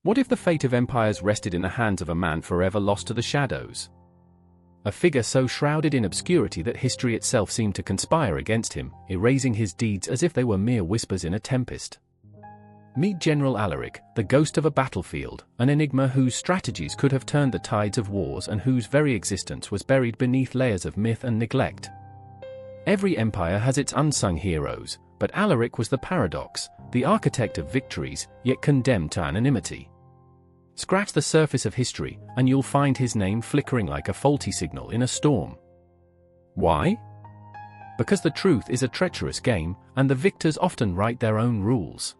What if the fate of empires rested in the hands of a man forever lost to the shadows? A figure so shrouded in obscurity that history itself seemed to conspire against him, erasing his deeds as if they were mere whispers in a tempest. Meet General Alaric, the ghost of a battlefield, an enigma whose strategies could have turned the tides of wars and whose very existence was buried beneath layers of myth and neglect. Every empire has its unsung heroes, but Alaric was the paradox, the architect of victories, yet condemned to anonymity. Scratch the surface of history, and you'll find his name flickering like a faulty signal in a storm. Why? Because the truth is a treacherous game, and the victors often write their own rules.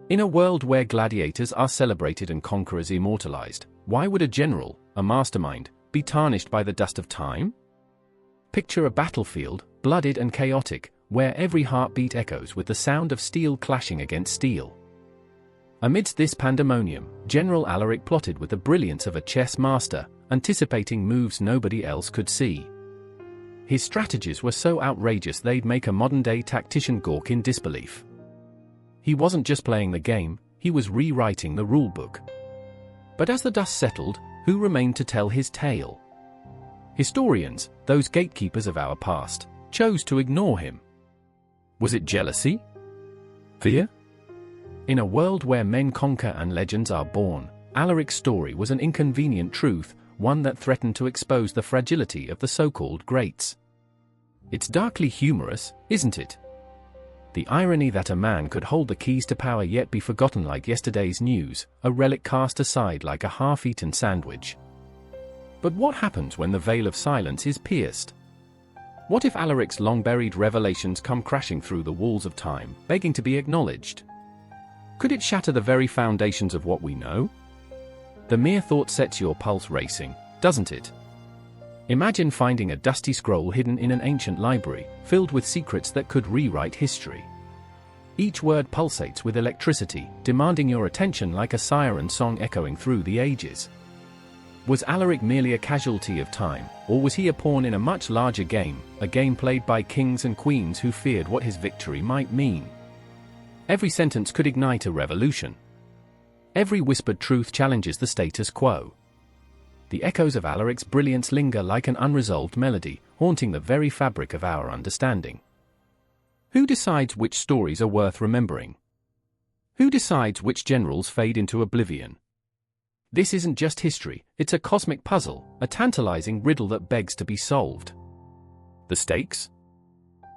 In a world where gladiators are celebrated and conquerors immortalized, why would a general, a mastermind, be tarnished by the dust of time? Picture a battlefield, blooded and chaotic, where every heartbeat echoes with the sound of steel clashing against steel. Amidst this pandemonium, General Alaric plotted with the brilliance of a chess master, anticipating moves nobody else could see. His strategies were so outrageous they'd make a modern-day tactician gawk in disbelief. He wasn't just playing the game, he was rewriting the rulebook. But as the dust settled, who remained to tell his tale? Historians, those gatekeepers of our past, chose to ignore him. Was it jealousy? Fear? In a world where men conquer and legends are born, Alaric's story was an inconvenient truth, one that threatened to expose the fragility of the so-called greats. It's darkly humorous, isn't it? The irony that a man could hold the keys to power yet be forgotten like yesterday's news, a relic cast aside like a half-eaten sandwich. But what happens when the veil of silence is pierced? What if Alaric's long-buried revelations come crashing through the walls of time, begging to be acknowledged? Could it shatter the very foundations of what we know? The mere thought sets your pulse racing, doesn't it? Imagine finding a dusty scroll hidden in an ancient library, filled with secrets that could rewrite history. Each word pulsates with electricity, demanding your attention like a siren song echoing through the ages. Was Alaric merely a casualty of time, or was he a pawn in a much larger game, a game played by kings and queens who feared what his victory might mean? Every sentence could ignite a revolution. Every whispered truth challenges the status quo. The echoes of Alaric's brilliance linger like an unresolved melody, haunting the very fabric of our understanding. Who decides which stories are worth remembering? Who decides which generals fade into oblivion? This isn't just history, it's a cosmic puzzle, a tantalizing riddle that begs to be solved. The stakes?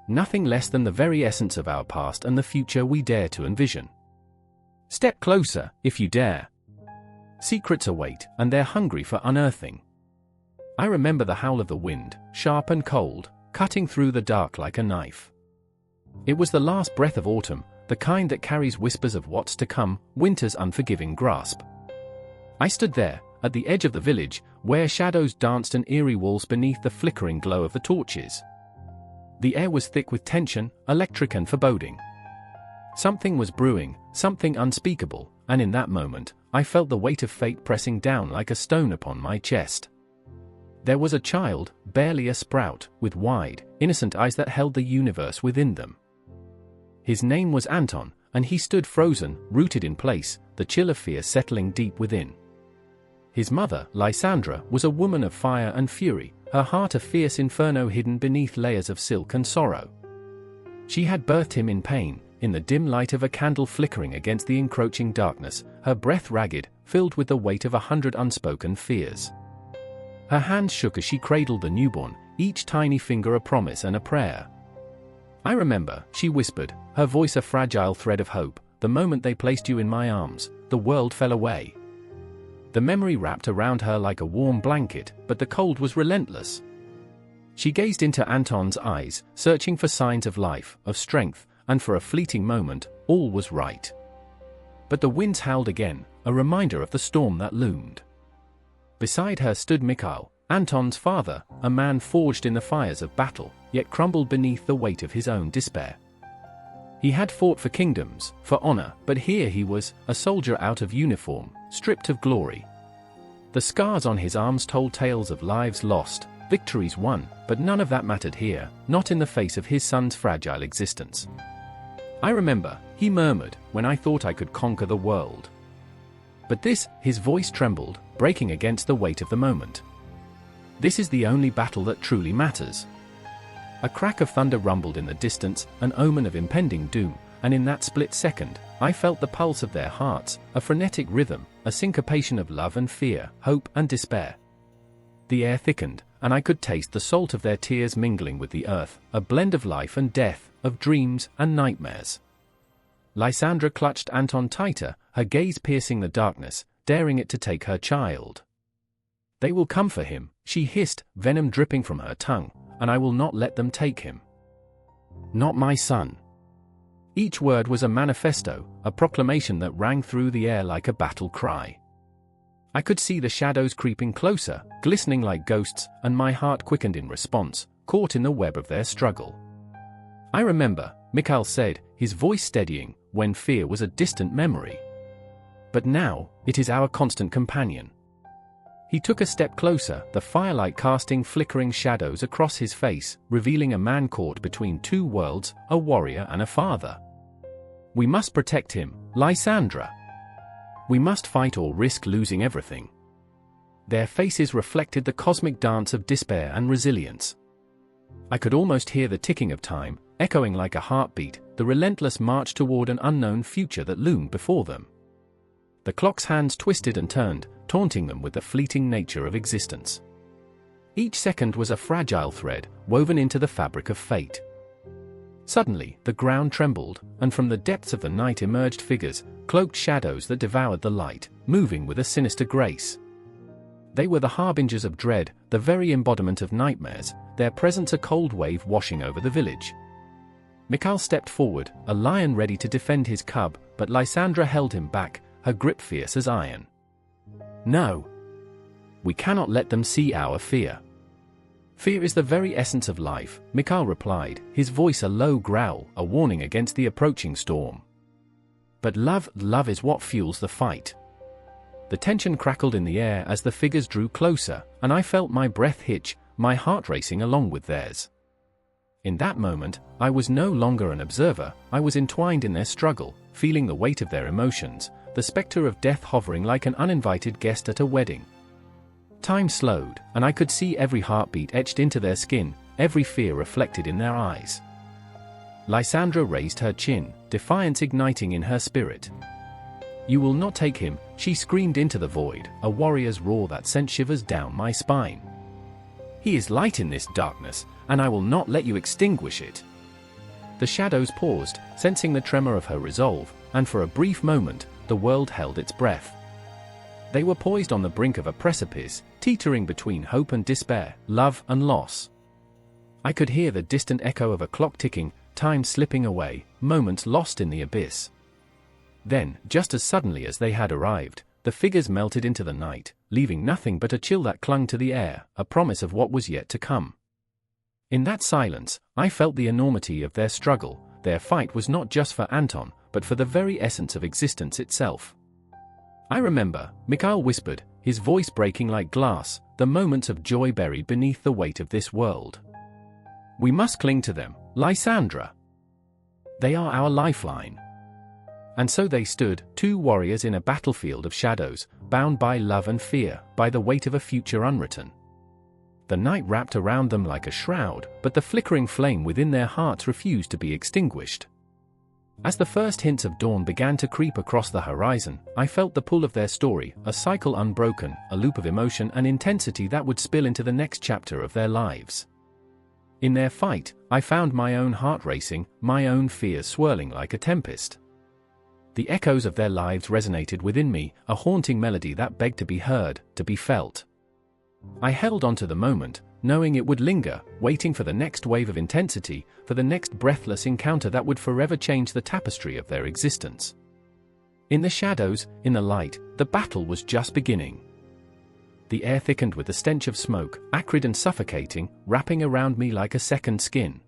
Nothing less than the very essence of our past and the future we dare to envision. Step closer, if you dare. Secrets await, and they're hungry for unearthing. I remember the howl of the wind, sharp and cold, cutting through the dark like a knife. It was the last breath of autumn, the kind that carries whispers of what's to come, winter's unforgiving grasp. I stood there, at the edge of the village, where shadows danced in eerie walls beneath the flickering glow of the torches. The air was thick with tension, electric and foreboding. Something was brewing, something unspeakable, and in that moment, I felt the weight of fate pressing down like a stone upon my chest. There was a child, barely a sprout, with wide, innocent eyes that held the universe within them. His name was Anton, and he stood frozen, rooted in place, the chill of fear settling deep within. His mother, Lysandra, was a woman of fire and fury, her heart a fierce inferno hidden beneath layers of silk and sorrow. She had birthed him in pain, in the dim light of a candle flickering against the encroaching darkness, her breath ragged, filled with the weight of 100 unspoken fears. Her hands shook as she cradled the newborn, each tiny finger a promise and a prayer. I remember, she whispered, her voice a fragile thread of hope, the moment they placed you in my arms, the world fell away. The memory wrapped around her like a warm blanket, but the cold was relentless. She gazed into Anton's eyes, searching for signs of life, of strength, and for a fleeting moment, all was right. But the winds howled again, a reminder of the storm that loomed. Beside her stood Mikhail, Anton's father, a man forged in the fires of battle, yet crumbled beneath the weight of his own despair. He had fought for kingdoms, for honor, but here he was, a soldier out of uniform, stripped of glory. The scars on his arms told tales of lives lost, victories won, but none of that mattered here, not in the face of his son's fragile existence. I remember, he murmured, when I thought I could conquer the world. But this, his voice trembled, breaking against the weight of the moment. This is the only battle that truly matters. A crack of thunder rumbled in the distance, an omen of impending doom, and in that split second, I felt the pulse of their hearts, a frenetic rhythm, a syncopation of love and fear, hope and despair. The air thickened, and I could taste the salt of their tears mingling with the earth, a blend of life and death, of dreams and nightmares. Lysandra clutched Anton tighter, her gaze piercing the darkness, daring it to take her child. "They will come for him," she hissed, venom dripping from her tongue, "and I will not let them take him. Not my son." Each word was a manifesto, a proclamation that rang through the air like a battle cry. I could see the shadows creeping closer, glistening like ghosts, and my heart quickened in response, caught in the web of their struggle. "I remember," Mikhail said, his voice steadying, when fear was a distant memory. "But now, it is our constant companion." He took a step closer, the firelight casting flickering shadows across his face, revealing a man caught between two worlds, a warrior and a father. "We must protect him, Lysandra. We must fight or risk losing everything." Their faces reflected the cosmic dance of despair and resilience. I could almost hear the ticking of time, echoing like a heartbeat, the relentless march toward an unknown future that loomed before them. The clock's hands twisted and turned, taunting them with the fleeting nature of existence. Each second was a fragile thread, woven into the fabric of fate. Suddenly, the ground trembled, and from the depths of the night emerged figures, cloaked shadows that devoured the light, moving with a sinister grace. They were the harbingers of dread, the very embodiment of nightmares, their presence a cold wave washing over the village. Mikhail stepped forward, a lion ready to defend his cub, but Lysandra held him back, her grip fierce as iron. "No. We cannot let them see our fear." "Fear is the very essence of life," Mikhail replied, his voice a low growl, a warning against the approaching storm. "But love is what fuels the fight." The tension crackled in the air as the figures drew closer, and I felt my breath hitch, my heart racing along with theirs. In that moment, I was no longer an observer, I was entwined in their struggle, feeling the weight of their emotions, the specter of death hovering like an uninvited guest at a wedding. Time slowed, and I could see every heartbeat etched into their skin, every fear reflected in their eyes. Lysandra raised her chin, defiance igniting in her spirit. "You will not take him," she screamed into the void, a warrior's roar that sent shivers down my spine. "He is light in this darkness, and I will not let you extinguish it." The shadows paused, sensing the tremor of her resolve, and for a brief moment, the world held its breath. They were poised on the brink of a precipice, teetering between hope and despair, love and loss. I could hear the distant echo of a clock ticking, time slipping away, moments lost in the abyss. Then, just as suddenly as they had arrived, the figures melted into the night, leaving nothing but a chill that clung to the air, a promise of what was yet to come. In that silence, I felt the enormity of their struggle. Their fight was not just for Anton, but for the very essence of existence itself. "I remember," Mikhail whispered, his voice breaking like glass, "the moments of joy buried beneath the weight of this world. We must cling to them, Lysandra. They are our lifeline." And so they stood, two warriors in a battlefield of shadows, bound by love and fear, by the weight of a future unwritten. The night wrapped around them like a shroud, but the flickering flame within their hearts refused to be extinguished. As the first hints of dawn began to creep across the horizon, I felt the pull of their story, a cycle unbroken, a loop of emotion and intensity that would spill into the next chapter of their lives. In their fight, I found my own heart racing, my own fears swirling like a tempest. The echoes of their lives resonated within me, a haunting melody that begged to be heard, to be felt. I held on to the moment, knowing it would linger, waiting for the next wave of intensity, for the next breathless encounter that would forever change the tapestry of their existence. In the shadows, in the light, the battle was just beginning. The air thickened with the stench of smoke, acrid and suffocating, wrapping around me like a second skin.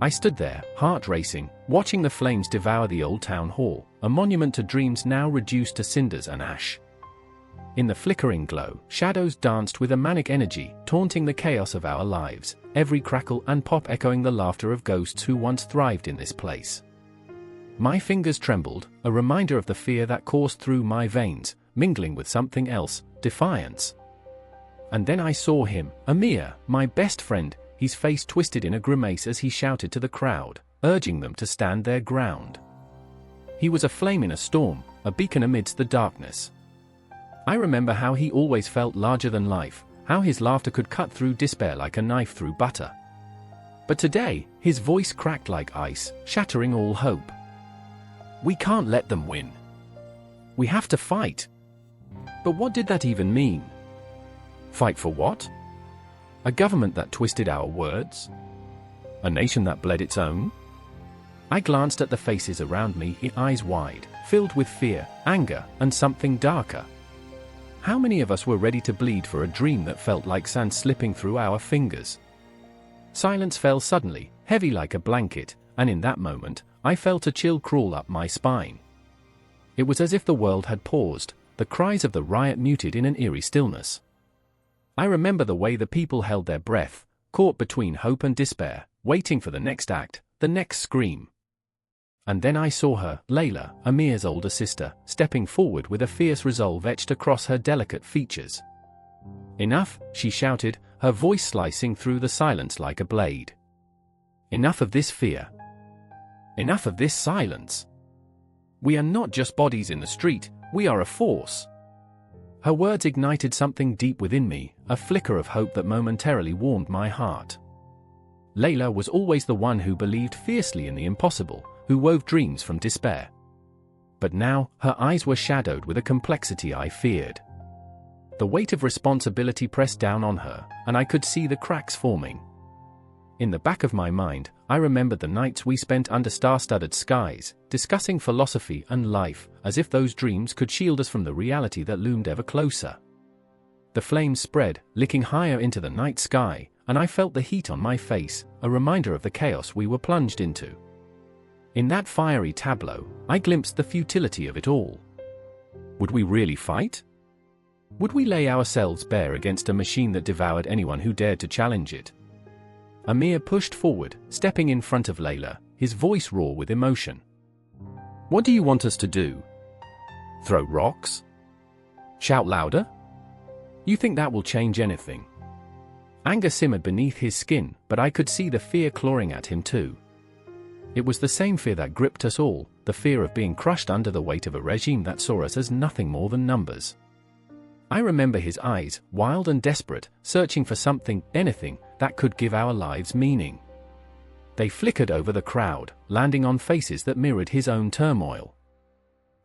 I stood there, heart racing, watching the flames devour the old town hall, a monument to dreams now reduced to cinders and ash. In the flickering glow, shadows danced with a manic energy, taunting the chaos of our lives, every crackle and pop echoing the laughter of ghosts who once thrived in this place. My fingers trembled, a reminder of the fear that coursed through my veins, mingling with something else, defiance. And then I saw him, Amir, my best friend, his face twisted in a grimace as he shouted to the crowd, urging them to stand their ground. He was a flame in a storm, a beacon amidst the darkness. I remember how he always felt larger than life, how his laughter could cut through despair like a knife through butter. But today, his voice cracked like ice, shattering all hope. We can't let them win. We have to fight. But what did that even mean? Fight for what? A government that twisted our words? A nation that bled its own? I glanced at the faces around me, eyes wide, filled with fear, anger, and something darker. How many of us were ready to bleed for a dream that felt like sand slipping through our fingers? Silence fell suddenly, heavy like a blanket, and in that moment, I felt a chill crawl up my spine. It was as if the world had paused, the cries of the riot muted in an eerie stillness. I remember the way the people held their breath, caught between hope and despair, waiting for the next act, the next scream. And then I saw her, Layla, Amir's older sister, stepping forward with a fierce resolve etched across her delicate features. Enough, she shouted, her voice slicing through the silence like a blade. Enough of this fear. Enough of this silence. We are not just bodies in the street, we are a force. Her words ignited something deep within me, a flicker of hope that momentarily warmed my heart. Layla was always the one who believed fiercely in the impossible, who wove dreams from despair. But now, her eyes were shadowed with a complexity I feared. The weight of responsibility pressed down on her, and I could see the cracks forming. In the back of my mind, I remembered the nights we spent under star-studded skies, discussing philosophy and life, as if those dreams could shield us from the reality that loomed ever closer. The flames spread, licking higher into the night sky, and I felt the heat on my face, a reminder of the chaos we were plunged into. In that fiery tableau, I glimpsed the futility of it all. Would we really fight? Would we lay ourselves bare against a machine that devoured anyone who dared to challenge it? Amir pushed forward, stepping in front of Layla, his voice raw with emotion. What do you want us to do? Throw rocks? Shout louder? You think that will change anything? Anger simmered beneath his skin, but I could see the fear clawing at him too. It was the same fear that gripped us all, the fear of being crushed under the weight of a regime that saw us as nothing more than numbers. I remember his eyes, wild and desperate, searching for something, anything, that could give our lives meaning. They flickered over the crowd, landing on faces that mirrored his own turmoil.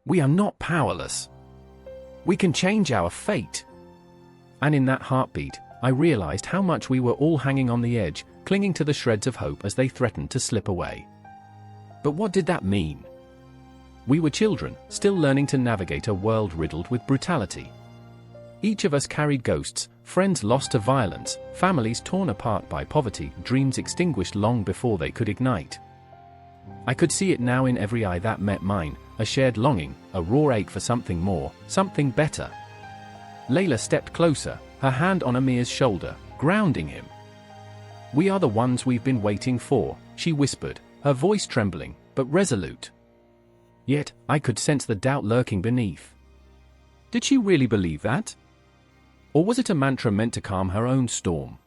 We are not powerless. We can change our fate. And in that heartbeat, I realized how much we were all hanging on the edge, clinging to the shreds of hope as they threatened to slip away. But what did that mean? We were children, still learning to navigate a world riddled with brutality. Each of us carried ghosts, friends lost to violence, families torn apart by poverty, dreams extinguished long before they could ignite. I could see it now in every eye that met mine, a shared longing, a raw ache for something more, something better. Layla stepped closer, her hand on Amir's shoulder, grounding him. We are the ones we've been waiting for, she whispered, her voice trembling, but resolute. Yet, I could sense the doubt lurking beneath. Did she really believe that? Or was it a mantra meant to calm her own storm?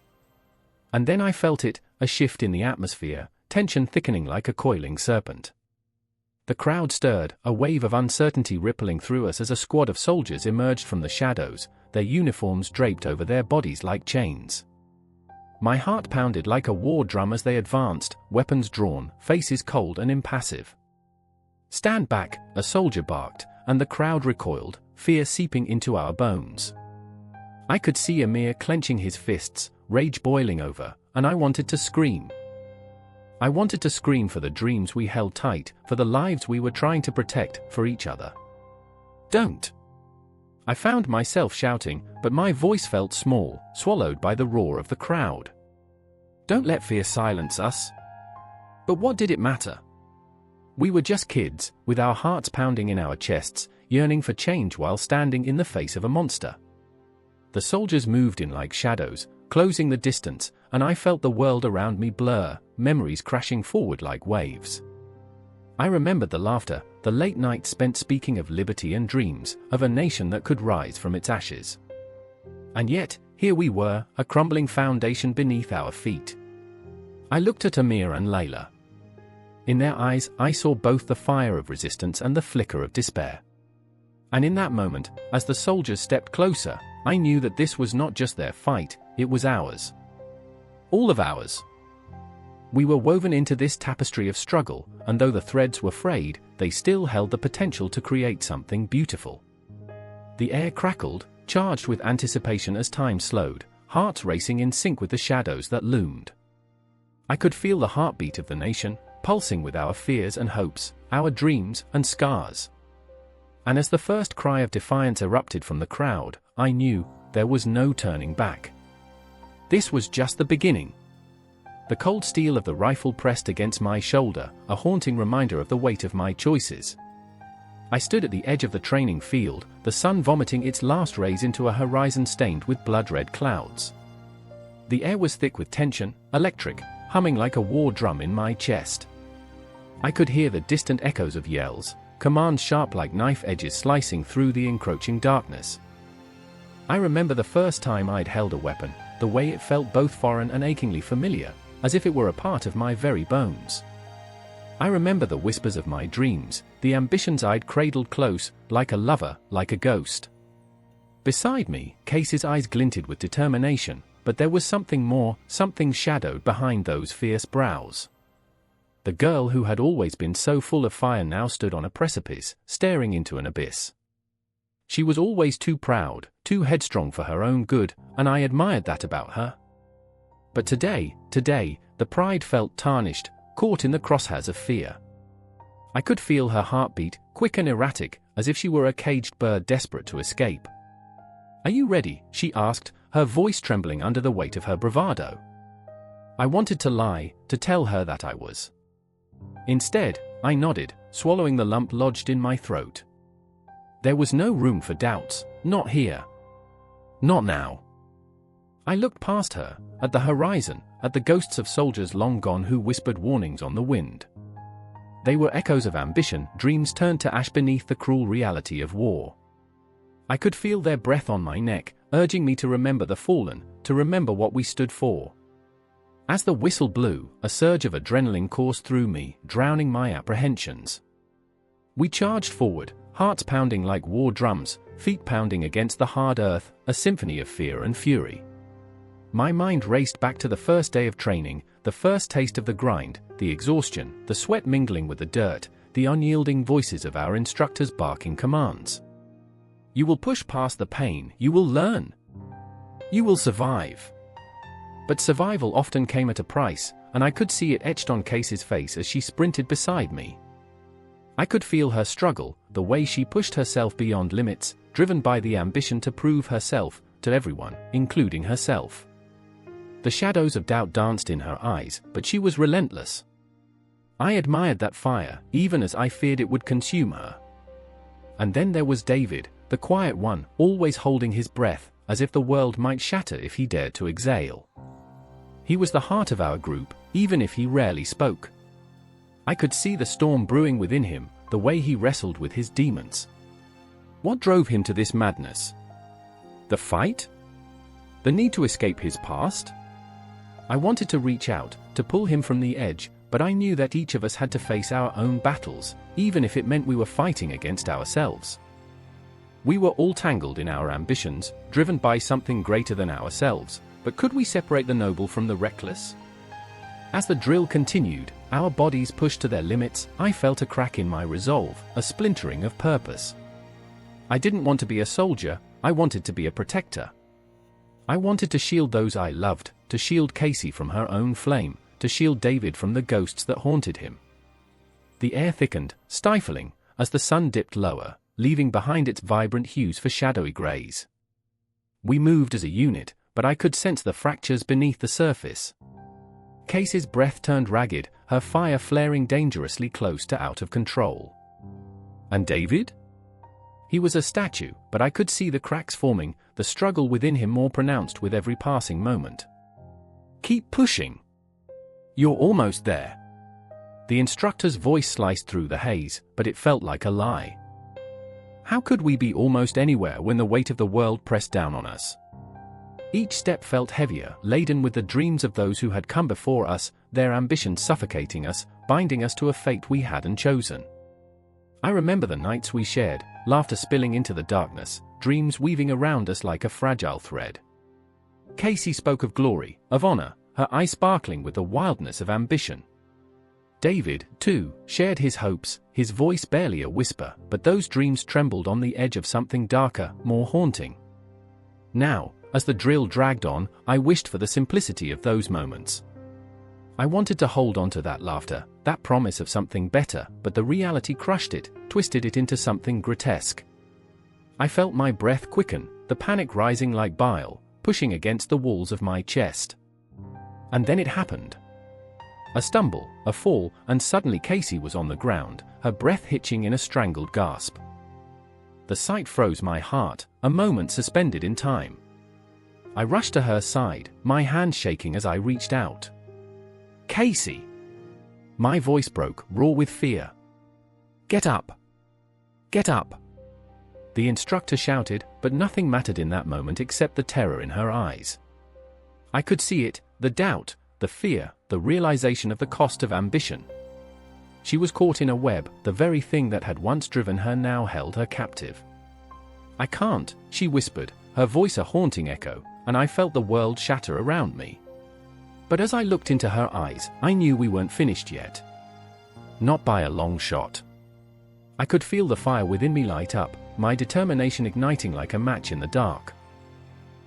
And then I felt it, a shift in the atmosphere, tension thickening like a coiling serpent. The crowd stirred, a wave of uncertainty rippling through us as a squad of soldiers emerged from the shadows, their uniforms draped over their bodies like chains. My heart pounded like a war drum as they advanced, weapons drawn, faces cold and impassive. Stand back, a soldier barked, and the crowd recoiled, fear seeping into our bones. I could see Amir clenching his fists, rage boiling over, and I wanted to scream. I wanted to scream for the dreams we held tight, for the lives we were trying to protect, for each other. Don't! I found myself shouting, but my voice felt small, swallowed by the roar of the crowd. Don't let fear silence us. But what did it matter? We were just kids, with our hearts pounding in our chests, yearning for change while standing in the face of a monster. The soldiers moved in like shadows, closing the distance, and I felt the world around me blur, memories crashing forward like waves. I remembered the laughter, the late nights spent speaking of liberty and dreams, of a nation that could rise from its ashes. And yet, here we were, a crumbling foundation beneath our feet. I looked at Amir and Layla. In their eyes, I saw both the fire of resistance and the flicker of despair. And in that moment, as the soldiers stepped closer, I knew that this was not just their fight, it was ours. All of ours. We were woven into this tapestry of struggle, and though the threads were frayed, they still held the potential to create something beautiful. The air crackled, charged with anticipation as time slowed, hearts racing in sync with the shadows that loomed. I could feel the heartbeat of the nation, pulsing with our fears and hopes, our dreams and scars. And as the first cry of defiance erupted from the crowd, I knew there was no turning back. This was just the beginning. The cold steel of the rifle pressed against my shoulder, a haunting reminder of the weight of my choices. I stood at the edge of the training field, the sun vomiting its last rays into a horizon stained with blood-red clouds. The air was thick with tension, electric, humming like a war drum in my chest. I could hear the distant echoes of yells, commands sharp like knife edges slicing through the encroaching darkness. I remember the first time I'd held a weapon, the way it felt both foreign and achingly familiar, as if it were a part of my very bones. I remember the whispers of my dreams, the ambitions I'd cradled close, like a lover, like a ghost. Beside me, Casey's eyes glinted with determination, but there was something more, something shadowed behind those fierce brows. The girl who had always been so full of fire now stood on a precipice, staring into an abyss. She was always too proud, too headstrong for her own good, and I admired that about her. But today, the pride felt tarnished, caught in the crosshairs of fear. I could feel her heartbeat, quick and erratic, as if she were a caged bird desperate to escape. "Are you ready?" she asked, her voice trembling under the weight of her bravado. I wanted to lie, to tell her that I was. Instead, I nodded, swallowing the lump lodged in my throat. There was no room for doubts, not here. Not now. I looked past her, at the horizon, at the ghosts of soldiers long gone who whispered warnings on the wind. They were echoes of ambition, dreams turned to ash beneath the cruel reality of war. I could feel their breath on my neck, urging me to remember the fallen, to remember what we stood for. As the whistle blew, a surge of adrenaline coursed through me, drowning my apprehensions. We charged forward, hearts pounding like war drums, feet pounding against the hard earth, a symphony of fear and fury. My mind raced back to the first day of training, the first taste of the grind, the exhaustion, the sweat mingling with the dirt, the unyielding voices of our instructors barking commands. You will push past the pain, you will learn. You will survive. But survival often came at a price, and I could see it etched on Casey's face as she sprinted beside me. I could feel her struggle, the way she pushed herself beyond limits, driven by the ambition to prove herself, to everyone, including herself. The shadows of doubt danced in her eyes, but she was relentless. I admired that fire, even as I feared it would consume her. And then there was David, the quiet one, always holding his breath, as if the world might shatter if he dared to exhale. He was the heart of our group, even if he rarely spoke. I could see the storm brewing within him, the way he wrestled with his demons. What drove him to this madness? The fight? The need to escape his past? I wanted to reach out, to pull him from the edge, but I knew that each of us had to face our own battles, even if it meant we were fighting against ourselves. We were all tangled in our ambitions, driven by something greater than ourselves, but could we separate the noble from the reckless? As the drill continued, our bodies pushed to their limits, I felt a crack in my resolve, a splintering of purpose. I didn't want to be a soldier, I wanted to be a protector. I wanted to shield those I loved, to shield Casey from her own flame, to shield David from the ghosts that haunted him. The air thickened, stifling, as the sun dipped lower, leaving behind its vibrant hues for shadowy grays. We moved as a unit, but I could sense the fractures beneath the surface. Casey's breath turned ragged, her fire flaring dangerously close to out of control. And David? He was a statue, but I could see the cracks forming, the struggle within him more pronounced with every passing moment. Keep pushing. You're almost there. The instructor's voice sliced through the haze, but it felt like a lie. How could we be almost anywhere when the weight of the world pressed down on us? Each step felt heavier, laden with the dreams of those who had come before us, their ambitions suffocating us, binding us to a fate we hadn't chosen. I remember the nights we shared, laughter spilling into the darkness, dreams weaving around us like a fragile thread. Casey spoke of glory, of honor, her eyes sparkling with the wildness of ambition. David, too, shared his hopes, his voice barely a whisper, but those dreams trembled on the edge of something darker, more haunting. Now, as the drill dragged on, I wished for the simplicity of those moments. I wanted to hold on to that laughter, that promise of something better, but the reality crushed it, twisted it into something grotesque. I felt my breath quicken, the panic rising like bile, pushing against the walls of my chest. And then it happened. A stumble, a fall, and suddenly Casey was on the ground, her breath hitching in a strangled gasp. The sight froze my heart, a moment suspended in time. I rushed to her side, my hand shaking as I reached out. "Casey!" My voice broke, raw with fear. "Get up! Get up!" The instructor shouted, but nothing mattered in that moment except the terror in her eyes. I could see it, the doubt, the fear, the realization of the cost of ambition. She was caught in a web, the very thing that had once driven her now held her captive. "I can't," she whispered, her voice a haunting echo, and I felt the world shatter around me. But as I looked into her eyes, I knew we weren't finished yet. Not by a long shot. I could feel the fire within me light up, my determination igniting like a match in the dark.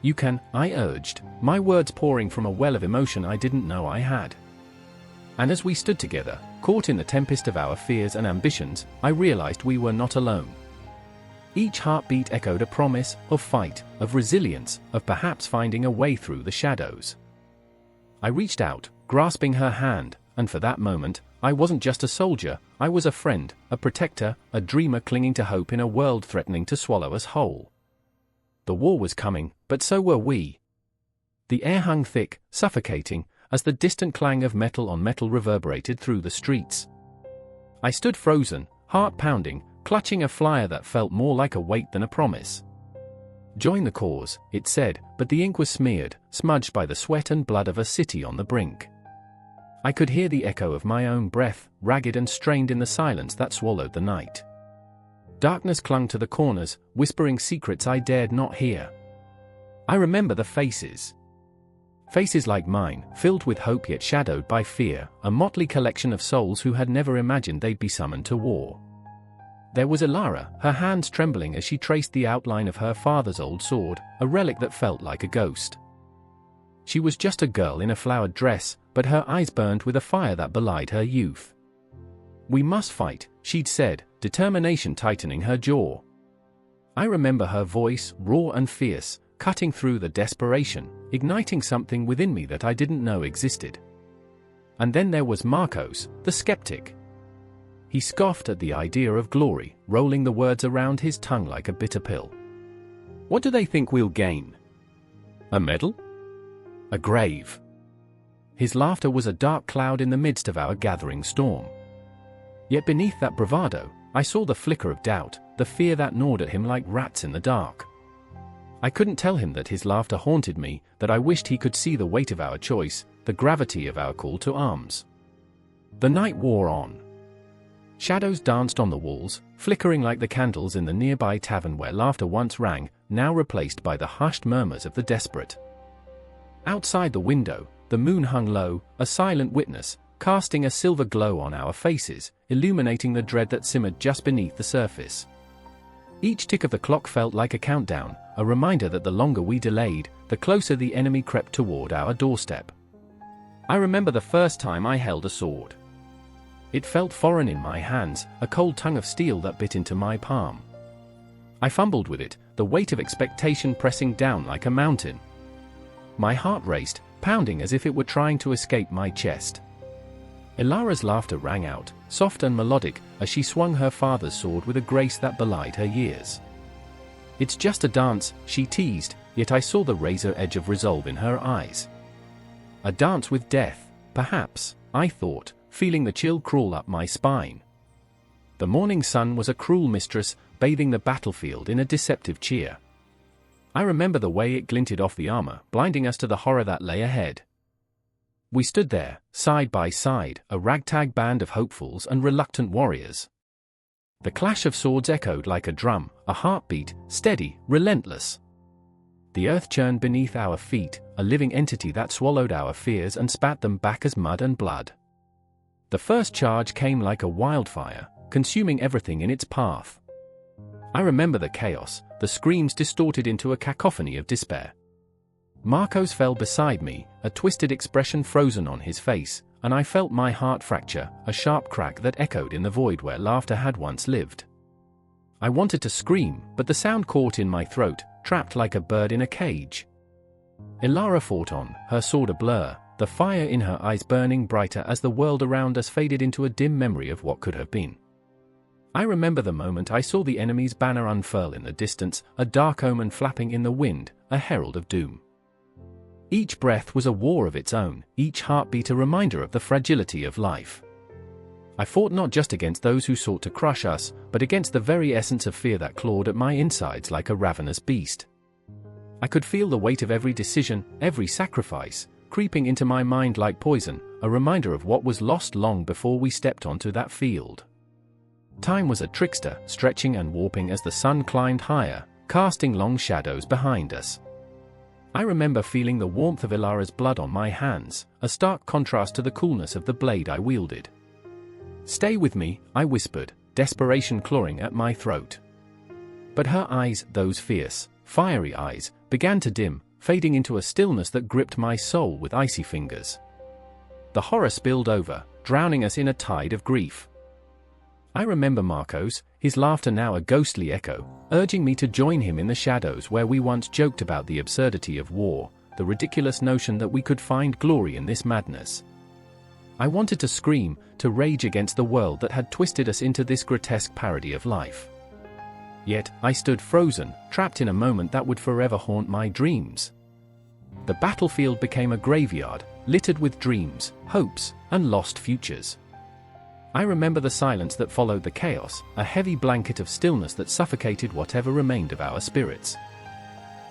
"You can," I urged, my words pouring from a well of emotion I didn't know I had. And as we stood together, caught in the tempest of our fears and ambitions, I realized we were not alone. Each heartbeat echoed a promise, of fight, of resilience, of perhaps finding a way through the shadows. I reached out, grasping her hand, and for that moment, I wasn't just a soldier, I was a friend, a protector, a dreamer clinging to hope in a world threatening to swallow us whole. The war was coming, but so were we. The air hung thick, suffocating, as the distant clang of metal on metal reverberated through the streets. I stood frozen, heart pounding, clutching a flyer that felt more like a weight than a promise. "Join the cause," it said, but the ink was smeared, smudged by the sweat and blood of a city on the brink. I could hear the echo of my own breath, ragged and strained in the silence that swallowed the night. Darkness clung to the corners, whispering secrets I dared not hear. I remember the faces. Faces like mine, filled with hope yet shadowed by fear, a motley collection of souls who had never imagined they'd be summoned to war. There was Elara, her hands trembling as she traced the outline of her father's old sword, a relic that felt like a ghost. She was just a girl in a flowered dress, but her eyes burned with a fire that belied her youth. "We must fight," she'd said, determination tightening her jaw. I remember her voice, raw and fierce, cutting through the desperation, igniting something within me that I didn't know existed. And then there was Marcos, the skeptic. He scoffed at the idea of glory, rolling the words around his tongue like a bitter pill. "What do they think we'll gain? A medal? A grave?" His laughter was a dark cloud in the midst of our gathering storm. Yet beneath that bravado, I saw the flicker of doubt, the fear that gnawed at him like rats in the dark. I couldn't tell him that his laughter haunted me, that I wished he could see the weight of our choice, the gravity of our call to arms. The night wore on. Shadows danced on the walls, flickering like the candles in the nearby tavern where laughter once rang, now replaced by the hushed murmurs of the desperate. Outside the window, the moon hung low, a silent witness, casting a silver glow on our faces, illuminating the dread that simmered just beneath the surface. Each tick of the clock felt like a countdown, a reminder that the longer we delayed, the closer the enemy crept toward our doorstep. I remember the first time I held a sword. It felt foreign in my hands, a cold tongue of steel that bit into my palm. I fumbled with it, the weight of expectation pressing down like a mountain. My heart raced, pounding as if it were trying to escape my chest. Elara's laughter rang out, soft and melodic, as she swung her father's sword with a grace that belied her years. "It's just a dance," she teased, yet I saw the razor edge of resolve in her eyes. A dance with death, perhaps, I thought, feeling the chill crawl up my spine. The morning sun was a cruel mistress, bathing the battlefield in a deceptive cheer. I remember the way it glinted off the armor, blinding us to the horror that lay ahead. We stood there, side by side, a ragtag band of hopefuls and reluctant warriors. The clash of swords echoed like a drum, a heartbeat, steady, relentless. The earth churned beneath our feet, a living entity that swallowed our fears and spat them back as mud and blood. The first charge came like a wildfire, consuming everything in its path. I remember the chaos, the screams distorted into a cacophony of despair. Marcos fell beside me, a twisted expression frozen on his face, and I felt my heart fracture, a sharp crack that echoed in the void where laughter had once lived. I wanted to scream, but the sound caught in my throat, trapped like a bird in a cage. Ilara fought on, her sword a blur, the fire in her eyes burning brighter as the world around us faded into a dim memory of what could have been. I remember the moment I saw the enemy's banner unfurl in the distance, a dark omen flapping in the wind, a herald of doom. Each breath was a war of its own, each heartbeat a reminder of the fragility of life. I fought not just against those who sought to crush us, but against the very essence of fear that clawed at my insides like a ravenous beast. I could feel the weight of every decision, every sacrifice, creeping into my mind like poison, a reminder of what was lost long before we stepped onto that field. Time was a trickster, stretching and warping as the sun climbed higher, casting long shadows behind us. I remember feeling the warmth of Ilara's blood on my hands, a stark contrast to the coolness of the blade I wielded. "Stay with me," I whispered, desperation clawing at my throat. But her eyes, those fierce, fiery eyes, began to dim, fading into a stillness that gripped my soul with icy fingers. The horror spilled over, drowning us in a tide of grief. I remember Marcos, his laughter now a ghostly echo, urging me to join him in the shadows where we once joked about the absurdity of war, the ridiculous notion that we could find glory in this madness. I wanted to scream, to rage against the world that had twisted us into this grotesque parody of life. Yet, I stood frozen, trapped in a moment that would forever haunt my dreams. The battlefield became a graveyard, littered with dreams, hopes, and lost futures. I remember the silence that followed the chaos, a heavy blanket of stillness that suffocated whatever remained of our spirits.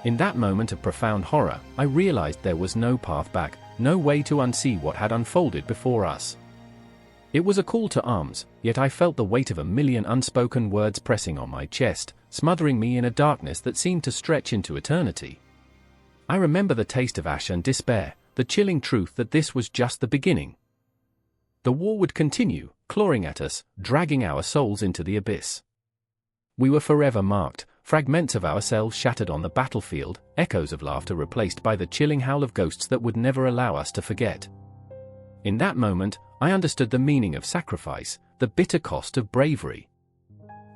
In that moment of profound horror, I realized there was no path back, no way to unsee what had unfolded before us. It was a call to arms, yet I felt the weight of a million unspoken words pressing on my chest, smothering me in a darkness that seemed to stretch into eternity. I remember the taste of ash and despair, the chilling truth that this was just the beginning. The war would continue, clawing at us, dragging our souls into the abyss. We were forever marked, fragments of ourselves shattered on the battlefield, echoes of laughter replaced by the chilling howl of ghosts that would never allow us to forget. In that moment, I understood the meaning of sacrifice, the bitter cost of bravery.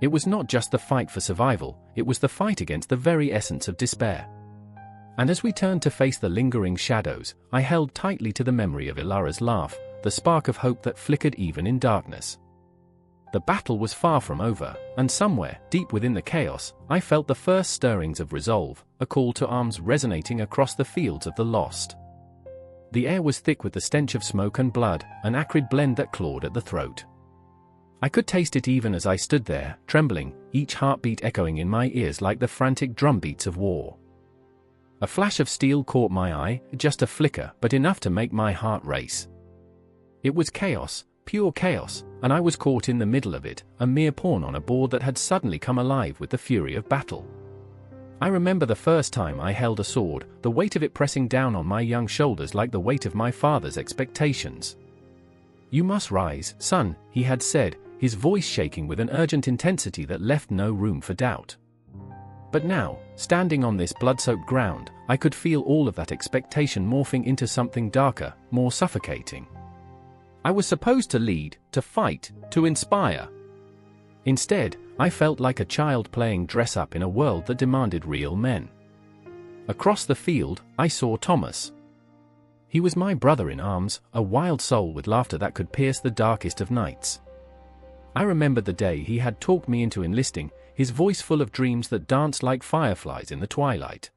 It was not just the fight for survival, it was the fight against the very essence of despair. And as we turned to face the lingering shadows, I held tightly to the memory of Ilara's laugh, the spark of hope that flickered even in darkness. The battle was far from over, and somewhere, deep within the chaos, I felt the first stirrings of resolve, a call to arms resonating across the fields of the lost. The air was thick with the stench of smoke and blood, an acrid blend that clawed at the throat. I could taste it even as I stood there, trembling, each heartbeat echoing in my ears like the frantic drumbeats of war. A flash of steel caught my eye, just a flicker, but enough to make my heart race. It was chaos, pure chaos, and I was caught in the middle of it, a mere pawn on a board that had suddenly come alive with the fury of battle. I remember the first time I held a sword, the weight of it pressing down on my young shoulders like the weight of my father's expectations. "You must rise, son," he had said, his voice shaking with an urgent intensity that left no room for doubt. But now, standing on this blood-soaked ground, I could feel all of that expectation morphing into something darker, more suffocating. I was supposed to lead, to fight, to inspire. Instead, I felt like a child playing dress-up in a world that demanded real men. Across the field, I saw Thomas. He was my brother in arms, a wild soul with laughter that could pierce the darkest of nights. I remembered the day he had talked me into enlisting, his voice full of dreams that danced like fireflies in the twilight.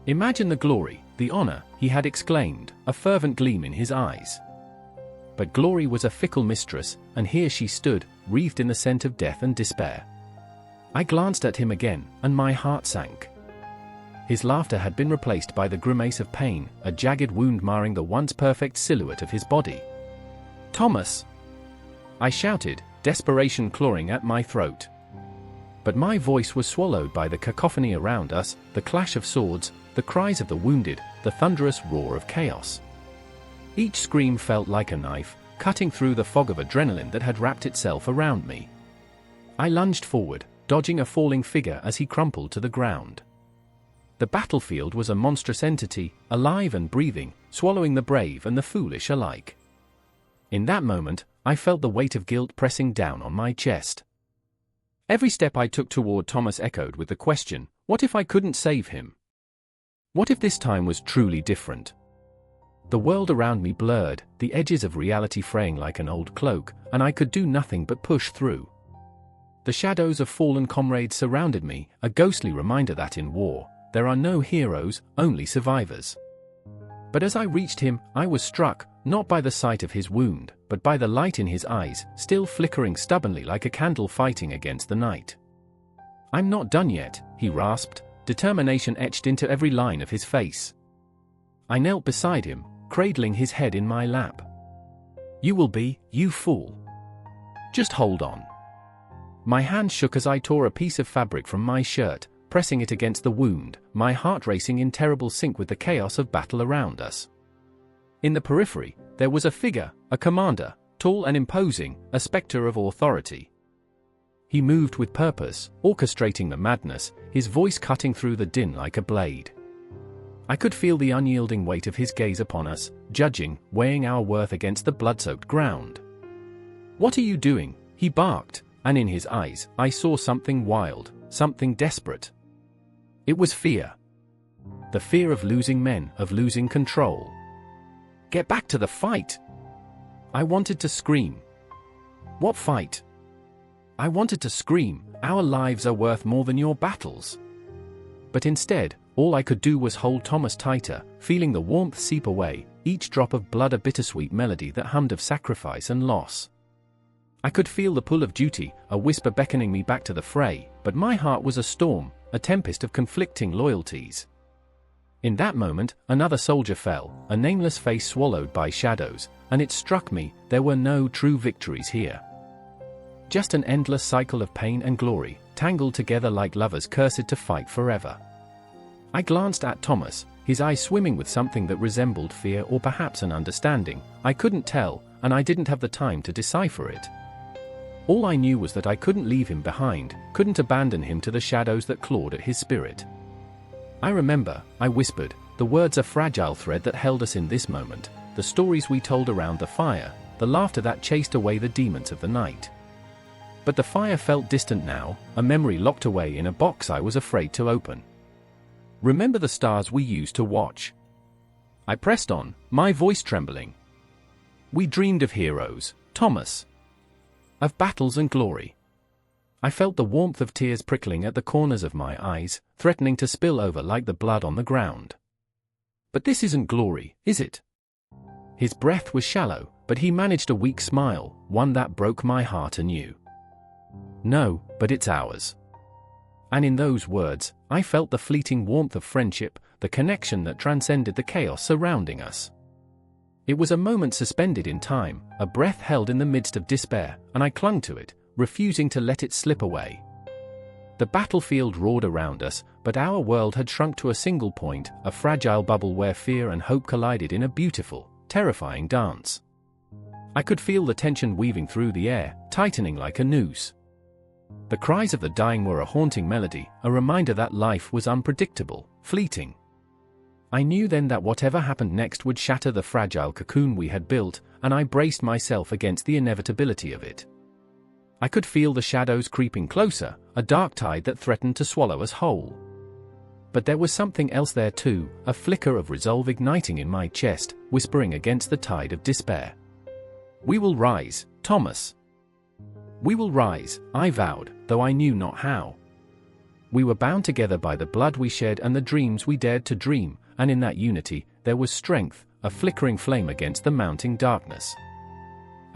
"Imagine the glory, the honor," he had exclaimed, a fervent gleam in his eyes. But Glory was a fickle mistress, and here she stood, wreathed in the scent of death and despair. I glanced at him again, and my heart sank. His laughter had been replaced by the grimace of pain, a jagged wound marring the once perfect silhouette of his body. "Thomas!" I shouted, desperation clawing at my throat. But my voice was swallowed by the cacophony around us, the clash of swords, the cries of the wounded, the thunderous roar of chaos. Each scream felt like a knife, cutting through the fog of adrenaline that had wrapped itself around me. I lunged forward, dodging a falling figure as he crumpled to the ground. The battlefield was a monstrous entity, alive and breathing, swallowing the brave and the foolish alike. In that moment, I felt the weight of guilt pressing down on my chest. Every step I took toward Thomas echoed with the question, what if I couldn't save him? What if this time was truly different? The world around me blurred, the edges of reality fraying like an old cloak, and I could do nothing but push through. The shadows of fallen comrades surrounded me, a ghostly reminder that in war, there are no heroes, only survivors. But as I reached him, I was struck, not by the sight of his wound, but by the light in his eyes, still flickering stubbornly like a candle fighting against the night. "I'm not done yet," he rasped, determination etched into every line of his face. I knelt beside him, cradling his head in my lap. "You will be, you fool. Just hold on." My hand shook as I tore a piece of fabric from my shirt, pressing it against the wound, my heart racing in terrible sync with the chaos of battle around us. In the periphery, there was a figure, a commander, tall and imposing, a specter of authority. He moved with purpose, orchestrating the madness, his voice cutting through the din like a blade. I could feel the unyielding weight of his gaze upon us, judging, weighing our worth against the blood-soaked ground. "What are you doing?" he barked, and in his eyes, I saw something wild, something desperate. It was fear. The fear of losing men, of losing control. "Get back to the fight!" I wanted to scream. "What fight?" I wanted to scream, "Our lives are worth more than your battles." But instead, all I could do was hold Thomas tighter, feeling the warmth seep away, each drop of blood a bittersweet melody that hummed of sacrifice and loss. I could feel the pull of duty, a whisper beckoning me back to the fray, but my heart was a storm, a tempest of conflicting loyalties. In that moment, another soldier fell, a nameless face swallowed by shadows, and it struck me, there were no true victories here. Just an endless cycle of pain and glory, tangled together like lovers cursed to fight forever. I glanced at Thomas, his eyes swimming with something that resembled fear or perhaps an understanding. I couldn't tell, and I didn't have the time to decipher it. All I knew was that I couldn't leave him behind, couldn't abandon him to the shadows that clawed at his spirit. "I remember," I whispered, "the words a fragile thread that held us in this moment, the stories we told around the fire, the laughter that chased away the demons of the night." But the fire felt distant now, a memory locked away in a box I was afraid to open. "Remember the stars we used to watch?" I pressed on, my voice trembling. "We dreamed of heroes, Thomas. Of battles and glory." I felt the warmth of tears prickling at the corners of my eyes, threatening to spill over like the blood on the ground. "But this isn't glory, is it?" His breath was shallow, but he managed a weak smile, one that broke my heart anew. "No, but it's ours." And in those words, I felt the fleeting warmth of friendship, the connection that transcended the chaos surrounding us. It was a moment suspended in time, a breath held in the midst of despair, and I clung to it, refusing to let it slip away. The battlefield roared around us, but our world had shrunk to a single point, a fragile bubble where fear and hope collided in a beautiful, terrifying dance. I could feel the tension weaving through the air, tightening like a noose. The cries of the dying were a haunting melody, a reminder that life was unpredictable, fleeting. I knew then that whatever happened next would shatter the fragile cocoon we had built, and I braced myself against the inevitability of it. I could feel the shadows creeping closer, a dark tide that threatened to swallow us whole. But there was something else there too, a flicker of resolve igniting in my chest, whispering against the tide of despair. "We will rise, Thomas. We will rise," I vowed, though I knew not how. We were bound together by the blood we shed and the dreams we dared to dream, and in that unity, there was strength, a flickering flame against the mounting darkness.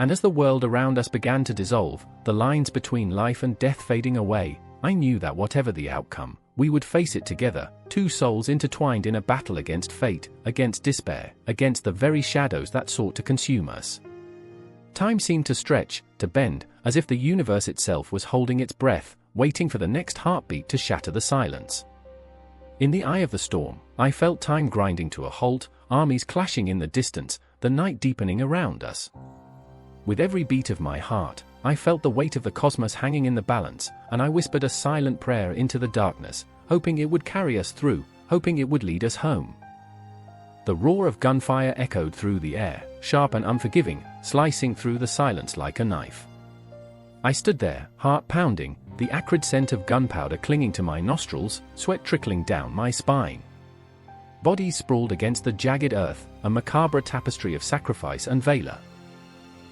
And as the world around us began to dissolve, the lines between life and death fading away, I knew that whatever the outcome, we would face it together, two souls intertwined in a battle against fate, against despair, against the very shadows that sought to consume us. Time seemed to stretch, to bend, as if the universe itself was holding its breath, waiting for the next heartbeat to shatter the silence. In the eye of the storm, I felt time grinding to a halt, armies clashing in the distance, the night deepening around us. With every beat of my heart, I felt the weight of the cosmos hanging in the balance, and I whispered a silent prayer into the darkness, hoping it would carry us through, hoping it would lead us home. The roar of gunfire echoed through the air, sharp and unforgiving, slicing through the silence like a knife. I stood there, heart pounding, the acrid scent of gunpowder clinging to my nostrils, sweat trickling down my spine. Bodies sprawled against the jagged earth, a macabre tapestry of sacrifice and valor.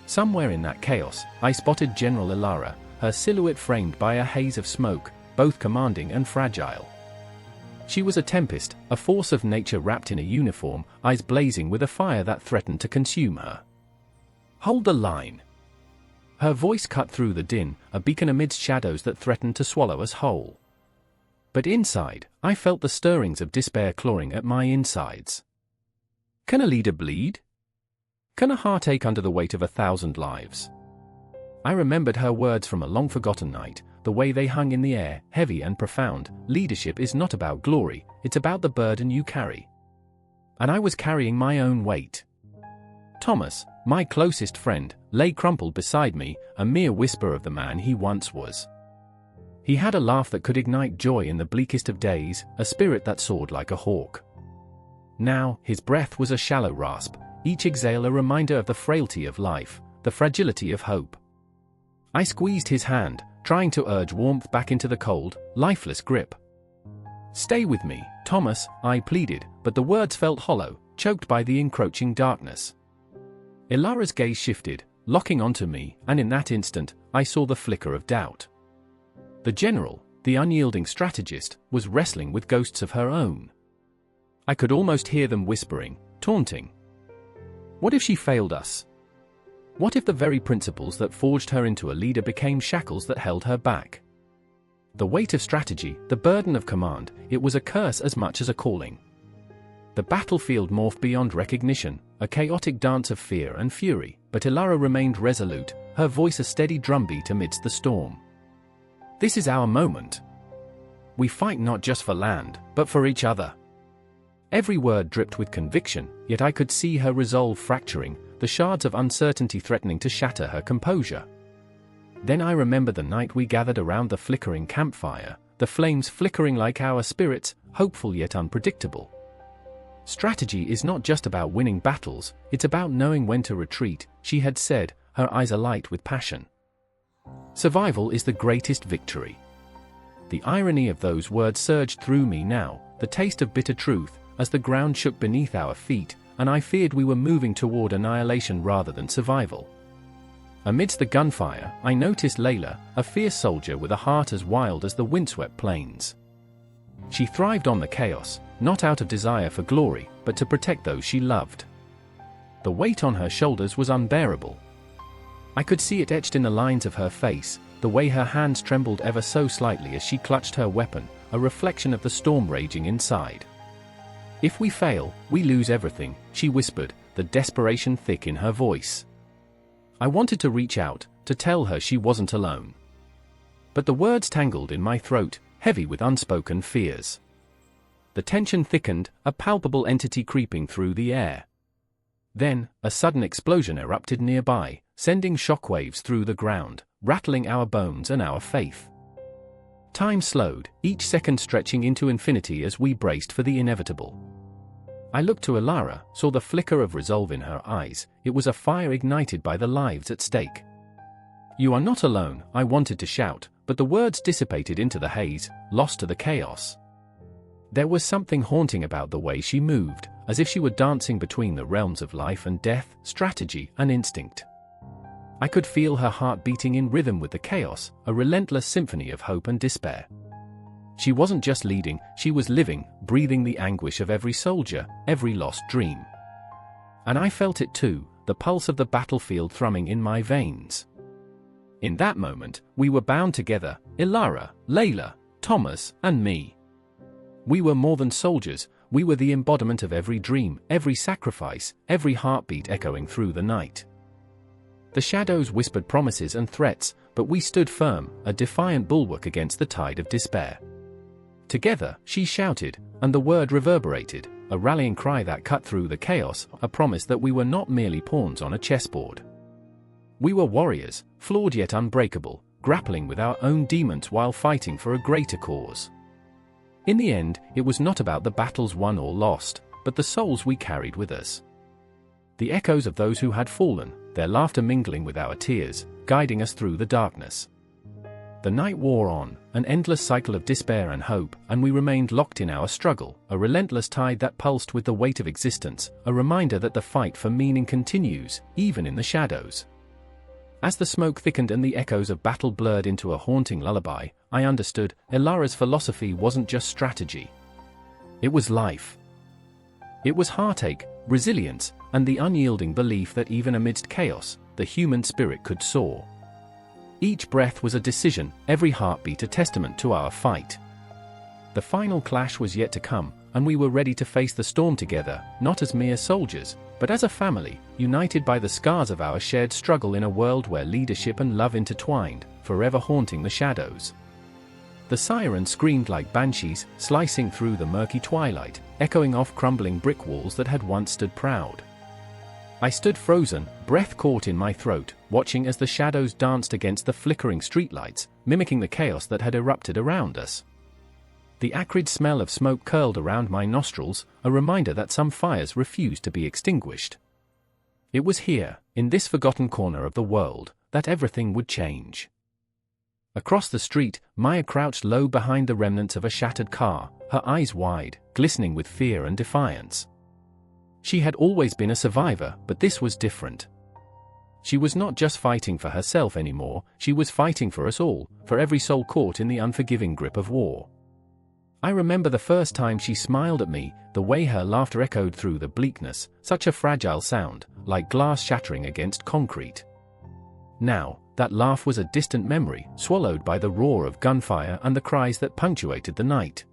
Somewhere in that chaos, I spotted General Ilara, her silhouette framed by a haze of smoke, both commanding and fragile. She was a tempest, a force of nature wrapped in a uniform, eyes blazing with a fire that threatened to consume her. "Hold the line!" Her voice cut through the din, a beacon amidst shadows that threatened to swallow us whole. But inside, I felt the stirrings of despair clawing at my insides. Can a leader bleed? Can a heart ache under the weight of 1,000 lives? I remembered her words from a long-forgotten night, the way they hung in the air, heavy and profound. Leadership is not about glory, it's about the burden you carry. And I was carrying my own weight. Thomas, my closest friend, lay crumpled beside me, a mere whisper of the man he once was. He had a laugh that could ignite joy in the bleakest of days, a spirit that soared like a hawk. Now, his breath was a shallow rasp, each exhale a reminder of the frailty of life, the fragility of hope. I squeezed his hand, trying to urge warmth back into the cold, lifeless grip. "Stay with me, Thomas," I pleaded, but the words felt hollow, choked by the encroaching darkness. Ilara's gaze shifted, locking onto me, and in that instant, I saw the flicker of doubt. The general, the unyielding strategist, was wrestling with ghosts of her own. I could almost hear them whispering, taunting. What if she failed us? What if the very principles that forged her into a leader became shackles that held her back? The weight of strategy, the burden of command, it was a curse as much as a calling. The battlefield morphed beyond recognition, a chaotic dance of fear and fury, but Ilara remained resolute, her voice a steady drumbeat amidst the storm. "This is our moment. We fight not just for land, but for each other." Every word dripped with conviction, yet I could see her resolve fracturing, the shards of uncertainty threatening to shatter her composure. Then I remembered the night we gathered around the flickering campfire, the flames flickering like our spirits, hopeful yet unpredictable. Strategy is not just about winning battles, it's about knowing when to retreat, she had said, her eyes alight with passion. Survival is the greatest victory. The irony of those words surged through me now, the taste of bitter truth, as the ground shook beneath our feet, and I feared we were moving toward annihilation rather than survival. Amidst the gunfire, I noticed Layla, a fierce soldier with a heart as wild as the windswept plains. She thrived on the chaos, not out of desire for glory, but to protect those she loved. The weight on her shoulders was unbearable. I could see it etched in the lines of her face, the way her hands trembled ever so slightly as she clutched her weapon, a reflection of the storm raging inside. "If we fail, we lose everything," she whispered, the desperation thick in her voice. I wanted to reach out, to tell her she wasn't alone. But the words tangled in my throat, heavy with unspoken fears. The tension thickened, a palpable entity creeping through the air. Then, a sudden explosion erupted nearby, sending shockwaves through the ground, rattling our bones and our faith. Time slowed, each second stretching into infinity as we braced for the inevitable. I looked to Ilara, saw the flicker of resolve in her eyes. It was a fire ignited by the lives at stake. "You are not alone," I wanted to shout, but the words dissipated into the haze, lost to the chaos. There was something haunting about the way she moved, as if she were dancing between the realms of life and death, strategy and instinct. I could feel her heart beating in rhythm with the chaos, a relentless symphony of hope and despair. She wasn't just leading, she was living, breathing the anguish of every soldier, every lost dream. And I felt it too, the pulse of the battlefield thrumming in my veins. In that moment, we were bound together, Ilara, Layla, Thomas, and me. We were more than soldiers, we were the embodiment of every dream, every sacrifice, every heartbeat echoing through the night. The shadows whispered promises and threats, but we stood firm, a defiant bulwark against the tide of despair. Together, she shouted, and the word reverberated, a rallying cry that cut through the chaos, a promise that we were not merely pawns on a chessboard. We were warriors, flawed yet unbreakable, grappling with our own demons while fighting for a greater cause. In the end, it was not about the battles won or lost, but the souls we carried with us. The echoes of those who had fallen, their laughter mingling with our tears, guiding us through the darkness. The night wore on, an endless cycle of despair and hope, and we remained locked in our struggle, a relentless tide that pulsed with the weight of existence, a reminder that the fight for meaning continues, even in the shadows. As the smoke thickened and the echoes of battle blurred into a haunting lullaby, I understood, Ilara's philosophy wasn't just strategy. It was life. It was heartache, resilience, and the unyielding belief that even amidst chaos, the human spirit could soar. Each breath was a decision, every heartbeat a testament to our fight. The final clash was yet to come, and we were ready to face the storm together, not as mere soldiers, but as a family, united by the scars of our shared struggle in a world where leadership and love intertwined, forever haunting the shadows. The sirens screamed like banshees, slicing through the murky twilight, echoing off crumbling brick walls that had once stood proud. I stood frozen, breath caught in my throat, watching as the shadows danced against the flickering streetlights, mimicking the chaos that had erupted around us. The acrid smell of smoke curled around my nostrils, a reminder that some fires refused to be extinguished. It was here, in this forgotten corner of the world, that everything would change. Across the street, Maya crouched low behind the remnants of a shattered car, her eyes wide, glistening with fear and defiance. She had always been a survivor, but this was different. She was not just fighting for herself anymore, she was fighting for us all, for every soul caught in the unforgiving grip of war. I remember the first time she smiled at me, the way her laughter echoed through the bleakness, such a fragile sound, like glass shattering against concrete. Now, that laugh was a distant memory, swallowed by the roar of gunfire and the cries that punctuated the night.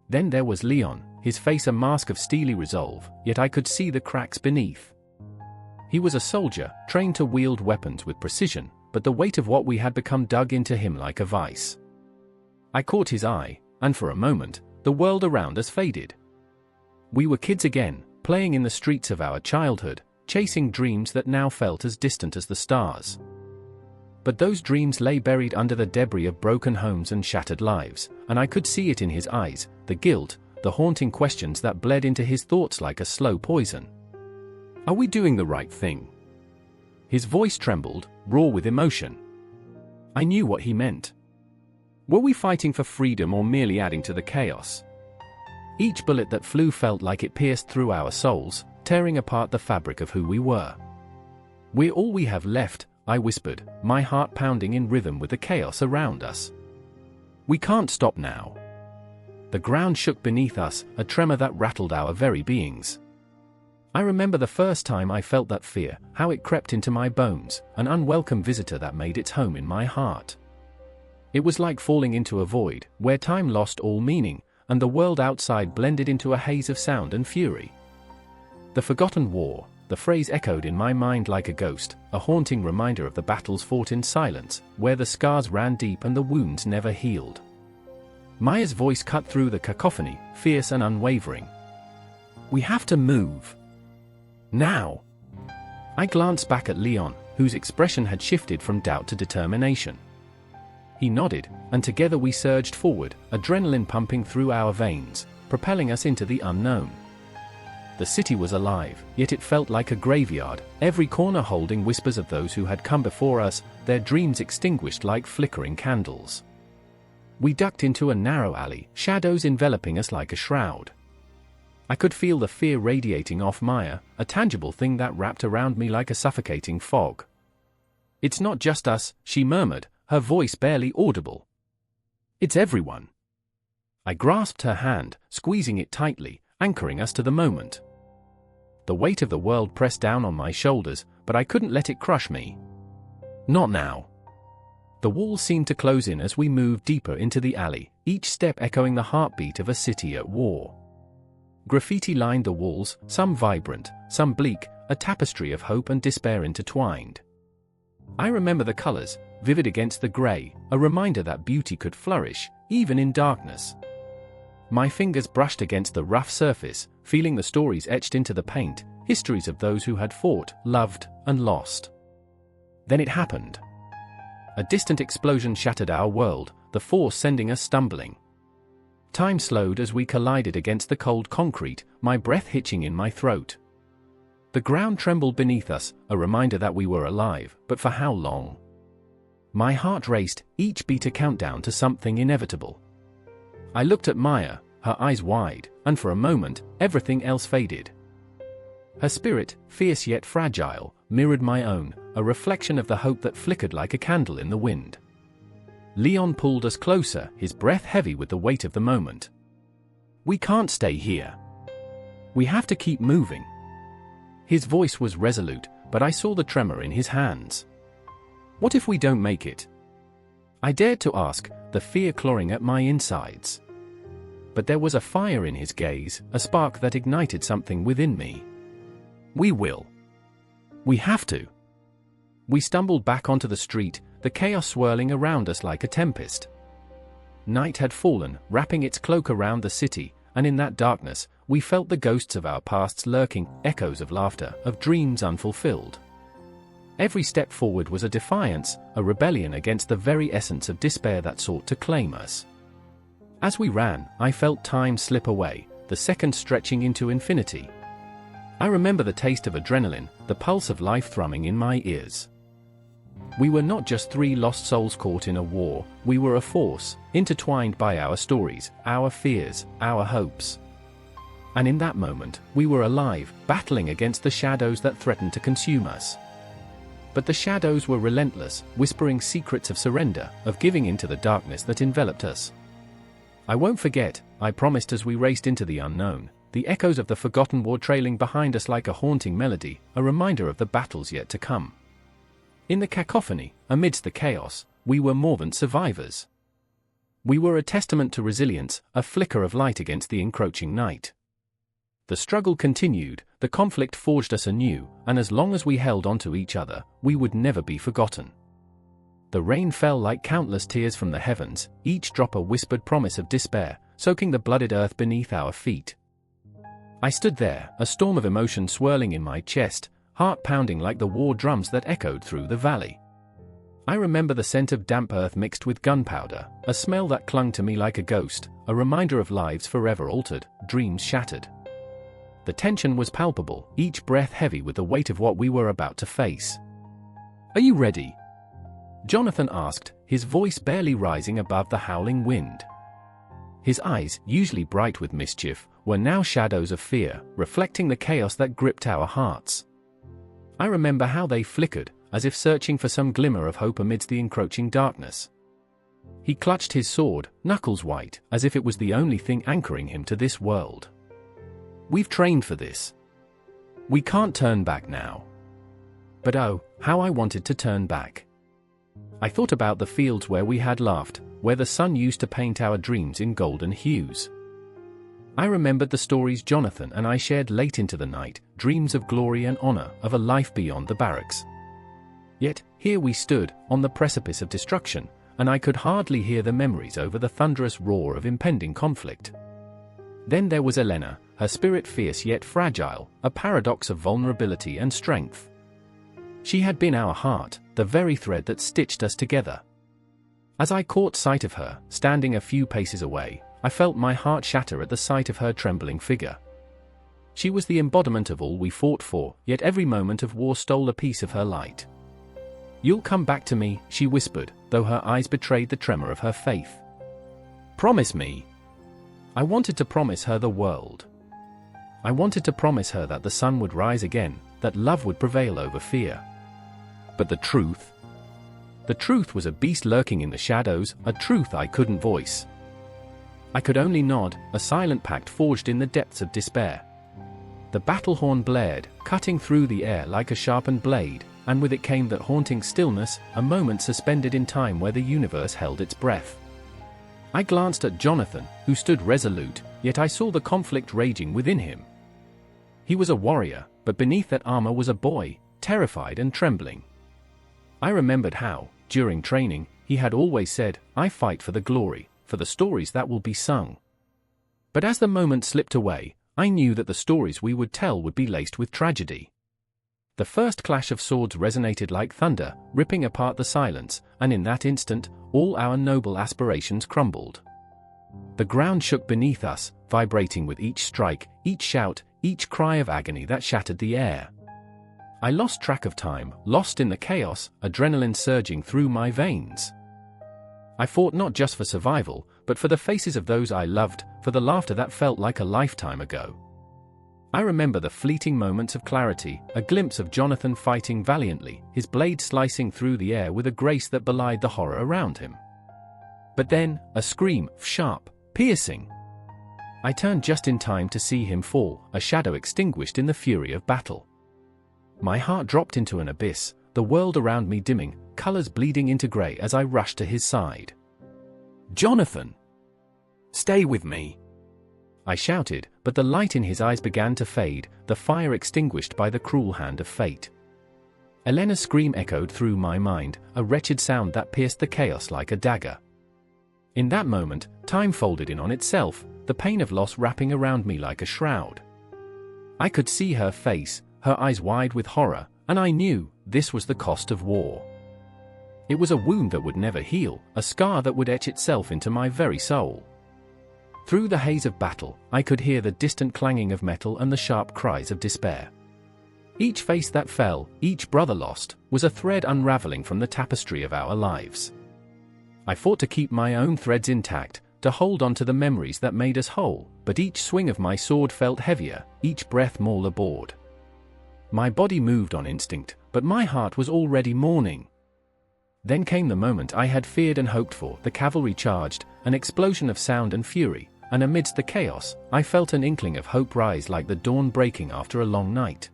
Then there was Leon, his face a mask of steely resolve, yet I could see the cracks beneath. He was a soldier, trained to wield weapons with precision, but the weight of what we had become dug into him like a vice. I caught his eye, and for a moment, the world around us faded. We were kids again, playing in the streets of our childhood, chasing dreams that now felt as distant as the stars. But those dreams lay buried under the debris of broken homes and shattered lives, and I could see it in his eyes, the guilt, the haunting questions that bled into his thoughts like a slow poison. Are we doing the right thing? His voice trembled, raw with emotion. I knew what he meant. Were we fighting for freedom or merely adding to the chaos? Each bullet that flew felt like it pierced through our souls, tearing apart the fabric of who we were. We're all we have left, I whispered, my heart pounding in rhythm with the chaos around us. We can't stop now. The ground shook beneath us, a tremor that rattled our very beings. I remember the first time I felt that fear, how it crept into my bones, an unwelcome visitor that made its home in my heart. It was like falling into a void, where time lost all meaning, and the world outside blended into a haze of sound and fury. The forgotten war, the phrase echoed in my mind like a ghost, a haunting reminder of the battles fought in silence, where the scars ran deep and the wounds never healed. Maya's voice cut through the cacophony, fierce and unwavering. We have to move. Now. I glanced back at Leon, whose expression had shifted from doubt to determination. He nodded, and together we surged forward, adrenaline pumping through our veins, propelling us into the unknown. The city was alive, yet it felt like a graveyard, every corner holding whispers of those who had come before us, their dreams extinguished like flickering candles. We ducked into a narrow alley, shadows enveloping us like a shroud. I could feel the fear radiating off Maya, a tangible thing that wrapped around me like a suffocating fog. It's not just us, she murmured, her voice barely audible. It's everyone. I grasped her hand, squeezing it tightly, anchoring us to the moment. the weight of the world pressed down on my shoulders, but I couldn't let it crush me. Not now. The walls seemed to close in as we moved deeper into the alley, each step echoing the heartbeat of a city at war. Graffiti lined the walls, some vibrant, some bleak, a tapestry of hope and despair intertwined. I remember the colors, vivid against the gray, a reminder that beauty could flourish, even in darkness. My fingers brushed against the rough surface, feeling the stories etched into the paint, histories of those who had fought, loved, and lost. Then it happened. A distant explosion shattered our world, the force sending us stumbling. Time slowed as we collided against the cold concrete, my breath hitching in my throat. The ground trembled beneath us, a reminder that we were alive, but for how long? My heart raced, each beat a countdown to something inevitable. I looked at Maya, her eyes wide, and for a moment, everything else faded. Her spirit, fierce yet fragile, mirrored my own, a reflection of the hope that flickered like a candle in the wind. Leon pulled us closer, his breath heavy with the weight of the moment. "We can't stay here. We have to keep moving." His voice was resolute, but I saw the tremor in his hands. "What if we don't make it?" I dared to ask, the fear clawing at my insides. But there was a fire in his gaze, a spark that ignited something within me. "We will. We have to." We stumbled back onto the street, the chaos swirling around us like a tempest. Night had fallen, wrapping its cloak around the city, and in that darkness, we felt the ghosts of our pasts lurking, echoes of laughter, of dreams unfulfilled. Every step forward was a defiance, a rebellion against the very essence of despair that sought to claim us. As we ran, I felt time slip away, the seconds stretching into infinity. I remember the taste of adrenaline, the pulse of life thrumming in my ears. We were not just three lost souls caught in a war, we were a force, intertwined by our stories, our fears, our hopes. And in that moment, we were alive, battling against the shadows that threatened to consume us. But the shadows were relentless, whispering secrets of surrender, of giving into the darkness that enveloped us. "I won't forget," I promised as we raced into the unknown, the echoes of the forgotten war trailing behind us like a haunting melody, a reminder of the battles yet to come. In the cacophony, amidst the chaos, we were more than survivors. We were a testament to resilience, a flicker of light against the encroaching night. The struggle continued, the conflict forged us anew, and as long as we held onto each other, we would never be forgotten. The rain fell like countless tears from the heavens, each drop a whispered promise of despair, soaking the blooded earth beneath our feet. I stood there, a storm of emotion swirling in my chest, heart pounding like the war drums that echoed through the valley. I remember the scent of damp earth mixed with gunpowder, a smell that clung to me like a ghost, a reminder of lives forever altered, dreams shattered. The tension was palpable, each breath heavy with the weight of what we were about to face. "Are you ready?" Jonathan asked, his voice barely rising above the howling wind. His eyes, usually bright with mischief, were now shadows of fear, reflecting the chaos that gripped our hearts. I remember how they flickered, as if searching for some glimmer of hope amidst the encroaching darkness. He clutched his sword, knuckles white, as if it was the only thing anchoring him to this world. "We've trained for this. We can't turn back now." But oh, how I wanted to turn back. I thought about the fields where we had laughed, where the sun used to paint our dreams in golden hues. I remembered the stories Jonathan and I shared late into the night, dreams of glory and honor, of a life beyond the barracks. Yet, here we stood, on the precipice of destruction, and I could hardly hear the memories over the thunderous roar of impending conflict. Then there was Elena, her spirit fierce yet fragile, a paradox of vulnerability and strength. She had been our heart, the very thread that stitched us together. As I caught sight of her, standing a few paces away, I felt my heart shatter at the sight of her trembling figure. She was the embodiment of all we fought for, yet every moment of war stole a piece of her light. "You'll come back to me," she whispered, though her eyes betrayed the tremor of her faith. "Promise me." I wanted to promise her the world. I wanted to promise her that the sun would rise again, that love would prevail over fear. But the truth? The truth was a beast lurking in the shadows, a truth I couldn't voice. I could only nod, a silent pact forged in the depths of despair. The battle horn blared, cutting through the air like a sharpened blade, and with it came that haunting stillness, a moment suspended in time where the universe held its breath. I glanced at Jonathan, who stood resolute, yet I saw the conflict raging within him. He was a warrior, but beneath that armor was a boy, terrified and trembling. I remembered how, during training, he had always said, "I fight for the glory, for the stories that will be sung." But as the moment slipped away, I knew that the stories we would tell would be laced with tragedy. The first clash of swords resonated like thunder, ripping apart the silence, and in that instant, all our noble aspirations crumbled. The ground shook beneath us, vibrating with each strike, each shout, each cry of agony that shattered the air. I lost track of time, lost in the chaos, adrenaline surging through my veins. I fought not just for survival, but for the faces of those I loved, for the laughter that felt like a lifetime ago. I remember the fleeting moments of clarity, a glimpse of Jonathan fighting valiantly, his blade slicing through the air with a grace that belied the horror around him. But then, a scream, sharp, piercing. I turned just in time to see him fall, a shadow extinguished in the fury of battle. My heart dropped into an abyss, the world around me dimming, colors bleeding into gray as I rushed to his side. "Jonathan! Stay with me!" I shouted, but the light in his eyes began to fade, the fire extinguished by the cruel hand of fate. Elena's scream echoed through my mind, a wretched sound that pierced the chaos like a dagger. In that moment, time folded in on itself, the pain of loss wrapping around me like a shroud. I could see her face, her eyes wide with horror, and I knew this was the cost of war. It was a wound that would never heal, a scar that would etch itself into my very soul. Through the haze of battle, I could hear the distant clanging of metal and the sharp cries of despair. Each face that fell, each brother lost, was a thread unraveling from the tapestry of our lives. I fought to keep my own threads intact, to hold on to the memories that made us whole, but each swing of my sword felt heavier, each breath more labored. My body moved on instinct, but my heart was already mourning. Then came the moment I had feared and hoped for. The cavalry charged, an explosion of sound and fury, and amidst the chaos, I felt an inkling of hope rise like the dawn breaking after a long night.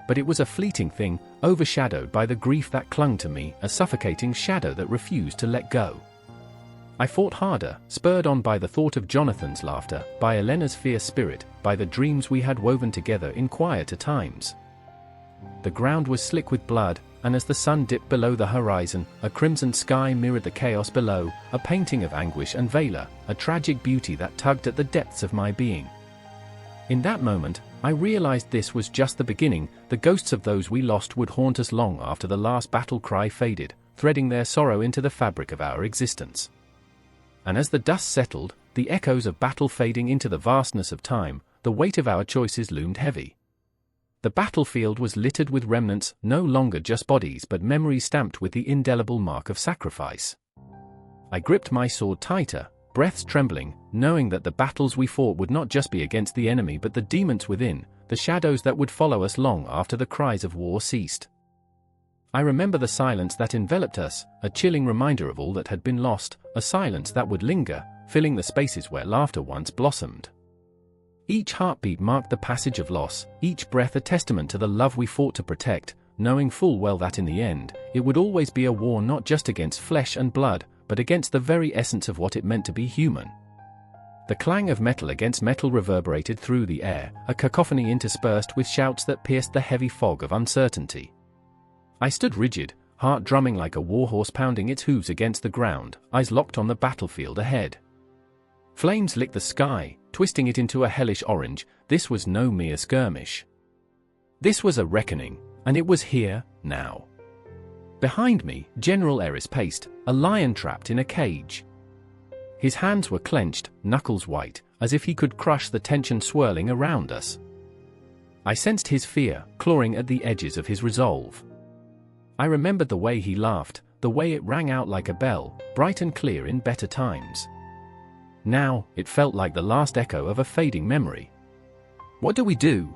But it was a fleeting thing, overshadowed by the grief that clung to me, a suffocating shadow that refused to let go. I fought harder, spurred on by the thought of Jonathan's laughter, by Elena's fierce spirit, by the dreams we had woven together in quieter times. The ground was slick with blood, and as the sun dipped below the horizon, a crimson sky mirrored the chaos below, a painting of anguish and valor, a tragic beauty that tugged at the depths of my being. In that moment, I realized this was just the beginning. The ghosts of those we lost would haunt us long after the last battle cry faded, threading their sorrow into the fabric of our existence. And as the dust settled, the echoes of battle fading into the vastness of time, the weight of our choices loomed heavy. The battlefield was littered with remnants, no longer just bodies but memories stamped with the indelible mark of sacrifice. I gripped my sword tighter, breaths trembling, knowing that the battles we fought would not just be against the enemy but the demons within, the shadows that would follow us long after the cries of war ceased. I remember the silence that enveloped us, a chilling reminder of all that had been lost, a silence that would linger, filling the spaces where laughter once blossomed. Each heartbeat marked the passage of loss, each breath a testament to the love we fought to protect, knowing full well that in the end, it would always be a war not just against flesh and blood, but against the very essence of what it meant to be human. The clang of metal against metal reverberated through the air, a cacophony interspersed with shouts that pierced the heavy fog of uncertainty. I stood rigid, heart drumming like a warhorse pounding its hooves against the ground, eyes locked on the battlefield ahead. Flames licked the sky, twisting it into a hellish orange. This was no mere skirmish. This was a reckoning, and it was here, now. Behind me, General Eris paced, a lion trapped in a cage. His hands were clenched, knuckles white, as if he could crush the tension swirling around us. I sensed his fear, clawing at the edges of his resolve. I remembered the way he laughed, the way it rang out like a bell, bright and clear in better times. Now, it felt like the last echo of a fading memory. "What do we do?"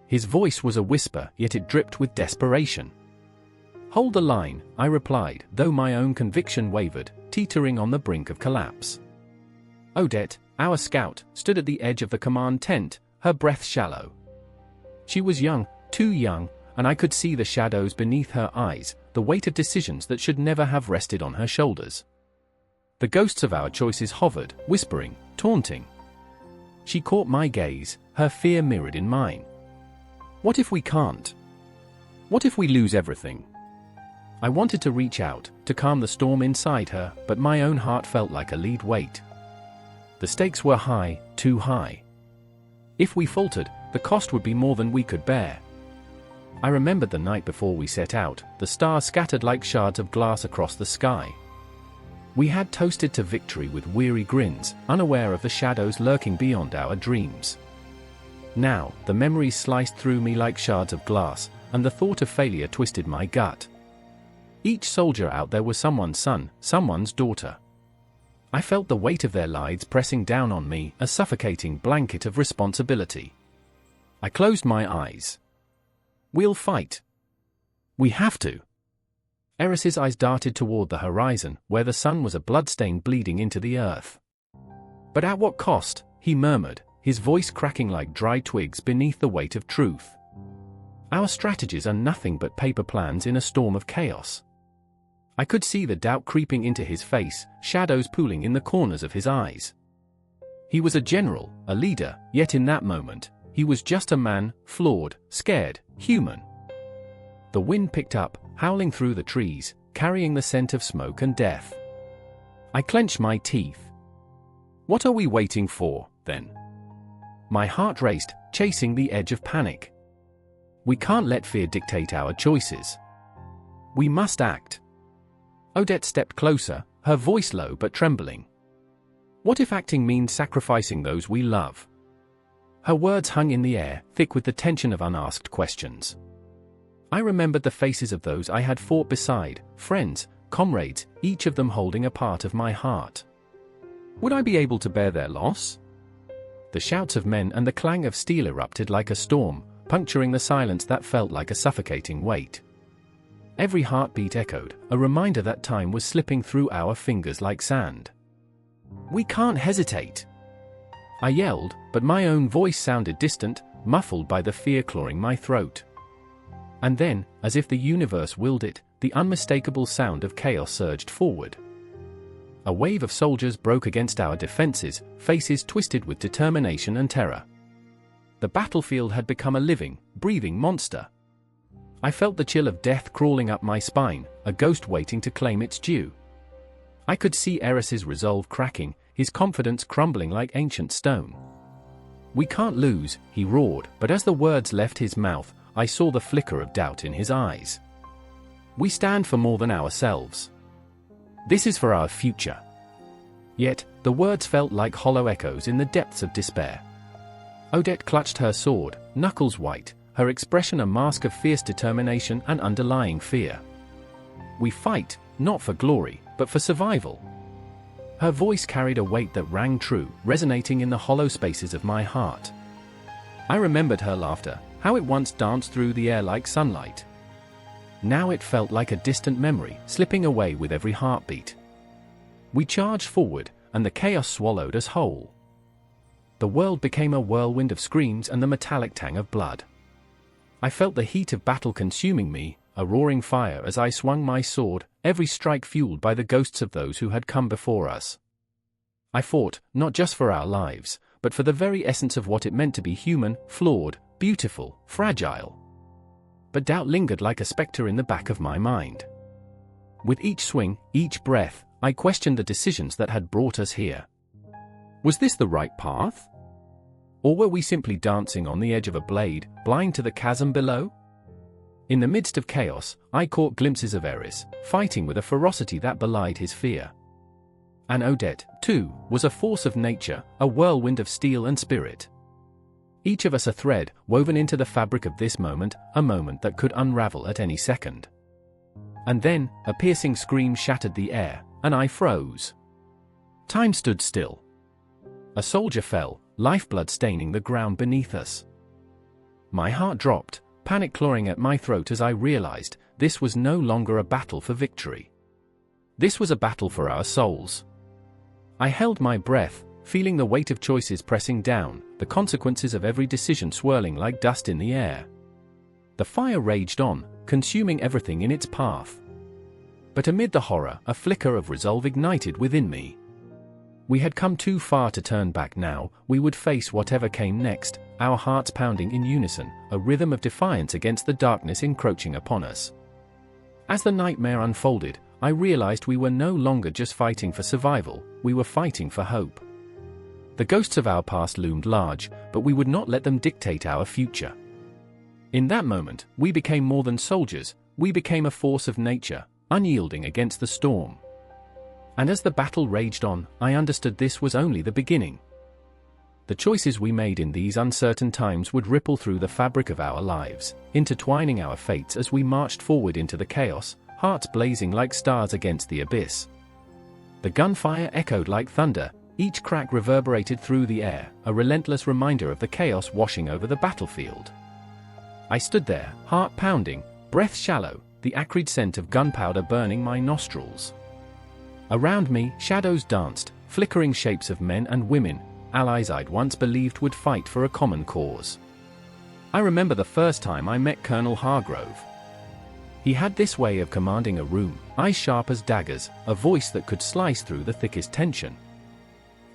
His voice was a whisper, yet it dripped with desperation. "Hold the line," I replied, though my own conviction wavered, teetering on the brink of collapse. Odette, our scout, stood at the edge of the command tent, her breath shallow. She was young, too young, and I could see the shadows beneath her eyes, the weight of decisions that should never have rested on her shoulders. The ghosts of our choices hovered, whispering, taunting. She caught my gaze, her fear mirrored in mine. What if we can't? What if we lose everything? I wanted to reach out, to calm the storm inside her, but my own heart felt like a lead weight. The stakes were high, too high. If we faltered, the cost would be more than we could bear. I remembered the night before we set out, the stars scattered like shards of glass across the sky. We had toasted to victory with weary grins, unaware of the shadows lurking beyond our dreams. Now, the memories sliced through me like shards of glass, and the thought of failure twisted my gut. Each soldier out there was someone's son, someone's daughter. I felt the weight of their lives pressing down on me, a suffocating blanket of responsibility. I closed my eyes. We'll fight. We have to. Eris's eyes darted toward the horizon, where the sun was a bloodstain bleeding into the earth. But at what cost? He murmured, his voice cracking like dry twigs beneath the weight of truth. Our strategies are nothing but paper plans in a storm of chaos. I could see the doubt creeping into his face, shadows pooling in the corners of his eyes. He was a general, a leader, yet in that moment, he was just a man, flawed, scared, human. The wind picked up, howling through the trees, carrying the scent of smoke and death. I clenched my teeth. What are we waiting for, then? My heart raced, chasing the edge of panic. We can't let fear dictate our choices. We must act. Odette stepped closer, her voice low but trembling. What if acting means sacrificing those we love? Her words hung in the air, thick with the tension of unasked questions. I remembered the faces of those I had fought beside, friends, comrades, each of them holding a part of my heart. Would I be able to bear their loss? The shouts of men and the clang of steel erupted like a storm, puncturing the silence that felt like a suffocating weight. Every heartbeat echoed, a reminder that time was slipping through our fingers like sand. We can't hesitate! I yelled, but my own voice sounded distant, muffled by the fear clawing my throat. And then, as if the universe willed it, the unmistakable sound of chaos surged forward. A wave of soldiers broke against our defenses, faces twisted with determination and terror. The battlefield had become a living, breathing monster. I felt the chill of death crawling up my spine, a ghost waiting to claim its due. I could see Eris's resolve cracking, his confidence crumbling like ancient stone. We can't lose, he roared, but as the words left his mouth, I saw the flicker of doubt in his eyes. We stand for more than ourselves. This is for our future. Yet, the words felt like hollow echoes in the depths of despair. Odette clutched her sword, knuckles white, her expression a mask of fierce determination and underlying fear. We fight, not for glory, but for survival. Her voice carried a weight that rang true, resonating in the hollow spaces of my heart. I remembered her laughter, how it once danced through the air like sunlight. Now it felt like a distant memory, slipping away with every heartbeat. We charged forward, and the chaos swallowed us whole. The world became a whirlwind of screams and the metallic tang of blood. I felt the heat of battle consuming me, a roaring fire as I swung my sword, every strike fueled by the ghosts of those who had come before us. I fought, not just for our lives, but for the very essence of what it meant to be human, flawed, beautiful, fragile. But doubt lingered like a specter in the back of my mind. With each swing, each breath, I questioned the decisions that had brought us here. Was this the right path? Or were we simply dancing on the edge of a blade, blind to the chasm below? In the midst of chaos, I caught glimpses of Eris, fighting with a ferocity that belied his fear. And Odette, too, was a force of nature, a whirlwind of steel and spirit. Each of us a thread, woven into the fabric of this moment, a moment that could unravel at any second. And then, a piercing scream shattered the air, and I froze. Time stood still. A soldier fell, lifeblood staining the ground beneath us. My heart dropped, panic clawing at my throat as I realized this was no longer a battle for victory. This was a battle for our souls. I held my breath, feeling the weight of choices pressing down, the consequences of every decision swirling like dust in the air. The fire raged on, consuming everything in its path. But amid the horror, a flicker of resolve ignited within me. We had come too far to turn back now. We would face whatever came next, our hearts pounding in unison, a rhythm of defiance against the darkness encroaching upon us. As the nightmare unfolded, I realized we were no longer just fighting for survival, we were fighting for hope. The ghosts of our past loomed large, but we would not let them dictate our future. In that moment, we became more than soldiers, we became a force of nature, unyielding against the storm. And as the battle raged on, I understood this was only the beginning. The choices we made in these uncertain times would ripple through the fabric of our lives, intertwining our fates as we marched forward into the chaos, hearts blazing like stars against the abyss. The gunfire echoed like thunder, each crack reverberated through the air, a relentless reminder of the chaos washing over the battlefield. I stood there, heart pounding, breath shallow, the acrid scent of gunpowder burning my nostrils. Around me, shadows danced, flickering shapes of men and women, allies I'd once believed would fight for a common cause. I remember the first time I met Colonel Hargrove. He had this way of commanding a room, eyes sharp as daggers, a voice that could slice through the thickest tension.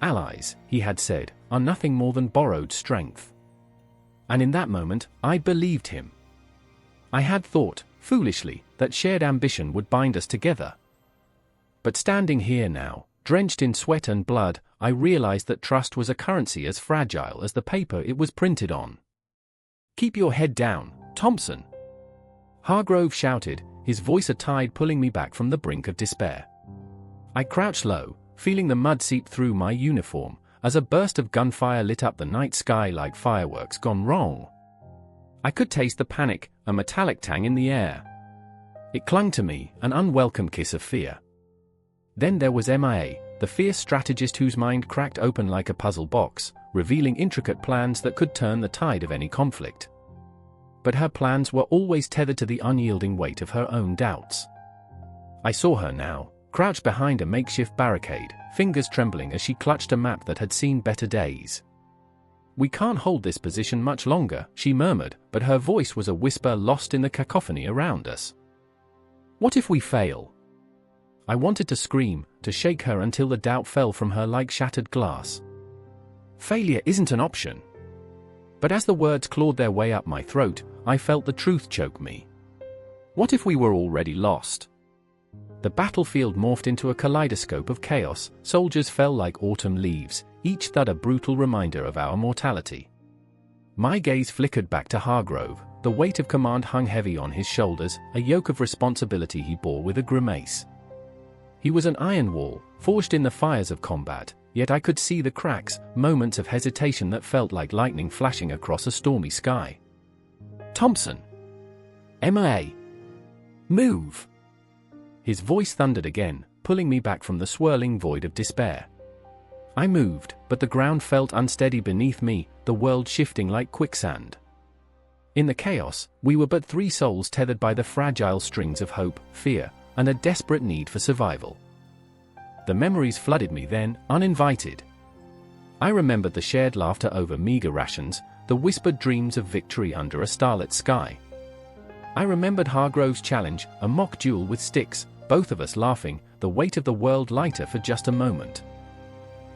Allies, he had said, are nothing more than borrowed strength. And in that moment, I believed him. I had thought, foolishly, that shared ambition would bind us together. But standing here now, drenched in sweat and blood, I realized that trust was a currency as fragile as the paper it was printed on. "Keep your head down, Thompson," Hargrove shouted, his voice a tide pulling me back from the brink of despair. I crouched low, feeling the mud seep through my uniform, as a burst of gunfire lit up the night sky like fireworks gone wrong. I could taste the panic, a metallic tang in the air. It clung to me, an unwelcome kiss of fear. Then there was MIA, the fierce strategist whose mind cracked open like a puzzle box, revealing intricate plans that could turn the tide of any conflict. But her plans were always tethered to the unyielding weight of her own doubts. I saw her now, crouched behind a makeshift barricade, fingers trembling as she clutched a map that had seen better days. "We can't hold this position much longer," she murmured, but her voice was a whisper lost in the cacophony around us. "What if we fail?" I wanted to scream, to shake her until the doubt fell from her like shattered glass. Failure isn't an option. But as the words clawed their way up my throat, I felt the truth choke me. What if we were already lost? The battlefield morphed into a kaleidoscope of chaos, soldiers fell like autumn leaves, each thud a brutal reminder of our mortality. My gaze flickered back to Hargrove, the weight of command hung heavy on his shoulders, a yoke of responsibility he bore with a grimace. He was an iron wall, forged in the fires of combat, yet I could see the cracks, moments of hesitation that felt like lightning flashing across a stormy sky. "Thompson! MIA! Move!" His voice thundered again, pulling me back from the swirling void of despair. I moved, but the ground felt unsteady beneath me, the world shifting like quicksand. In the chaos, we were but three souls tethered by the fragile strings of hope, fear, and a desperate need for survival. The memories flooded me then, uninvited. I remembered the shared laughter over meager rations, the whispered dreams of victory under a starlit sky. I remembered Hargrove's challenge, a mock duel with sticks, both of us laughing, the weight of the world lighter for just a moment.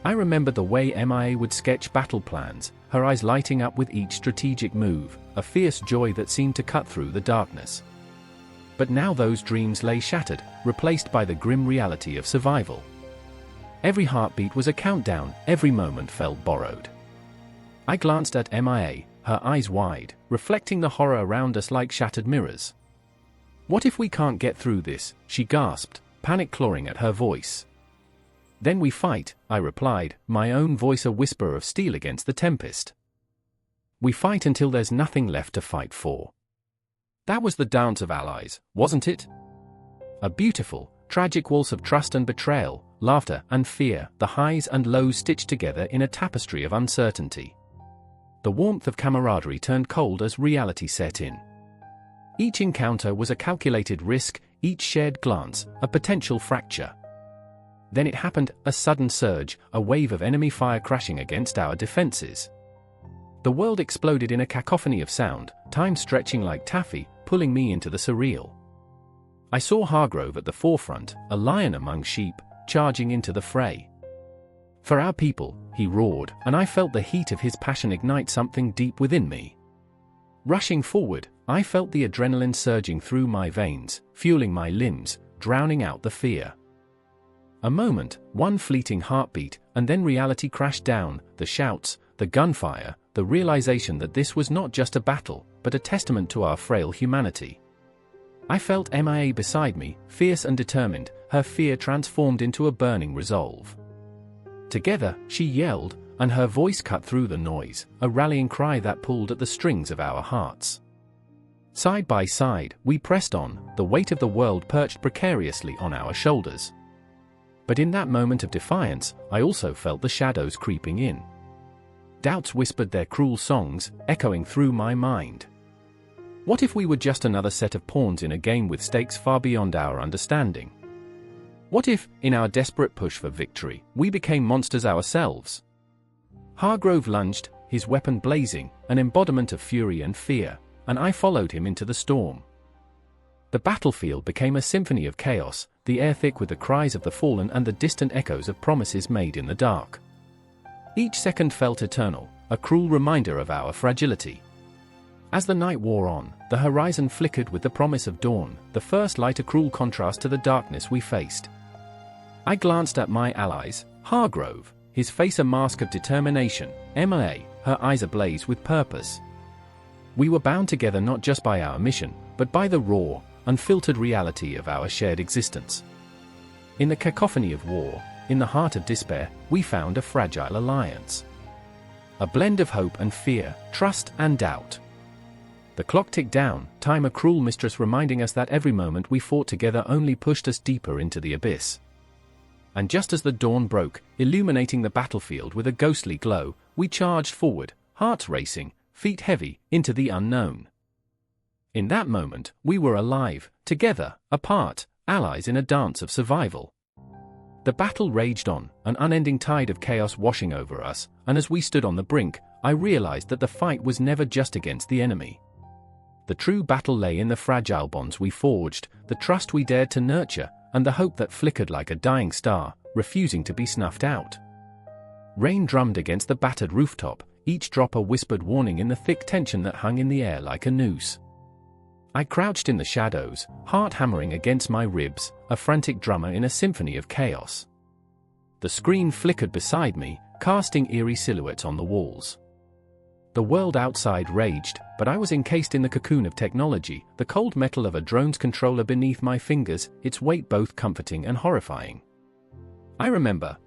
I remembered the way MIA would sketch battle plans, her eyes lighting up with each strategic move, a fierce joy that seemed to cut through the darkness. But now those dreams lay shattered, replaced by the grim reality of survival. Every heartbeat was a countdown, every moment felt borrowed. I glanced at MIA, her eyes wide, reflecting the horror around us like shattered mirrors. "What if we can't get through this?" she gasped, panic clawing at her voice. "Then we fight," I replied, my own voice a whisper of steel against the tempest. "We fight until there's nothing left to fight for." That was the dance of allies, wasn't it? A beautiful, tragic waltz of trust and betrayal, laughter and fear, the highs and lows stitched together in a tapestry of uncertainty. The warmth of camaraderie turned cold as reality set in. Each encounter was a calculated risk, each shared glance, a potential fracture. Then it happened, a sudden surge, a wave of enemy fire crashing against our defenses. The world exploded in a cacophony of sound, time stretching like taffy, pulling me into the surreal. I saw Hargrove at the forefront, a lion among sheep, charging into the fray. "For our people," he roared, and I felt the heat of his passion ignite something deep within me. Rushing forward, I felt the adrenaline surging through my veins, fueling my limbs, drowning out the fear. A moment, one fleeting heartbeat, and then reality crashed down, the shouts, the gunfire, the realization that this was not just a battle, but a testament to our frail humanity. I felt MIA beside me, fierce and determined, her fear transformed into a burning resolve. Together, she yelled, and her voice cut through the noise, a rallying cry that pulled at the strings of our hearts. Side by side, we pressed on, the weight of the world perched precariously on our shoulders. But in that moment of defiance, I also felt the shadows creeping in. Doubts whispered their cruel songs, echoing through my mind. What if we were just another set of pawns in a game with stakes far beyond our understanding? What if, in our desperate push for victory, we became monsters ourselves? Hargrove lunged, his weapon blazing, an embodiment of fury and fear, and I followed him into the storm. The battlefield became a symphony of chaos, the air thick with the cries of the fallen and the distant echoes of promises made in the dark. Each second felt eternal, a cruel reminder of our fragility. As the night wore on, the horizon flickered with the promise of dawn, the first light a cruel contrast to the darkness we faced. I glanced at my allies, Hargrove, his face a mask of determination, Emma, her eyes ablaze with purpose. We were bound together not just by our mission, but by the raw, unfiltered reality of our shared existence. In the cacophony of war, in the heart of despair, we found a fragile alliance. A blend of hope and fear, trust and doubt. The clock ticked down, time a cruel mistress reminding us that every moment we fought together only pushed us deeper into the abyss. And just as the dawn broke, illuminating the battlefield with a ghostly glow, we charged forward, hearts racing, feet heavy, into the unknown. In that moment, we were alive, together, apart, allies in a dance of survival. The battle raged on, an unending tide of chaos washing over us, and as we stood on the brink, I realized that the fight was never just against the enemy. The true battle lay in the fragile bonds we forged, the trust we dared to nurture, and the hope that flickered like a dying star, refusing to be snuffed out. Rain drummed against the battered rooftop, each drop a whispered warning in the thick tension that hung in the air like a noose. I crouched in the shadows, heart hammering against my ribs, a frantic drummer in a symphony of chaos. The screen flickered beside me, casting eerie silhouettes on the walls. The world outside raged, but I was encased in the cocoon of technology, the cold metal of a drone's controller beneath my fingers, its weight both comforting and horrifying. I remember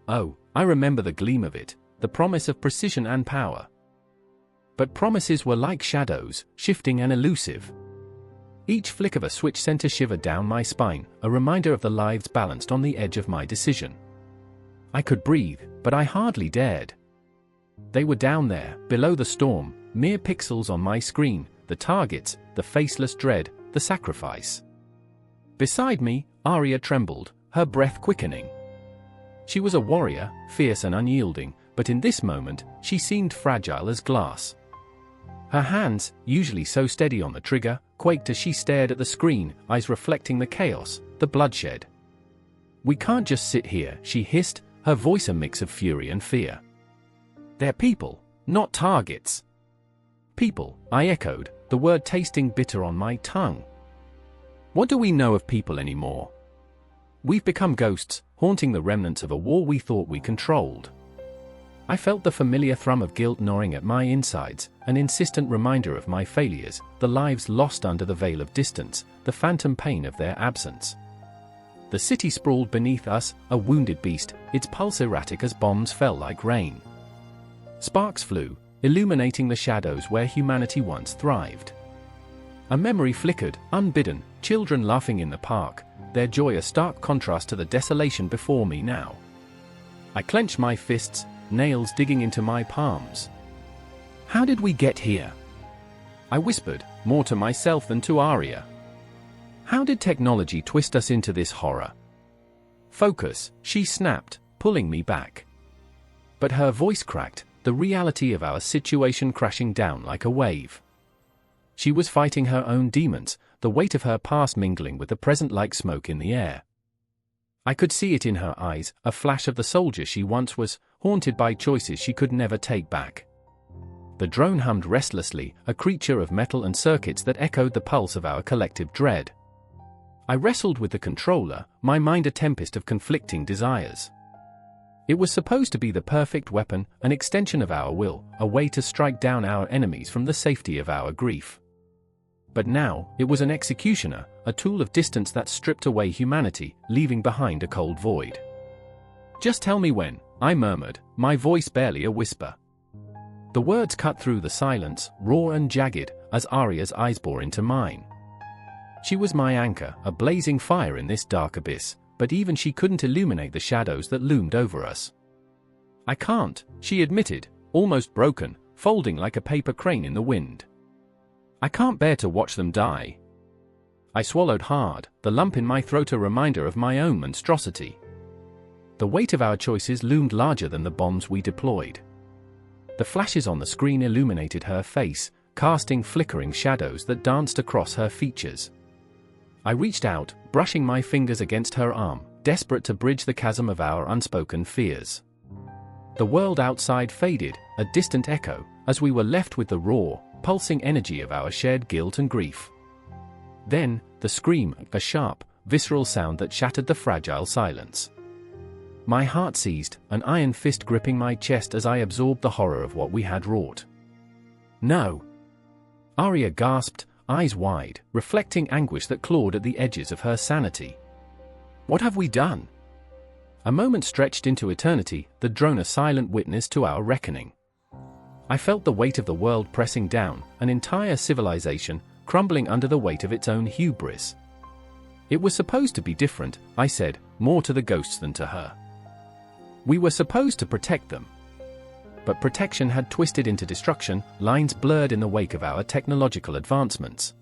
the gleam of it, the promise of precision and power. But promises were like shadows, shifting and elusive. Each flick of a switch sent a shiver down my spine, a reminder of the lives balanced on the edge of my decision. I could breathe, but I hardly dared. They were down there, below the storm, mere pixels on my screen, the targets, the faceless dread, the sacrifice. Beside me, Arya trembled, her breath quickening. She was a warrior, fierce and unyielding, but in this moment, she seemed fragile as glass. Her hands, usually so steady on the trigger, quaked as she stared at the screen, eyes reflecting the chaos, the bloodshed. "We can't just sit here," she hissed, her voice a mix of fury and fear. "They're people, not targets." "People," I echoed, the word tasting bitter on my tongue. What do we know of people anymore? We've become ghosts, haunting the remnants of a war we thought we controlled. I felt the familiar thrum of guilt gnawing at my insides, an insistent reminder of my failures, the lives lost under the veil of distance, the phantom pain of their absence. The city sprawled beneath us, a wounded beast, its pulse erratic as bombs fell like rain. Sparks flew, illuminating the shadows where humanity once thrived. A memory flickered, unbidden, children laughing in the park, their joy a stark contrast to the desolation before me now. I clenched my fists, nails digging into my palms. How did we get here? I whispered, more to myself than to Arya. How did technology twist us into this horror? "Focus," she snapped, pulling me back. But her voice cracked, the reality of our situation crashing down like a wave. She was fighting her own demons, the weight of her past mingling with the present like smoke in the air. I could see it in her eyes, a flash of the soldier she once was, haunted by choices she could never take back. The drone hummed restlessly, a creature of metal and circuits that echoed the pulse of our collective dread. I wrestled with the controller, my mind a tempest of conflicting desires. It was supposed to be the perfect weapon, an extension of our will, a way to strike down our enemies from the safety of our grief. But now, it was an executioner, a tool of distance that stripped away humanity, leaving behind a cold void. "Just tell me when," I murmured, my voice barely a whisper. The words cut through the silence, raw and jagged, as Arya's eyes bore into mine. She was my anchor, a blazing fire in this dark abyss, but even she couldn't illuminate the shadows that loomed over us. "I can't," she admitted, almost broken, folding like a paper crane in the wind. "I can't bear to watch them die." I swallowed hard, the lump in my throat a reminder of my own monstrosity. The weight of our choices loomed larger than the bombs we deployed. The flashes on the screen illuminated her face, casting flickering shadows that danced across her features. I reached out, brushing my fingers against her arm, desperate to bridge the chasm of our unspoken fears. The world outside faded, a distant echo, as we were left with the raw, pulsing energy of our shared guilt and grief. Then, the scream, a sharp, visceral sound that shattered the fragile silence. My heart seized, an iron fist gripping my chest as I absorbed the horror of what we had wrought. "No!" Arya gasped, eyes wide, reflecting anguish that clawed at the edges of her sanity. "What have we done?" A moment stretched into eternity, the drone a silent witness to our reckoning. I felt the weight of the world pressing down, an entire civilization, crumbling under the weight of its own hubris. "It was supposed to be different," I said, more to the ghosts than to her. "We were supposed to protect them." But protection had twisted into destruction, lines blurred in the wake of our technological advancements.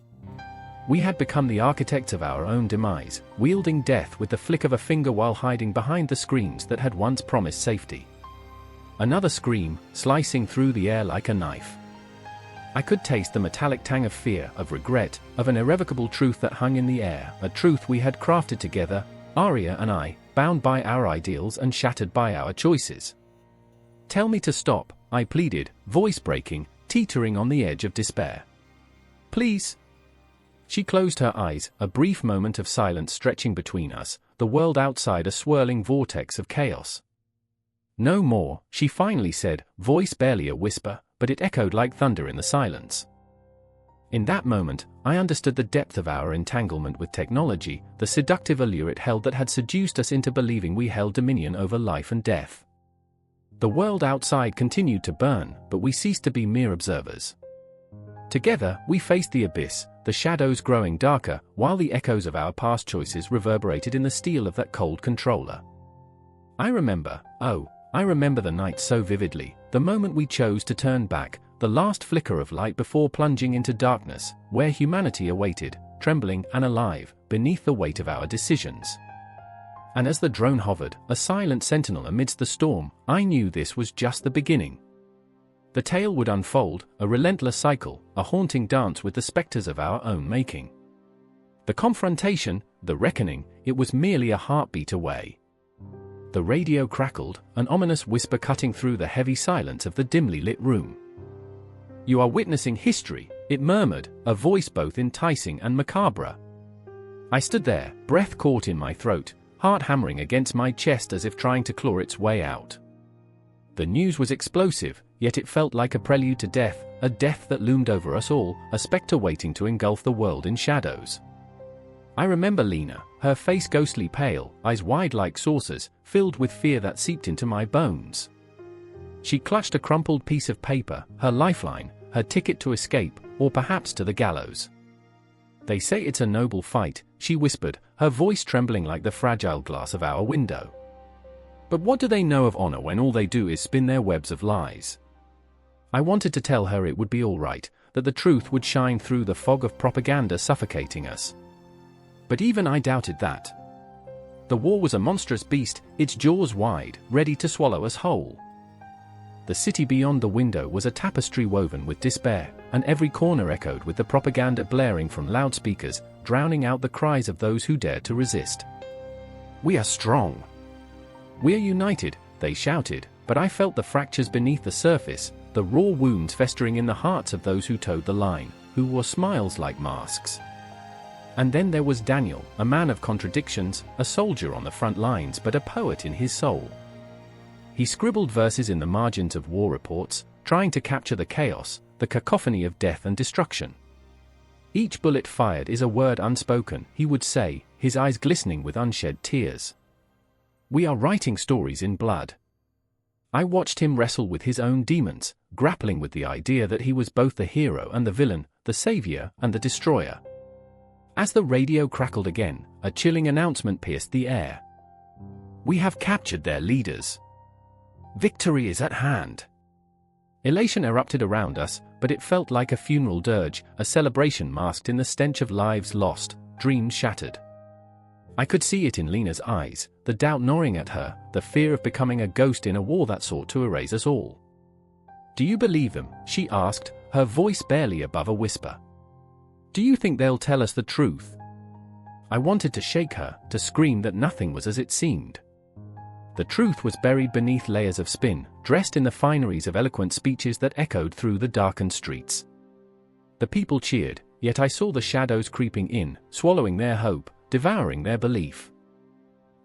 We had become the architects of our own demise, wielding death with the flick of a finger while hiding behind the screens that had once promised safety. Another scream, slicing through the air like a knife. I could taste the metallic tang of fear, of regret, of an irrevocable truth that hung in the air, a truth we had crafted together, Arya and I, bound by our ideals and shattered by our choices. "Tell me to stop," I pleaded, voice breaking, teetering on the edge of despair. "Please." She closed her eyes, a brief moment of silence stretching between us, the world outside a swirling vortex of chaos. "No more," she finally said, voice barely a whisper, but it echoed like thunder in the silence. In that moment, I understood the depth of our entanglement with technology, the seductive allure it held that had seduced us into believing we held dominion over life and death. The world outside continued to burn, but we ceased to be mere observers. Together, we faced the abyss, the shadows growing darker, while the echoes of our past choices reverberated in the steel of that cold controller. I remember the night so vividly, the moment we chose to turn back, the last flicker of light before plunging into darkness, where humanity awaited, trembling and alive, beneath the weight of our decisions. And as the drone hovered, a silent sentinel amidst the storm, I knew this was just the beginning. The tale would unfold, a relentless cycle, a haunting dance with the specters of our own making. The confrontation, the reckoning, it was merely a heartbeat away. The radio crackled, an ominous whisper cutting through the heavy silence of the dimly lit room. "You are witnessing history," it murmured, a voice both enticing and macabre. I stood there, breath caught in my throat, heart hammering against my chest as if trying to claw its way out. The news was explosive, yet it felt like a prelude to death, a death that loomed over us all, a specter waiting to engulf the world in shadows. I remember Lena, her face ghostly pale, eyes wide like saucers, filled with fear that seeped into my bones. She clutched a crumpled piece of paper, her lifeline, her ticket to escape, or perhaps to the gallows. "They say it's a noble fight," she whispered, her voice trembling like the fragile glass of our window. "But what do they know of honor when all they do is spin their webs of lies?" I wanted to tell her it would be all right, that the truth would shine through the fog of propaganda suffocating us. But even I doubted that. The war was a monstrous beast, its jaws wide, ready to swallow us whole. The city beyond the window was a tapestry woven with despair, and every corner echoed with the propaganda blaring from loudspeakers, drowning out the cries of those who dared to resist. "We are strong. We are united," they shouted, but I felt the fractures beneath the surface, the raw wounds festering in the hearts of those who towed the line, who wore smiles like masks. And then there was Daniel, a man of contradictions, a soldier on the front lines but a poet in his soul. He scribbled verses in the margins of war reports, trying to capture the chaos, the cacophony of death and destruction. "Each bullet fired is a word unspoken," he would say, his eyes glistening with unshed tears. "We are writing stories in blood." I watched him wrestle with his own demons, grappling with the idea that he was both the hero and the villain, the savior and the destroyer. As the radio crackled again, a chilling announcement pierced the air. "We have captured their leaders. Victory is at hand." Elation erupted around us, but it felt like a funeral dirge, a celebration masked in the stench of lives lost, dreams shattered. I could see it in Lena's eyes, the doubt gnawing at her, the fear of becoming a ghost in a war that sought to erase us all. "Do you believe them?" she asked, her voice barely above a whisper. "Do you think they'll tell us the truth?" I wanted to shake her, to scream that nothing was as it seemed. The truth was buried beneath layers of spin, dressed in the fineries of eloquent speeches that echoed through the darkened streets. The people cheered, yet I saw the shadows creeping in, swallowing their hope, devouring their belief.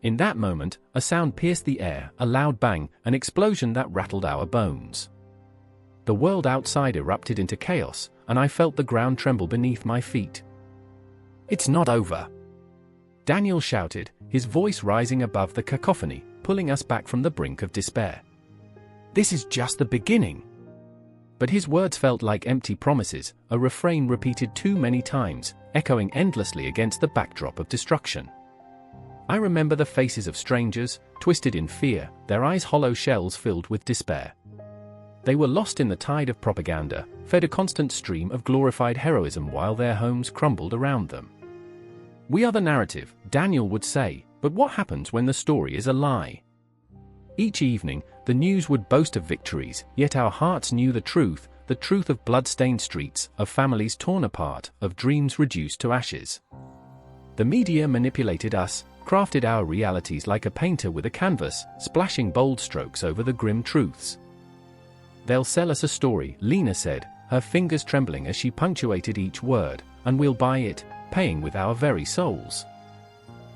In that moment, a sound pierced the air, a loud bang, an explosion that rattled our bones. The world outside erupted into chaos, and I felt the ground tremble beneath my feet. "It's not over!" Daniel shouted, his voice rising above the cacophony, pulling us back from the brink of despair. "This is just the beginning." But his words felt like empty promises, a refrain repeated too many times, echoing endlessly against the backdrop of destruction. I remember the faces of strangers, twisted in fear, their eyes hollow shells filled with despair. They were lost in the tide of propaganda, fed a constant stream of glorified heroism while their homes crumbled around them. "We are the narrative," Daniel would say, but what happens when the story is a lie? Each evening, the news would boast of victories, yet our hearts knew the truth of blood-stained streets, of families torn apart, of dreams reduced to ashes. The media manipulated us, crafted our realities like a painter with a canvas, splashing bold strokes over the grim truths. "They'll sell us a story," Lena said, her fingers trembling as she punctuated each word, "and we'll buy it, paying with our very souls."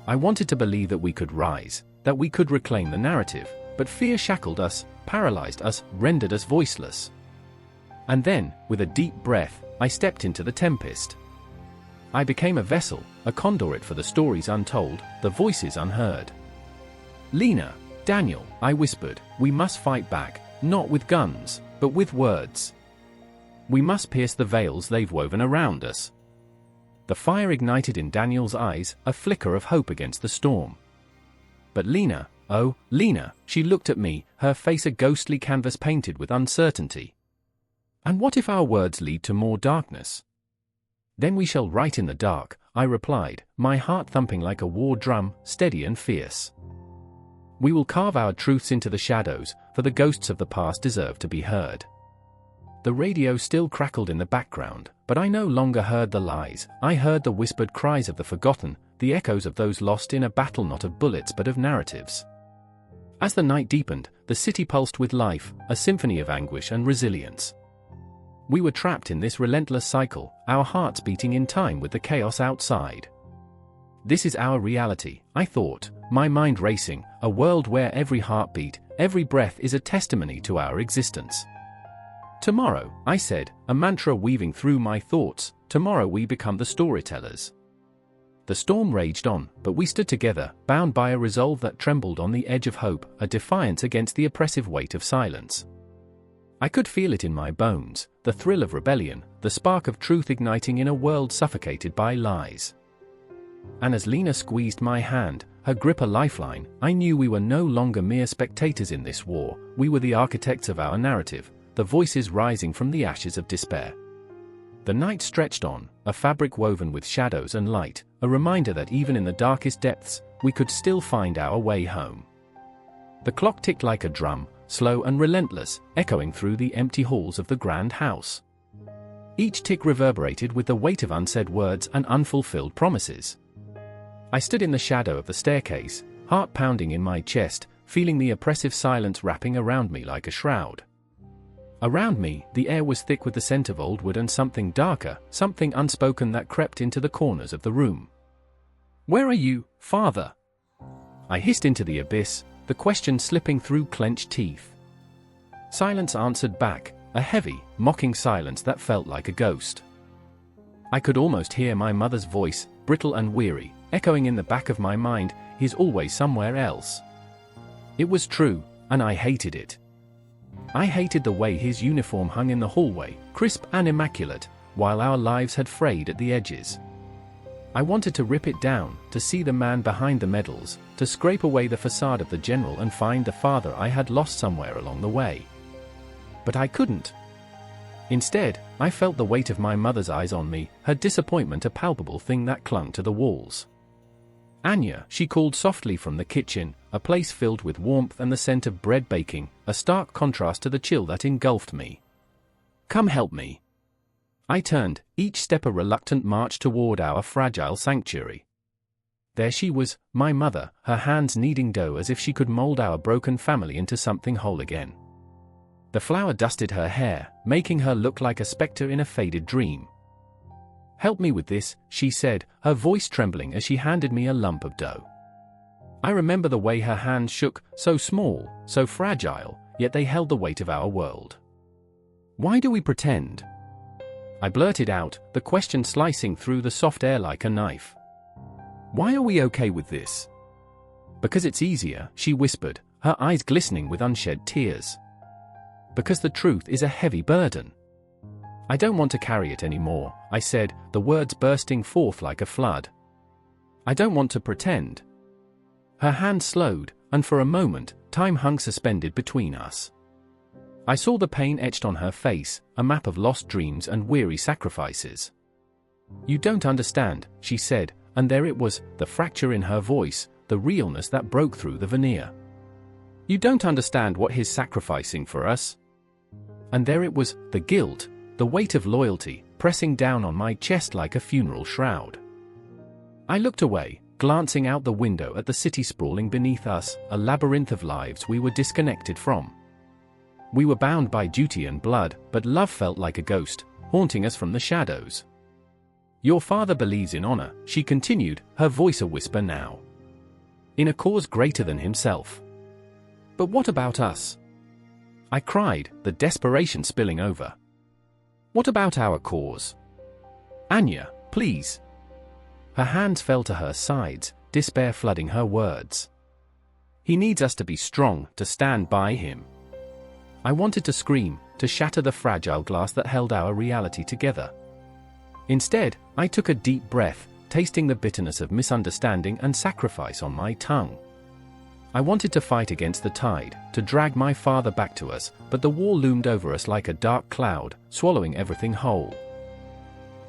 I wanted to believe that we could rise, that we could reclaim the narrative, but fear shackled us, paralyzed us, rendered us voiceless. And then, with a deep breath, I stepped into the tempest. I became a vessel, a conduit for the stories untold, the voices unheard. "Lena, Daniel," I whispered, "we must fight back, not with guns, but with words. We must pierce the veils they've woven around us." The fire ignited in Daniel's eyes, a flicker of hope against the storm. "But Lena, oh, Lena," she looked at me, her face a ghostly canvas painted with uncertainty. "And what if our words lead to more darkness?" "Then we shall write in the dark," I replied, my heart thumping like a war drum, steady and fierce. "We will carve our truths into the shadows, for the ghosts of the past deserve to be heard." The radio still crackled in the background, but I no longer heard the lies. I heard the whispered cries of the forgotten, the echoes of those lost in a battle not of bullets but of narratives. As the night deepened, the city pulsed with life, a symphony of anguish and resilience. We were trapped in this relentless cycle, our hearts beating in time with the chaos outside. "This is our reality," I thought, my mind racing, a world where every heartbeat, every breath is a testimony to our existence. "Tomorrow," I said, a mantra weaving through my thoughts, "tomorrow we become the storytellers." The storm raged on, but we stood together, bound by a resolve that trembled on the edge of hope, a defiance against the oppressive weight of silence. I could feel it in my bones, the thrill of rebellion, the spark of truth igniting in a world suffocated by lies. And as Lena squeezed my hand, her grip a lifeline, I knew we were no longer mere spectators in this war, we were the architects of our narrative, the voices rising from the ashes of despair. The night stretched on, a fabric woven with shadows and light, a reminder that even in the darkest depths, we could still find our way home. The clock ticked like a drum, slow and relentless, echoing through the empty halls of the grand house. Each tick reverberated with the weight of unsaid words and unfulfilled promises. I stood in the shadow of the staircase, heart pounding in my chest, feeling the oppressive silence wrapping around me like a shroud. Around me, the air was thick with the scent of old wood and something darker, something unspoken that crept into the corners of the room. "Where are you, Father?" I hissed into the abyss, the question slipping through clenched teeth. Silence answered back, a heavy, mocking silence that felt like a ghost. I could almost hear my mother's voice, brittle and weary, echoing in the back of my mind, "He's always somewhere else." It was true, and I hated it. I hated the way his uniform hung in the hallway, crisp and immaculate, while our lives had frayed at the edges. I wanted to rip it down, to see the man behind the medals, to scrape away the facade of the general and find the father I had lost somewhere along the way. But I couldn't. Instead, I felt the weight of my mother's eyes on me, her disappointment a palpable thing that clung to the walls. "Anya," she called softly from the kitchen, a place filled with warmth and the scent of bread baking, a stark contrast to the chill that engulfed me. "Come help me." I turned, each step a reluctant march toward our fragile sanctuary. There she was, my mother, her hands kneading dough as if she could mold our broken family into something whole again. The flour dusted her hair, making her look like a specter in a faded dream. "Help me with this," she said, her voice trembling as she handed me a lump of dough. I remember the way her hands shook, so small, so fragile, yet they held the weight of our world. "Why do we pretend?" I blurted out, the question slicing through the soft air like a knife. "Why are we okay with this?" "Because it's easier," she whispered, her eyes glistening with unshed tears. "Because the truth is a heavy burden." "I don't want to carry it anymore," I said, the words bursting forth like a flood. "I don't want to pretend." Her hand slowed, and for a moment, time hung suspended between us. I saw the pain etched on her face, a map of lost dreams and weary sacrifices. "You don't understand," she said, and there it was, the fracture in her voice, the realness that broke through the veneer. "You don't understand what he's sacrificing for us." And there it was, the guilt, the weight of loyalty, pressing down on my chest like a funeral shroud. I looked away, glancing out the window at the city sprawling beneath us, a labyrinth of lives we were disconnected from. We were bound by duty and blood, but love felt like a ghost, haunting us from the shadows. "Your father believes in honor," she continued, her voice a whisper now. "In a cause greater than himself." "But what about us?" I cried, the desperation spilling over. "What about our cause? Anya, please." Her hands fell to her sides, despair flooding her words. "He needs us to be strong, to stand by him." I wanted to scream, to shatter the fragile glass that held our reality together. Instead, I took a deep breath, tasting the bitterness of misunderstanding and sacrifice on my tongue. I wanted to fight against the tide, to drag my father back to us, but the wall loomed over us like a dark cloud, swallowing everything whole.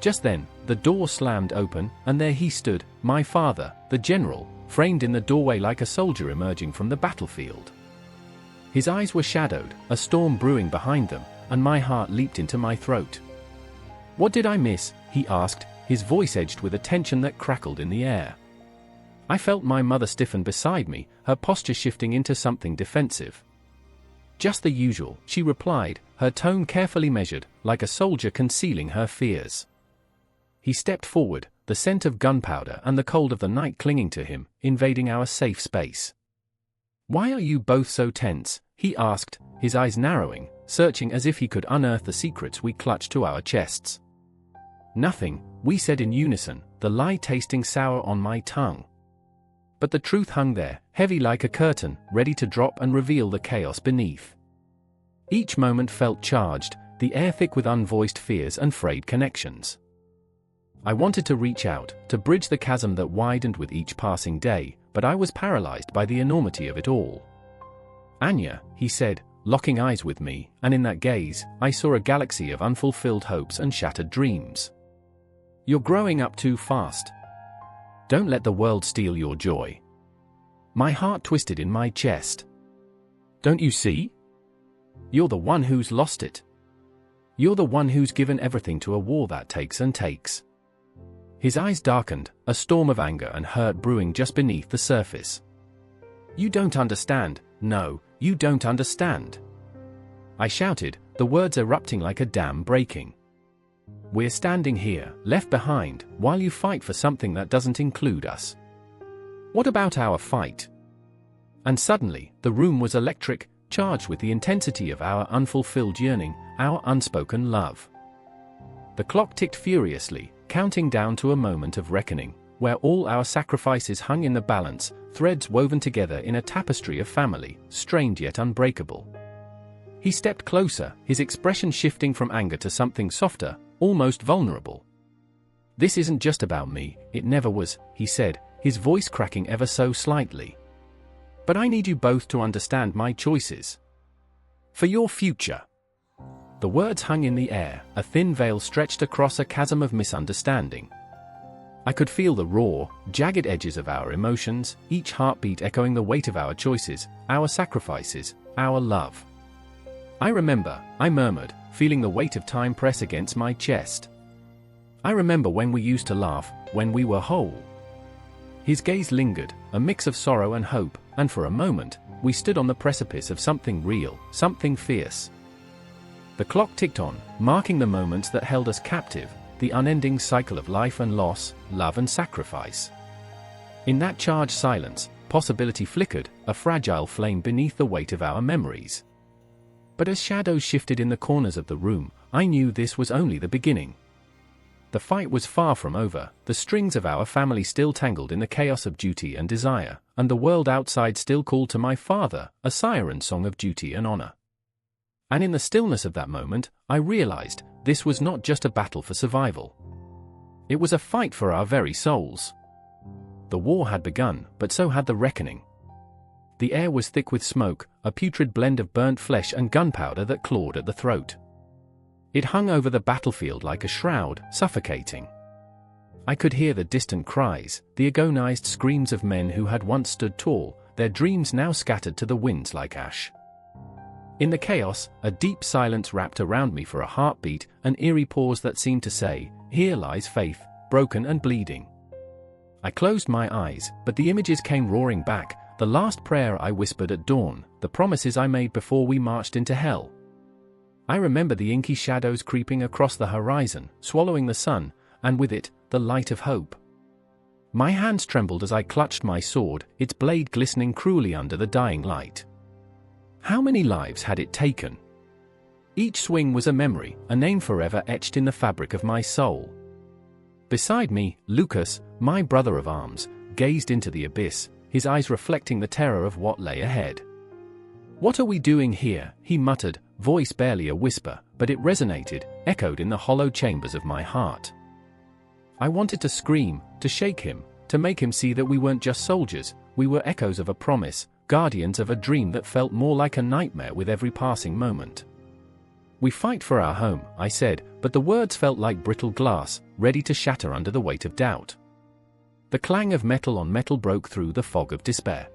Just then, the door slammed open, and there he stood, my father, the general, framed in the doorway like a soldier emerging from the battlefield. His eyes were shadowed, a storm brewing behind them, and my heart leaped into my throat. "What did I miss?" he asked, his voice edged with a tension that crackled in the air. I felt my mother stiffen beside me, her posture shifting into something defensive. "Just the usual," she replied, her tone carefully measured, like a soldier concealing her fears. He stepped forward, the scent of gunpowder and the cold of the night clinging to him, invading our safe space. "Why are you both so tense?" he asked, his eyes narrowing, searching as if he could unearth the secrets we clutched to our chests. "Nothing," we said in unison, the lie tasting sour on my tongue. But the truth hung there, heavy like a curtain, ready to drop and reveal the chaos beneath. Each moment felt charged, the air thick with unvoiced fears and frayed connections. I wanted to reach out, to bridge the chasm that widened with each passing day, but I was paralyzed by the enormity of it all. "Anya," he said, locking eyes with me, and in that gaze, I saw a galaxy of unfulfilled hopes and shattered dreams. "You're growing up too fast. Don't let the world steal your joy." My heart twisted in my chest. Don't you see? You're the one who's lost it. You're the one who's given everything to a war that takes and takes. His eyes darkened, a storm of anger and hurt brewing just beneath the surface. You don't understand. No, you don't understand. I shouted, the words erupting like a dam breaking. We're standing here, left behind, while you fight for something that doesn't include us. What about our fight? And suddenly, the room was electric, charged with the intensity of our unfulfilled yearning, our unspoken love. The clock ticked furiously, counting down to a moment of reckoning, where all our sacrifices hung in the balance, threads woven together in a tapestry of family, strained yet unbreakable. He stepped closer, his expression shifting from anger to something softer, almost vulnerable. This isn't just about me, it never was, he said, his voice cracking ever so slightly. But I need you both to understand my choices. For your future. The words hung in the air, a thin veil stretched across a chasm of misunderstanding. I could feel the raw, jagged edges of our emotions, each heartbeat echoing the weight of our choices, our sacrifices, our love. I remember, I murmured, feeling the weight of time press against my chest. I remember when we used to laugh, when we were whole. His gaze lingered, a mix of sorrow and hope, and for a moment, we stood on the precipice of something real, something fierce. The clock ticked on, marking the moments that held us captive, the unending cycle of life and loss, love and sacrifice. In that charged silence, possibility flickered, a fragile flame beneath the weight of our memories. But as shadows shifted in the corners of the room, I knew this was only the beginning. The fight was far from over, the strings of our family still tangled in the chaos of duty and desire, and the world outside still called to my father, a siren song of duty and honor. And in the stillness of that moment, I realized, this was not just a battle for survival. It was a fight for our very souls. The war had begun, but so had the reckoning. The air was thick with smoke, a putrid blend of burnt flesh and gunpowder that clawed at the throat. It hung over the battlefield like a shroud, suffocating. I could hear the distant cries, the agonized screams of men who had once stood tall, their dreams now scattered to the winds like ash. In the chaos, a deep silence wrapped around me for a heartbeat, an eerie pause that seemed to say, here lies faith, broken and bleeding. I closed my eyes, but the images came roaring back, the last prayer I whispered at dawn, the promises I made before we marched into hell. I remember the inky shadows creeping across the horizon, swallowing the sun, and with it, the light of hope. My hands trembled as I clutched my sword, its blade glistening cruelly under the dying light. How many lives had it taken? Each swing was a memory, a name forever etched in the fabric of my soul. Beside me, Lucas, my brother of arms, gazed into the abyss, his eyes reflecting the terror of what lay ahead. What are we doing here? He muttered, voice barely a whisper, but it resonated, echoed in the hollow chambers of my heart. I wanted to scream, to shake him, to make him see that we weren't just soldiers, we were echoes of a promise, guardians of a dream that felt more like a nightmare with every passing moment. We fight for our home, I said, but the words felt like brittle glass, ready to shatter under the weight of doubt. The clang of metal on metal broke through the fog of despair.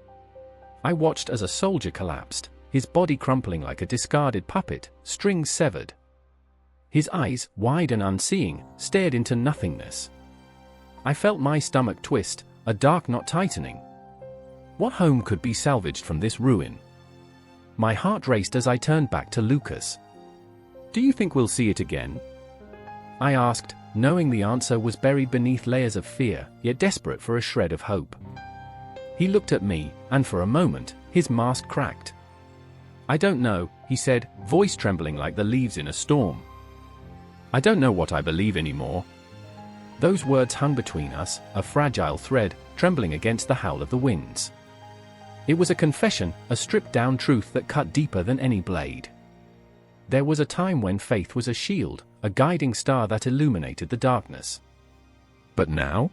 I watched as a soldier collapsed, his body crumpling like a discarded puppet, strings severed. His eyes, wide and unseeing, stared into nothingness. I felt my stomach twist, a dark knot tightening. What home could be salvaged from this ruin? My heart raced as I turned back to Lucas. Do you think we'll see it again? I asked, knowing the answer was buried beneath layers of fear, yet desperate for a shred of hope. He looked at me, and for a moment, his mask cracked. I don't know, he said, voice trembling like the leaves in a storm. I don't know what I believe anymore. Those words hung between us, a fragile thread, trembling against the howl of the winds. It was a confession, a stripped-down truth that cut deeper than any blade. There was a time when faith was a shield, a guiding star that illuminated the darkness. But now?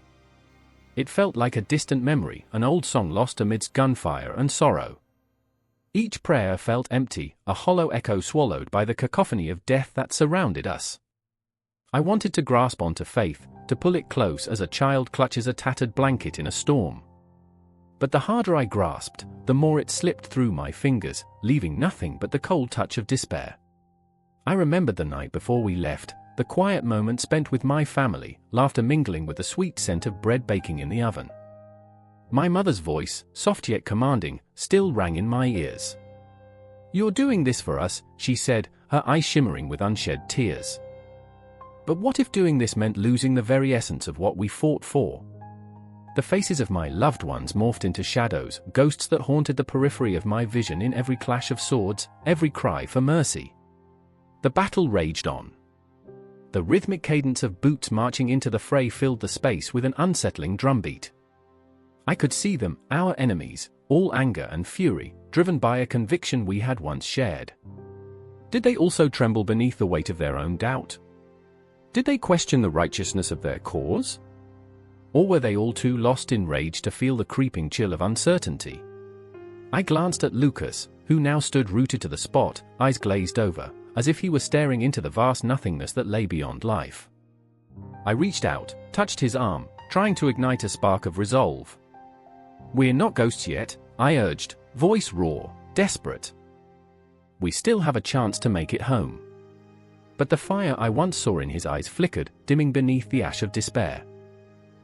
It felt like a distant memory, an old song lost amidst gunfire and sorrow. Each prayer felt empty, a hollow echo swallowed by the cacophony of death that surrounded us. I wanted to grasp onto faith, to pull it close as a child clutches a tattered blanket in a storm. But the harder I grasped, the more it slipped through my fingers, leaving nothing but the cold touch of despair. I remembered the night before we left, the quiet moment spent with my family, laughter mingling with the sweet scent of bread baking in the oven. My mother's voice, soft yet commanding, still rang in my ears. "You're doing this for us," she said, her eyes shimmering with unshed tears. But what if doing this meant losing the very essence of what we fought for? The faces of my loved ones morphed into shadows, ghosts that haunted the periphery of my vision in every clash of swords, every cry for mercy. The battle raged on. The rhythmic cadence of boots marching into the fray filled the space with an unsettling drumbeat. I could see them, our enemies, all anger and fury, driven by a conviction we had once shared. Did they also tremble beneath the weight of their own doubt? Did they question the righteousness of their cause? Or were they all too lost in rage to feel the creeping chill of uncertainty? I glanced at Lucas, who now stood rooted to the spot, eyes glazed over, as if he were staring into the vast nothingness that lay beyond life. I reached out, touched his arm, trying to ignite a spark of resolve. "We're not ghosts yet," I urged, voice raw, desperate. "We still have a chance to make it home." But the fire I once saw in his eyes flickered, dimming beneath the ash of despair.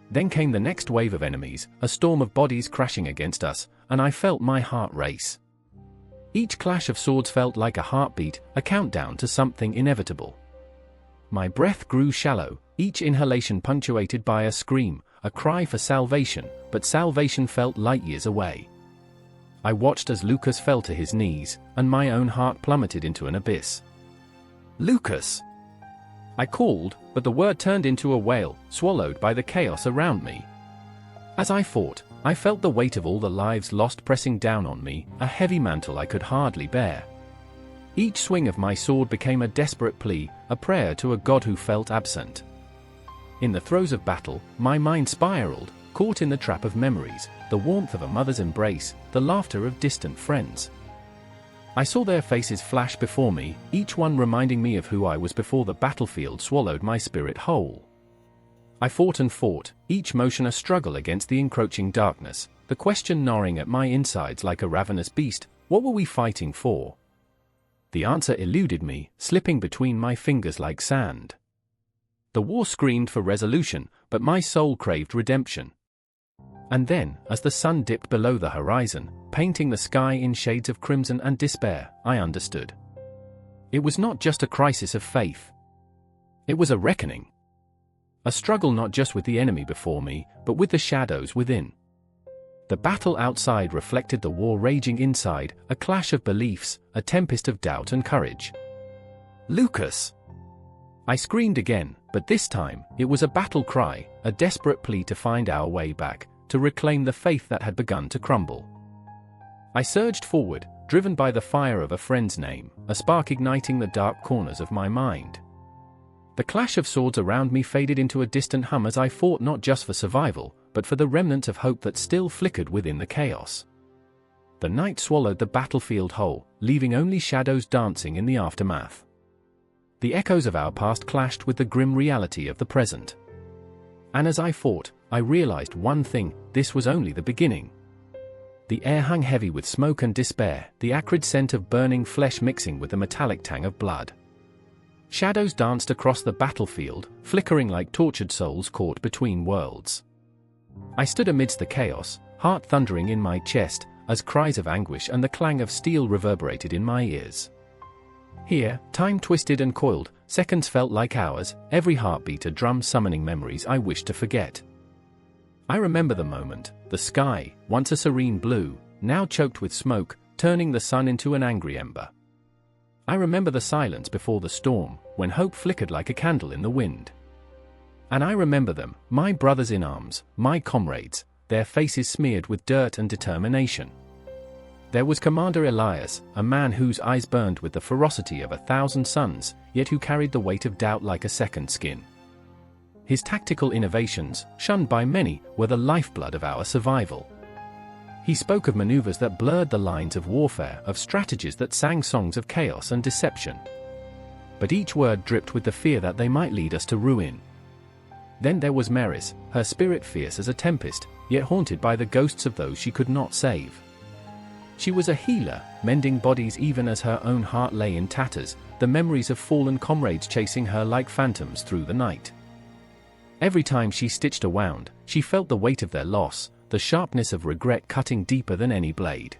Then came the next wave of enemies, a storm of bodies crashing against us, and I felt my heart race. Each clash of swords felt like a heartbeat, a countdown to something inevitable. My breath grew shallow, each inhalation punctuated by a scream, a cry for salvation, but salvation felt light years away. I watched as Lucas fell to his knees, and my own heart plummeted into an abyss. "Lucas!" I called, but the word turned into a wail, swallowed by the chaos around me. As I fought, I felt the weight of all the lives lost pressing down on me, a heavy mantle I could hardly bear. Each swing of my sword became a desperate plea, a prayer to a God who felt absent. In the throes of battle, my mind spiraled, caught in the trap of memories, the warmth of a mother's embrace, the laughter of distant friends. I saw their faces flash before me, each one reminding me of who I was before the battlefield swallowed my spirit whole. I fought and fought, each motion a struggle against the encroaching darkness, the question gnawing at my insides like a ravenous beast: what were we fighting for? The answer eluded me, slipping between my fingers like sand. The war screamed for resolution, but my soul craved redemption. And then, as the sun dipped below the horizon, painting the sky in shades of crimson and despair, I understood. It was not just a crisis of faith. It was a reckoning. A struggle not just with the enemy before me, but with the shadows within. The battle outside reflected the war raging inside, a clash of beliefs, a tempest of doubt and courage. "Lucas!" I screamed again, but this time, it was a battle cry, a desperate plea to find our way back, to reclaim the faith that had begun to crumble. I surged forward, driven by the fire of a friend's name, a spark igniting the dark corners of my mind. The clash of swords around me faded into a distant hum as I fought not just for survival, but for the remnant of hope that still flickered within the chaos. The night swallowed the battlefield whole, leaving only shadows dancing in the aftermath. The echoes of our past clashed with the grim reality of the present. And as I fought, I realized one thing: this was only the beginning. The air hung heavy with smoke and despair, the acrid scent of burning flesh mixing with the metallic tang of blood. Shadows danced across the battlefield, flickering like tortured souls caught between worlds. I stood amidst the chaos, heart thundering in my chest, as cries of anguish and the clang of steel reverberated in my ears. Here, time twisted and coiled, seconds felt like hours, every heartbeat a drum summoning memories I wished to forget. I remember the moment, the sky, once a serene blue, now choked with smoke, turning the sun into an angry ember. I remember the silence before the storm, when hope flickered like a candle in the wind. And I remember them, my brothers in arms, my comrades, their faces smeared with dirt and determination. There was Commander Elias, a man whose eyes burned with the ferocity of 1,000 suns, yet who carried the weight of doubt like a second skin. His tactical innovations, shunned by many, were the lifeblood of our survival. He spoke of maneuvers that blurred the lines of warfare, of strategies that sang songs of chaos and deception. But each word dripped with the fear that they might lead us to ruin. Then there was Meris, her spirit fierce as a tempest, yet haunted by the ghosts of those she could not save. She was a healer, mending bodies even as her own heart lay in tatters, the memories of fallen comrades chasing her like phantoms through the night. Every time she stitched a wound, she felt the weight of their loss, the sharpness of regret cutting deeper than any blade.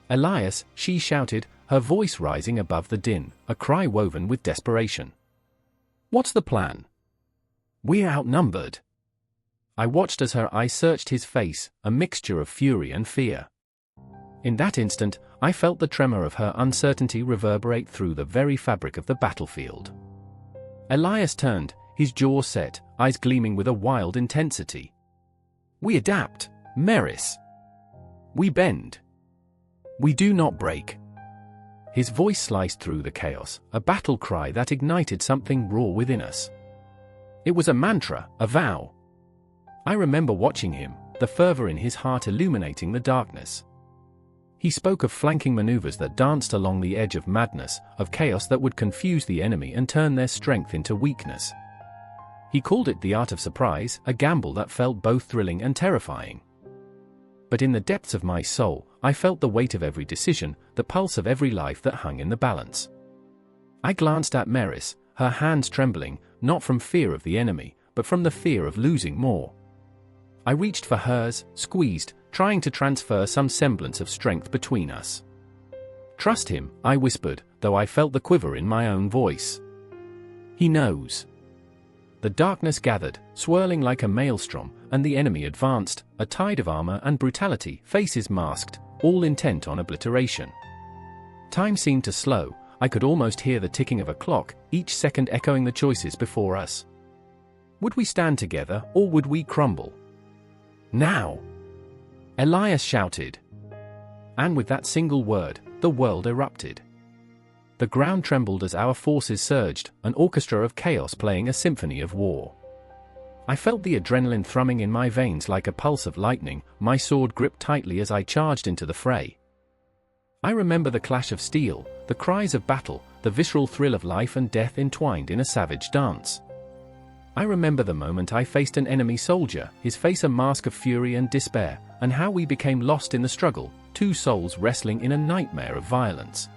Elias, she shouted, her voice rising above the din, a cry woven with desperation. What's the plan? We're outnumbered. I watched as her eyes searched his face, a mixture of fury and fear. In that instant, I felt the tremor of her uncertainty reverberate through the very fabric of the battlefield. Elias turned, his jaw set, eyes gleaming with a wild intensity. We adapt, Meris. We bend. We do not break. His voice sliced through the chaos, a battle cry that ignited something raw within us. It was a mantra, a vow. I remember watching him, the fervor in his heart illuminating the darkness. He spoke of flanking maneuvers that danced along the edge of madness, of chaos that would confuse the enemy and turn their strength into weakness. He called it the art of surprise, a gamble that felt both thrilling and terrifying. But in the depths of my soul, I felt the weight of every decision, the pulse of every life that hung in the balance. I glanced at Meris, her hands trembling, not from fear of the enemy, but from the fear of losing more. I reached for hers, squeezed, trying to transfer some semblance of strength between us. Trust him, I whispered, though I felt the quiver in my own voice. He knows. The darkness gathered, swirling like a maelstrom, and the enemy advanced, a tide of armor and brutality, faces masked, all intent on obliteration. Time seemed to slow. I could almost hear the ticking of a clock, each second echoing the choices before us. Would we stand together, or would we crumble? Now! Elias shouted. And with that single word, the world erupted. The ground trembled as our forces surged, an orchestra of chaos playing a symphony of war. I felt the adrenaline thrumming in my veins like a pulse of lightning, my sword gripped tightly as I charged into the fray. I remember the clash of steel, the cries of battle, the visceral thrill of life and death entwined in a savage dance. I remember the moment I faced an enemy soldier, his face a mask of fury and despair, and how we became lost in the struggle, two souls wrestling in a nightmare of violence.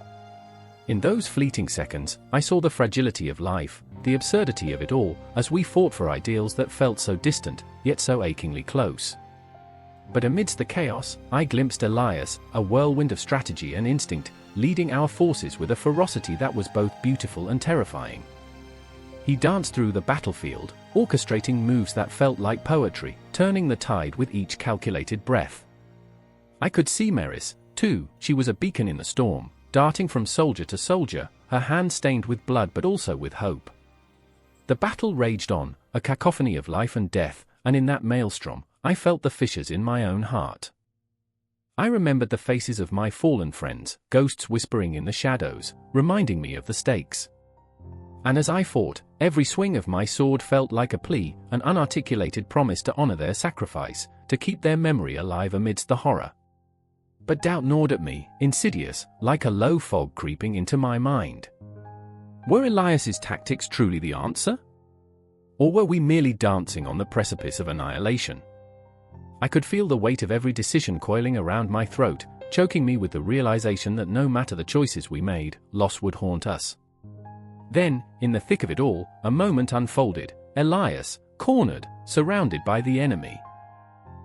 In those fleeting seconds, I saw the fragility of life, the absurdity of it all, as we fought for ideals that felt so distant, yet so achingly close. But amidst the chaos, I glimpsed Elias, a whirlwind of strategy and instinct, leading our forces with a ferocity that was both beautiful and terrifying. He danced through the battlefield, orchestrating moves that felt like poetry, turning the tide with each calculated breath. I could see Meris, too. She was a beacon in the storm, darting from soldier to soldier, her hands stained with blood but also with hope. The battle raged on, a cacophony of life and death, and in that maelstrom, I felt the fissures in my own heart. I remembered the faces of my fallen friends, ghosts whispering in the shadows, reminding me of the stakes. And as I fought, every swing of my sword felt like a plea, an unarticulated promise to honor their sacrifice, to keep their memory alive amidst the horror. But doubt gnawed at me, insidious, like a low fog creeping into my mind. Were Elias's tactics truly the answer? Or were we merely dancing on the precipice of annihilation? I could feel the weight of every decision coiling around my throat, choking me with the realization that no matter the choices we made, loss would haunt us. Then, in the thick of it all, a moment unfolded, Elias, cornered, surrounded by the enemy.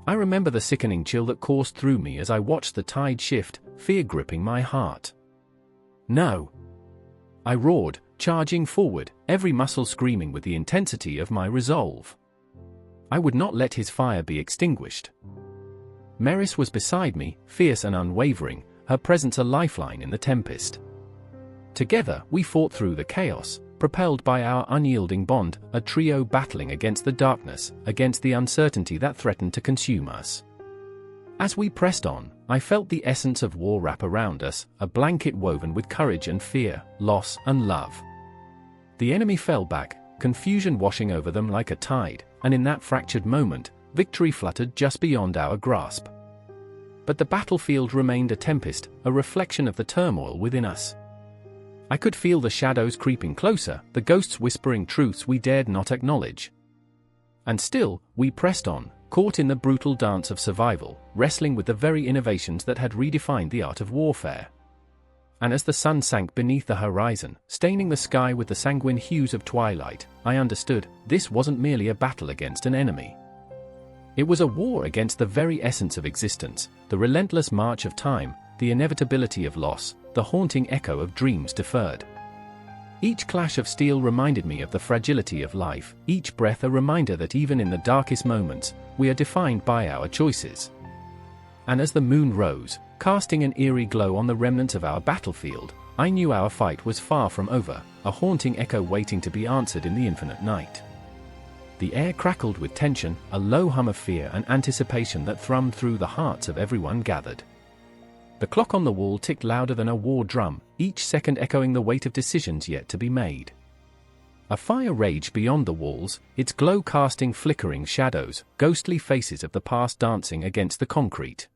I remember the sickening chill that coursed through me as I watched the tide shift, fear gripping my heart. No! I roared, charging forward, every muscle screaming with the intensity of my resolve. I would not let his fire be extinguished. Meris was beside me, fierce and unwavering, her presence a lifeline in the tempest. Together, we fought through the chaos, propelled by our unyielding bond, a trio battling against the darkness, against the uncertainty that threatened to consume us. As we pressed on, I felt the essence of war wrap around us, a blanket woven with courage and fear, loss and love. The enemy fell back, confusion washing over them like a tide, and in that fractured moment, victory fluttered just beyond our grasp. But the battlefield remained a tempest, a reflection of the turmoil within us. I could feel the shadows creeping closer, the ghosts whispering truths we dared not acknowledge. And still, we pressed on, caught in the brutal dance of survival, wrestling with the very innovations that had redefined the art of warfare. And as the sun sank beneath the horizon, staining the sky with the sanguine hues of twilight, I understood, this wasn't merely a battle against an enemy. It was a war against the very essence of existence, the relentless march of time, the inevitability of loss, the haunting echo of dreams deferred. Each clash of steel reminded me of the fragility of life, each breath a reminder that even in the darkest moments, we are defined by our choices. And as the moon rose, casting an eerie glow on the remnants of our battlefield, I knew our fight was far from over, a haunting echo waiting to be answered in the infinite night. The air crackled with tension, a low hum of fear and anticipation that thrummed through the hearts of everyone gathered. The clock on the wall ticked louder than a war drum, each second echoing the weight of decisions yet to be made. A fire raged beyond the walls, its glow casting flickering shadows, ghostly faces of the past dancing against the concrete.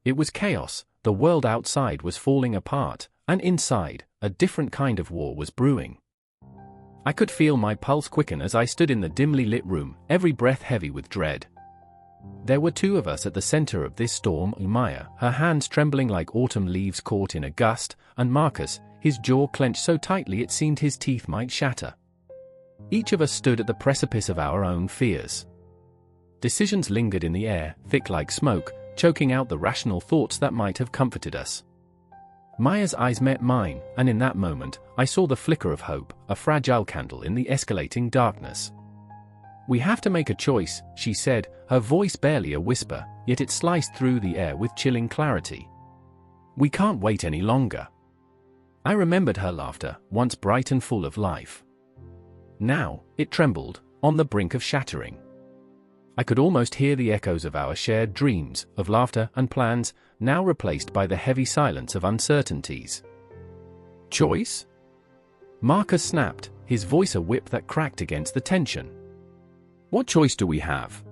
It was chaos, the world outside was falling apart, and inside, a different kind of war was brewing. I could feel my pulse quicken as I stood in the dimly lit room, every breath heavy with dread. There were two of us at the center of this storm, Maya, her hands trembling like autumn leaves caught in a gust, and Marcus, his jaw clenched so tightly it seemed his teeth might shatter. Each of us stood at the precipice of our own fears. Decisions lingered in the air, thick like smoke, choking out the rational thoughts that might have comforted us. Maya's eyes met mine, and in that moment, I saw the flicker of hope, a fragile candle in the escalating darkness. "We have to make a choice," she said, her voice barely a whisper, yet it sliced through the air with chilling clarity. "We can't wait any longer." I remembered her laughter, once bright and full of life. Now, it trembled, on the brink of shattering. I could almost hear the echoes of our shared dreams, of laughter and plans, now replaced by the heavy silence of uncertainties. "Choice?" Marcus snapped, his voice a whip that cracked against the tension. "What choice do we have?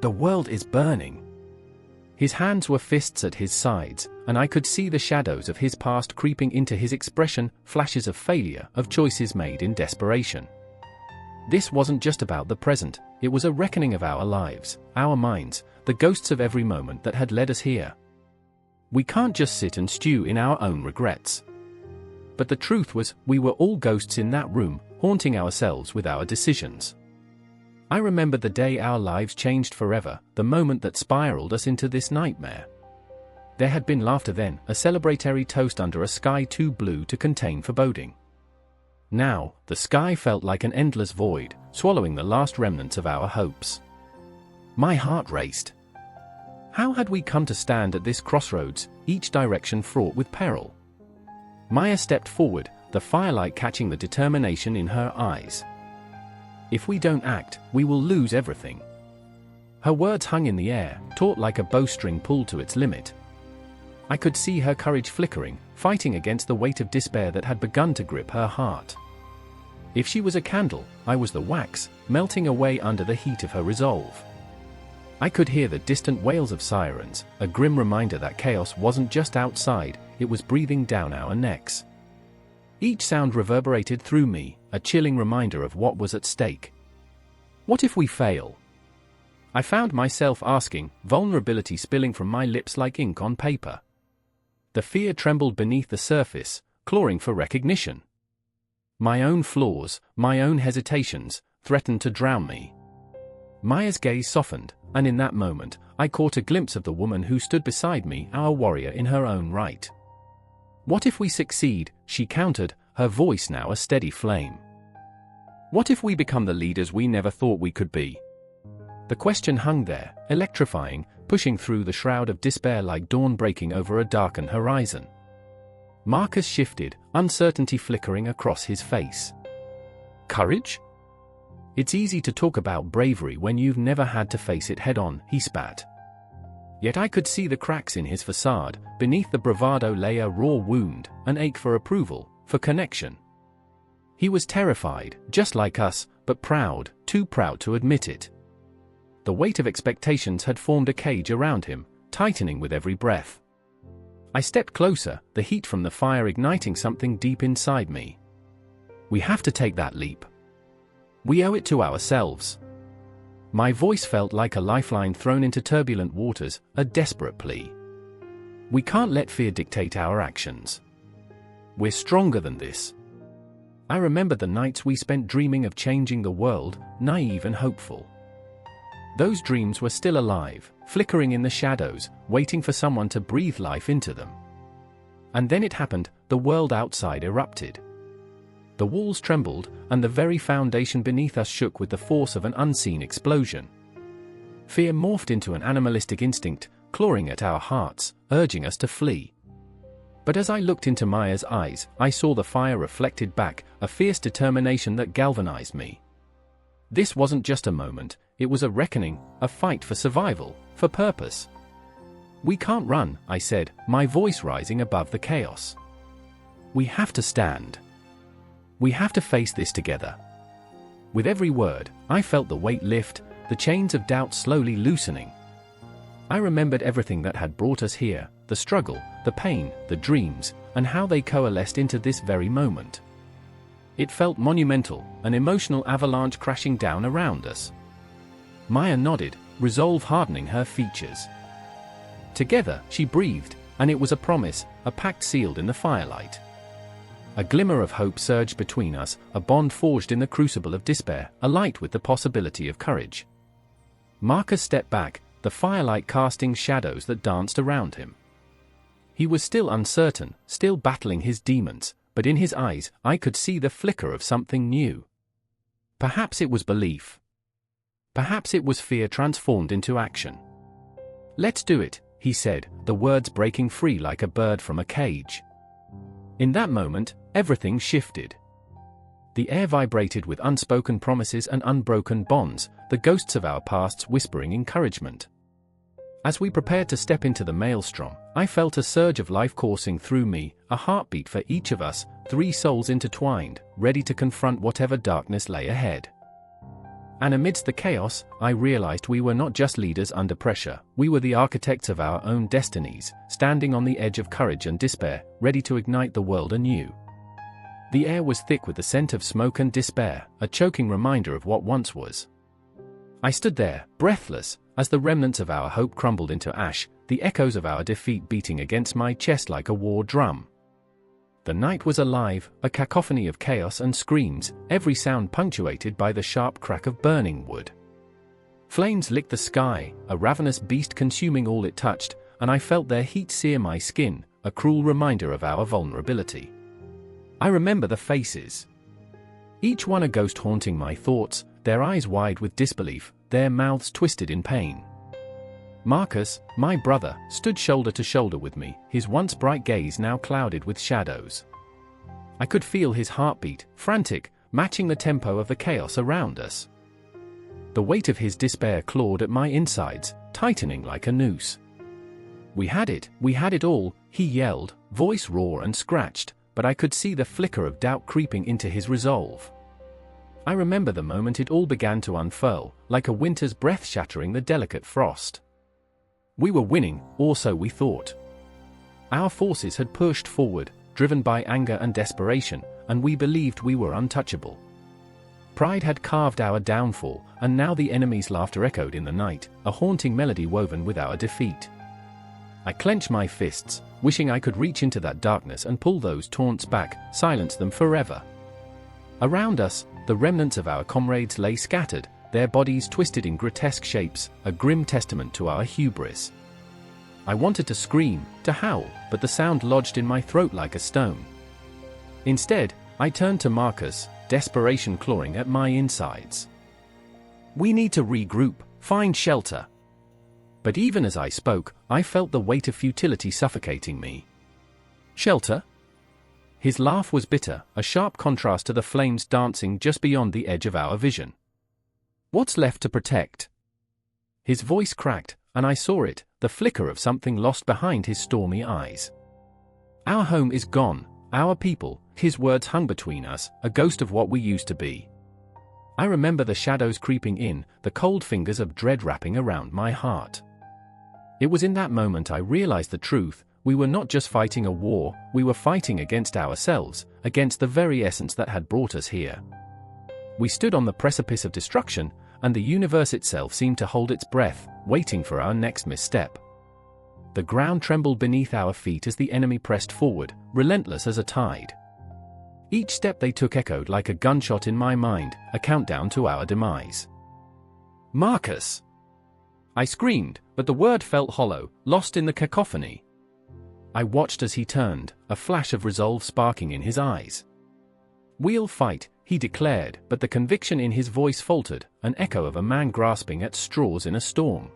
The world is burning." His hands were fists at his sides, and I could see the shadows of his past creeping into his expression, flashes of failure, of choices made in desperation. This wasn't just about the present, it was a reckoning of our lives, our minds, the ghosts of every moment that had led us here. We can't just sit and stew in our own regrets. But the truth was, we were all ghosts in that room, haunting ourselves with our decisions. I remember the day our lives changed forever, the moment that spiraled us into this nightmare. There had been laughter then, a celebratory toast under a sky too blue to contain foreboding. Now, the sky felt like an endless void, swallowing the last remnants of our hopes. My heart raced. How had we come to stand at this crossroads, each direction fraught with peril? Maya stepped forward, the firelight catching the determination in her eyes. "If we don't act, we will lose everything." Her words hung in the air, taut like a bowstring pulled to its limit. I could see her courage flickering, fighting against the weight of despair that had begun to grip her heart. If she was a candle, I was the wax, melting away under the heat of her resolve. I could hear the distant wails of sirens, a grim reminder that chaos wasn't just outside, it was breathing down our necks. Each sound reverberated through me, a chilling reminder of what was at stake. What if we fail? I found myself asking, vulnerability spilling from my lips like ink on paper. The fear trembled beneath the surface, clawing for recognition. My own flaws, my own hesitations, threatened to drown me. Maya's gaze softened, and in that moment, I caught a glimpse of the woman who stood beside me, our warrior in her own right. "What if we succeed?" she countered, her voice now a steady flame. "What if we become the leaders we never thought we could be?" The question hung there, electrifying, pushing through the shroud of despair like dawn breaking over a darkened horizon. Marcus shifted, uncertainty flickering across his face. "Courage? It's easy to talk about bravery when you've never had to face it head-on," he spat. Yet I could see the cracks in his facade, beneath the bravado lay a raw wound, an ache for approval, for connection. He was terrified, just like us, but proud, too proud to admit it. The weight of expectations had formed a cage around him, tightening with every breath. I stepped closer, the heat from the fire igniting something deep inside me. "We have to take that leap. We owe it to ourselves." My voice felt like a lifeline thrown into turbulent waters, a desperate plea. We can't let fear dictate our actions. We're stronger than this. I remember the nights we spent dreaming of changing the world, naive and hopeful. Those dreams were still alive, flickering in the shadows, waiting for someone to breathe life into them. And then it happened, the world outside erupted. The walls trembled, and the very foundation beneath us shook with the force of an unseen explosion. Fear morphed into an animalistic instinct, clawing at our hearts, urging us to flee. But as I looked into Maya's eyes, I saw the fire reflected back, a fierce determination that galvanized me. This wasn't just a moment, it was a reckoning, a fight for survival, for purpose. We can't run, I said, my voice rising above the chaos. We have to stand. We have to face this together. With every word, I felt the weight lift, the chains of doubt slowly loosening. I remembered everything that had brought us here, the struggle, the pain, the dreams, and how they coalesced into this very moment. It felt monumental, an emotional avalanche crashing down around us. Maya nodded, resolve hardening her features. Together, she breathed, and it was a promise, a pact sealed in the firelight. A glimmer of hope surged between us, a bond forged in the crucible of despair, alight with the possibility of courage. Marcus stepped back, the firelight casting shadows that danced around him. He was still uncertain, still battling his demons, but in his eyes, I could see the flicker of something new. Perhaps it was belief. Perhaps it was fear transformed into action. Let's do it, he said, the words breaking free like a bird from a cage. In that moment, everything shifted. The air vibrated with unspoken promises and unbroken bonds, the ghosts of our pasts whispering encouragement. As we prepared to step into the maelstrom, I felt a surge of life coursing through me, a heartbeat for each of us, 3 souls intertwined, ready to confront whatever darkness lay ahead. And amidst the chaos, I realized we were not just leaders under pressure, we were the architects of our own destinies, standing on the edge of courage and despair, ready to ignite the world anew. The air was thick with the scent of smoke and despair, a choking reminder of what once was. I stood there, breathless, as the remnants of our hope crumbled into ash, the echoes of our defeat beating against my chest like a war drum. The night was alive, a cacophony of chaos and screams, every sound punctuated by the sharp crack of burning wood. Flames licked the sky, a ravenous beast consuming all it touched, and I felt their heat sear my skin, a cruel reminder of our vulnerability. I remember the faces. Each one a ghost haunting my thoughts, their eyes wide with disbelief, their mouths twisted in pain. Marcus, my brother, stood shoulder to shoulder with me, his once bright gaze now clouded with shadows. I could feel his heartbeat, frantic, matching the tempo of the chaos around us. The weight of his despair clawed at my insides, tightening like a noose. We had it all, he yelled, voice raw and scratched, but I could see the flicker of doubt creeping into his resolve. I remember the moment it all began to unfurl, like a winter's breath shattering the delicate frost. We were winning, or so we thought. Our forces had pushed forward, driven by anger and desperation, and we believed we were untouchable. Pride had carved our downfall, and now the enemy's laughter echoed in the night, a haunting melody woven with our defeat. I clenched my fists, wishing I could reach into that darkness and pull those taunts back, silence them forever. Around us, the remnants of our comrades lay scattered, their bodies twisted in grotesque shapes, a grim testament to our hubris. I wanted to scream, to howl, but the sound lodged in my throat like a stone. Instead, I turned to Marcus, desperation clawing at my insides. We need to regroup, find shelter. But even as I spoke, I felt the weight of futility suffocating me. Shelter? His laugh was bitter, a sharp contrast to the flames dancing just beyond the edge of our vision. What's left to protect? His voice cracked, and I saw it, the flicker of something lost behind his stormy eyes. Our home is gone, our people, his words hung between us, a ghost of what we used to be. I remember the shadows creeping in, the cold fingers of dread wrapping around my heart. It was in that moment I realized the truth. We were not just fighting a war, we were fighting against ourselves, against the very essence that had brought us here. We stood on the precipice of destruction, and the universe itself seemed to hold its breath, waiting for our next misstep. The ground trembled beneath our feet as the enemy pressed forward, relentless as a tide. Each step they took echoed like a gunshot in my mind, a countdown to our demise. "Marcus!" I screamed, but the word felt hollow, lost in the cacophony. I watched as he turned, a flash of resolve sparking in his eyes. "We'll fight," he declared, but the conviction in his voice faltered, an echo of a man grasping at straws in a storm.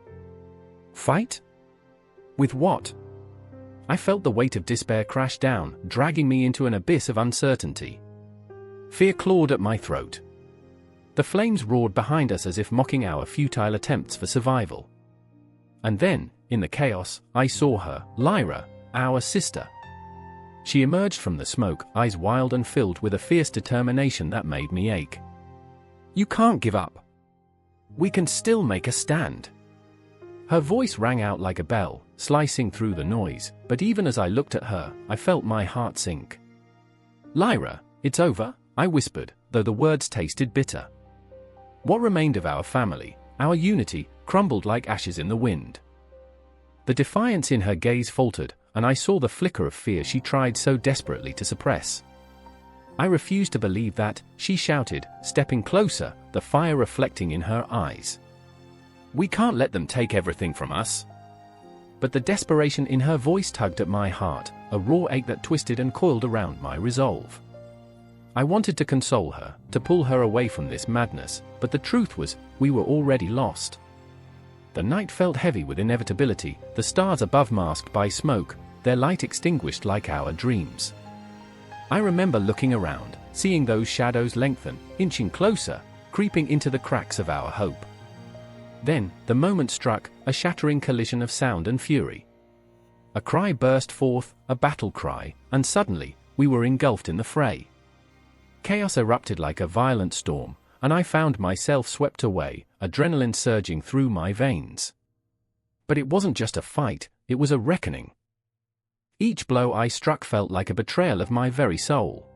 "Fight? With what?" I felt the weight of despair crash down, dragging me into an abyss of uncertainty. Fear clawed at my throat. The flames roared behind us as if mocking our futile attempts for survival. And then, in the chaos, I saw her, Lyra, our sister. She emerged from the smoke, eyes wild and filled with a fierce determination that made me ache. "You can't give up. We can still make a stand." Her voice rang out like a bell, slicing through the noise, but even as I looked at her, I felt my heart sink. "Lyra, it's over," I whispered, though the words tasted bitter. What remained of our family, our unity, crumbled like ashes in the wind. The defiance in her gaze faltered, and I saw the flicker of fear she tried so desperately to suppress. I refused to believe that, she shouted, stepping closer, the fire reflecting in her eyes. "We can't let them take everything from us." But the desperation in her voice tugged at my heart, a raw ache that twisted and coiled around my resolve. I wanted to console her, to pull her away from this madness, but the truth was, we were already lost. The night felt heavy with inevitability, the stars above masked by smoke, their light extinguished like our dreams. I remember looking around, seeing those shadows lengthen, inching closer, creeping into the cracks of our hope. Then, the moment struck, a shattering collision of sound and fury. A cry burst forth, a battle cry, and suddenly, we were engulfed in the fray. Chaos erupted like a violent storm, and I found myself swept away, adrenaline surging through my veins. But it wasn't just a fight, it was a reckoning. Each blow I struck felt like a betrayal of my very soul.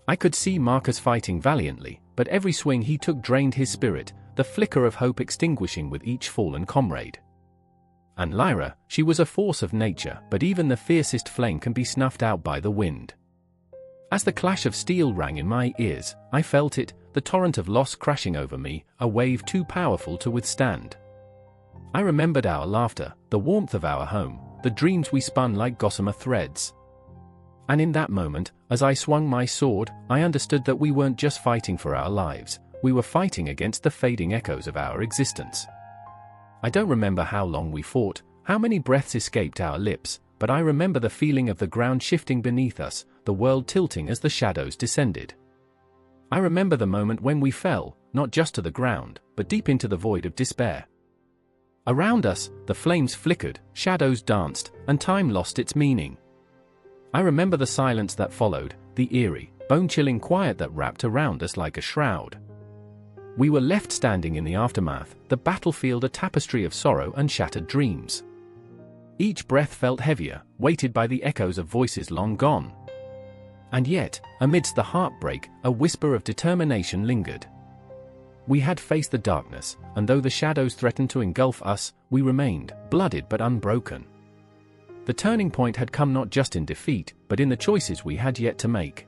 I could see Marcus fighting valiantly, but every swing he took drained his spirit, the flicker of hope extinguishing with each fallen comrade. And Lyra, she was a force of nature, but even the fiercest flame can be snuffed out by the wind. As the clash of steel rang in my ears, I felt it, the torrent of loss crashing over me, a wave too powerful to withstand. I remembered our laughter, the warmth of our home, the dreams we spun like gossamer threads. And in that moment, as I swung my sword, I understood that we weren't just fighting for our lives, we were fighting against the fading echoes of our existence. I don't remember how long we fought, how many breaths escaped our lips, but I remember the feeling of the ground shifting beneath us, the world tilting as the shadows descended. I remember the moment when we fell, not just to the ground, but deep into the void of despair. Around us, the flames flickered, shadows danced, and time lost its meaning. I remember the silence that followed, the eerie, bone-chilling quiet that wrapped around us like a shroud. We were left standing in the aftermath, the battlefield a tapestry of sorrow and shattered dreams. Each breath felt heavier, weighted by the echoes of voices long gone. And yet, amidst the heartbreak, a whisper of determination lingered. We had faced the darkness, and though the shadows threatened to engulf us, we remained, blooded but unbroken. The turning point had come not just in defeat, but in the choices we had yet to make.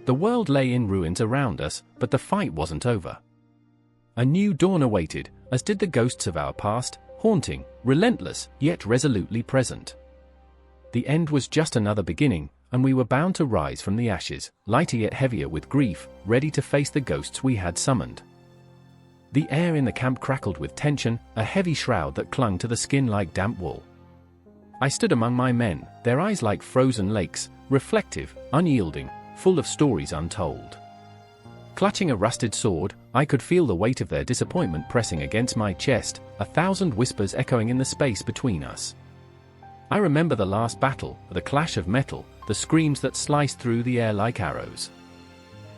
The world lay in ruins around us, but the fight wasn't over. A new dawn awaited, as did the ghosts of our past, haunting, relentless, yet resolutely present. The end was just another beginning, and we were bound to rise from the ashes, lighter yet heavier with grief, ready to face the ghosts we had summoned. The air in the camp crackled with tension, a heavy shroud that clung to the skin like damp wool. I stood among my men, their eyes like frozen lakes, reflective, unyielding, full of stories untold. Clutching a rusted sword, I could feel the weight of their disappointment pressing against my chest, 1,000 whispers echoing in the space between us. I remember the last battle, the clash of metal, the screams that sliced through the air like arrows.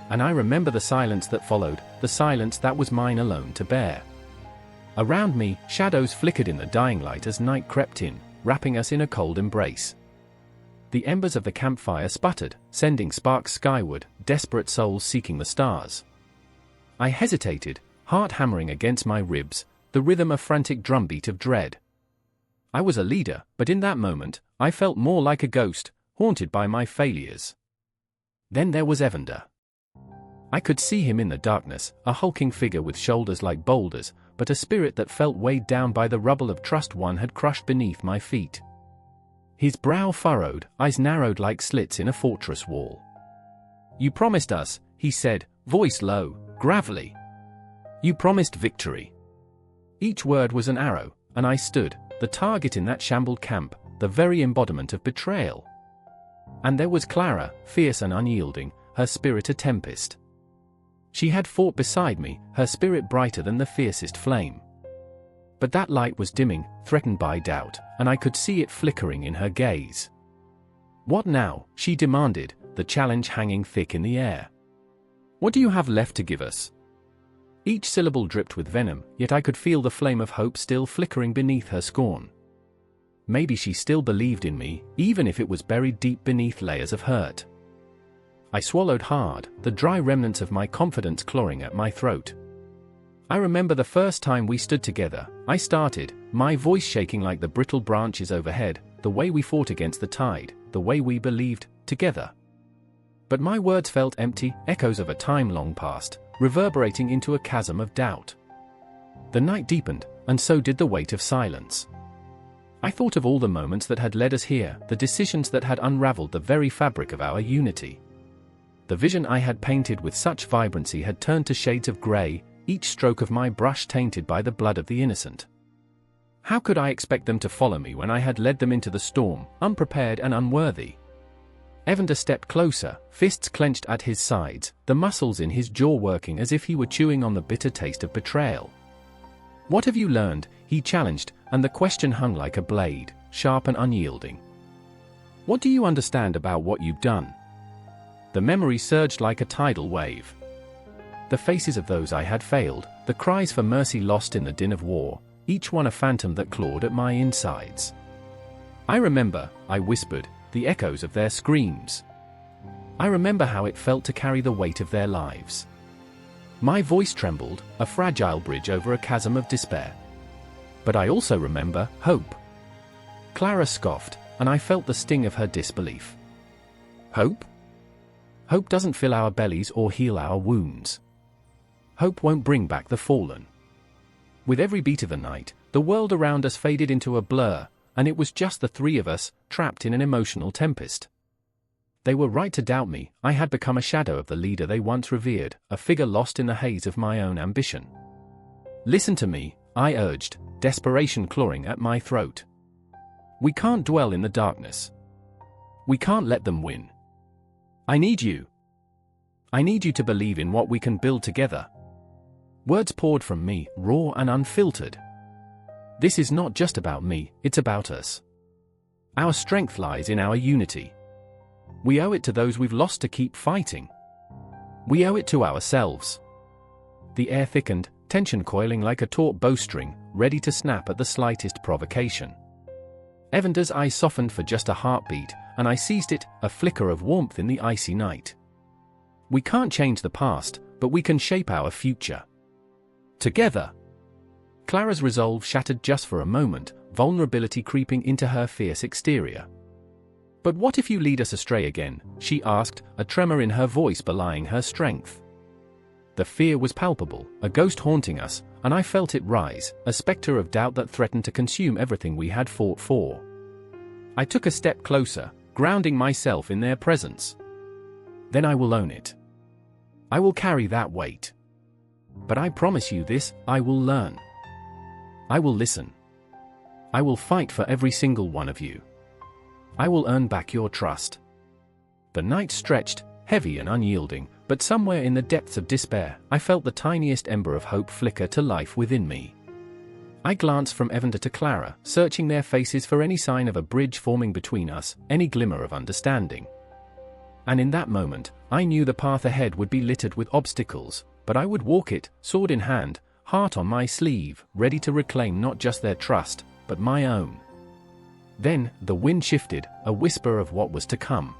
And I remember the silence that followed, the silence that was mine alone to bear. Around me, shadows flickered in the dying light as night crept in, wrapping us in a cold embrace. The embers of the campfire sputtered, sending sparks skyward, desperate souls seeking the stars. I hesitated, heart hammering against my ribs, the rhythm a frantic drumbeat of dread. I was a leader, but in that moment, I felt more like a ghost, haunted by my failures. Then there was Evander. I could see him in the darkness, a hulking figure with shoulders like boulders, but a spirit that felt weighed down by the rubble of trust one had crushed beneath my feet. His brow furrowed, eyes narrowed like slits in a fortress wall. "You promised us," he said, voice low, gravelly. "You promised victory." Each word was an arrow, and I stood, the target in that shambled camp, the very embodiment of betrayal. And there was Clara, fierce and unyielding, her spirit a tempest. She had fought beside me, her spirit brighter than the fiercest flame. But that light was dimming, threatened by doubt, and I could see it flickering in her gaze. "What now?" she demanded, the challenge hanging thick in the air. "What do you have left to give us?" Each syllable dripped with venom, yet I could feel the flame of hope still flickering beneath her scorn. Maybe she still believed in me, even if it was buried deep beneath layers of hurt. I swallowed hard, the dry remnants of my confidence clawing at my throat. I remember the first time we stood together. I started, my voice shaking like the brittle branches overhead, the way we fought against the tide, the way we believed, together. But my words felt empty, echoes of a time long past, reverberating into a chasm of doubt. The night deepened, and so did the weight of silence. I thought of all the moments that had led us here, the decisions that had unraveled the very fabric of our unity. The vision I had painted with such vibrancy had turned to shades of grey, each stroke of my brush tainted by the blood of the innocent. How could I expect them to follow me when I had led them into the storm, unprepared and unworthy? Evander stepped closer, fists clenched at his sides, the muscles in his jaw working as if he were chewing on the bitter taste of betrayal. "What have you learned?" he challenged, and the question hung like a blade, sharp and unyielding. "What do you understand about what you've done?" The memory surged like a tidal wave. The faces of those I had failed, the cries for mercy lost in the din of war, each one a phantom that clawed at my insides. "I remember," I whispered, "the echoes of their screams. I remember how it felt to carry the weight of their lives." My voice trembled, a fragile bridge over a chasm of despair. "But I also remember hope." Clara scoffed, and I felt the sting of her disbelief. "Hope? Hope doesn't fill our bellies or heal our wounds. Hope won't bring back the fallen." With every beat of the night, the world around us faded into a blur, and it was just the three of us, trapped in an emotional tempest. They were right to doubt me. I had become a shadow of the leader they once revered, a figure lost in the haze of my own ambition. "Listen to me," I urged, desperation clawing at my throat. "We can't dwell in the darkness. We can't let them win. I need you. I need you to believe in what we can build together." Words poured from me, raw and unfiltered. "This is not just about me, it's about us. Our strength lies in our unity. We owe it to those we've lost to keep fighting. We owe it to ourselves." The air thickened, tension coiling like a taut bowstring, ready to snap at the slightest provocation. Evander's eyes softened for just a heartbeat, and I seized it, a flicker of warmth in the icy night. "We can't change the past, but we can shape our future. Together." Clara's resolve shattered just for a moment, vulnerability creeping into her fierce exterior. "But what if you lead us astray again?" she asked, a tremor in her voice belying her strength. The fear was palpable, a ghost haunting us, and I felt it rise, a specter of doubt that threatened to consume everything we had fought for. I took a step closer, grounding myself in their presence. "Then I will own it. I will carry that weight. But I promise you this, I will learn. I will listen. I will fight for every single one of you. I will earn back your trust." The night stretched, heavy and unyielding, but somewhere in the depths of despair, I felt the tiniest ember of hope flicker to life within me. I glanced from Evander to Clara, searching their faces for any sign of a bridge forming between us, any glimmer of understanding. And in that moment, I knew the path ahead would be littered with obstacles, but I would walk it, sword in hand, heart on my sleeve, ready to reclaim not just their trust, but my own. Then, the wind shifted, a whisper of what was to come.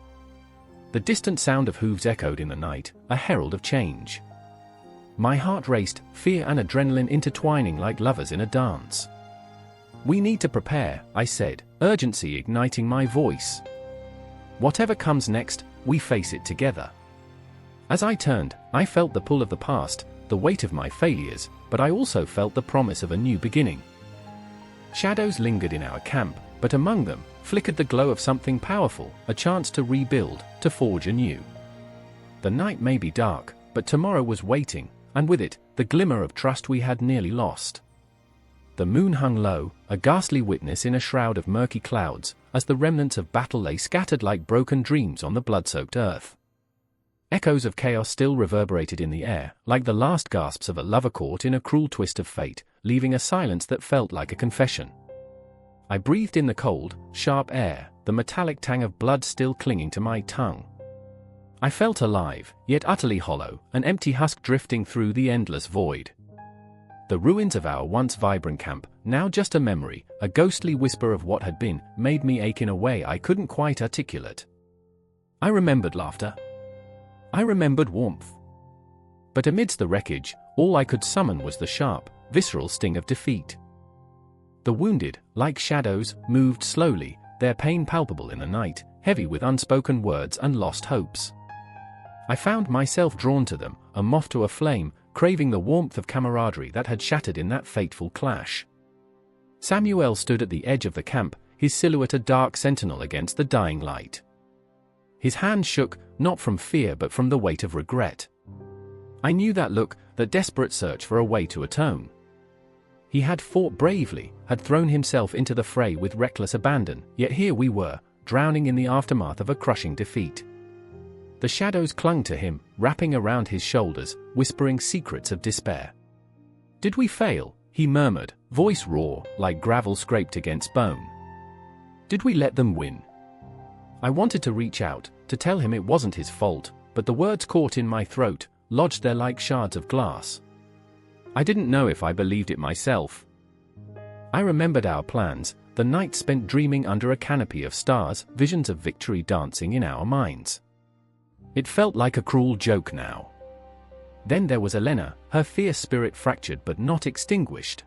The distant sound of hooves echoed in the night, a herald of change. My heart raced, fear and adrenaline intertwining like lovers in a dance. "We need to prepare," I said, urgency igniting my voice. "Whatever comes next, we face it together." As I turned, I felt the pull of the past, the weight of my failures, but I also felt the promise of a new beginning. Shadows lingered in our camp, but among them, flickered the glow of something powerful, a chance to rebuild, to forge anew. The night may be dark, but tomorrow was waiting, and with it, the glimmer of trust we had nearly lost. The moon hung low, a ghastly witness in a shroud of murky clouds, as the remnants of battle lay scattered like broken dreams on the blood-soaked earth. Echoes of chaos still reverberated in the air, like the last gasps of a lover caught in a cruel twist of fate, leaving a silence that felt like a confession. I breathed in the cold, sharp air, the metallic tang of blood still clinging to my tongue. I felt alive, yet utterly hollow, an empty husk drifting through the endless void. The ruins of our once vibrant camp, now just a memory, a ghostly whisper of what had been, made me ache in a way I couldn't quite articulate. I remembered laughter. I remembered warmth. But amidst the wreckage, all I could summon was the sharp, visceral sting of defeat. The wounded, like shadows, moved slowly, their pain palpable in the night, heavy with unspoken words and lost hopes. I found myself drawn to them, a moth to a flame, craving the warmth of camaraderie that had shattered in that fateful clash. Samuel stood at the edge of the camp, his silhouette a dark sentinel against the dying light. His hand shook, not from fear but from the weight of regret. I knew that look, the desperate search for a way to atone. He had fought bravely, had thrown himself into the fray with reckless abandon, yet here we were, drowning in the aftermath of a crushing defeat. The shadows clung to him, wrapping around his shoulders, whispering secrets of despair. "Did we fail?" he murmured, voice raw, like gravel scraped against bone. "Did we let them win?" I wanted to reach out, to tell him it wasn't his fault, but the words caught in my throat, lodged there like shards of glass. I didn't know if I believed it myself. I remembered our plans, the night spent dreaming under a canopy of stars, visions of victory dancing in our minds. It felt like a cruel joke now. Then there was Elena, her fierce spirit fractured but not extinguished.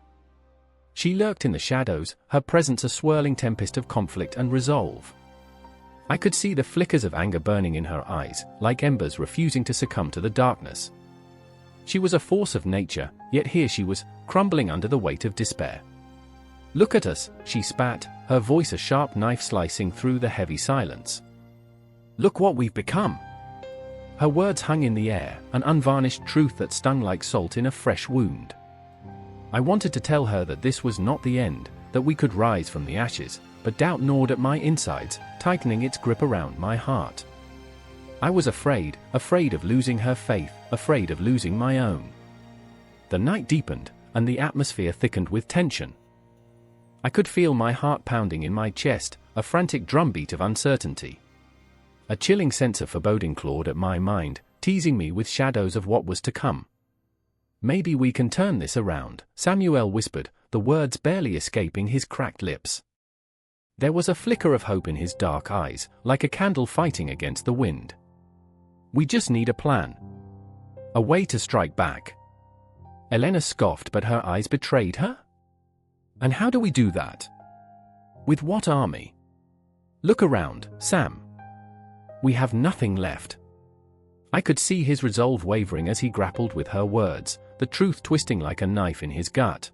She lurked in the shadows, her presence a swirling tempest of conflict and resolve. I could see the flickers of anger burning in her eyes, like embers refusing to succumb to the darkness. She was a force of nature, yet here she was, crumbling under the weight of despair. "Look at us," she spat, her voice a sharp knife slicing through the heavy silence. "Look what we've become." Her words hung in the air, an unvarnished truth that stung like salt in a fresh wound. I wanted to tell her that this was not the end, that we could rise from the ashes, but doubt gnawed at my insides, tightening its grip around my heart. I was afraid of losing her faith, afraid of losing my own. The night deepened, and the atmosphere thickened with tension. I could feel my heart pounding in my chest, a frantic drumbeat of uncertainty. A chilling sense of foreboding clawed at my mind, teasing me with shadows of what was to come. "Maybe we can turn this around," Samuel whispered, the words barely escaping his cracked lips. There was a flicker of hope in his dark eyes, like a candle fighting against the wind. "We just need a plan. A way to strike back." Elena scoffed, but her eyes betrayed her. "And how do we do that? With what army? Look around, Sam. We have nothing left." I could see his resolve wavering as he grappled with her words, the truth twisting like a knife in his gut.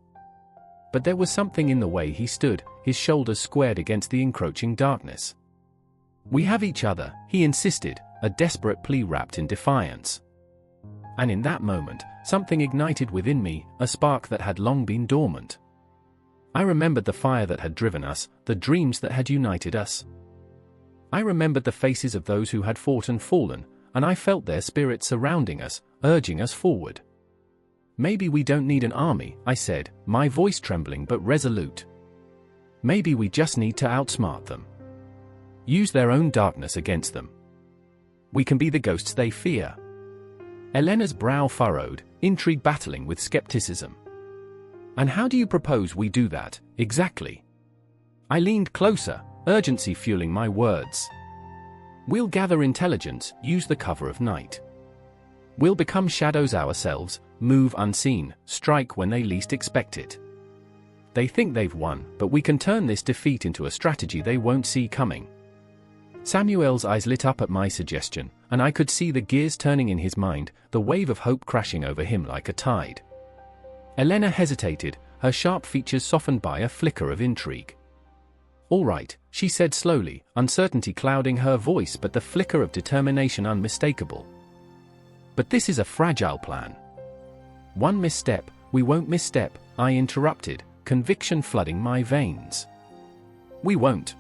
But there was something in the way he stood, his shoulders squared against the encroaching darkness. "We have each other," he insisted, a desperate plea wrapped in defiance. And in that moment, something ignited within me, a spark that had long been dormant. I remembered the fire that had driven us, the dreams that had united us. I remembered the faces of those who had fought and fallen, and I felt their spirits surrounding us, urging us forward. "Maybe we don't need an army," I said, my voice trembling but resolute. "Maybe we just need to outsmart them. Use their own darkness against them. We can be the ghosts they fear." Elena's brow furrowed, intrigue battling with skepticism. "And how do you propose we do that, exactly?" I leaned closer, urgency fueling my words. "We'll gather intelligence, use the cover of night. We'll become shadows ourselves, move unseen, strike when they least expect it. They think they've won, but we can turn this defeat into a strategy they won't see coming. Samuel's eyes lit up at my suggestion, and I could see the gears turning in his mind, the wave of hope crashing over him like a tide. Elena hesitated, her sharp features softened by a flicker of intrigue. "All right," she said slowly, uncertainty clouding her voice but the flicker of determination unmistakable. "But this is a fragile plan. One misstep, we won't misstep," I interrupted, conviction flooding my veins. "We won't.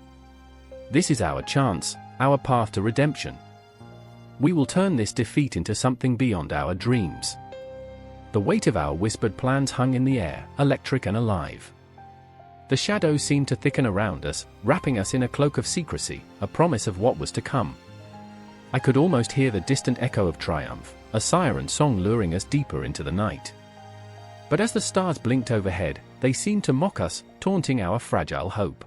This is our chance, our path to redemption. We will turn this defeat into something beyond our dreams." The weight of our whispered plans hung in the air, electric and alive. The shadows seemed to thicken around us, wrapping us in a cloak of secrecy, a promise of what was to come. I could almost hear the distant echo of triumph, a siren song luring us deeper into the night. But as the stars blinked overhead, they seemed to mock us, taunting our fragile hope.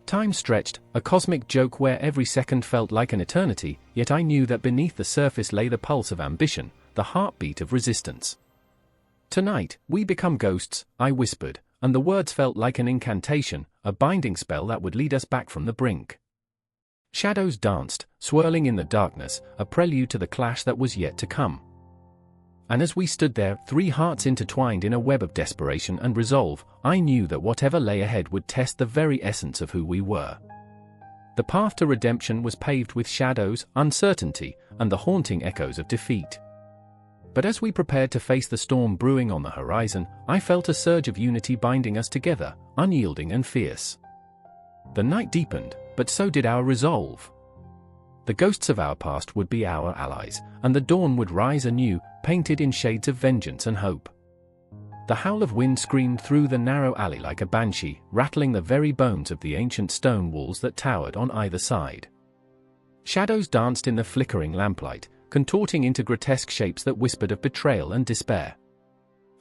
Time stretched, a cosmic joke where every second felt like an eternity, yet I knew that beneath the surface lay the pulse of ambition, the heartbeat of resistance. "Tonight, we become ghosts," I whispered, and the words felt like an incantation, a binding spell that would lead us back from the brink. Shadows danced, swirling in the darkness, a prelude to the clash that was yet to come. And as we stood there, three hearts intertwined in a web of desperation and resolve, I knew that whatever lay ahead would test the very essence of who we were. The path to redemption was paved with shadows, uncertainty, and the haunting echoes of defeat. But as we prepared to face the storm brewing on the horizon, I felt a surge of unity binding us together, unyielding and fierce. The night deepened, but so did our resolve. The ghosts of our past would be our allies, and the dawn would rise anew, painted in shades of vengeance and hope. The howl of wind screamed through the narrow alley like a banshee, rattling the very bones of the ancient stone walls that towered on either side. Shadows danced in the flickering lamplight, contorting into grotesque shapes that whispered of betrayal and despair.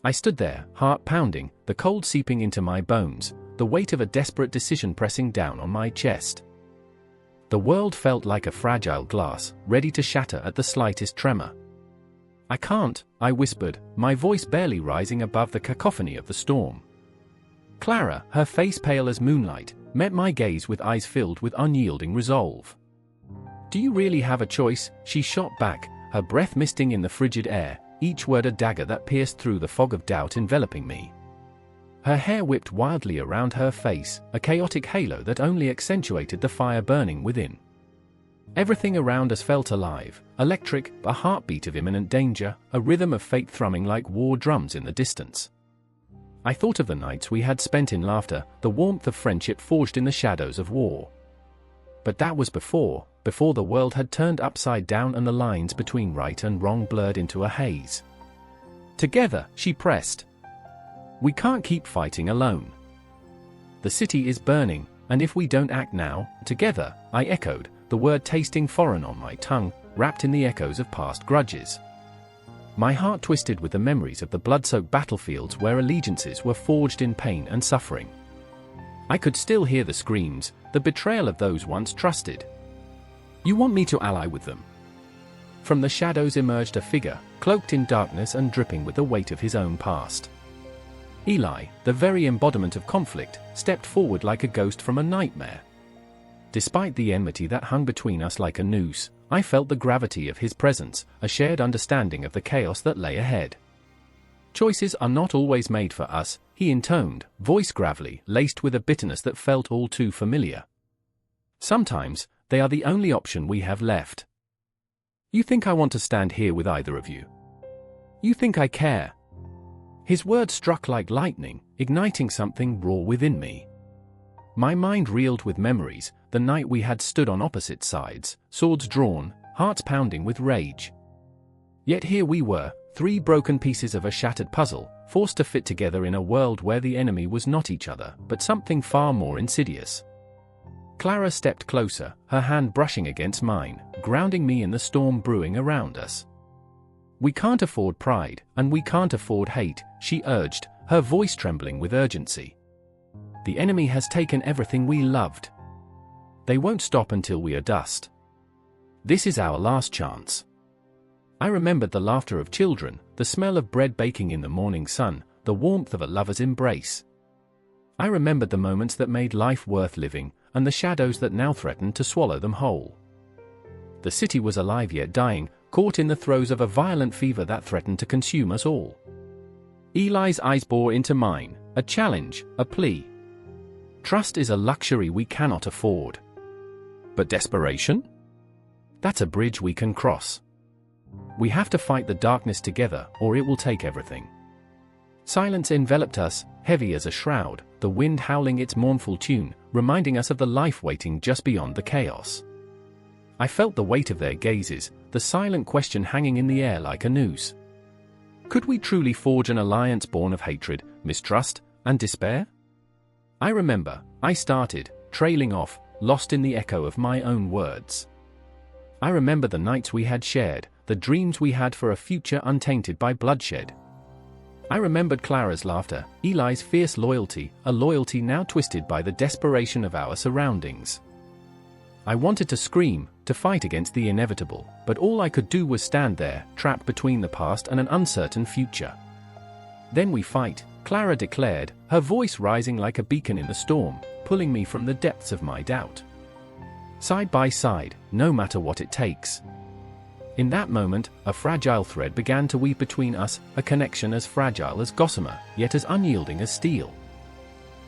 I stood there, heart pounding, the cold seeping into my bones, the weight of a desperate decision pressing down on my chest. The world felt like a fragile glass, ready to shatter at the slightest tremor. "I can't," I whispered, my voice barely rising above the cacophony of the storm. Clara, her face pale as moonlight, met my gaze with eyes filled with unyielding resolve. "Do you really have a choice?" she shot back, her breath misting in the frigid air, each word a dagger that pierced through the fog of doubt enveloping me. Her hair whipped wildly around her face, a chaotic halo that only accentuated the fire burning within. Everything around us felt alive, electric, a heartbeat of imminent danger, a rhythm of fate thrumming like war drums in the distance. I thought of the nights we had spent in laughter, the warmth of friendship forged in the shadows of war. But that was before the world had turned upside down and the lines between right and wrong blurred into a haze. "Together," she pressed. "We can't keep fighting alone. The city is burning, and if we don't act now, together," I echoed, the word tasting foreign on my tongue, wrapped in the echoes of past grudges. My heart twisted with the memories of the blood-soaked battlefields where allegiances were forged in pain and suffering. I could still hear the screams, the betrayal of those once trusted. "You want me to ally with them?" From the shadows emerged a figure, cloaked in darkness and dripping with the weight of his own past. Eli, the very embodiment of conflict, stepped forward like a ghost from a nightmare. Despite the enmity that hung between us like a noose, I felt the gravity of his presence, a shared understanding of the chaos that lay ahead. "Choices are not always made for us," he intoned, voice gravelly, laced with a bitterness that felt all too familiar. "Sometimes, they are the only option we have left. You think I want to stand here with either of you? You think I care?" His words struck like lightning, igniting something raw within me. My mind reeled with memories, the night we had stood on opposite sides, swords drawn, hearts pounding with rage. Yet here we were, three broken pieces of a shattered puzzle, forced to fit together in a world where the enemy was not each other, but something far more insidious. Clara stepped closer, her hand brushing against mine, grounding me in the storm brewing around us. "We can't afford pride, and we can't afford hate," she urged, her voice trembling with urgency. "The enemy has taken everything we loved. They won't stop until we are dust. This is our last chance." I remembered the laughter of children, the smell of bread baking in the morning sun, the warmth of a lover's embrace. I remembered the moments that made life worth living, and the shadows that now threatened to swallow them whole. The city was alive yet dying, caught in the throes of a violent fever that threatened to consume us all. Eli's eyes bore into mine, a challenge, a plea. Trust is a luxury we cannot afford. But desperation? That's a bridge we can cross. We have to fight the darkness together, or it will take everything. Silence enveloped us, heavy as a shroud, the wind howling its mournful tune, reminding us of the life waiting just beyond the chaos. I felt the weight of their gazes, the silent question hanging in the air like a noose. Could we truly forge an alliance born of hatred, mistrust, and despair? I remember, I started, trailing off, lost in the echo of my own words. I remember the nights we had shared, the dreams we had for a future untainted by bloodshed. I remembered Clara's laughter, Eli's fierce loyalty, a loyalty now twisted by the desperation of our surroundings. I wanted to scream, to fight against the inevitable, but all I could do was stand there, trapped between the past and an uncertain future. Then we fight, Clara declared, her voice rising like a beacon in the storm, pulling me from the depths of my doubt. Side by side, no matter what it takes. In that moment, a fragile thread began to weave between us, a connection as fragile as gossamer, yet as unyielding as steel.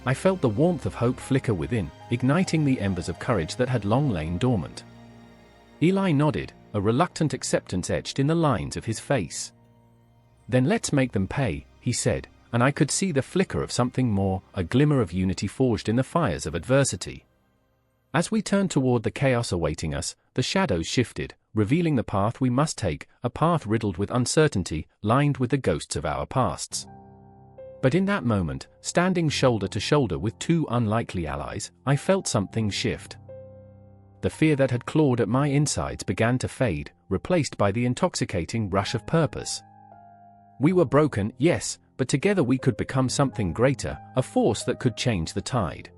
I felt the warmth of hope flicker within, igniting the embers of courage that had long lain dormant. Eli nodded, a reluctant acceptance etched in the lines of his face. Then let's make them pay, he said, and I could see the flicker of something more, a glimmer of unity forged in the fires of adversity. As we turned toward the chaos awaiting us, the shadows shifted, revealing the path we must take, a path riddled with uncertainty, lined with the ghosts of our pasts. But in that moment, standing shoulder to shoulder with two unlikely allies, I felt something shift. The fear that had clawed at my insides began to fade, replaced by the intoxicating rush of purpose. We were broken, yes, but together we could become something greater, a force that could change the tide.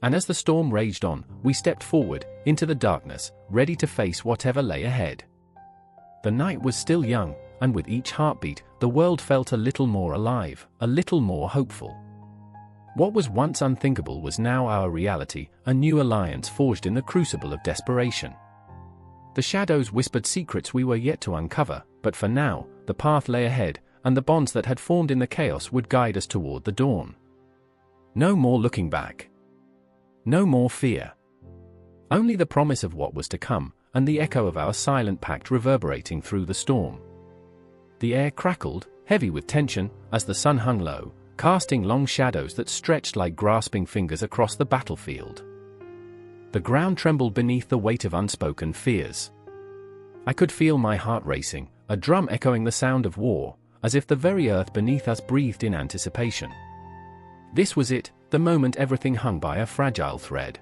And as the storm raged on, we stepped forward, into the darkness, ready to face whatever lay ahead. The night was still young, and with each heartbeat, the world felt a little more alive, a little more hopeful. What was once unthinkable was now our reality, a new alliance forged in the crucible of desperation. The shadows whispered secrets we were yet to uncover, but for now, the path lay ahead, and the bonds that had formed in the chaos would guide us toward the dawn. No more looking back. No more fear. Only the promise of what was to come, and the echo of our silent pact reverberating through the storm. The air crackled, heavy with tension, as the sun hung low, casting long shadows that stretched like grasping fingers across the battlefield. The ground trembled beneath the weight of unspoken fears. I could feel my heart racing, a drum echoing the sound of war, as if the very earth beneath us breathed in anticipation. This was it, the moment everything hung by a fragile thread.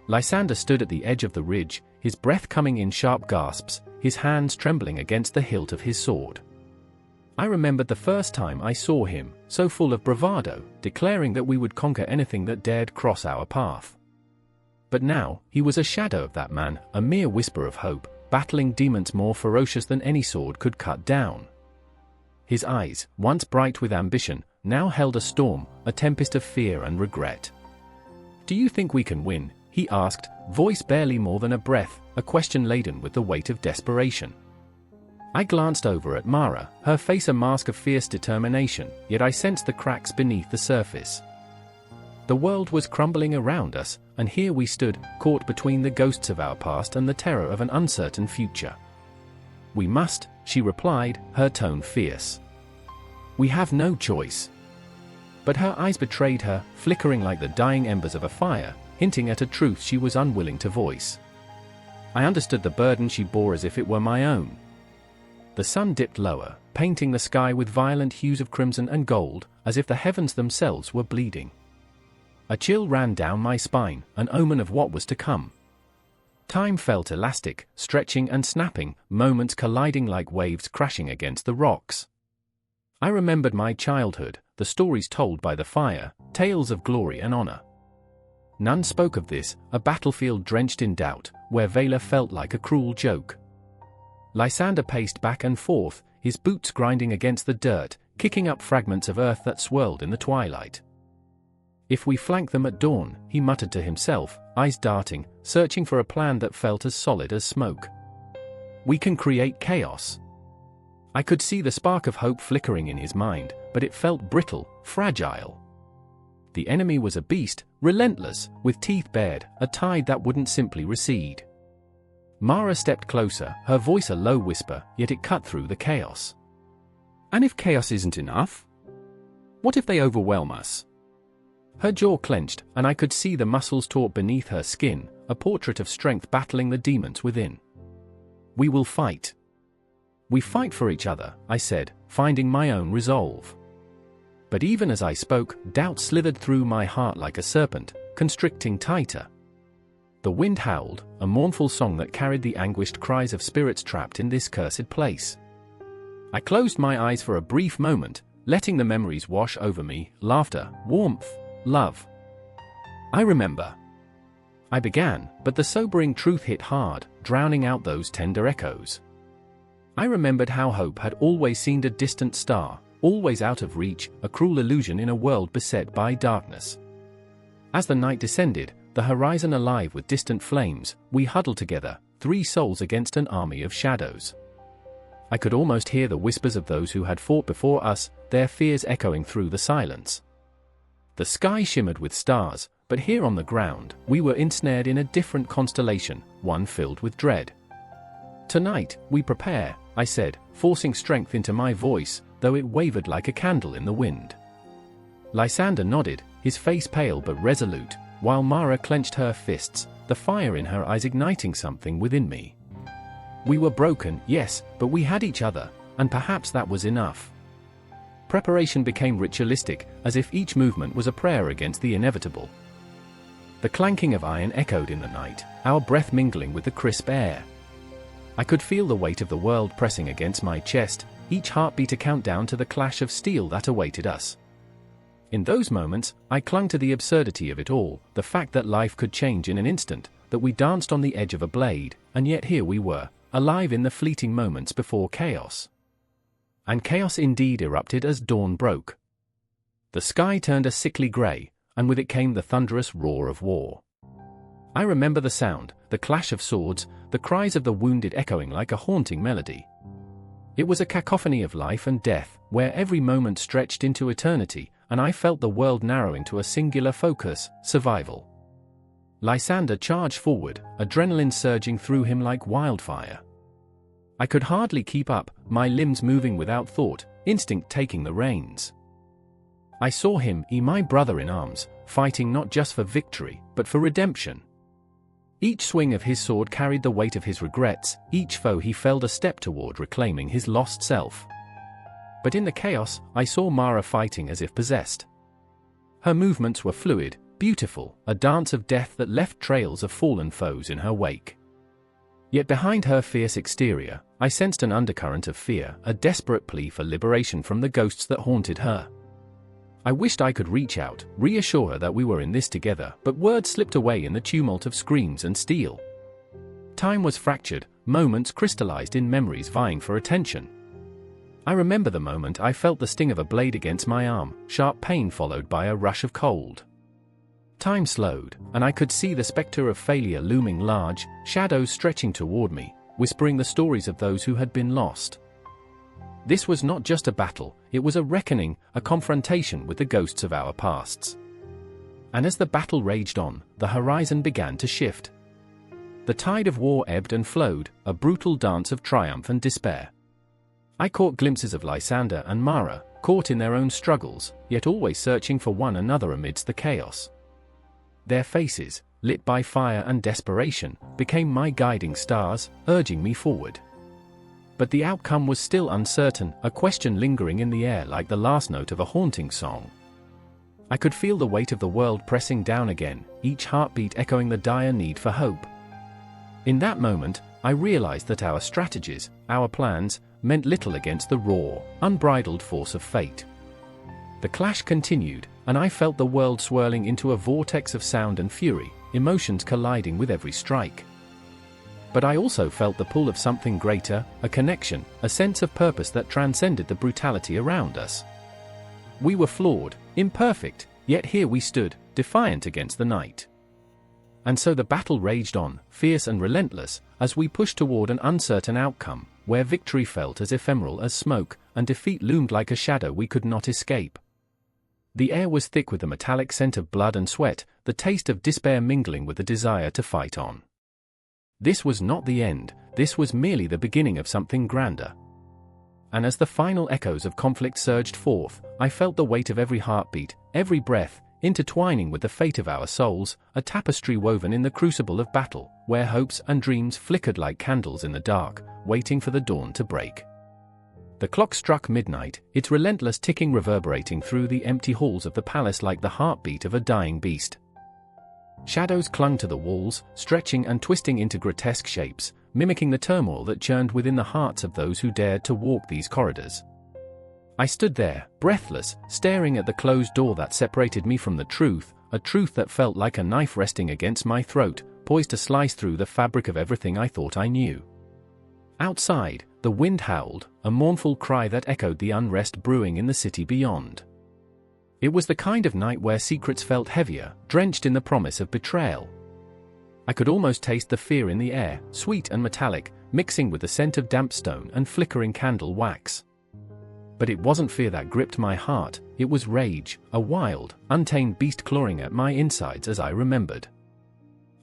Lysander stood at the edge of the ridge, his breath coming in sharp gasps, his hands trembling against the hilt of his sword. I remembered the first time I saw him, so full of bravado, declaring that we would conquer anything that dared cross our path. But now, he was a shadow of that man, a mere whisper of hope, battling demons more ferocious than any sword could cut down. His eyes, once bright with ambition, now held a storm, a tempest of fear and regret. "Do you think we can win?" he asked, voice barely more than a breath, a question laden with the weight of desperation. I glanced over at Mara, her face a mask of fierce determination, yet I sensed the cracks beneath the surface. The world was crumbling around us, and here we stood, caught between the ghosts of our past and the terror of an uncertain future. "We must," she replied, her tone fierce. "We have no choice." But her eyes betrayed her, flickering like the dying embers of a fire, hinting at a truth she was unwilling to voice. I understood the burden she bore as if it were my own. The sun dipped lower, painting the sky with violent hues of crimson and gold, as if the heavens themselves were bleeding. A chill ran down my spine, an omen of what was to come. Time felt elastic, stretching and snapping, moments colliding like waves crashing against the rocks. I remembered my childhood, the stories told by the fire, tales of glory and honor. None spoke of this, a battlefield drenched in doubt, where valor felt like a cruel joke. Lysander paced back and forth, his boots grinding against the dirt, kicking up fragments of earth that swirled in the twilight. "If we flank them at dawn," he muttered to himself, eyes darting, searching for a plan that felt as solid as smoke. "We can create chaos." I could see the spark of hope flickering in his mind, but it felt brittle, fragile. The enemy was a beast, relentless, with teeth bared, a tide that wouldn't simply recede. Mara stepped closer, her voice a low whisper, yet it cut through the chaos. "And if chaos isn't enough? What if they overwhelm us?" Her jaw clenched, and I could see the muscles taut beneath her skin, a portrait of strength battling the demons within. "We will fight." "We fight for each other," I said, finding my own resolve. But even as I spoke, doubt slithered through my heart like a serpent, constricting tighter. The wind howled, a mournful song that carried the anguished cries of spirits trapped in this cursed place. I closed my eyes for a brief moment, letting the memories wash over me, laughter, warmth, love. "I remember," I began, but the sobering truth hit hard, drowning out those tender echoes. I remembered how hope had always seemed a distant star, always out of reach, a cruel illusion in a world beset by darkness. As the night descended, the horizon alive with distant flames, we huddled together, 3 souls against an army of shadows. I could almost hear the whispers of those who had fought before us, their fears echoing through the silence. The sky shimmered with stars, but here on the ground, we were ensnared in a different constellation, one filled with dread. "Tonight, we prepare," I said, forcing strength into my voice, though it wavered like a candle in the wind. Lysander nodded, his face pale but resolute, while Mara clenched her fists, the fire in her eyes igniting something within me. We were broken, yes, but we had each other, and perhaps that was enough. Preparation became ritualistic, as if each movement was a prayer against the inevitable. The clanking of iron echoed in the night, our breath mingling with the crisp air. I could feel the weight of the world pressing against my chest, each heartbeat a countdown to the clash of steel that awaited us. In those moments, I clung to the absurdity of it all, the fact that life could change in an instant, that we danced on the edge of a blade, and yet here we were, alive in the fleeting moments before chaos. And chaos indeed erupted as dawn broke. The sky turned a sickly grey, and with it came the thunderous roar of war. I remember the sound, the clash of swords, the cries of the wounded echoing like a haunting melody. It was a cacophony of life and death, where every moment stretched into eternity, and I felt the world narrowing to a singular focus: survival. Lysander charged forward, adrenaline surging through him like wildfire. I could hardly keep up, my limbs moving without thought, instinct taking the reins. I saw him, my brother in arms, fighting not just for victory, but for redemption. Each swing of his sword carried the weight of his regrets, each foe he felled a step toward reclaiming his lost self. But in the chaos, I saw Mara fighting as if possessed. Her movements were fluid, beautiful, a dance of death that left trails of fallen foes in her wake. Yet behind her fierce exterior, I sensed an undercurrent of fear, a desperate plea for liberation from the ghosts that haunted her. I wished I could reach out, reassure her that we were in this together, but words slipped away in the tumult of screams and steel. Time was fractured, moments crystallized in memories vying for attention. I remember the moment I felt the sting of a blade against my arm, sharp pain followed by a rush of cold. Time slowed, and I could see the specter of failure looming large, shadows stretching toward me, whispering the stories of those who had been lost. This was not just a battle, it was a reckoning, a confrontation with the ghosts of our pasts. And as the battle raged on, the horizon began to shift. The tide of war ebbed and flowed, a brutal dance of triumph and despair. I caught glimpses of Lysander and Mara, caught in their own struggles, yet always searching for one another amidst the chaos. Their faces, lit by fire and desperation, became my guiding stars, urging me forward. But the outcome was still uncertain, a question lingering in the air like the last note of a haunting song. I could feel the weight of the world pressing down again, each heartbeat echoing the dire need for hope. In that moment, I realized that our strategies, our plans, meant little against the raw, unbridled force of fate. The clash continued, and I felt the world swirling into a vortex of sound and fury, emotions colliding with every strike. But I also felt the pull of something greater, a connection, a sense of purpose that transcended the brutality around us. We were flawed, imperfect, yet here we stood, defiant against the night. And so the battle raged on, fierce and relentless, as we pushed toward an uncertain outcome, where victory felt as ephemeral as smoke, and defeat loomed like a shadow we could not escape. The air was thick with the metallic scent of blood and sweat, the taste of despair mingling with the desire to fight on. This was not the end, this was merely the beginning of something grander. And as the final echoes of conflict surged forth, I felt the weight of every heartbeat, every breath, intertwining with the fate of our souls, a tapestry woven in the crucible of battle, where hopes and dreams flickered like candles in the dark, waiting for the dawn to break. The clock struck midnight, its relentless ticking reverberating through the empty halls of the palace like the heartbeat of a dying beast. Shadows clung to the walls, stretching and twisting into grotesque shapes, mimicking the turmoil that churned within the hearts of those who dared to walk these corridors. I stood there, breathless, staring at the closed door that separated me from the truth, a truth that felt like a knife resting against my throat, poised to slice through the fabric of everything I thought I knew. Outside, the wind howled, a mournful cry that echoed the unrest brewing in the city beyond. It was the kind of night where secrets felt heavier, drenched in the promise of betrayal. I could almost taste the fear in the air, sweet and metallic, mixing with the scent of damp stone and flickering candle wax. But it wasn't fear that gripped my heart, it was rage, a wild, untamed beast clawing at my insides as I remembered.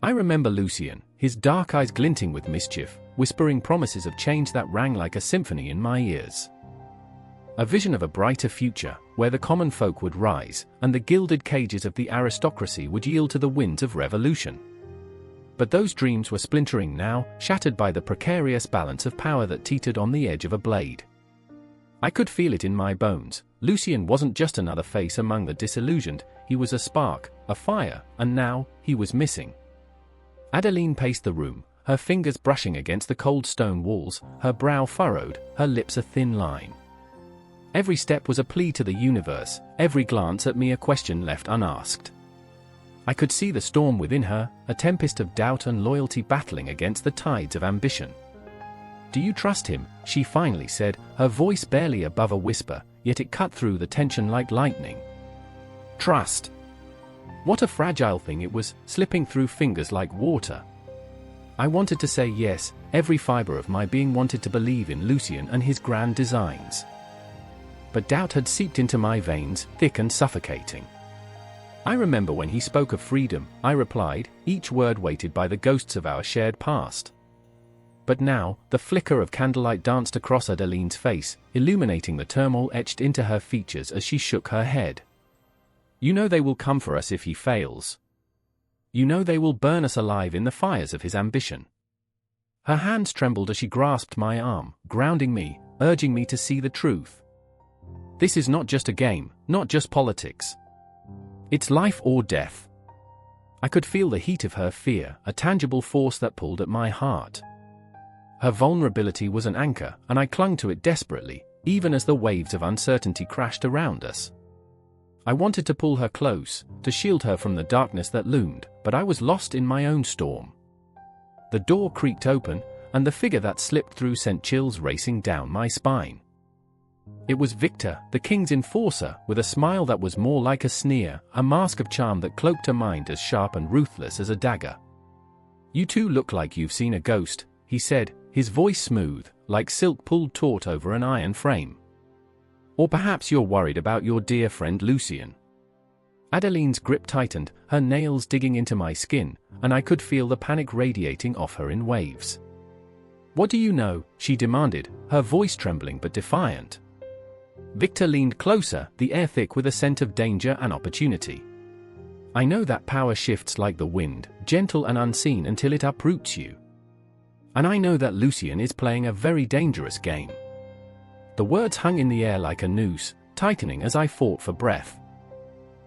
I remember Lucien, his dark eyes glinting with mischief, whispering promises of change that rang like a symphony in my ears. A vision of a brighter future, where the common folk would rise, and the gilded cages of the aristocracy would yield to the winds of revolution. But those dreams were splintering now, shattered by the precarious balance of power that teetered on the edge of a blade. I could feel it in my bones. Lucien wasn't just another face among the disillusioned, he was a spark, a fire, and now, he was missing. Adeline paced the room, her fingers brushing against the cold stone walls, her brow furrowed, her lips a thin line. Every step was a plea to the universe, every glance at me a question left unasked. I could see the storm within her, a tempest of doubt and loyalty battling against the tides of ambition. "Do you trust him?" she finally said, her voice barely above a whisper, yet it cut through the tension like lightning. Trust. What a fragile thing it was, slipping through fingers like water. I wanted to say yes, every fiber of my being wanted to believe in Lucien and his grand designs. But doubt had seeped into my veins, thick and suffocating. I remember when he spoke of freedom, I replied, each word weighted by the ghosts of our shared past. But now, the flicker of candlelight danced across Adeline's face, illuminating the turmoil etched into her features as she shook her head. "You know they will come for us if he fails. You know they will burn us alive in the fires of his ambition." Her hands trembled as she grasped my arm, grounding me, urging me to see the truth. This is not just a game, not just politics. It's life or death. I could feel the heat of her fear, a tangible force that pulled at my heart. Her vulnerability was an anchor, and I clung to it desperately, even as the waves of uncertainty crashed around us. I wanted to pull her close, to shield her from the darkness that loomed, but I was lost in my own storm. The door creaked open, and the figure that slipped through sent chills racing down my spine. It was Victor, the king's enforcer, with a smile that was more like a sneer, a mask of charm that cloaked a mind as sharp and ruthless as a dagger. "You two look like you've seen a ghost," he said, his voice smooth, like silk pulled taut over an iron frame. "Or perhaps you're worried about your dear friend Lucien." Adeline's grip tightened, her nails digging into my skin, and I could feel the panic radiating off her in waves. "What do you know?" she demanded, her voice trembling but defiant. Victor leaned closer, the air thick with a scent of danger and opportunity. "I know that power shifts like the wind, gentle and unseen until it uproots you. And I know that Lucien is playing a very dangerous game." The words hung in the air like a noose, tightening as I fought for breath.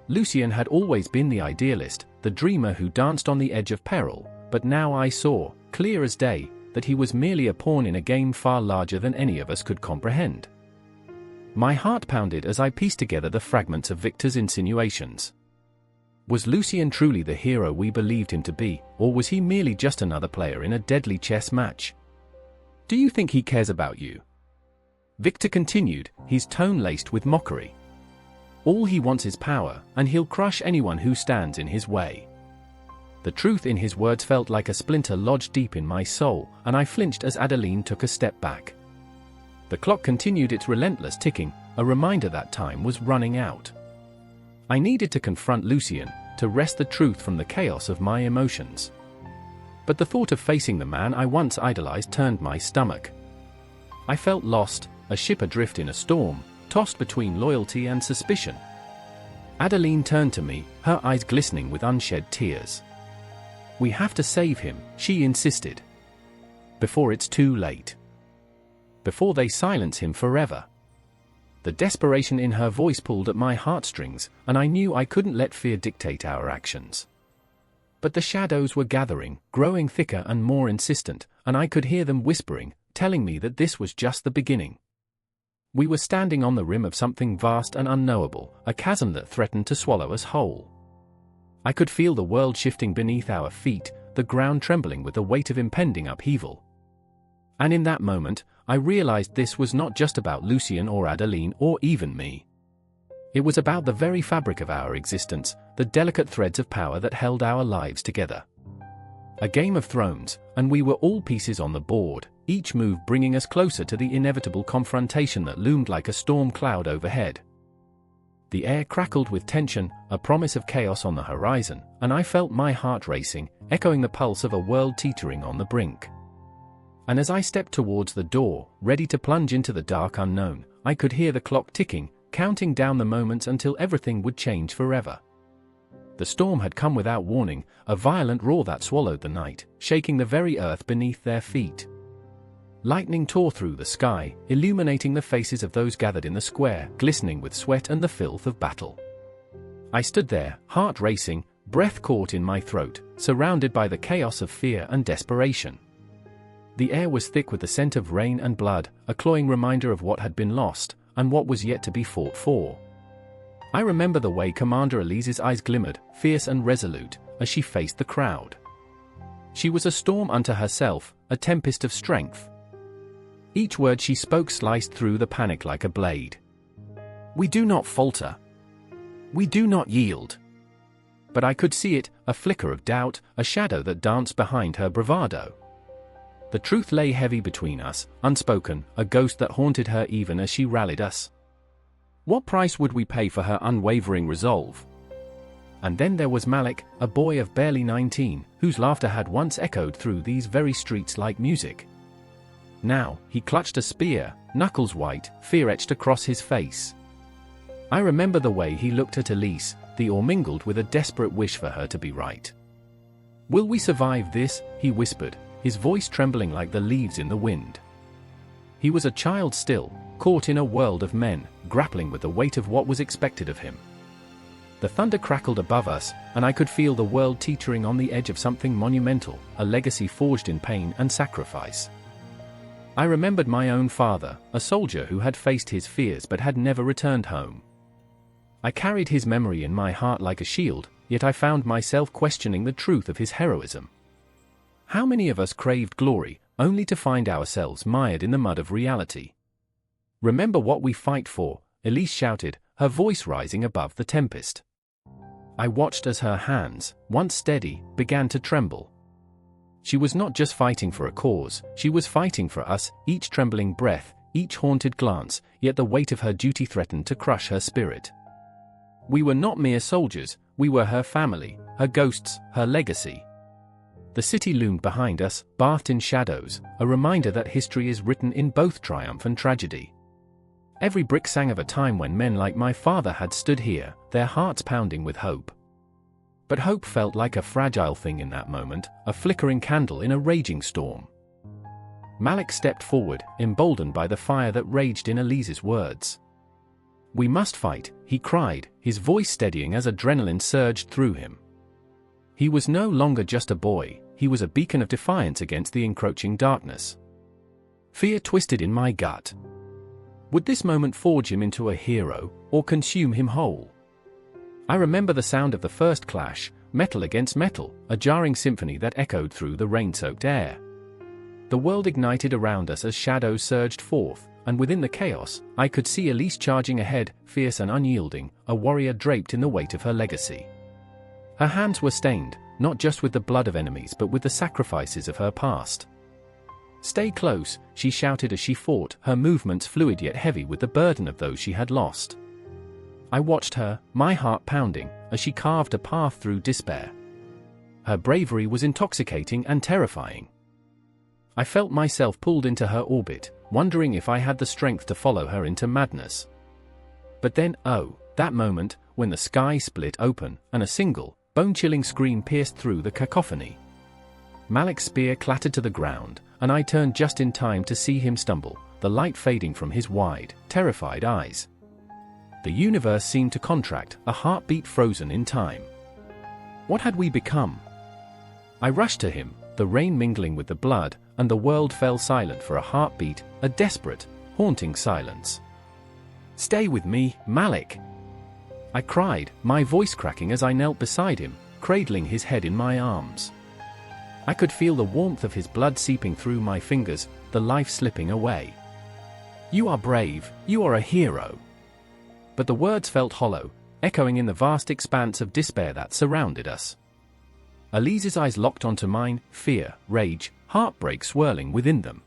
Lucien had always been the idealist, the dreamer who danced on the edge of peril, but now I saw, clear as day, that he was merely a pawn in a game far larger than any of us could comprehend. My heart pounded as I pieced together the fragments of Victor's insinuations. Was Lucien truly the hero we believed him to be, or was he merely just another player in a deadly chess match? Do you think he cares about you? Victor continued, his tone laced with mockery. All he wants is power, and he'll crush anyone who stands in his way. The truth in his words felt like a splinter lodged deep in my soul, and I flinched as Adeline took a step back. The clock continued its relentless ticking, a reminder that time was running out. I needed to confront Lucien, to wrest the truth from the chaos of my emotions. But the thought of facing the man I once idolized turned my stomach. I felt lost, a ship adrift in a storm, tossed between loyalty and suspicion. Adeline turned to me, her eyes glistening with unshed tears. "We have to save him," she insisted. "Before it's too late. Before they silence him forever." The desperation in her voice pulled at my heartstrings, and I knew I couldn't let fear dictate our actions. But the shadows were gathering, growing thicker and more insistent, and I could hear them whispering, telling me that this was just the beginning. We were standing on the rim of something vast and unknowable, a chasm that threatened to swallow us whole. I could feel the world shifting beneath our feet, the ground trembling with the weight of impending upheaval. And in that moment, I realized this was not just about Lucien or Adeline or even me. It was about the very fabric of our existence, the delicate threads of power that held our lives together. A game of thrones, and we were all pieces on the board, each move bringing us closer to the inevitable confrontation that loomed like a storm cloud overhead. The air crackled with tension, a promise of chaos on the horizon, and I felt my heart racing, echoing the pulse of a world teetering on the brink. And as I stepped towards the door, ready to plunge into the dark unknown, I could hear the clock ticking, counting down the moments until everything would change forever. The storm had come without warning, a violent roar that swallowed the night, shaking the very earth beneath their feet. Lightning tore through the sky, illuminating the faces of those gathered in the square, glistening with sweat and the filth of battle. I stood there, heart racing, breath caught in my throat, surrounded by the chaos of fear and desperation. The air was thick with the scent of rain and blood, a cloying reminder of what had been lost, and what was yet to be fought for. I remember the way Commander Elise's eyes glimmered, fierce and resolute, as she faced the crowd. She was a storm unto herself, a tempest of strength. Each word she spoke sliced through the panic like a blade. "We do not falter. We do not yield." But I could see it, a flicker of doubt, a shadow that danced behind her bravado. The truth lay heavy between us, unspoken, a ghost that haunted her even as she rallied us. What price would we pay for her unwavering resolve? And then there was Malik, a boy of barely 19, whose laughter had once echoed through these very streets like music. Now, he clutched a spear, knuckles white, fear etched across his face. I remember the way he looked at Elise, the awe mingled with a desperate wish for her to be right. "Will we survive this?" he whispered, his voice trembling like the leaves in the wind. He was a child still, caught in a world of men, grappling with the weight of what was expected of him. The thunder crackled above us, and I could feel the world teetering on the edge of something monumental, a legacy forged in pain and sacrifice. I remembered my own father, a soldier who had faced his fears but had never returned home. I carried his memory in my heart like a shield, yet I found myself questioning the truth of his heroism. How many of us craved glory, only to find ourselves mired in the mud of reality? "Remember what we fight for," Elise shouted, her voice rising above the tempest. I watched as her hands, once steady, began to tremble. She was not just fighting for a cause, she was fighting for us, each trembling breath, each haunted glance, yet the weight of her duty threatened to crush her spirit. We were not mere soldiers, we were her family, her ghosts, her legacy. The city loomed behind us, bathed in shadows, a reminder that history is written in both triumph and tragedy. Every brick sang of a time when men like my father had stood here, their hearts pounding with hope. But hope felt like a fragile thing in that moment, a flickering candle in a raging storm. Malik stepped forward, emboldened by the fire that raged in Elise's words. "We must fight," he cried, his voice steadying as adrenaline surged through him. He was no longer just a boy, he was a beacon of defiance against the encroaching darkness. Fear twisted in my gut. Would this moment forge him into a hero, or consume him whole? I remember the sound of the first clash, metal against metal, a jarring symphony that echoed through the rain-soaked air. The world ignited around us as shadows surged forth, and within the chaos, I could see Elise charging ahead, fierce and unyielding, a warrior draped in the weight of her legacy. Her hands were stained, not just with the blood of enemies but with the sacrifices of her past. "Stay close," she shouted as she fought, her movements fluid yet heavy with the burden of those she had lost. I watched her, my heart pounding, as she carved a path through despair. Her bravery was intoxicating and terrifying. I felt myself pulled into her orbit, wondering if I had the strength to follow her into madness. But then, oh, that moment, when the sky split open, and a single, bone-chilling scream pierced through the cacophony. Malik's spear clattered to the ground, and I turned just in time to see him stumble, the light fading from his wide, terrified eyes. The universe seemed to contract, a heartbeat frozen in time. What had we become? I rushed to him, the rain mingling with the blood, and the world fell silent for a heartbeat, a desperate, haunting silence. "Stay with me, Malik!" I cried, my voice cracking as I knelt beside him, cradling his head in my arms. I could feel the warmth of his blood seeping through my fingers, the life slipping away. "You are brave, you are a hero." But the words felt hollow, echoing in the vast expanse of despair that surrounded us. Elise's eyes locked onto mine, fear, rage, heartbreak swirling within them.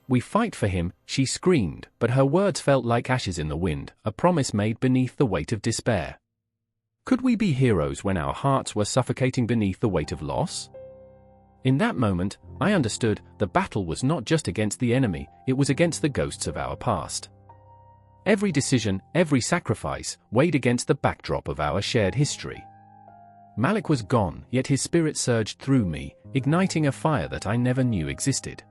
"We fight for him," she screamed, but her words felt like ashes in the wind, a promise made beneath the weight of despair. Could we be heroes when our hearts were suffocating beneath the weight of loss? In that moment, I understood, the battle was not just against the enemy, it was against the ghosts of our past. Every decision, every sacrifice, weighed against the backdrop of our shared history. Malik was gone, yet his spirit surged through me, igniting a fire that I never knew existed.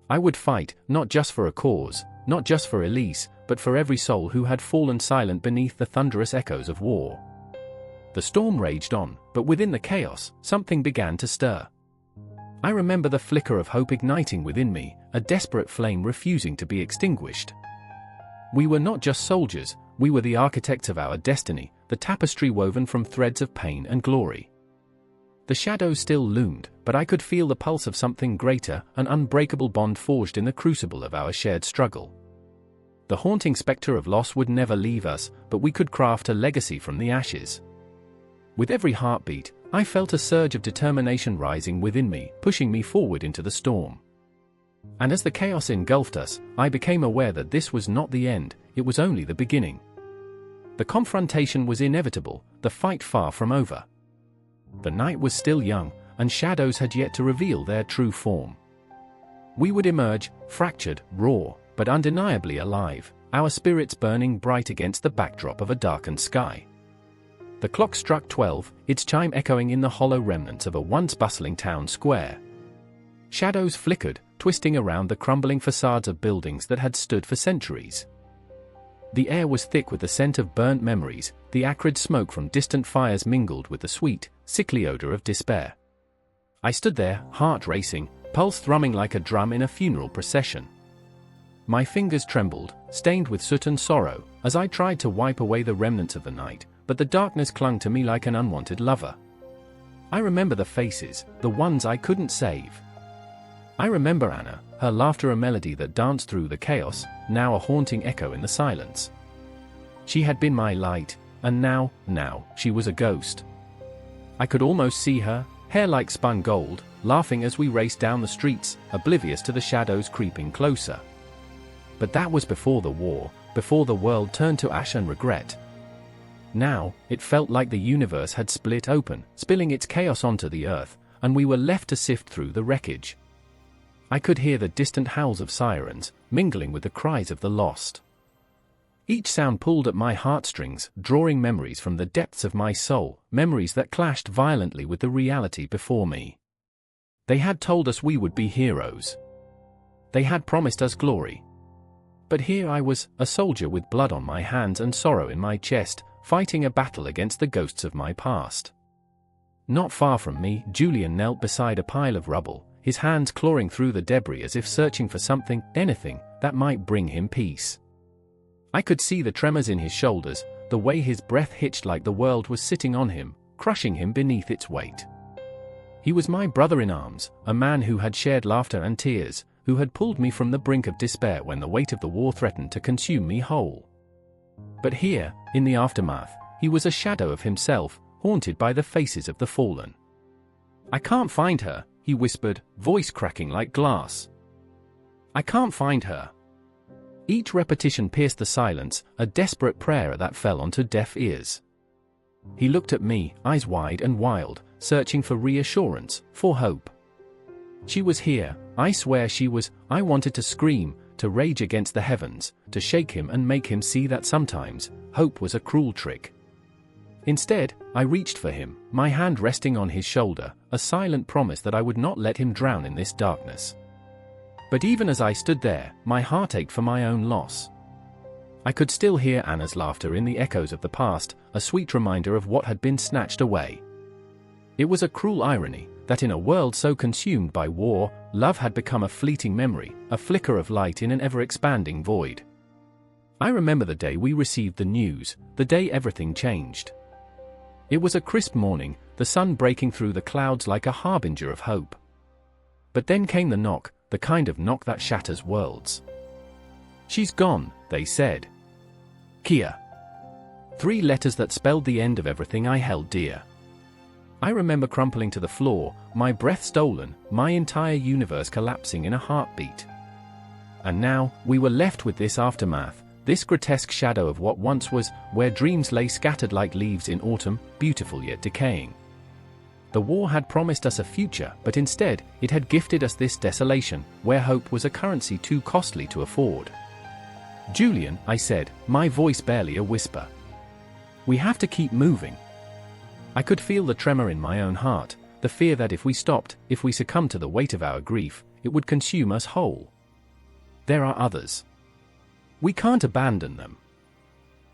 I would fight, not just for a cause, not just for Elise, but for every soul who had fallen silent beneath the thunderous echoes of war. The storm raged on, but within the chaos, something began to stir. I remember the flicker of hope igniting within me, a desperate flame refusing to be extinguished. We were not just soldiers, we were the architects of our destiny, the tapestry woven from threads of pain and glory. The shadows still loomed, but I could feel the pulse of something greater, an unbreakable bond forged in the crucible of our shared struggle. The haunting specter of loss would never leave us, but we could craft a legacy from the ashes. With every heartbeat, I felt a surge of determination rising within me, pushing me forward into the storm. And as the chaos engulfed us, I became aware that this was not the end, it was only the beginning. The confrontation was inevitable, the fight far from over. The night was still young, and shadows had yet to reveal their true form. We would emerge, fractured, raw, but undeniably alive, our spirits burning bright against the backdrop of a darkened sky. The clock struck 12, its chime echoing in the hollow remnants of a once bustling town square. Shadows flickered, twisting around the crumbling facades of buildings that had stood for centuries. The air was thick with the scent of burnt memories, the acrid smoke from distant fires mingled with the sweet, sickly odor of despair. I stood there, heart racing, pulse thrumming like a drum in a funeral procession. My fingers trembled, stained with soot and sorrow, as I tried to wipe away the remnants of the night, but the darkness clung to me like an unwanted lover. I remember the faces, the ones I couldn't save. I remember Anna, her laughter a melody that danced through the chaos, now a haunting echo in the silence. She had been my light, and now, she was a ghost. I could almost see her, hair like spun gold, laughing as we raced down the streets, oblivious to the shadows creeping closer. But that was before the war, before the world turned to ash and regret. Now, it felt like the universe had split open, spilling its chaos onto the earth, and we were left to sift through the wreckage. I could hear the distant howls of sirens, mingling with the cries of the lost. Each sound pulled at my heartstrings, drawing memories from the depths of my soul, memories that clashed violently with the reality before me. They had told us we would be heroes. They had promised us glory. But here I was, a soldier with blood on my hands and sorrow in my chest, fighting a battle against the ghosts of my past. Not far from me, Julian knelt beside a pile of rubble, his hands clawing through the debris as if searching for something, anything, that might bring him peace. I could see the tremors in his shoulders, the way his breath hitched like the world was sitting on him, crushing him beneath its weight. He was my brother in arms, a man who had shared laughter and tears, who had pulled me from the brink of despair when the weight of the war threatened to consume me whole. But here, in the aftermath, he was a shadow of himself, haunted by the faces of the fallen. "I can't find her," he whispered, voice cracking like glass. "I can't find her." Each repetition pierced the silence, a desperate prayer that fell onto deaf ears. He looked at me, eyes wide and wild, searching for reassurance, for hope. She was here, I swear she was. I wanted to scream, to rage against the heavens, to shake him and make him see that sometimes, hope was a cruel trick. Instead, I reached for him, my hand resting on his shoulder, a silent promise that I would not let him drown in this darkness. But even as I stood there, my heart ached for my own loss. I could still hear Anna's laughter in the echoes of the past, a sweet reminder of what had been snatched away. It was a cruel irony, that in a world so consumed by war, love had become a fleeting memory, a flicker of light in an ever-expanding void. I remember the day we received the news, the day everything changed. It was a crisp morning, the sun breaking through the clouds like a harbinger of hope. But then came the knock, the kind of knock that shatters worlds. "She's gone," they said. Kia. 3 letters that spelled the end of everything I held dear. I remember crumpling to the floor, my breath stolen, my entire universe collapsing in a heartbeat. And now, we were left with this aftermath, this grotesque shadow of what once was, where dreams lay scattered like leaves in autumn, beautiful yet decaying. The war had promised us a future, but instead, it had gifted us this desolation, where hope was a currency too costly to afford. "Julian," I said, my voice barely a whisper. "We have to keep moving." I could feel the tremor in my own heart, the fear that if we stopped, if we succumbed to the weight of our grief, it would consume us whole. "There are others. We can't abandon them."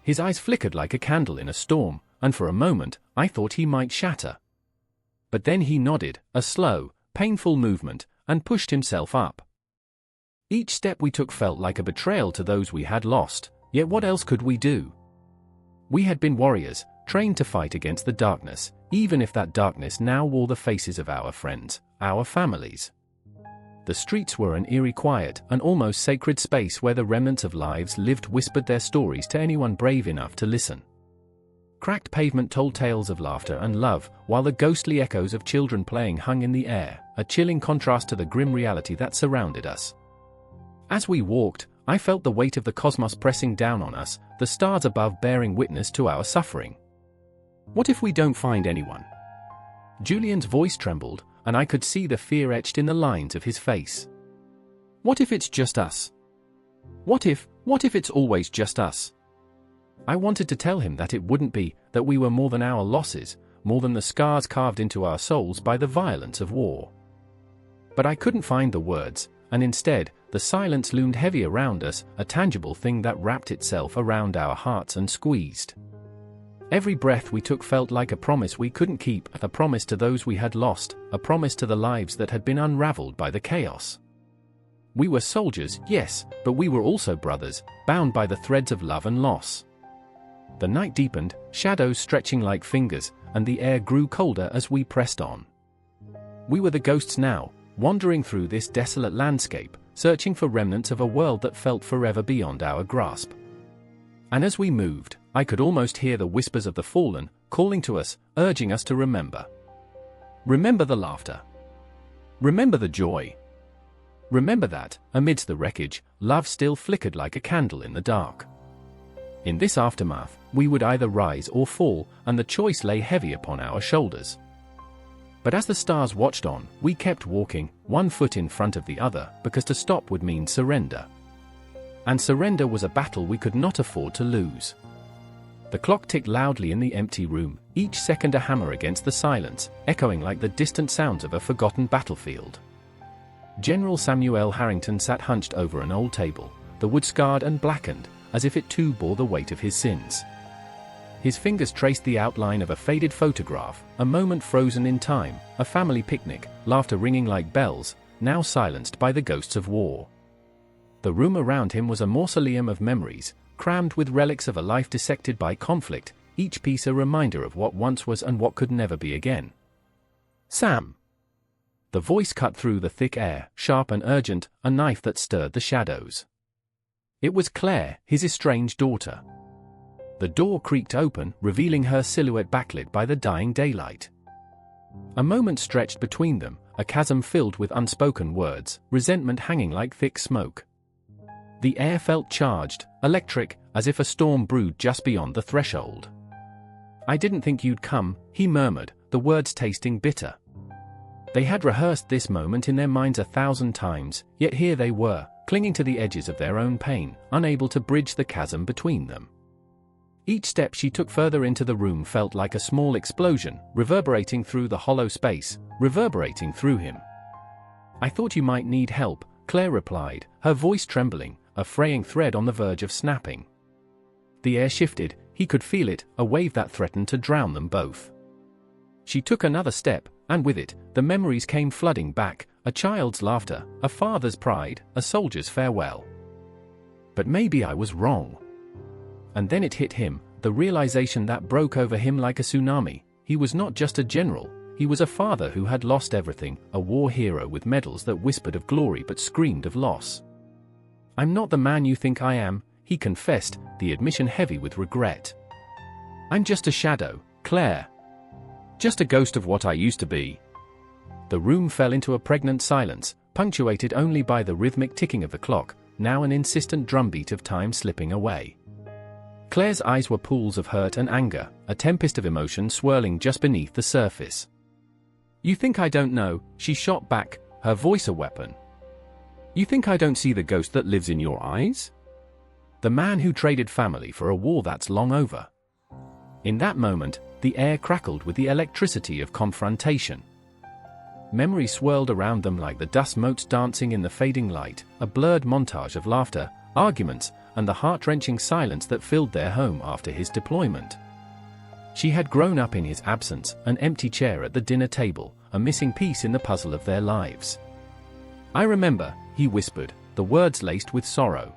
His eyes flickered like a candle in a storm, and for a moment, I thought he might shatter. But then he nodded, a slow, painful movement, and pushed himself up. Each step we took felt like a betrayal to those we had lost, yet what else could we do? We had been warriors, trained to fight against the darkness, even if that darkness now wore the faces of our friends, our families. The streets were an eerie quiet, an almost sacred space where the remnants of lives lived whispered their stories to anyone brave enough to listen. Cracked pavement told tales of laughter and love, while the ghostly echoes of children playing hung in the air, a chilling contrast to the grim reality that surrounded us. As we walked, I felt the weight of the cosmos pressing down on us, the stars above bearing witness to our suffering. "What if we don't find anyone?" Julian's voice trembled, and I could see the fear etched in the lines of his face. "What if it's just us? What if it's always just us?" I wanted to tell him that it wouldn't be, that we were more than our losses, more than the scars carved into our souls by the violence of war. But I couldn't find the words, and instead, the silence loomed heavy around us, a tangible thing that wrapped itself around our hearts and squeezed. Every breath we took felt like a promise we couldn't keep, a promise to those we had lost, a promise to the lives that had been unraveled by the chaos. We were soldiers, yes, but we were also brothers, bound by the threads of love and loss. The night deepened, shadows stretching like fingers, and the air grew colder as we pressed on. We were the ghosts now, wandering through this desolate landscape, searching for remnants of a world that felt forever beyond our grasp. And as we moved, I could almost hear the whispers of the fallen, calling to us, urging us to remember. Remember the laughter. Remember the joy. Remember that, amidst the wreckage, love still flickered like a candle in the dark. In this aftermath, we would either rise or fall, and the choice lay heavy upon our shoulders. But as the stars watched on, we kept walking, one foot in front of the other, because to stop would mean surrender. And surrender was a battle we could not afford to lose. The clock ticked loudly in the empty room, each second a hammer against the silence, echoing like the distant sounds of a forgotten battlefield. General Samuel Harrington sat hunched over an old table, the wood scarred and blackened, as if it too bore the weight of his sins. His fingers traced the outline of a faded photograph, a moment frozen in time, a family picnic, laughter ringing like bells, now silenced by the ghosts of war. The room around him was a mausoleum of memories, crammed with relics of a life dissected by conflict, each piece a reminder of what once was and what could never be again. "Sam." The voice cut through the thick air, sharp and urgent, a knife that stirred the shadows. It was Claire, his estranged daughter. The door creaked open, revealing her silhouette backlit by the dying daylight. A moment stretched between them, a chasm filled with unspoken words, resentment hanging like thick smoke. The air felt charged, electric, as if a storm brewed just beyond the threshold. "I didn't think you'd come," he murmured, the words tasting bitter. They had rehearsed this moment in their minds 1,000 times, yet here they were, clinging to the edges of their own pain, unable to bridge the chasm between them. Each step she took further into the room felt like a small explosion, reverberating through the hollow space, reverberating through him. "I thought you might need help," Claire replied, her voice trembling, a fraying thread on the verge of snapping. The air shifted, he could feel it, a wave that threatened to drown them both. She took another step, and with it, the memories came flooding back, a child's laughter, a father's pride, a soldier's farewell. But maybe I was wrong. And then it hit him, the realization that broke over him like a tsunami. He was not just a general, he was a father who had lost everything, a war hero with medals that whispered of glory but screamed of loss. "I'm not the man you think I am," he confessed, the admission heavy with regret. "I'm just a shadow, Claire. Just a ghost of what I used to be." The room fell into a pregnant silence, punctuated only by the rhythmic ticking of the clock, now an insistent drumbeat of time slipping away. Claire's eyes were pools of hurt and anger, a tempest of emotion swirling just beneath the surface. "You think I don't know," she shot back, her voice a weapon. "You think I don't see the ghost that lives in your eyes? The man who traded family for a war that's long over." In that moment, the air crackled with the electricity of confrontation. Memory swirled around them like the dust motes dancing in the fading light, a blurred montage of laughter, arguments, and the heart-wrenching silence that filled their home after his deployment. She had grown up in his absence, an empty chair at the dinner table, a missing piece in the puzzle of their lives. "I remember," he whispered, the words laced with sorrow.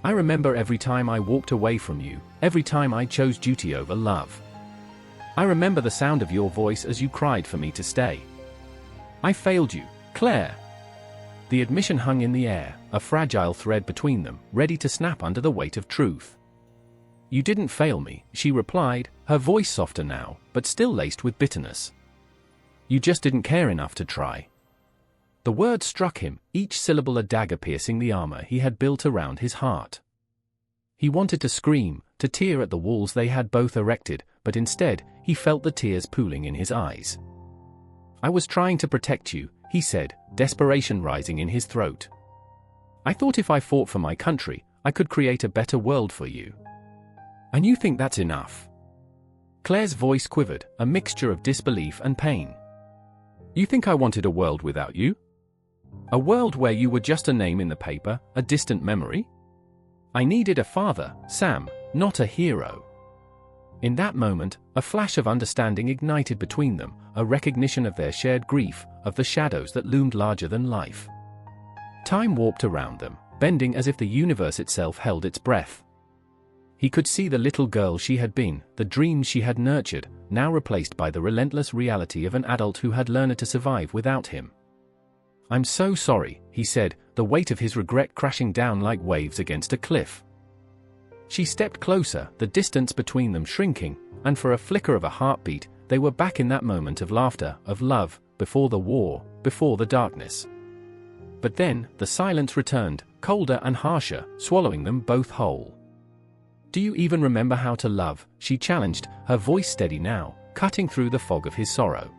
"I remember every time I walked away from you, every time I chose duty over love. I remember the sound of your voice as you cried for me to stay. I failed you, Claire." The admission hung in the air, a fragile thread between them, ready to snap under the weight of truth. "You didn't fail me," she replied, her voice softer now, but still laced with bitterness. "You just didn't care enough to try." The words struck him, each syllable a dagger piercing the armor he had built around his heart. He wanted to scream, to tear at the walls they had both erected, but instead, he felt the tears pooling in his eyes. "I was trying to protect you," he said, desperation rising in his throat. "I thought if I fought for my country, I could create a better world for you. And you think that's enough?" Claire's voice quivered, a mixture of disbelief and pain. "You think I wanted a world without you? A world where you were just a name in the paper, a distant memory? I needed a father, Sam, not a hero." In that moment, a flash of understanding ignited between them, a recognition of their shared grief, of the shadows that loomed larger than life. Time warped around them, bending as if the universe itself held its breath. He could see the little girl she had been, the dreams she had nurtured, now replaced by the relentless reality of an adult who had learned to survive without him. "I'm so sorry," he said, the weight of his regret crashing down like waves against a cliff. She stepped closer, the distance between them shrinking, and for a flicker of a heartbeat, they were back in that moment of laughter, of love, before the war, before the darkness. But then, the silence returned, colder and harsher, swallowing them both whole. "Do you even remember how to love?" she challenged, her voice steady now, cutting through the fog of his sorrow.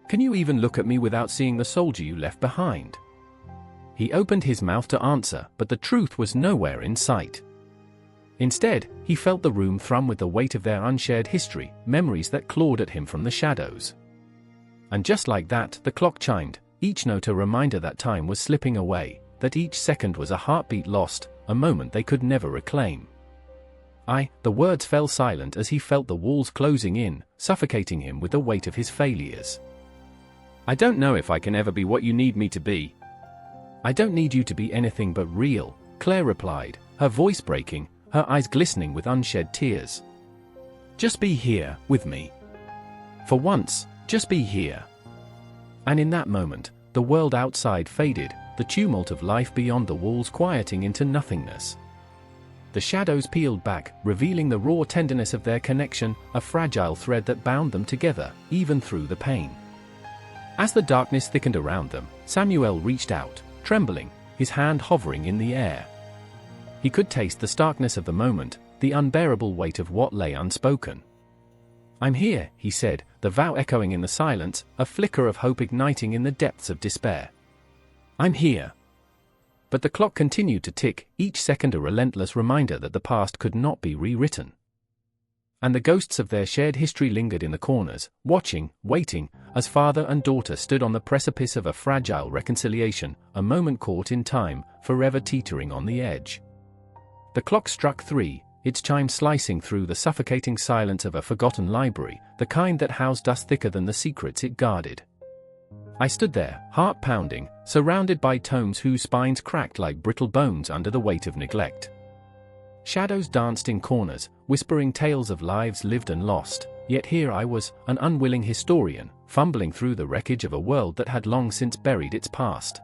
"Can you even look at me without seeing the soldier you left behind?" He opened his mouth to answer, but the truth was nowhere in sight. Instead, he felt the room thrum with the weight of their unshared history, memories that clawed at him from the shadows. And just like that, the clock chimed, each note a reminder that time was slipping away, that each second was a heartbeat lost, a moment they could never reclaim. The words fell silent as he felt the walls closing in, suffocating him with the weight of his failures. "I don't know if I can ever be what you need me to be." "I don't need you to be anything but real," Claire replied, her voice breaking, her eyes glistening with unshed tears. "Just be here, with me. For once, just be here." And in that moment, the world outside faded, the tumult of life beyond the walls quieting into nothingness. The shadows peeled back, revealing the raw tenderness of their connection, a fragile thread that bound them together, even through the pain. As the darkness thickened around them, Samuel reached out, trembling, his hand hovering in the air. He could taste the starkness of the moment, the unbearable weight of what lay unspoken. "I'm here," he said, the vow echoing in the silence, a flicker of hope igniting in the depths of despair. "I'm here." But the clock continued to tick, each second a relentless reminder that the past could not be rewritten. And the ghosts of their shared history lingered in the corners, watching, waiting, as father and daughter stood on the precipice of a fragile reconciliation, a moment caught in time, forever teetering on the edge. The clock struck 3, its chime slicing through the suffocating silence of a forgotten library, the kind that housed us thicker than the secrets it guarded. I stood there, heart pounding, surrounded by tomes whose spines cracked like brittle bones under the weight of neglect. Shadows danced in corners, whispering tales of lives lived and lost, yet here I was, an unwilling historian, fumbling through the wreckage of a world that had long since buried its past.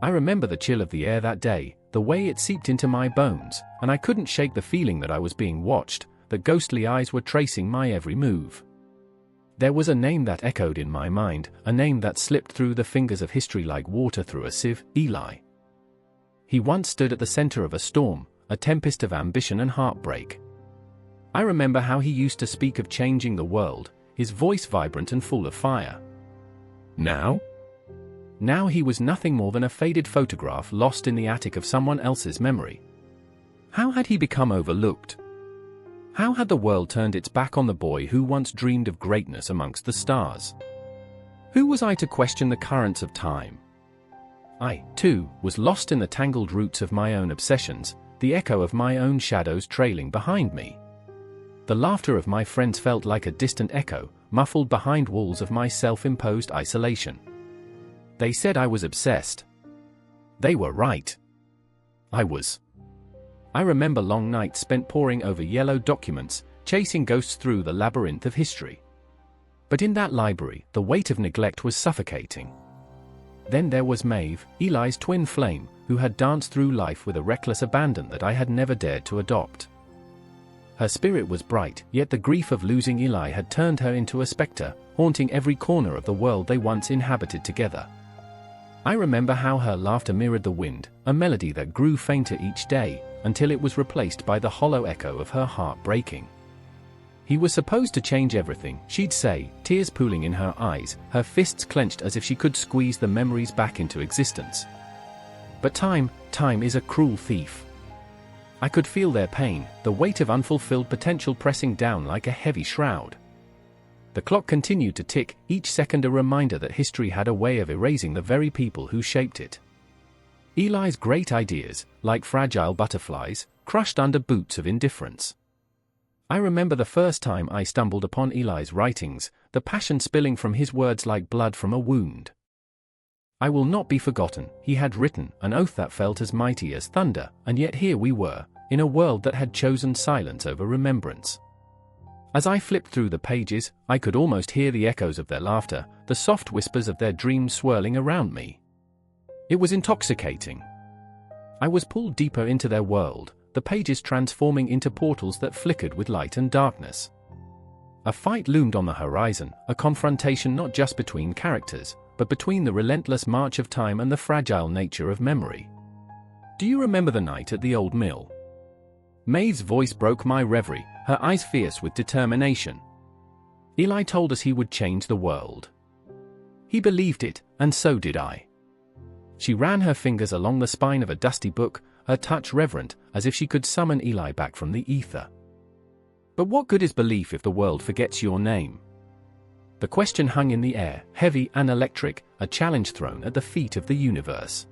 I remember the chill of the air that day, the way it seeped into my bones, and I couldn't shake the feeling that I was being watched, that ghostly eyes were tracing my every move. There was a name that echoed in my mind, a name that slipped through the fingers of history like water through a sieve: Eli. He once stood at the center of a storm, a tempest of ambition and heartbreak. I remember how he used to speak of changing the world, his voice vibrant and full of fire. Now? Now he was nothing more than a faded photograph lost in the attic of someone else's memory. How had he become overlooked? How had the world turned its back on the boy who once dreamed of greatness amongst the stars? Who was I to question the currents of time? I, too, was lost in the tangled roots of my own obsessions, the echo of my own shadows trailing behind me. The laughter of my friends felt like a distant echo, muffled behind walls of my self-imposed isolation. They said I was obsessed. They were right. I was. I remember long nights spent poring over yellow documents, chasing ghosts through the labyrinth of history. But in that library, the weight of neglect was suffocating. Then there was Maeve, Eli's twin flame, who had danced through life with a reckless abandon that I had never dared to adopt. Her spirit was bright, yet the grief of losing Eli had turned her into a spectre, haunting every corner of the world they once inhabited together. I remember how her laughter mirrored the wind, a melody that grew fainter each day, until it was replaced by the hollow echo of her heart breaking. He was supposed to change everything, she'd say, tears pooling in her eyes, her fists clenched as if she could squeeze the memories back into existence. But time is a cruel thief. I could feel their pain, the weight of unfulfilled potential pressing down like a heavy shroud. The clock continued to tick, each second a reminder that history had a way of erasing the very people who shaped it. Eli's great ideas, like fragile butterflies, crushed under boots of indifference. I remember the first time I stumbled upon Eli's writings, the passion spilling from his words like blood from a wound. I will not be forgotten, he had written, an oath that felt as mighty as thunder, and yet here we were, in a world that had chosen silence over remembrance. As I flipped through the pages, I could almost hear the echoes of their laughter, the soft whispers of their dreams swirling around me. It was intoxicating. I was pulled deeper into their world, the pages transforming into portals that flickered with light and darkness. A fight loomed on the horizon, a confrontation not just between characters, but between the relentless march of time and the fragile nature of memory. Do you remember the night at the old mill? Maeve's voice broke my reverie, her eyes fierce with determination. Eli told us he would change the world. He believed it, and so did I. She ran her fingers along the spine of a dusty book, her touch reverent, as if she could summon Eli back from the ether. But what good is belief if the world forgets your name? The question hung in the air, heavy and electric, a challenge thrown at the feet of the universe.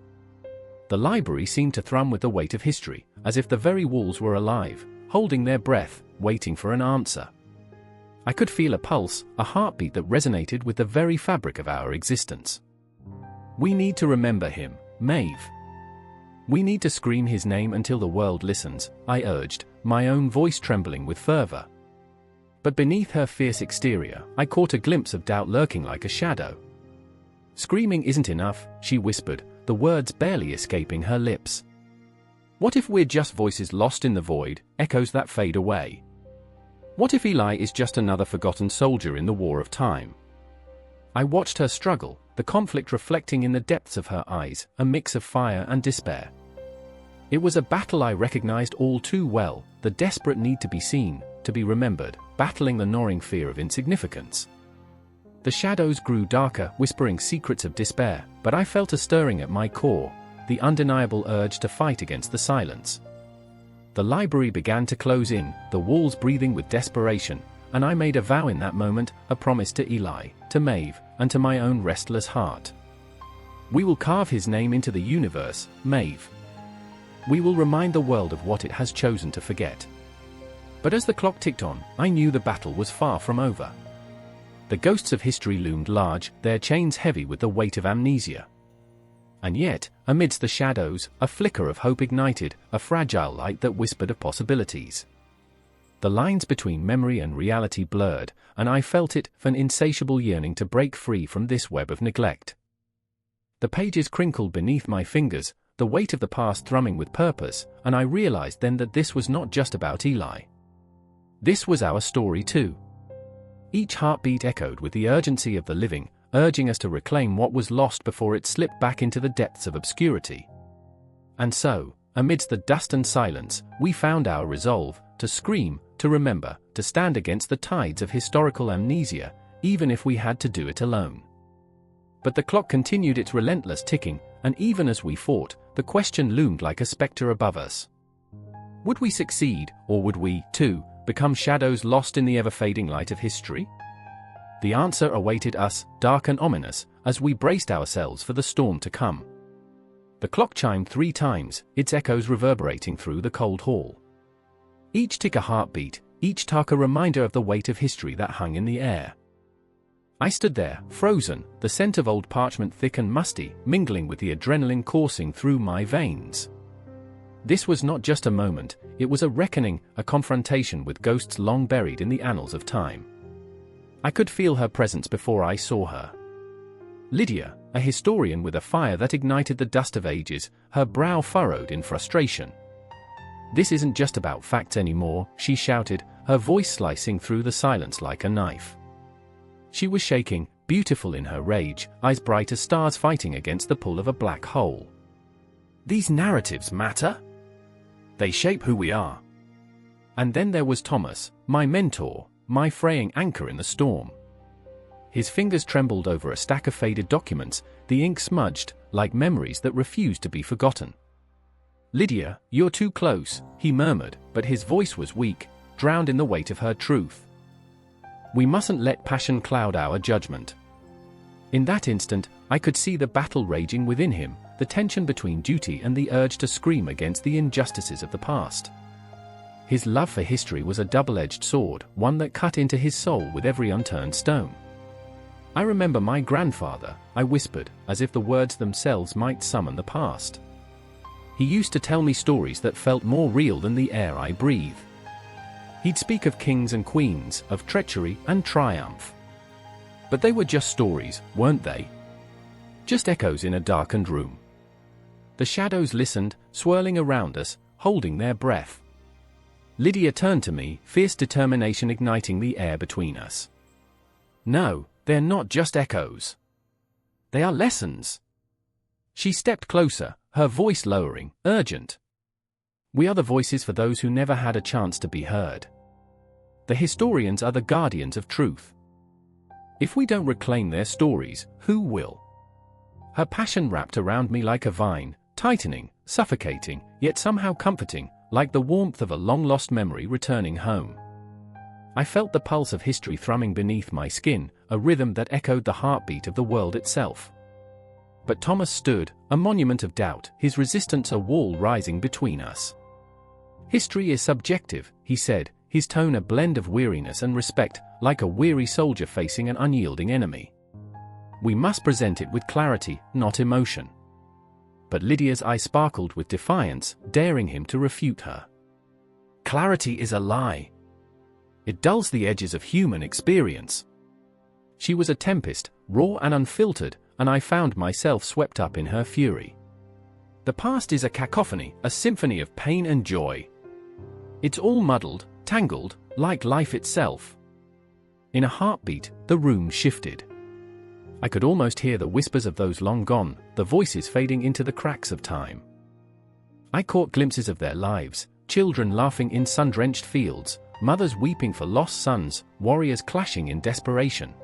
The library seemed to thrum with the weight of history, as if the very walls were alive, holding their breath, waiting for an answer. I could feel a pulse, a heartbeat that resonated with the very fabric of our existence. We need to remember him, Maeve. We need to scream his name until the world listens, I urged, my own voice trembling with fervor. But beneath her fierce exterior, I caught a glimpse of doubt lurking like a shadow. Screaming isn't enough, she whispered, the words barely escaping her lips. What if we're just voices lost in the void, echoes that fade away? What if Eli is just another forgotten soldier in the war of time? I watched her struggle, the conflict reflecting in the depths of her eyes, a mix of fire and despair. It was a battle I recognized all too well, the desperate need to be seen, to be remembered, battling the gnawing fear of insignificance. The shadows grew darker, whispering secrets of despair, but I felt a stirring at my core, the undeniable urge to fight against the silence. The library began to close in, the walls breathing with desperation, and I made a vow in that moment, a promise to Eli, to Maeve, and to my own restless heart. We will carve his name into the universe, Maeve. We will remind the world of what it has chosen to forget. But as the clock ticked on, I knew the battle was far from over. The ghosts of history loomed large, their chains heavy with the weight of amnesia. And yet, amidst the shadows, a flicker of hope ignited, a fragile light that whispered of possibilities. The lines between memory and reality blurred, and I felt it, an insatiable yearning to break free from this web of neglect. The pages crinkled beneath my fingers, the weight of the past thrumming with purpose, and I realized then that this was not just about Eli. This was our story too. Each heartbeat echoed with the urgency of the living, urging us to reclaim what was lost before it slipped back into the depths of obscurity. And so, amidst the dust and silence, we found our resolve, to scream, to remember, to stand against the tides of historical amnesia, even if we had to do it alone. But the clock continued its relentless ticking, and even as we fought, the question loomed like a specter above us. Would we succeed, or would we, too, become shadows lost in the ever-fading light of history? The answer awaited us, dark and ominous, as we braced ourselves for the storm to come. The clock chimed 3 times, its echoes reverberating through the cold hall. Each tick a heartbeat, each tack a reminder of the weight of history that hung in the air. I stood there, frozen, the scent of old parchment thick and musty, mingling with the adrenaline coursing through my veins. This was not just a moment, it was a reckoning, a confrontation with ghosts long buried in the annals of time. I could feel her presence before I saw her. Lydia, a historian with a fire that ignited the dust of ages, her brow furrowed in frustration. This isn't just about facts anymore, she shouted, her voice slicing through the silence like a knife. She was shaking, beautiful in her rage, eyes bright as stars fighting against the pull of a black hole. These narratives matter. They shape who we are. And then there was Thomas, my mentor, my fraying anchor in the storm. His fingers trembled over a stack of faded documents, the ink smudged, like memories that refused to be forgotten. Lydia, you're too close, he murmured, but his voice was weak, drowned in the weight of her truth. We mustn't let passion cloud our judgment. In that instant, I could see the battle raging within him, the tension between duty and the urge to scream against the injustices of the past. His love for history was a double-edged sword, one that cut into his soul with every unturned stone. I remember my grandfather, I whispered, as if the words themselves might summon the past. He used to tell me stories that felt more real than the air I breathe. He'd speak of kings and queens, of treachery and triumph. But they were just stories, weren't they? Just echoes in a darkened room. The shadows listened, swirling around us, holding their breath. Lydia turned to me, fierce determination igniting the air between us. No, they're not just echoes. They are lessons. She stepped closer, her voice lowering, urgent. We are the voices for those who never had a chance to be heard. The historians are the guardians of truth. If we don't reclaim their stories, who will? Her passion wrapped around me like a vine, tightening, suffocating, yet somehow comforting, like the warmth of a long-lost memory returning home. I felt the pulse of history thrumming beneath my skin, a rhythm that echoed the heartbeat of the world itself. But Thomas stood, a monument of doubt, his resistance a wall rising between us. History is subjective, he said, his tone a blend of weariness and respect, like a weary soldier facing an unyielding enemy. We must present it with clarity, not emotion. but Lydia's eye sparkled with defiance, daring him to refute her. Clarity is a lie. It dulls the edges of human experience. She was a tempest, raw and unfiltered, and I found myself swept up in her fury. The past is a cacophony, a symphony of pain and joy. It's all muddled, tangled, like life itself. In a heartbeat, the room shifted. I could almost hear the whispers of those long gone, the voices fading into the cracks of time. I caught glimpses of their lives, children laughing in sun-drenched fields, mothers weeping for lost sons, warriors clashing in desperation.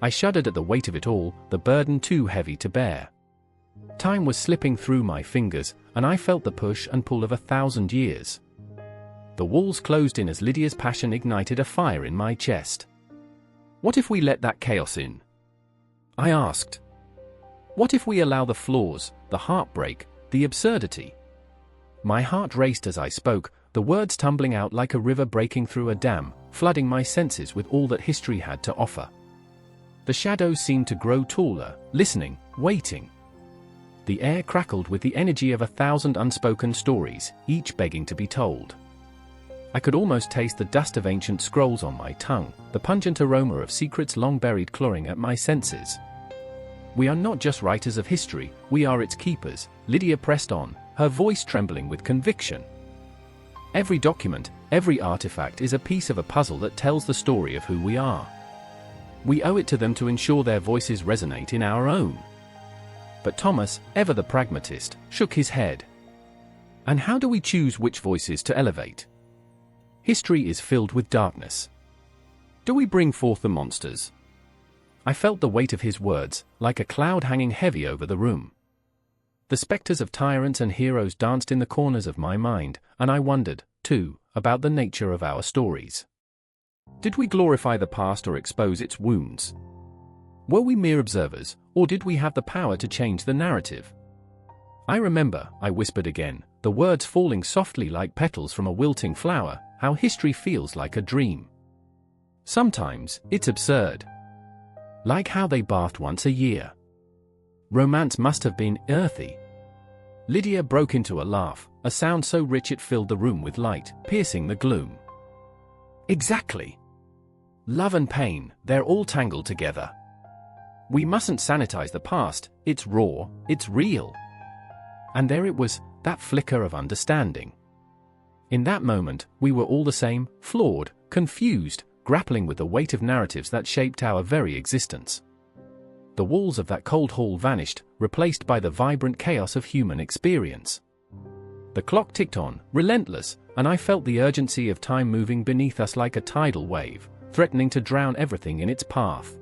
I shuddered at the weight of it all, the burden too heavy to bear. Time was slipping through my fingers, and I felt the push and pull of 1,000 years. The walls closed in as Lydia's passion ignited a fire in my chest. What if we let that chaos in? I asked. What if we allow the flaws, the heartbreak, the absurdity? My heart raced as I spoke, the words tumbling out like a river breaking through a dam, flooding my senses with all that history had to offer. The shadows seemed to grow taller, listening, waiting. The air crackled with the energy of 1,000 unspoken stories, each begging to be told. I could almost taste the dust of ancient scrolls on my tongue, the pungent aroma of secrets long buried clawing at my senses. We are not just writers of history, we are its keepers, Lydia pressed on, her voice trembling with conviction. Every document, every artifact is a piece of a puzzle that tells the story of who we are. We owe it to them to ensure their voices resonate in our own. But Thomas, ever the pragmatist, shook his head. And how do we choose which voices to elevate? History is filled with darkness. Do we bring forth the monsters? I felt the weight of his words, like a cloud hanging heavy over the room. The specters of tyrants and heroes danced in the corners of my mind, and I wondered, too, about the nature of our stories. Did we glorify the past or expose its wounds? Were we mere observers, or did we have the power to change the narrative? I remember, I whispered again, the words falling softly like petals from a wilting flower, how history feels like a dream. Sometimes, it's absurd. Like how they bathed once a year. Romance must have been earthy. Lydia broke into a laugh, a sound so rich it filled the room with light, piercing the gloom. Exactly. Love and pain, they're all tangled together. We mustn't sanitize the past, it's raw, it's real. And there it was, that flicker of understanding. In that moment, we were all the same, flawed, confused, grappling with the weight of narratives that shaped our very existence. The walls of that cold hall vanished, replaced by the vibrant chaos of human experience. The clock ticked on, relentless, and I felt the urgency of time moving beneath us like a tidal wave, threatening to drown everything in its path.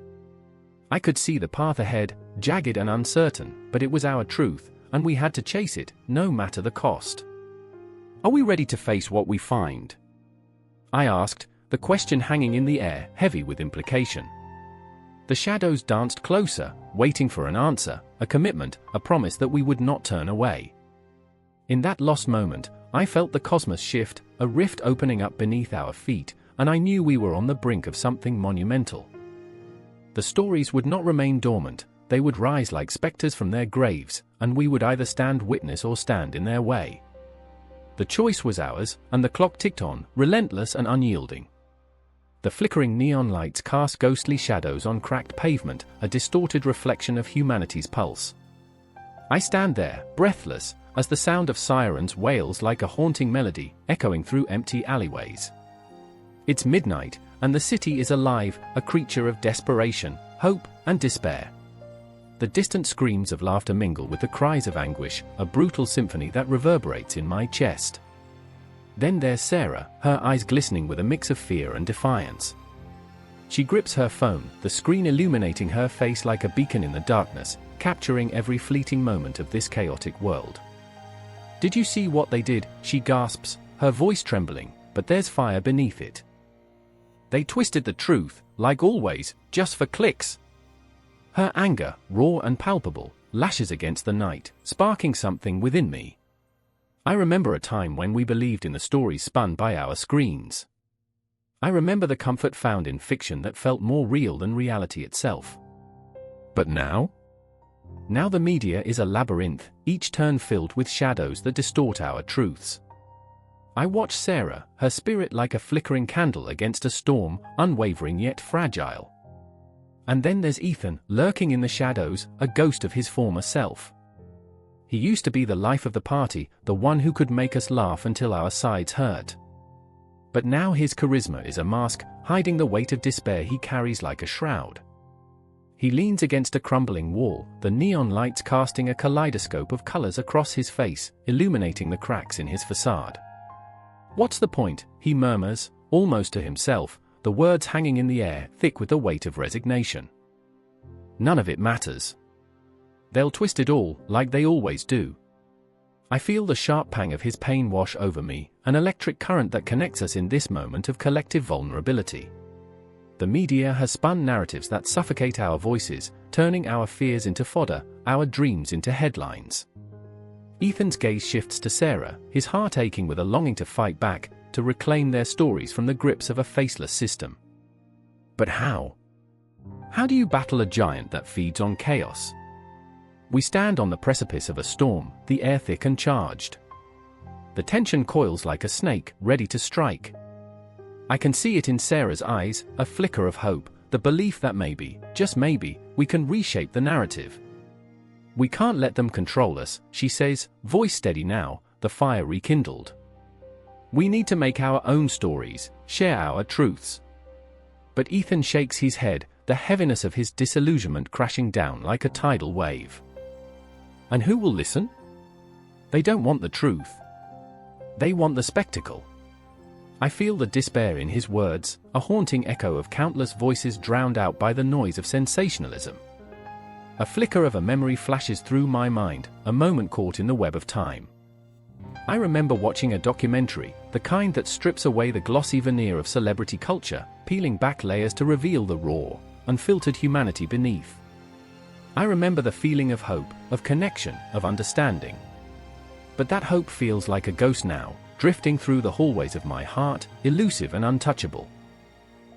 I could see the path ahead, jagged and uncertain, but it was our truth, and we had to chase it, no matter the cost. Are we ready to face what we find? I asked, the question hanging in the air, heavy with implication. The shadows danced closer, waiting for an answer, a commitment, a promise that we would not turn away. In that lost moment, I felt the cosmos shift, a rift opening up beneath our feet, and I knew we were on the brink of something monumental. The stories would not remain dormant, they would rise like specters from their graves, and we would either stand witness or stand in their way. The choice was ours, and the clock ticked on, relentless and unyielding. The flickering neon lights cast ghostly shadows on cracked pavement, a distorted reflection of humanity's pulse. I stand there, breathless, as the sound of sirens wails like a haunting melody, echoing through empty alleyways. It's midnight, and the city is alive, a creature of desperation, hope, and despair. The distant screams of laughter mingle with the cries of anguish, a brutal symphony that reverberates in my chest. Then there's Sarah, her eyes glistening with a mix of fear and defiance. She grips her phone, the screen illuminating her face like a beacon in the darkness, capturing every fleeting moment of this chaotic world. "Did you see what they did?" she gasps, her voice trembling, but there's fire beneath it. "They twisted the truth, like always, just for clicks." Her anger, raw and palpable, lashes against the night, sparking something within me. I remember a time when we believed in the stories spun by our screens. I remember the comfort found in fiction that felt more real than reality itself. But now? Now the media is a labyrinth, each turn filled with shadows that distort our truths. I watch Sarah, her spirit like a flickering candle against a storm, unwavering yet fragile. And then there's Ethan, lurking in the shadows, a ghost of his former self. He used to be the life of the party, the one who could make us laugh until our sides hurt. But now his charisma is a mask, hiding the weight of despair he carries like a shroud. He leans against a crumbling wall, the neon lights casting a kaleidoscope of colors across his face, illuminating the cracks in his facade. "What's the point?" he murmurs, almost to himself, the words hanging in the air, thick with the weight of resignation. None of it matters. They'll twist it all, like they always do. I feel the sharp pang of his pain wash over me, an electric current that connects us in this moment of collective vulnerability. The media has spun narratives that suffocate our voices, turning our fears into fodder, our dreams into headlines. Ethan's gaze shifts to Sarah, his heart aching with a longing to fight back, to reclaim their stories from the grips of a faceless system. But how? How do you battle a giant that feeds on chaos? We stand on the precipice of a storm, the air thick and charged. The tension coils like a snake, ready to strike. I can see it in Sarah's eyes, a flicker of hope, the belief that maybe, just maybe, we can reshape the narrative. "We can't let them control us," she says, voice steady now, the fire rekindled. "We need to make our own stories, share our truths." But Ethan shakes his head, the heaviness of his disillusionment crashing down like a tidal wave. And who will listen? They don't want the truth. They want the spectacle. I feel the despair in his words, a haunting echo of countless voices drowned out by the noise of sensationalism. A flicker of a memory flashes through my mind, a moment caught in the web of time. I remember watching a documentary, the kind that strips away the glossy veneer of celebrity culture, peeling back layers to reveal the raw, unfiltered humanity beneath. I remember the feeling of hope, of connection, of understanding. But that hope feels like a ghost now, drifting through the hallways of my heart, elusive and untouchable.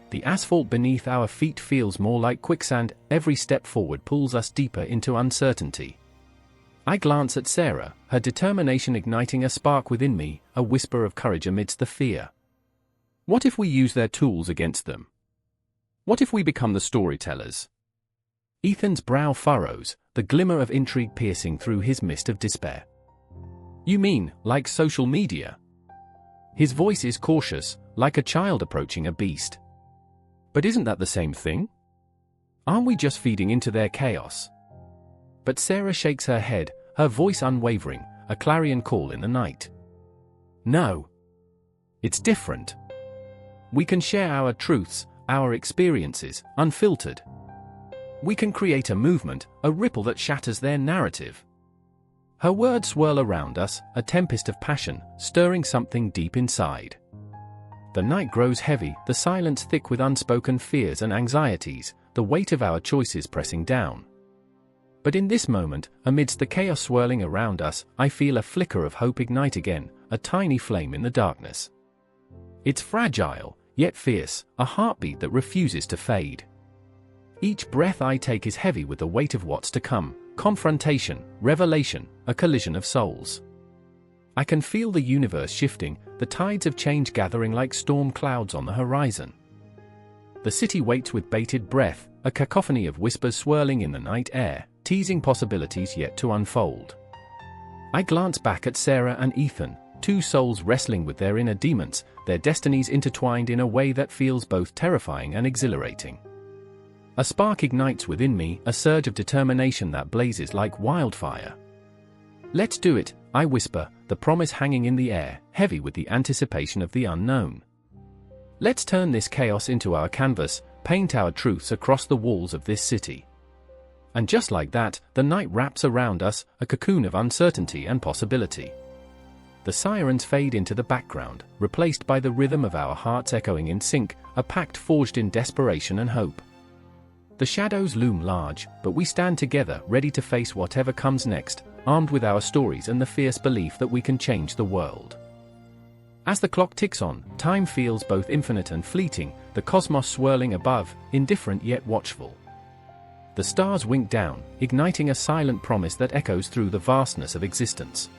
The asphalt beneath our feet feels more like quicksand, every step forward pulls us deeper into uncertainty. I glance at Sarah, her determination igniting a spark within me, a whisper of courage amidst the fear. What if we use their tools against them? What if we become the storytellers? Ethan's brow furrows, the glimmer of intrigue piercing through his mist of despair. "You mean, like social media?" His voice is cautious, like a child approaching a beast. "But isn't that the same thing? Aren't we just feeding into their chaos?" But Sarah shakes her head, her voice unwavering, a clarion call in the night. "No. It's different. We can share our truths, our experiences, unfiltered. We can create a movement, a ripple that shatters their narrative." Her words swirl around us, a tempest of passion, stirring something deep inside. The night grows heavy, the silence thick with unspoken fears and anxieties, the weight of our choices pressing down. But in this moment, amidst the chaos swirling around us, I feel a flicker of hope ignite again, a tiny flame in the darkness. It's fragile, yet fierce, a heartbeat that refuses to fade. Each breath I take is heavy with the weight of what's to come, confrontation, revelation, a collision of souls. I can feel the universe shifting, the tides of change gathering like storm clouds on the horizon. The city waits with bated breath, a cacophony of whispers swirling in the night air, teasing possibilities yet to unfold. I glance back at Sarah and Ethan, two souls wrestling with their inner demons, their destinies intertwined in a way that feels both terrifying and exhilarating. A spark ignites within me, a surge of determination that blazes like wildfire. "Let's do it," I whisper, the promise hanging in the air, heavy with the anticipation of the unknown. "Let's turn this chaos into our canvas, paint our truths across the walls of this city." And just like that, the night wraps around us, a cocoon of uncertainty and possibility. The sirens fade into the background, replaced by the rhythm of our hearts echoing in sync, a pact forged in desperation and hope. The shadows loom large, but we stand together, ready to face whatever comes next, armed with our stories and the fierce belief that we can change the world. As the clock ticks on, time feels both infinite and fleeting, the cosmos swirling above, indifferent yet watchful. The stars wink down, igniting a silent promise that echoes through the vastness of existence.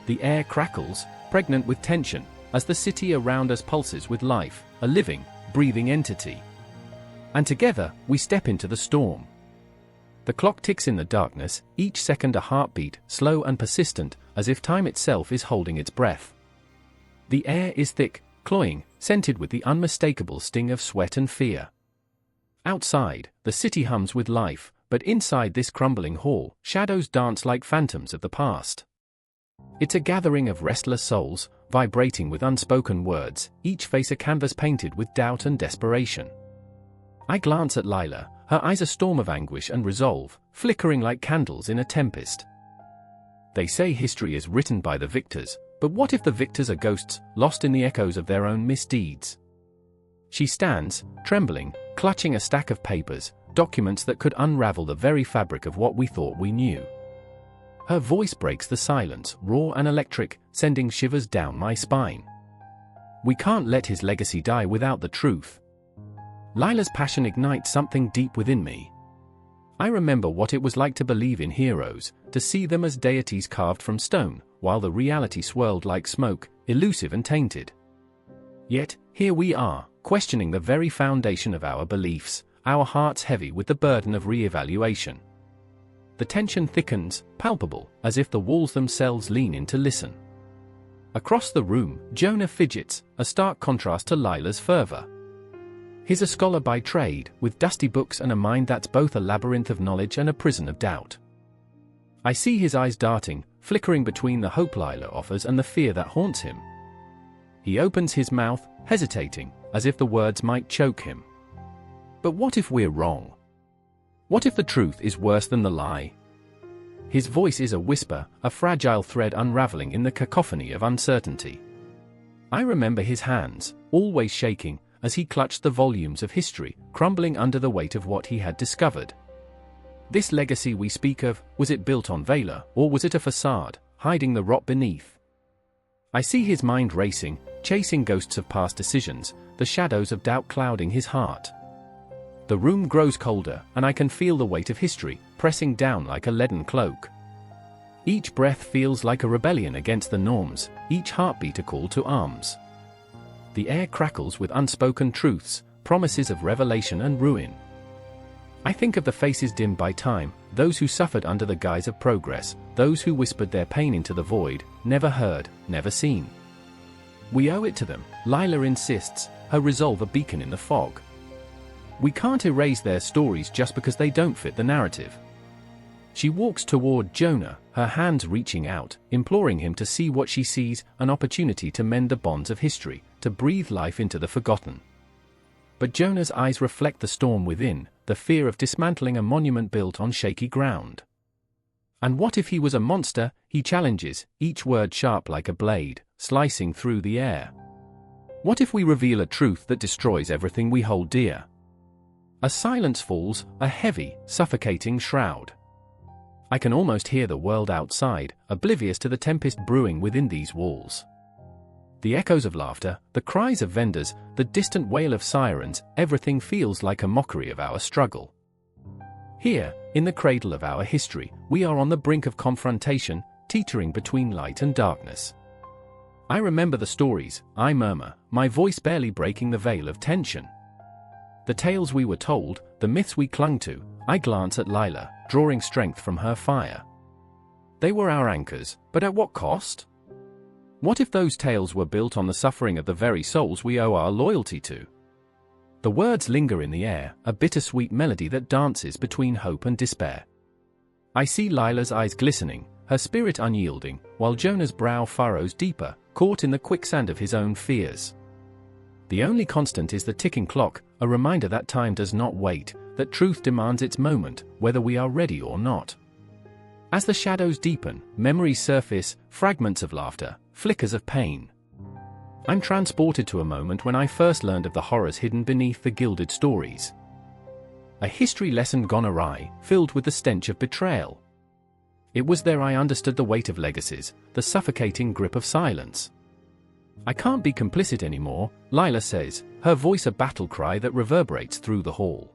The air crackles, pregnant with tension, as the city around us pulses with life, a living, breathing entity. And together, we step into the storm. The clock ticks in the darkness, each second a heartbeat, slow and persistent, as if time itself is holding its breath. The air is thick, cloying, scented with the unmistakable sting of sweat and fear. Outside, the city hums with life, but inside this crumbling hall, shadows dance like phantoms of the past. It's a gathering of restless souls, vibrating with unspoken words, each face a canvas painted with doubt and desperation. I glance at Lila, her eyes a storm of anguish and resolve, flickering like candles in a tempest. They say history is written by the victors, but what if the victors are ghosts, lost in the echoes of their own misdeeds? She stands, trembling, clutching a stack of papers, documents that could unravel the very fabric of what we thought we knew. Her voice breaks the silence, raw and electric, sending shivers down my spine. We can't let his legacy die without the truth. Lila's passion ignites something deep within me. I remember what it was like to believe in heroes, to see them as deities carved from stone, while the reality swirled like smoke, elusive and tainted. Yet, here we are, questioning the very foundation of our beliefs, our hearts heavy with the burden of re-evaluation. The tension thickens, palpable, as if the walls themselves lean in to listen. Across the room, Jonah fidgets, a stark contrast to Lila's fervor. He's a scholar by trade, with dusty books and a mind that's both a labyrinth of knowledge and a prison of doubt. I see his eyes darting, flickering between the hope Lila offers and the fear that haunts him. He opens his mouth, hesitating, as if the words might choke him. But what if we're wrong? What if the truth is worse than the lie? His voice is a whisper, a fragile thread unraveling in the cacophony of uncertainty. I remember his hands, always shaking, as he clutched the volumes of history, crumbling under the weight of what he had discovered. This legacy we speak of, was it built on valor, or was it a facade, hiding the rot beneath? I see his mind racing, chasing ghosts of past decisions, the shadows of doubt clouding his heart. The room grows colder, and I can feel the weight of history, pressing down like a leaden cloak. Each breath feels like a rebellion against the norms, each heartbeat a call to arms. The air crackles with unspoken truths, promises of revelation and ruin. I think of the faces dimmed by time, those who suffered under the guise of progress, those who whispered their pain into the void, never heard, never seen. We owe it to them, Lila insists, her resolve a beacon in the fog. We can't erase their stories just because they don't fit the narrative. She walks toward Jonah, her hands reaching out, imploring him to see what she sees, an opportunity to mend the bonds of history, to breathe life into the forgotten. But Jonah's eyes reflect the storm within, the fear of dismantling a monument built on shaky ground. And what if he was a monster, he challenges, each word sharp like a blade, slicing through the air. What if we reveal a truth that destroys everything we hold dear? A silence falls, a heavy, suffocating shroud. I can almost hear the world outside, oblivious to the tempest brewing within these walls. The echoes of laughter, the cries of vendors, the distant wail of sirens, everything feels like a mockery of our struggle. Here, in the cradle of our history, we are on the brink of confrontation, teetering between light and darkness. I remember the stories, I murmur, my voice barely breaking the veil of tension. The tales we were told, the myths we clung to, I glance at Lila, drawing strength from her fire. They were our anchors, but at what cost? What if those tales were built on the suffering of the very souls we owe our loyalty to? The words linger in the air, a bittersweet melody that dances between hope and despair. I see Lila's eyes glistening, her spirit unyielding, while Jonah's brow furrows deeper, caught in the quicksand of his own fears. The only constant is the ticking clock, a reminder that time does not wait, that truth demands its moment, whether we are ready or not. As the shadows deepen, memories surface, fragments of laughter, flickers of pain. I'm transported to a moment when I first learned of the horrors hidden beneath the gilded stories. A history lesson gone awry, filled with the stench of betrayal. It was there I understood the weight of legacies, the suffocating grip of silence. I can't be complicit anymore, Lila says, her voice a battle cry that reverberates through the hall.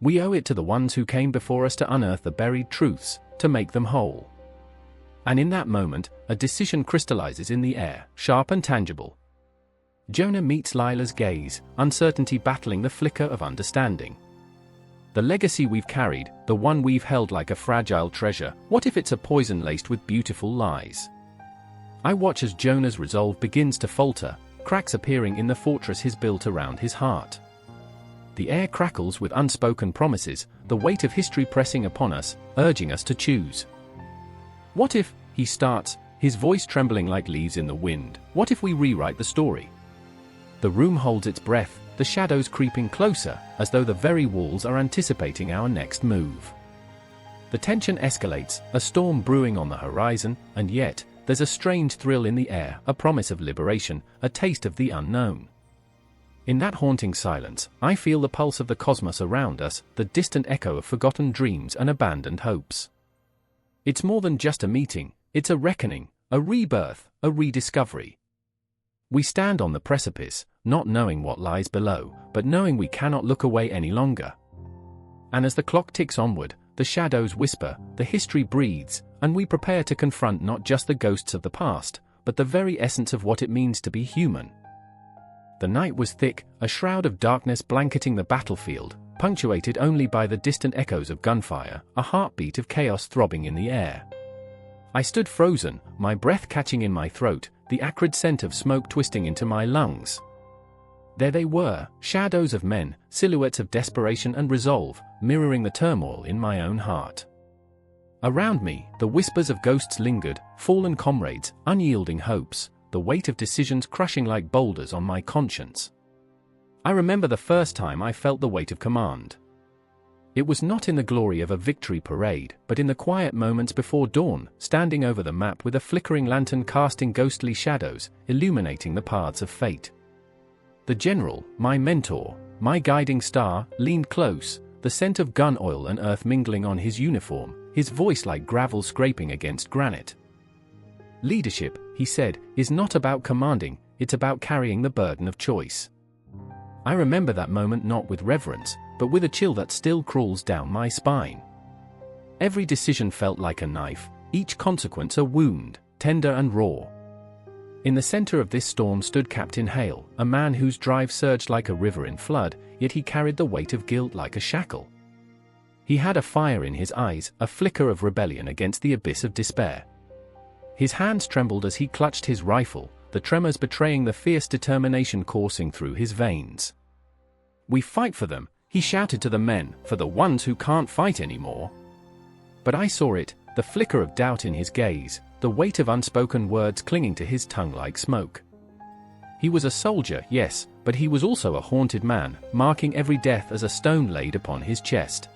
We owe it to the ones who came before us to unearth the buried truths, to make them whole. And in that moment, a decision crystallizes in the air, sharp and tangible. Jonah meets Lila's gaze, uncertainty battling the flicker of understanding. The legacy we've carried, the one we've held like a fragile treasure, what if it's a poison laced with beautiful lies? I watch as Jonah's resolve begins to falter, cracks appearing in the fortress he's built around his heart. The air crackles with unspoken promises, the weight of history pressing upon us, urging us to choose. What if, he starts, his voice trembling like leaves in the wind, what if we rewrite the story? The room holds its breath, the shadows creeping closer, as though the very walls are anticipating our next move. The tension escalates, a storm brewing on the horizon, and yet, there's a strange thrill in the air, a promise of liberation, a taste of the unknown. In that haunting silence, I feel the pulse of the cosmos around us, the distant echo of forgotten dreams and abandoned hopes. It's more than just a meeting, it's a reckoning, a rebirth, a rediscovery. We stand on the precipice, not knowing what lies below, but knowing we cannot look away any longer. And as the clock ticks onward, the shadows whisper, the history breathes, and we prepare to confront not just the ghosts of the past, but the very essence of what it means to be human. The night was thick, a shroud of darkness blanketing the battlefield, punctuated only by the distant echoes of gunfire, a heartbeat of chaos throbbing in the air. I stood frozen, my breath catching in my throat, the acrid scent of smoke twisting into my lungs. There they were, shadows of men, silhouettes of desperation and resolve, mirroring the turmoil in my own heart. Around me, the whispers of ghosts lingered, fallen comrades, unyielding hopes, the weight of decisions crushing like boulders on my conscience. I remember the first time I felt the weight of command. It was not in the glory of a victory parade, but in the quiet moments before dawn, standing over the map with a flickering lantern casting ghostly shadows, illuminating the paths of fate. The general, my mentor, my guiding star, leaned close, the scent of gun oil and earth mingling on his uniform, his voice like gravel scraping against granite. Leadership, he said, is not about commanding, it's about carrying the burden of choice. I remember that moment not with reverence, but with a chill that still crawls down my spine. Every decision felt like a knife, each consequence a wound, tender and raw. In the center of this storm stood Captain Hale, a man whose drive surged like a river in flood, yet he carried the weight of guilt like a shackle. He had a fire in his eyes, a flicker of rebellion against the abyss of despair. His hands trembled as he clutched his rifle, the tremors betraying the fierce determination coursing through his veins. "We fight for them," he shouted to the men, "for the ones who can't fight anymore." But I saw it, the flicker of doubt in his gaze, the weight of unspoken words clinging to his tongue like smoke. He was a soldier, yes, but he was also a haunted man, marking every death as a stone laid upon his chest.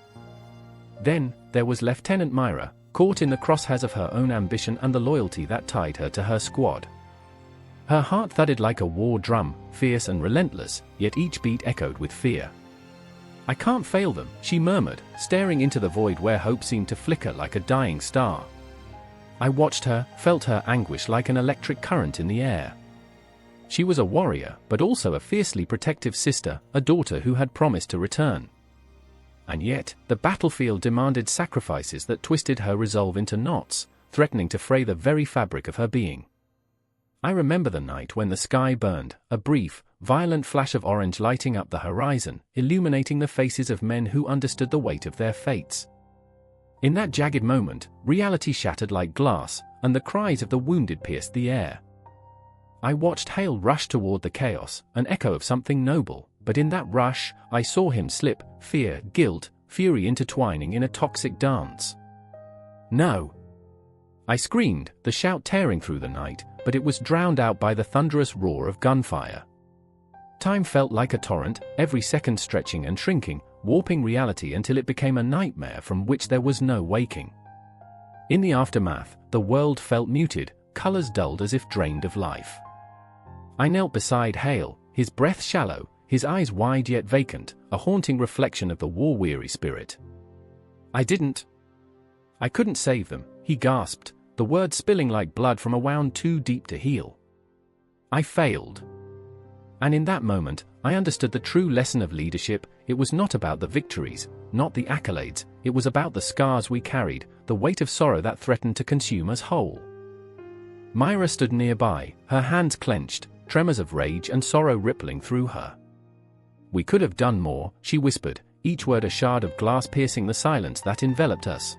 Then, there was Lieutenant Myra, caught in the crosshairs of her own ambition and the loyalty that tied her to her squad. Her heart thudded like a war drum, fierce and relentless, yet each beat echoed with fear. "I can't fail them," she murmured, staring into the void where hope seemed to flicker like a dying star. I watched her, felt her anguish like an electric current in the air. She was a warrior, but also a fiercely protective sister, a daughter who had promised to return. And yet, the battlefield demanded sacrifices that twisted her resolve into knots, threatening to fray the very fabric of her being. I remember the night when the sky burned, a brief, violent flash of orange lighting up the horizon, illuminating the faces of men who understood the weight of their fates. In that jagged moment, reality shattered like glass, and the cries of the wounded pierced the air. I watched Hale rush toward the chaos, an echo of something noble, but in that rush, I saw him slip, fear, guilt, fury intertwining in a toxic dance. "No!" I screamed, the shout tearing through the night, but it was drowned out by the thunderous roar of gunfire. Time felt like a torrent, every second stretching and shrinking, warping reality until it became a nightmare from which there was no waking. In the aftermath, the world felt muted, colors dulled as if drained of life. I knelt beside Hale, his breath shallow, his eyes wide yet vacant, a haunting reflection of the war-weary spirit. I couldn't save them," he gasped, the words spilling like blood from a wound too deep to heal. "I failed." And in that moment, I understood the true lesson of leadership. it was not about the victories, not the accolades, it was about the scars we carried, the weight of sorrow that threatened to consume us whole. Myra stood nearby, her hands clenched, tremors of rage and sorrow rippling through her. "We could have done more," she whispered, each word a shard of glass piercing the silence that enveloped us.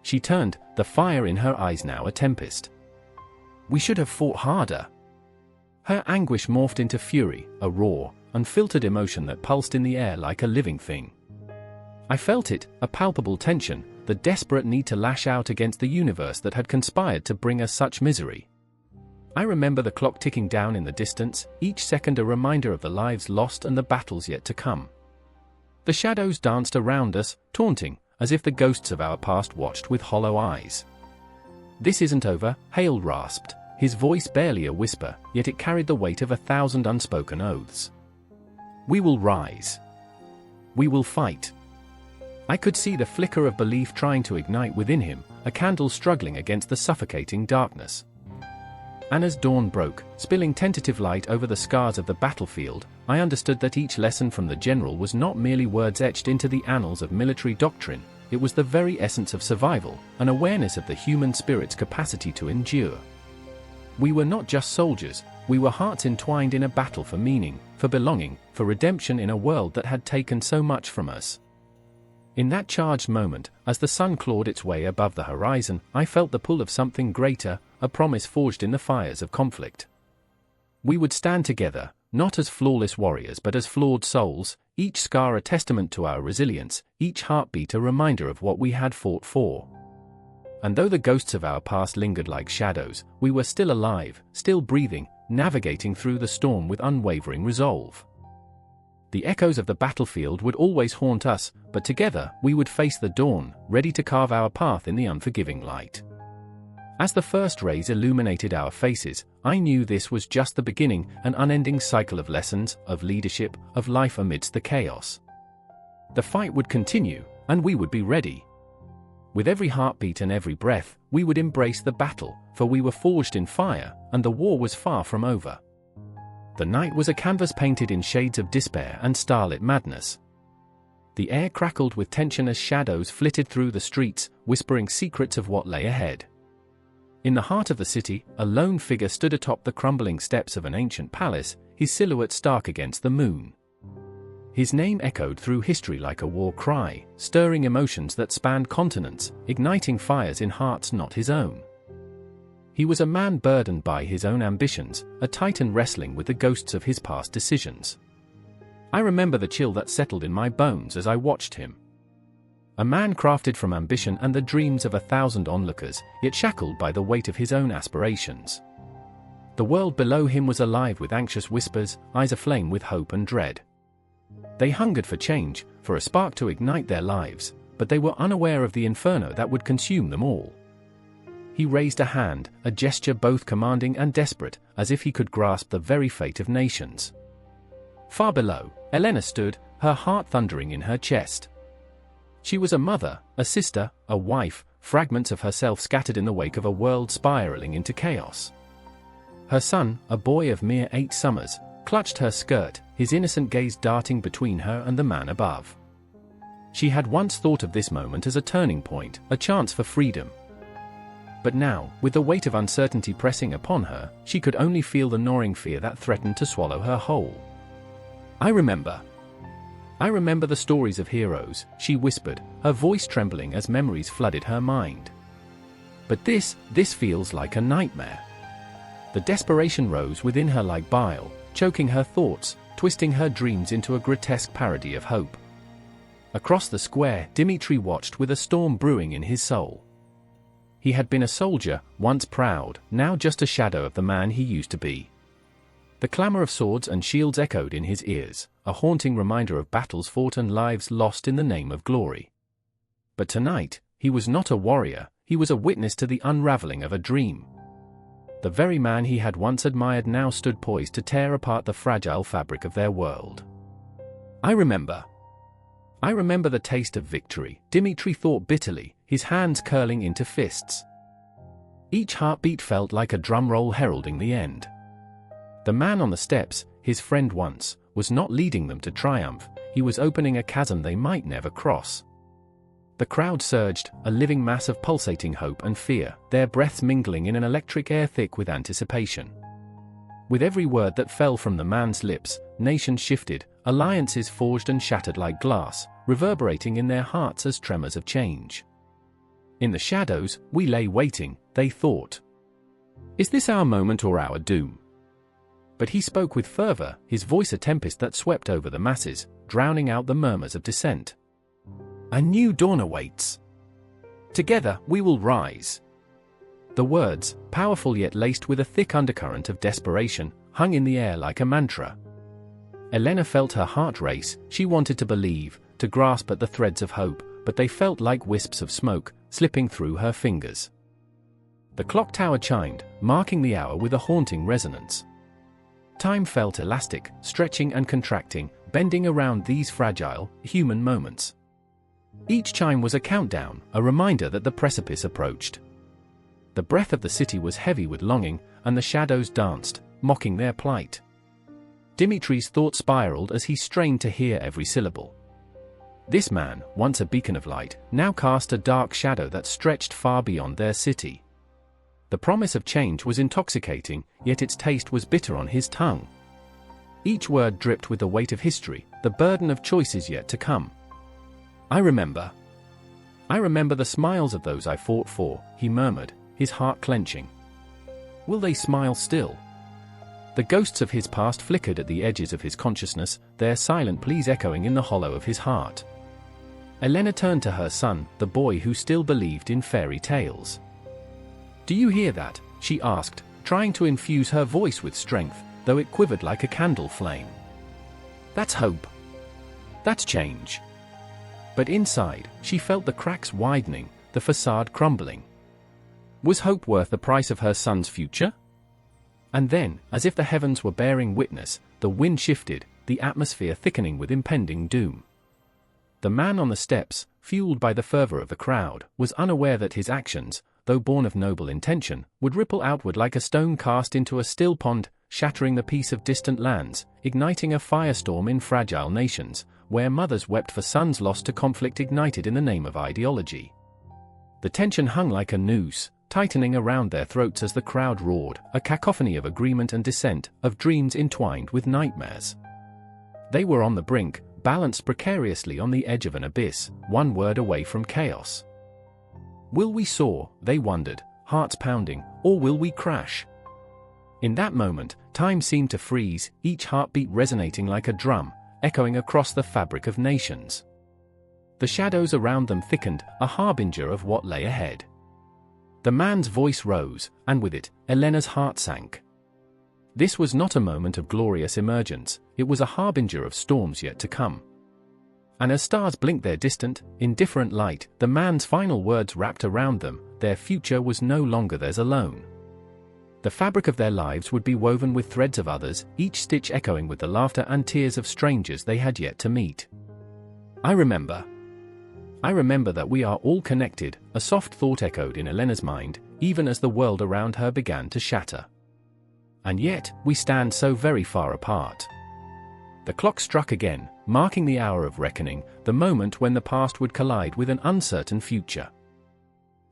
She turned, the fire in her eyes now a tempest. "We should have fought harder." Her anguish morphed into fury, a raw, unfiltered emotion that pulsed in the air like a living thing. I felt it, a palpable tension, the desperate need to lash out against the universe that had conspired to bring us such misery. I remember the clock ticking down in the distance, each second a reminder of the lives lost and the battles yet to come. The shadows danced around us, taunting, as if the ghosts of our past watched with hollow eyes. "This isn't over," Hale rasped, his voice barely a whisper, yet it carried the weight of 1,000 unspoken oaths. "We will rise. We will fight." I could see the flicker of belief trying to ignite within him, a candle struggling against the suffocating darkness. And as dawn broke, spilling tentative light over the scars of the battlefield, I understood that each lesson from the general was not merely words etched into the annals of military doctrine, it was the very essence of survival, an awareness of the human spirit's capacity to endure. We were not just soldiers, we were hearts entwined in a battle for meaning, for belonging, for redemption in a world that had taken so much from us. In that charged moment, as the sun clawed its way above the horizon, I felt the pull of something greater, a promise forged in the fires of conflict. We would stand together, not as flawless warriors but as flawed souls, each scar a testament to our resilience, each heartbeat a reminder of what we had fought for. And though the ghosts of our past lingered like shadows, we were still alive, still breathing, navigating through the storm with unwavering resolve. The echoes of the battlefield would always haunt us, but together we would face the dawn, ready to carve our path in the unforgiving light. As the first rays illuminated our faces, I knew this was just the beginning, an unending cycle of lessons, of leadership, of life amidst the chaos. The fight would continue, and we would be ready. With every heartbeat and every breath, we would embrace the battle, for we were forged in fire, and the war was far from over. The night was a canvas painted in shades of despair and starlit madness. The air crackled with tension as shadows flitted through the streets, whispering secrets of what lay ahead. In the heart of the city, a lone figure stood atop the crumbling steps of an ancient palace, his silhouette stark against the moon. His name echoed through history like a war cry, stirring emotions that spanned continents, igniting fires in hearts not his own. He was a man burdened by his own ambitions, a titan wrestling with the ghosts of his past decisions. I remember the chill that settled in my bones as I watched him. A man crafted from ambition and the dreams of 1,000 onlookers, yet shackled by the weight of his own aspirations. The world below him was alive with anxious whispers, eyes aflame with hope and dread. They hungered for change, for a spark to ignite their lives, but they were unaware of the inferno that would consume them all. He raised a hand, a gesture both commanding and desperate, as if he could grasp the very fate of nations. Far below, Elena stood, her heart thundering in her chest. She was a mother, a sister, a wife, fragments of herself scattered in the wake of a world spiraling into chaos. Her son, a boy of mere 8 summers, clutched her skirt, his innocent gaze darting between her and the man above. She had once thought of this moment as a turning point, a chance for freedom. But now, with the weight of uncertainty pressing upon her, she could only feel the gnawing fear that threatened to swallow her whole. I remember the stories of heroes," she whispered, her voice trembling as memories flooded her mind. "But this feels like a nightmare." The desperation rose within her like bile, choking her thoughts, twisting her dreams into a grotesque parody of hope. Across the square, Dimitri watched with a storm brewing in his soul. He had been a soldier, once proud, now just a shadow of the man he used to be. The clamor of swords and shields echoed in his ears, a haunting reminder of battles fought and lives lost in the name of glory. But tonight, he was not a warrior, he was a witness to the unraveling of a dream. The very man he had once admired now stood poised to tear apart the fragile fabric of their world. I remember the taste of victory," Dimitri thought bitterly, his hands curling into fists. Each heartbeat felt like a drum roll heralding the end. The man on the steps, his friend once, was not leading them to triumph, he was opening a chasm they might never cross. The crowd surged, a living mass of pulsating hope and fear, their breaths mingling in an electric air thick with anticipation. With every word that fell from the man's lips, nations shifted, alliances forged and shattered like glass, reverberating in their hearts as tremors of change. In the shadows, we lay waiting, they thought. Is this our moment or our doom? But he spoke with fervor, his voice a tempest that swept over the masses, drowning out the murmurs of dissent. A new dawn awaits. Together, we will rise. The words, powerful yet laced with a thick undercurrent of desperation, hung in the air like a mantra. Elena felt her heart race. She wanted to believe, to grasp at the threads of hope, but they felt like wisps of smoke, slipping through her fingers. The clock tower chimed, marking the hour with a haunting resonance. Time felt elastic, stretching and contracting, bending around these fragile, human moments. Each chime was a countdown, a reminder that the precipice approached. The breath of the city was heavy with longing, and the shadows danced, mocking their plight. Dimitri's thoughts spiraled as he strained to hear every syllable. This man, once a beacon of light, now cast a dark shadow that stretched far beyond their city. The promise of change was intoxicating, yet its taste was bitter on his tongue. Each word dripped with the weight of history, the burden of choices yet to come. I remember the smiles of those I fought for, he murmured, his heart clenching. Will they smile still? The ghosts of his past flickered at the edges of his consciousness, their silent pleas echoing in the hollow of his heart. Elena turned to her son, the boy who still believed in fairy tales. Do you hear that? She asked, trying to infuse her voice with strength, though it quivered like a candle flame. That's hope. That's change. But inside, she felt the cracks widening, the facade crumbling. Was hope worth the price of her son's future? And then, as if the heavens were bearing witness, the wind shifted, the atmosphere thickening with impending doom. The man on the steps, fueled by the fervor of the crowd, was unaware that his actions, though born of noble intention, would ripple outward like a stone cast into a still pond, shattering the peace of distant lands, igniting a firestorm in fragile nations, where mothers wept for sons lost to conflict ignited in the name of ideology. The tension hung like a noose, tightening around their throats as the crowd roared, a cacophony of agreement and dissent, of dreams entwined with nightmares. They were on the brink, balanced precariously on the edge of an abyss, one word away from chaos. Will we soar, they wondered, hearts pounding, or will we crash? In that moment, time seemed to freeze, each heartbeat resonating like a drum, echoing across the fabric of nations. The shadows around them thickened, a harbinger of what lay ahead. The man's voice rose, and with it, Elena's heart sank. This was not a moment of glorious emergence, it was a harbinger of storms yet to come. And as stars blinked their distant, indifferent light, the man's final words wrapped around them, their future was no longer theirs alone. The fabric of their lives would be woven with threads of others, each stitch echoing with the laughter and tears of strangers they had yet to meet. I remember that we are all connected, a soft thought echoed in Elena's mind, even as the world around her began to shatter. And yet, we stand so very far apart. The clock struck again, marking the hour of reckoning, the moment when the past would collide with an uncertain future.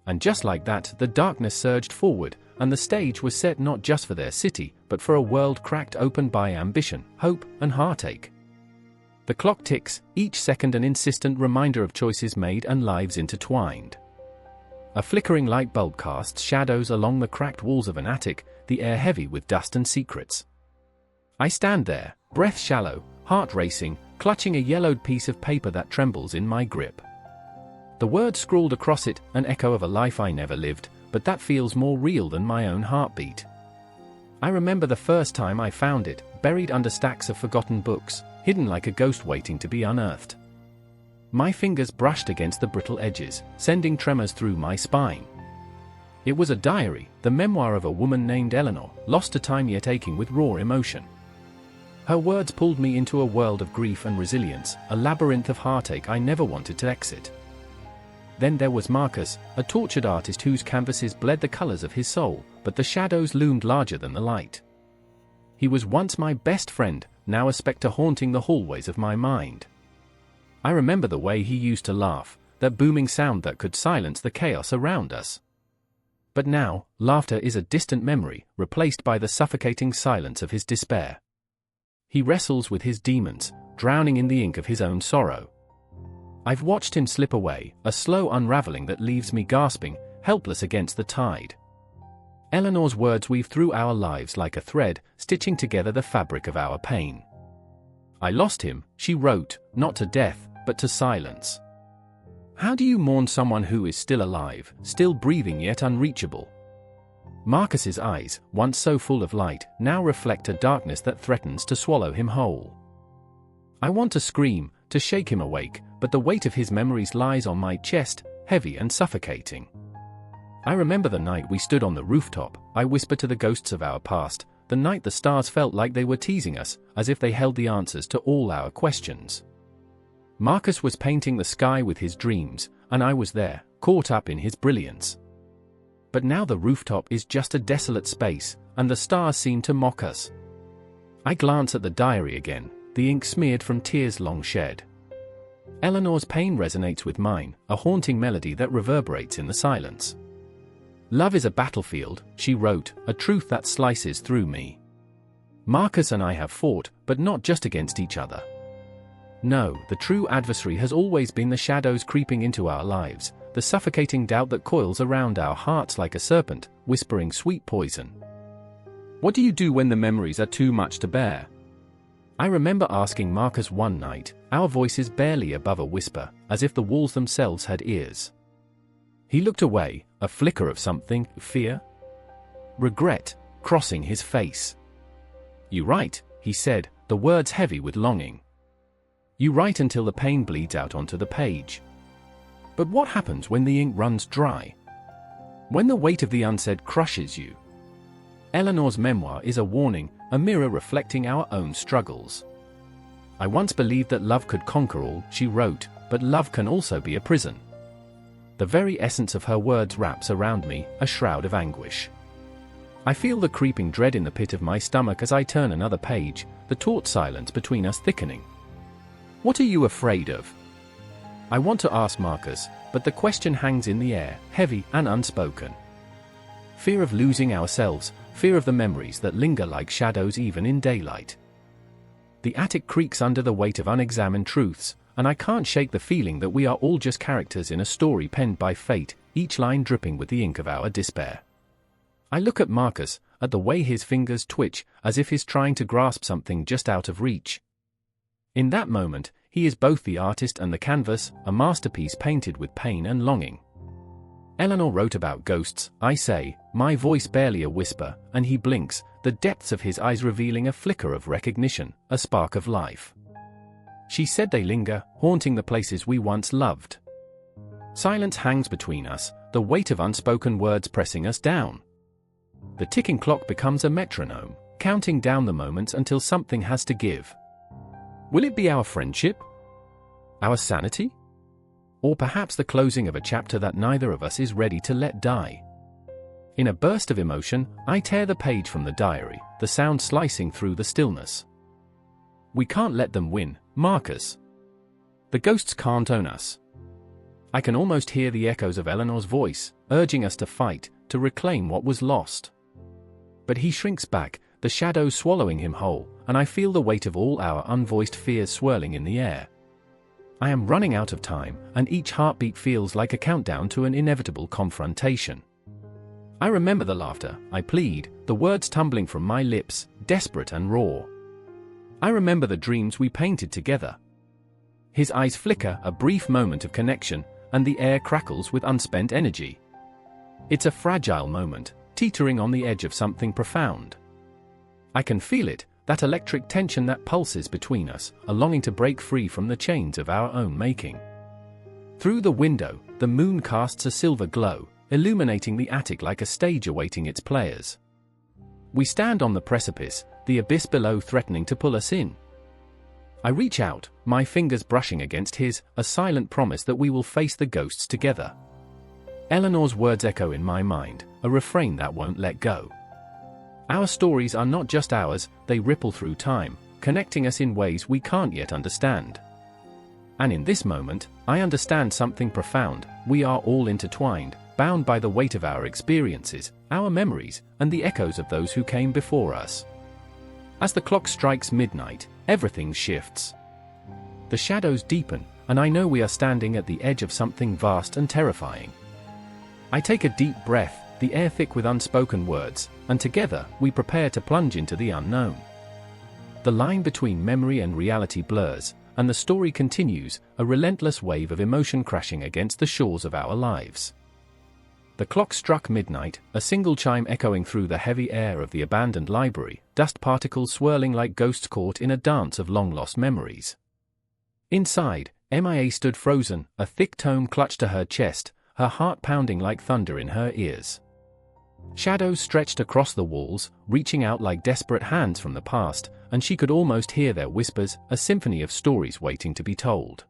And just like that, the darkness surged forward, and the stage was set not just for their city, but for a world cracked open by ambition, hope, and heartache. The clock ticks, each second an insistent reminder of choices made and lives intertwined. A flickering light bulb casts shadows along the cracked walls of an attic, the air heavy with dust and secrets. I stand there, breath shallow, heart racing, clutching a yellowed piece of paper that trembles in my grip. The words scrawled across it, an echo of a life I never lived, but that feels more real than my own heartbeat. I remember the first time I found it, buried under stacks of forgotten books, hidden like a ghost waiting to be unearthed. My fingers brushed against the brittle edges, sending tremors through my spine. It was a diary, the memoir of a woman named Eleanor, lost to time yet aching with raw emotion. Her words pulled me into a world of grief and resilience, a labyrinth of heartache I never wanted to exit. Then there was Marcus, a tortured artist whose canvases bled the colors of his soul, but the shadows loomed larger than the light. He was once my best friend, now a specter haunting the hallways of my mind. I remember the way he used to laugh, that booming sound that could silence the chaos around us. But now, laughter is a distant memory, replaced by the suffocating silence of his despair. He wrestles with his demons, drowning in the ink of his own sorrow. I've watched him slip away, a slow unraveling that leaves me gasping, helpless against the tide. Eleanor's words weave through our lives like a thread, stitching together the fabric of our pain. I lost him, she wrote, not to death, but to silence. How do you mourn someone who is still alive, still breathing yet unreachable? Marcus's eyes, once so full of light, now reflect a darkness that threatens to swallow him whole. I want to scream, to shake him awake, but the weight of his memories lies on my chest, heavy and suffocating. I remember the night we stood on the rooftop, I whispered to the ghosts of our past, the night the stars felt like they were teasing us, as if they held the answers to all our questions. Marcus was painting the sky with his dreams, and I was there, caught up in his brilliance. But now the rooftop is just a desolate space, and the stars seem to mock us. I glance at the diary again, the ink smeared from tears long shed. Eleanor's pain resonates with mine, a haunting melody that reverberates in the silence. Love is a battlefield, she wrote, a truth that slices through me. Marcus and I have fought, but not just against each other. No, the true adversary has always been the shadows creeping into our lives, the suffocating doubt that coils around our hearts like a serpent, whispering sweet poison. What do you do when the memories are too much to bear? I remember asking Marcus one night, our voices barely above a whisper, as if the walls themselves had ears. He looked away, a flicker of something, fear? Regret, crossing his face. You write, he said, the words heavy with longing. You write until the pain bleeds out onto the page. But what happens when the ink runs dry? When the weight of the unsaid crushes you? Eleanor's memoir is a warning, a mirror reflecting our own struggles. I once believed that love could conquer all, she wrote, but love can also be a prison. The very essence of her words wraps around me, a shroud of anguish. I feel the creeping dread in the pit of my stomach as I turn another page, the taut silence between us thickening. What are you afraid of? I want to ask Marcus, but the question hangs in the air, heavy and unspoken. Fear of losing ourselves, fear of the memories that linger like shadows even in daylight. The attic creaks under the weight of unexamined truths, and I can't shake the feeling that we are all just characters in a story penned by fate, each line dripping with the ink of our despair. I look at Marcus, at the way his fingers twitch, as if he's trying to grasp something just out of reach. In that moment, he is both the artist and the canvas, a masterpiece painted with pain and longing. Eleanor wrote about ghosts, I say, my voice barely a whisper, and he blinks, the depths of his eyes revealing a flicker of recognition, a spark of life. She said they linger, haunting the places we once loved. Silence hangs between us, the weight of unspoken words pressing us down. The ticking clock becomes a metronome, counting down the moments until something has to give. Will it be our friendship? Our sanity? Or perhaps the closing of a chapter that neither of us is ready to let die? In a burst of emotion, I tear the page from the diary, the sound slicing through the stillness. We can't let them win, Marcus. The ghosts can't own us. I can almost hear the echoes of Eleanor's voice, urging us to fight, to reclaim what was lost. But he shrinks back, the shadows swallowing him whole, and I feel the weight of all our unvoiced fears swirling in the air. I am running out of time, and each heartbeat feels like a countdown to an inevitable confrontation. I remember the laughter, I plead, the words tumbling from my lips, desperate and raw. I remember the dreams we painted together. His eyes flicker, a brief moment of connection, and the air crackles with unspent energy. It's a fragile moment, teetering on the edge of something profound. I can feel it, that electric tension that pulses between us, a longing to break free from the chains of our own making. Through the window, the moon casts a silver glow, illuminating the attic like a stage awaiting its players. We stand on the precipice, the abyss below threatening to pull us in. I reach out, my fingers brushing against his, a silent promise that we will face the ghosts together. Eleanor's words echo in my mind, a refrain that won't let go. Our stories are not just ours, they ripple through time, connecting us in ways we can't yet understand. And in this moment, I understand something profound. We are all intertwined, bound by the weight of our experiences, our memories, and the echoes of those who came before us. As the clock strikes midnight, everything shifts. The shadows deepen, and I know we are standing at the edge of something vast and terrifying. I take a deep breath, the air thick with unspoken words, and together, we prepare to plunge into the unknown. The line between memory and reality blurs, and the story continues, a relentless wave of emotion crashing against the shores of our lives. The clock struck midnight, a single chime echoing through the heavy air of the abandoned library, dust particles swirling like ghosts caught in a dance of long-lost memories. Inside, Mia stood frozen, a thick tome clutched to her chest, her heart pounding like thunder in her ears. Shadows stretched across the walls, reaching out like desperate hands from the past, and she could almost hear their whispers, a symphony of stories waiting to be told.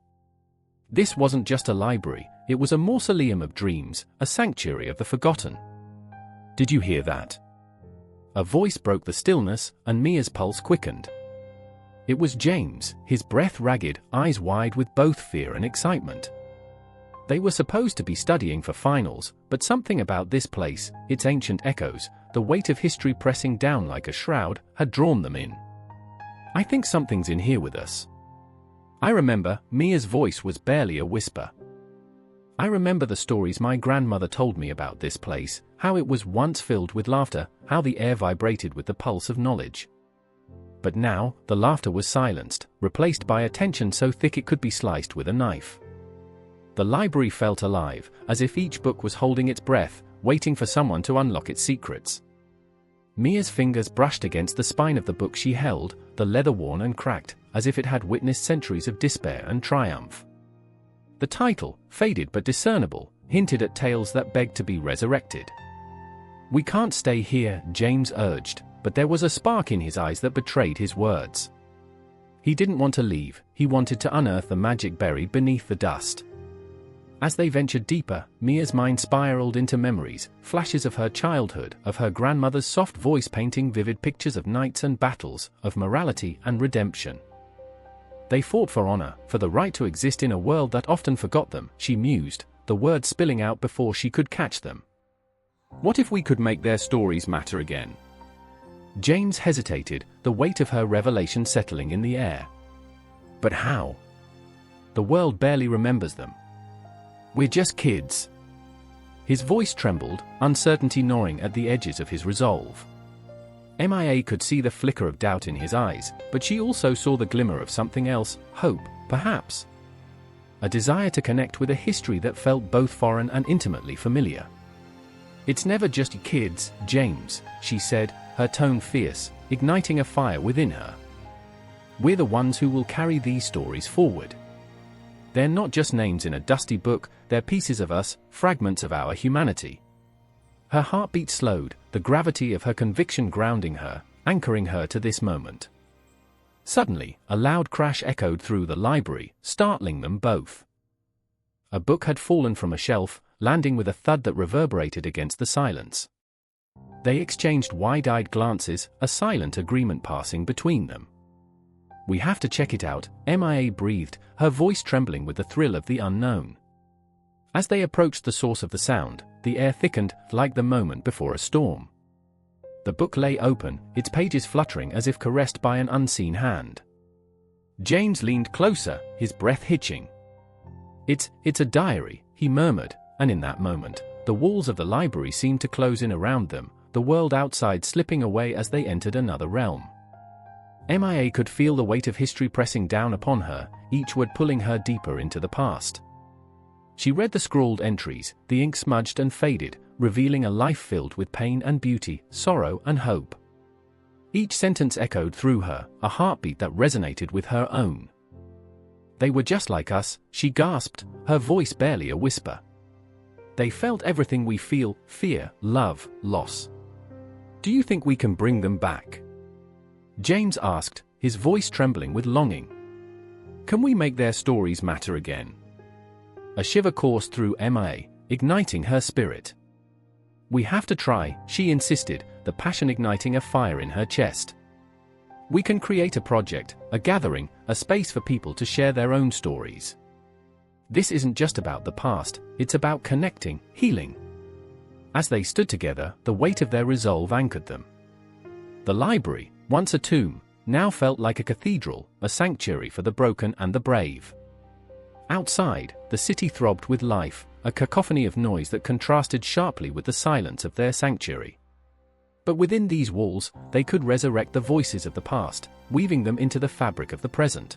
This wasn't just a library, it was a mausoleum of dreams, a sanctuary of the forgotten. Did you hear that? A voice broke the stillness, and Mia's pulse quickened. It was James, his breath ragged, eyes wide with both fear and excitement. They were supposed to be studying for finals, but something about this place, its ancient echoes, the weight of history pressing down like a shroud, had drawn them in. I think something's in here with us. I remember, Mia's voice was barely a whisper. I remember the stories my grandmother told me about this place, how it was once filled with laughter, how the air vibrated with the pulse of knowledge. But now, the laughter was silenced, replaced by a tension so thick it could be sliced with a knife. The library felt alive, as if each book was holding its breath, waiting for someone to unlock its secrets. Mia's fingers brushed against the spine of the book she held, the leather worn and cracked, as if it had witnessed centuries of despair and triumph. The title, faded but discernible, hinted at tales that begged to be resurrected. "We can't stay here," James urged, but there was a spark in his eyes that betrayed his words. He didn't want to leave, he wanted to unearth the magic buried beneath the dust. As they ventured deeper, Mia's mind spiraled into memories, flashes of her childhood, of her grandmother's soft voice painting vivid pictures of knights and battles, of morality and redemption. They fought for honor, for the right to exist in a world that often forgot them, she mused, the words spilling out before she could catch them. What if we could make their stories matter again? James hesitated, the weight of her revelation settling in the air. But how? The world barely remembers them. We're just kids. His voice trembled, uncertainty gnawing at the edges of his resolve. Mia could see the flicker of doubt in his eyes, but she also saw the glimmer of something else, hope, perhaps. A desire to connect with a history that felt both foreign and intimately familiar. "It's never just kids, James," she said, her tone fierce, igniting a fire within her. "We're the ones who will carry these stories forward. They're not just names in a dusty book, they're pieces of us, fragments of our humanity." Her heartbeat slowed, the gravity of her conviction grounding her, anchoring her to this moment. Suddenly, a loud crash echoed through the library, startling them both. A book had fallen from a shelf, landing with a thud that reverberated against the silence. They exchanged wide-eyed glances, a silent agreement passing between them. "We have to check it out," Mia breathed, her voice trembling with the thrill of the unknown. As they approached the source of the sound, the air thickened, like the moment before a storm. The book lay open, its pages fluttering as if caressed by an unseen hand. James leaned closer, his breath hitching. It's a diary," he murmured, and in that moment, the walls of the library seemed to close in around them, the world outside slipping away as they entered another realm. Mia could feel the weight of history pressing down upon her, each word pulling her deeper into the past. She read the scrawled entries, the ink smudged and faded, revealing a life filled with pain and beauty, sorrow and hope. Each sentence echoed through her, a heartbeat that resonated with her own. "They were just like us," she gasped, her voice barely a whisper. "They felt everything we feel, fear, love, loss. Do you think we can bring them back?" James asked, his voice trembling with longing. "Can we make their stories matter again?" A shiver coursed through Mia, igniting her spirit. "We have to try," she insisted, the passion igniting a fire in her chest. "We can create a project, a gathering, a space for people to share their own stories." This isn't just about the past, it's about connecting, healing. As they stood together, the weight of their resolve anchored them. The library, once a tomb, now felt like a cathedral, a sanctuary for the broken and the brave. Outside, the city throbbed with life, a cacophony of noise that contrasted sharply with the silence of their sanctuary. But within these walls, they could resurrect the voices of the past, weaving them into the fabric of the present.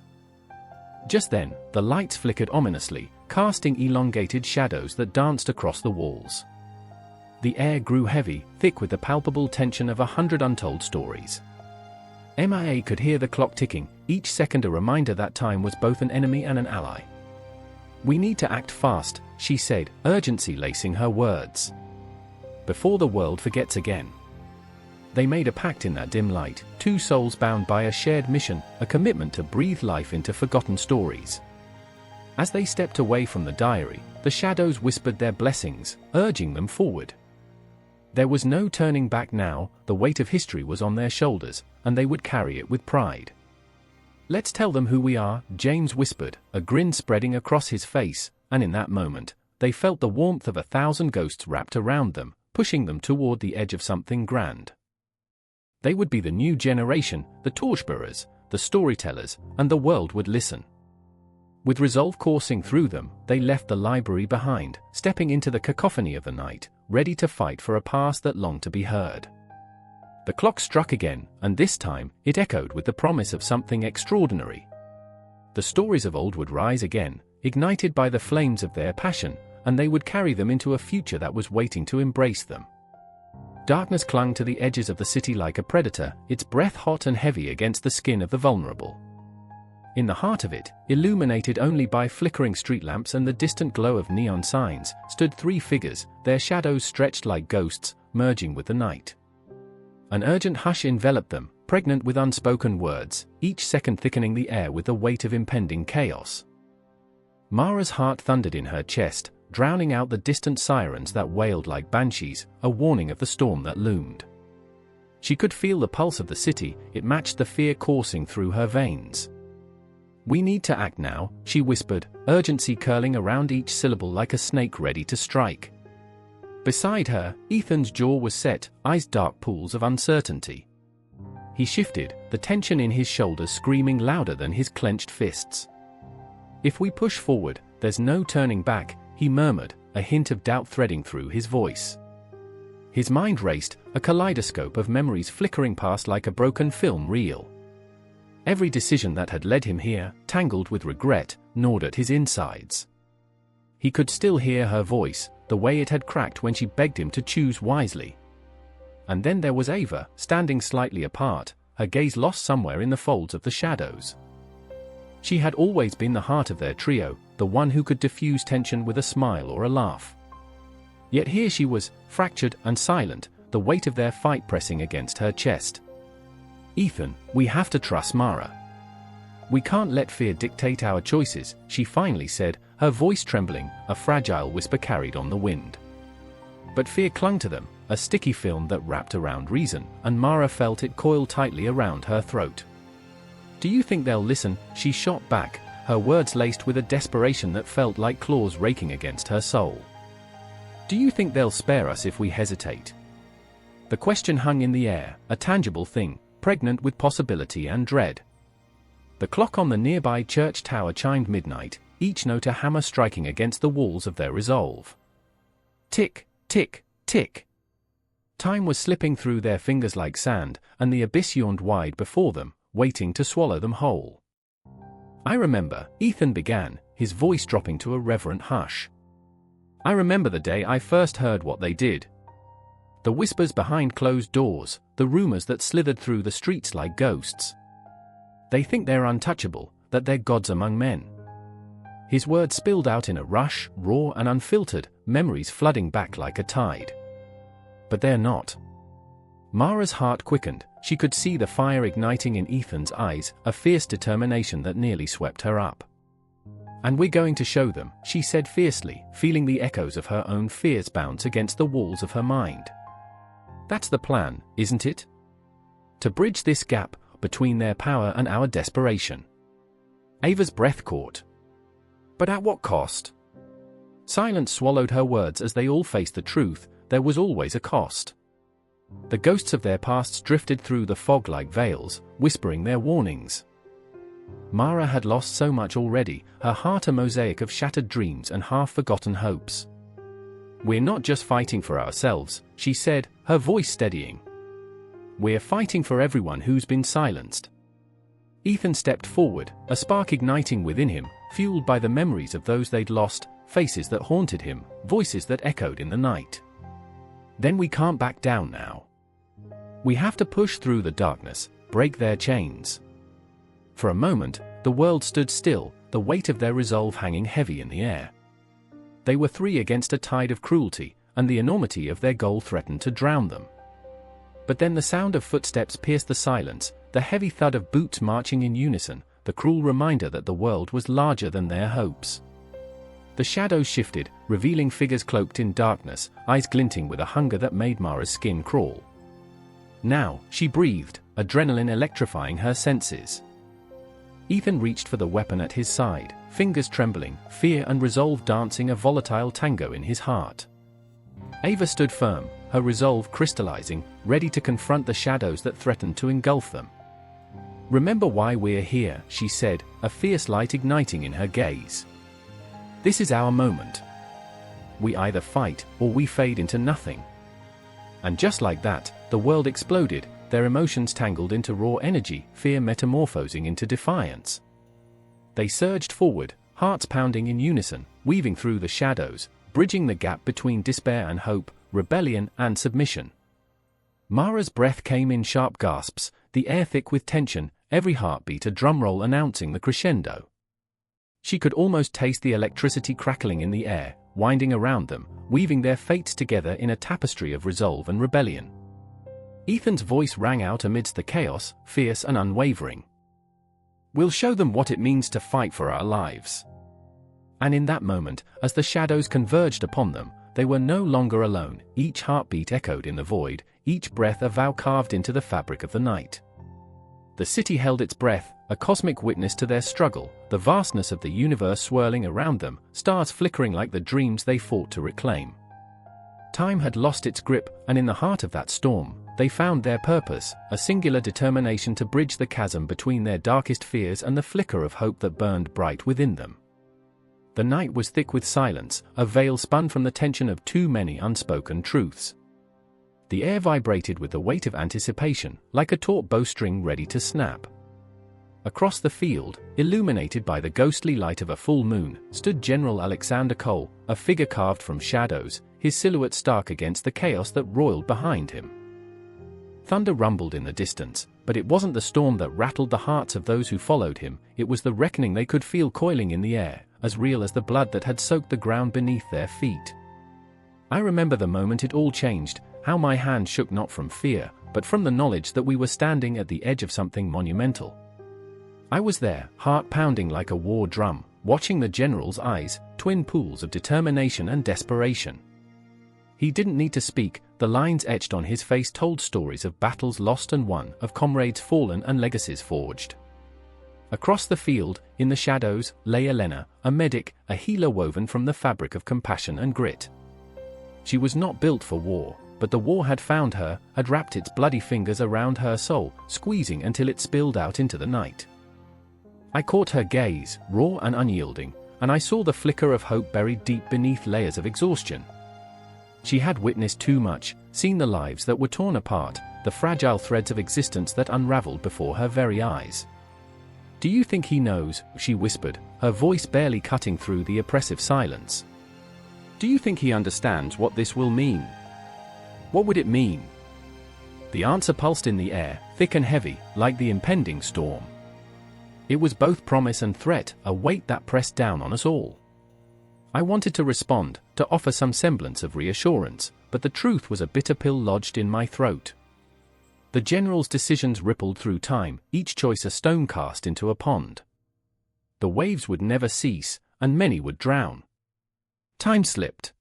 Just then, the lights flickered ominously, casting elongated shadows that danced across the walls. The air grew heavy, thick with the palpable tension of 100 untold stories. MIA could hear the clock ticking, each second a reminder that time was both an enemy and an ally. "We need to act fast," she said, urgency lacing her words. "Before the world forgets again." They made a pact in that dim light, two souls bound by a shared mission, a commitment to breathe life into forgotten stories. As they stepped away from the diary, the shadows whispered their blessings, urging them forward. There was no turning back now, the weight of history was on their shoulders, and they would carry it with pride. "Let's tell them who we are," James whispered, a grin spreading across his face, and in that moment, they felt the warmth of 1,000 ghosts wrapped around them, pushing them toward the edge of something grand. They would be the new generation, the torchbearers, the storytellers, and the world would listen. With resolve coursing through them, they left the library behind, stepping into the cacophony of the night, ready to fight for a past that longed to be heard. The clock struck again, and this time, it echoed with the promise of something extraordinary. The stories of old would rise again, ignited by the flames of their passion, and they would carry them into a future that was waiting to embrace them. Darkness clung to the edges of the city like a predator, its breath hot and heavy against the skin of the vulnerable. In the heart of it, illuminated only by flickering street lamps and the distant glow of neon signs, stood three figures, their shadows stretched like ghosts, merging with the night. An urgent hush enveloped them, pregnant with unspoken words, each second thickening the air with the weight of impending chaos. Mara's heart thundered in her chest, drowning out the distant sirens that wailed like banshees, a warning of the storm that loomed. She could feel the pulse of the city, it matched the fear coursing through her veins. "We need to act now," she whispered, urgency curling around each syllable like a snake ready to strike. Beside her, Ethan's jaw was set, eyes dark pools of uncertainty. He shifted, the tension in his shoulders screaming louder than his clenched fists. "If we push forward, there's no turning back," he murmured, a hint of doubt threading through his voice. His mind raced, a kaleidoscope of memories flickering past like a broken film reel. Every decision that had led him here, tangled with regret, gnawed at his insides. He could still hear her voice, the way it had cracked when she begged him to choose wisely. And then there was Ava, standing slightly apart, her gaze lost somewhere in the folds of the shadows. She had always been the heart of their trio, the one who could diffuse tension with a smile or a laugh. Yet here she was, fractured and silent, the weight of their fight pressing against her chest. "Ethan, we have to trust Mara. We can't let fear dictate our choices," she finally said, her voice trembling, a fragile whisper carried on the wind. But fear clung to them, a sticky film that wrapped around reason, and Mara felt it coil tightly around her throat. "Do you think they'll listen?" she shot back, her words laced with a desperation that felt like claws raking against her soul. "Do you think they'll spare us if we hesitate?" The question hung in the air, a tangible thing, pregnant with possibility and dread. The clock on the nearby church tower chimed midnight, each note a hammer striking against the walls of their resolve. Tick, tick, tick. Time was slipping through their fingers like sand, and the abyss yawned wide before them, waiting to swallow them whole. "I remember," Ethan began, his voice dropping to a reverent hush. "I remember the day I first heard what they did. The whispers behind closed doors, the rumors that slithered through the streets like ghosts. They think they're untouchable, that they're gods among men." His words spilled out in a rush, raw and unfiltered, memories flooding back like a tide. But they're not. Mara's heart quickened, she could see the fire igniting in Ethan's eyes, a fierce determination that nearly swept her up. "And we're going to show them," she said fiercely, feeling the echoes of her own fears bounce against the walls of her mind. "That's the plan, isn't it? To bridge this gap between their power and our desperation." Ava's breath caught. But at what cost? Silence swallowed her words as they all faced the truth. There was always a cost. The ghosts of their pasts drifted through the fog like veils, whispering their warnings. Mara had lost so much already, her heart a mosaic of shattered dreams and half-forgotten hopes. "We're not just fighting for ourselves," she said, her voice steadying. "We're fighting for everyone who's been silenced." Ethan stepped forward, a spark igniting within him, fueled by the memories of those they'd lost, faces that haunted him, voices that echoed in the night. "Then we can't back down now. We have to push through the darkness, break their chains." For a moment, the world stood still, the weight of their resolve hanging heavy in the air. They were three against a tide of cruelty, and the enormity of their goal threatened to drown them. But then the sound of footsteps pierced the silence, the heavy thud of boots marching in unison, the cruel reminder that the world was larger than their hopes. The shadows shifted, revealing figures cloaked in darkness, eyes glinting with a hunger that made Mara's skin crawl. Now, she breathed, adrenaline electrifying her senses. Ethan reached for the weapon at his side, fingers trembling, fear and resolve dancing a volatile tango in his heart. Ava stood firm, her resolve crystallizing, ready to confront the shadows that threatened to engulf them. "Remember why we're here," she said, a fierce light igniting in her gaze. "This is our moment. We either fight, or we fade into nothing." And just like that, the world exploded, their emotions tangled into raw energy, fear metamorphosing into defiance. They surged forward, hearts pounding in unison, weaving through the shadows, bridging the gap between despair and hope, rebellion and submission. Mara's breath came in sharp gasps, the air thick with tension, every heartbeat a drumroll announcing the crescendo. She could almost taste the electricity crackling in the air, winding around them, weaving their fates together in a tapestry of resolve and rebellion. Ethan's voice rang out amidst the chaos, fierce and unwavering. "We'll show them what it means to fight for our lives." And in that moment, as the shadows converged upon them, they were no longer alone, each heartbeat echoed in the void, each breath a vow carved into the fabric of the night. The city held its breath, a cosmic witness to their struggle, the vastness of the universe swirling around them, stars flickering like the dreams they fought to reclaim. Time had lost its grip, and in the heart of that storm, they found their purpose, a singular determination to bridge the chasm between their darkest fears and the flicker of hope that burned bright within them. The night was thick with silence, a veil spun from the tension of too many unspoken truths. The air vibrated with the weight of anticipation, like a taut bowstring ready to snap. Across the field, illuminated by the ghostly light of a full moon, stood General Alexander Cole, a figure carved from shadows, his silhouette stark against the chaos that roiled behind him. Thunder rumbled in the distance, but it wasn't the storm that rattled the hearts of those who followed him, it was the reckoning they could feel coiling in the air, as real as the blood that had soaked the ground beneath their feet. I remember the moment it all changed, how my hand shook not from fear, but from the knowledge that we were standing at the edge of something monumental. I was there, heart pounding like a war drum, watching the general's eyes, twin pools of determination and desperation. He didn't need to speak, the lines etched on his face told stories of battles lost and won, of comrades fallen and legacies forged. Across the field, in the shadows, lay Elena, a medic, a healer woven from the fabric of compassion and grit. She was not built for war, but the war had found her, had wrapped its bloody fingers around her soul, squeezing until it spilled out into the night. I caught her gaze, raw and unyielding, and I saw the flicker of hope buried deep beneath layers of exhaustion. She had witnessed too much, seen the lives that were torn apart, the fragile threads of existence that unraveled before her very eyes. "Do you think he knows?" she whispered, her voice barely cutting through the oppressive silence. "Do you think he understands what this will mean? What would it mean?" The answer pulsed in the air, thick and heavy, like the impending storm. It was both promise and threat, a weight that pressed down on us all. I wanted to respond, to offer some semblance of reassurance, but the truth was a bitter pill lodged in my throat. The general's decisions rippled through time, each choice a stone cast into a pond. The waves would never cease, and many would drown. Time slipped.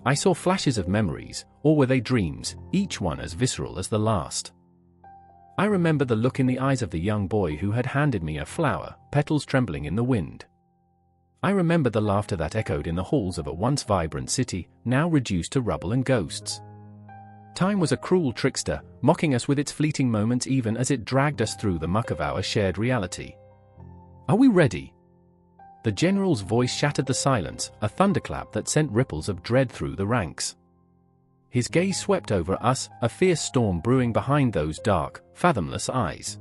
I saw flashes of memories, or were they dreams, each one as visceral as the last. I remember the look in the eyes of the young boy who had handed me a flower, petals trembling in the wind. I remember the laughter that echoed in the halls of a once vibrant city, now reduced to rubble and ghosts. Time was a cruel trickster, mocking us with its fleeting moments even as it dragged us through the muck of our shared reality. Are we ready? The general's voice shattered the silence, a thunderclap that sent ripples of dread through the ranks. His gaze swept over us, a fierce storm brewing behind those dark, fathomless eyes.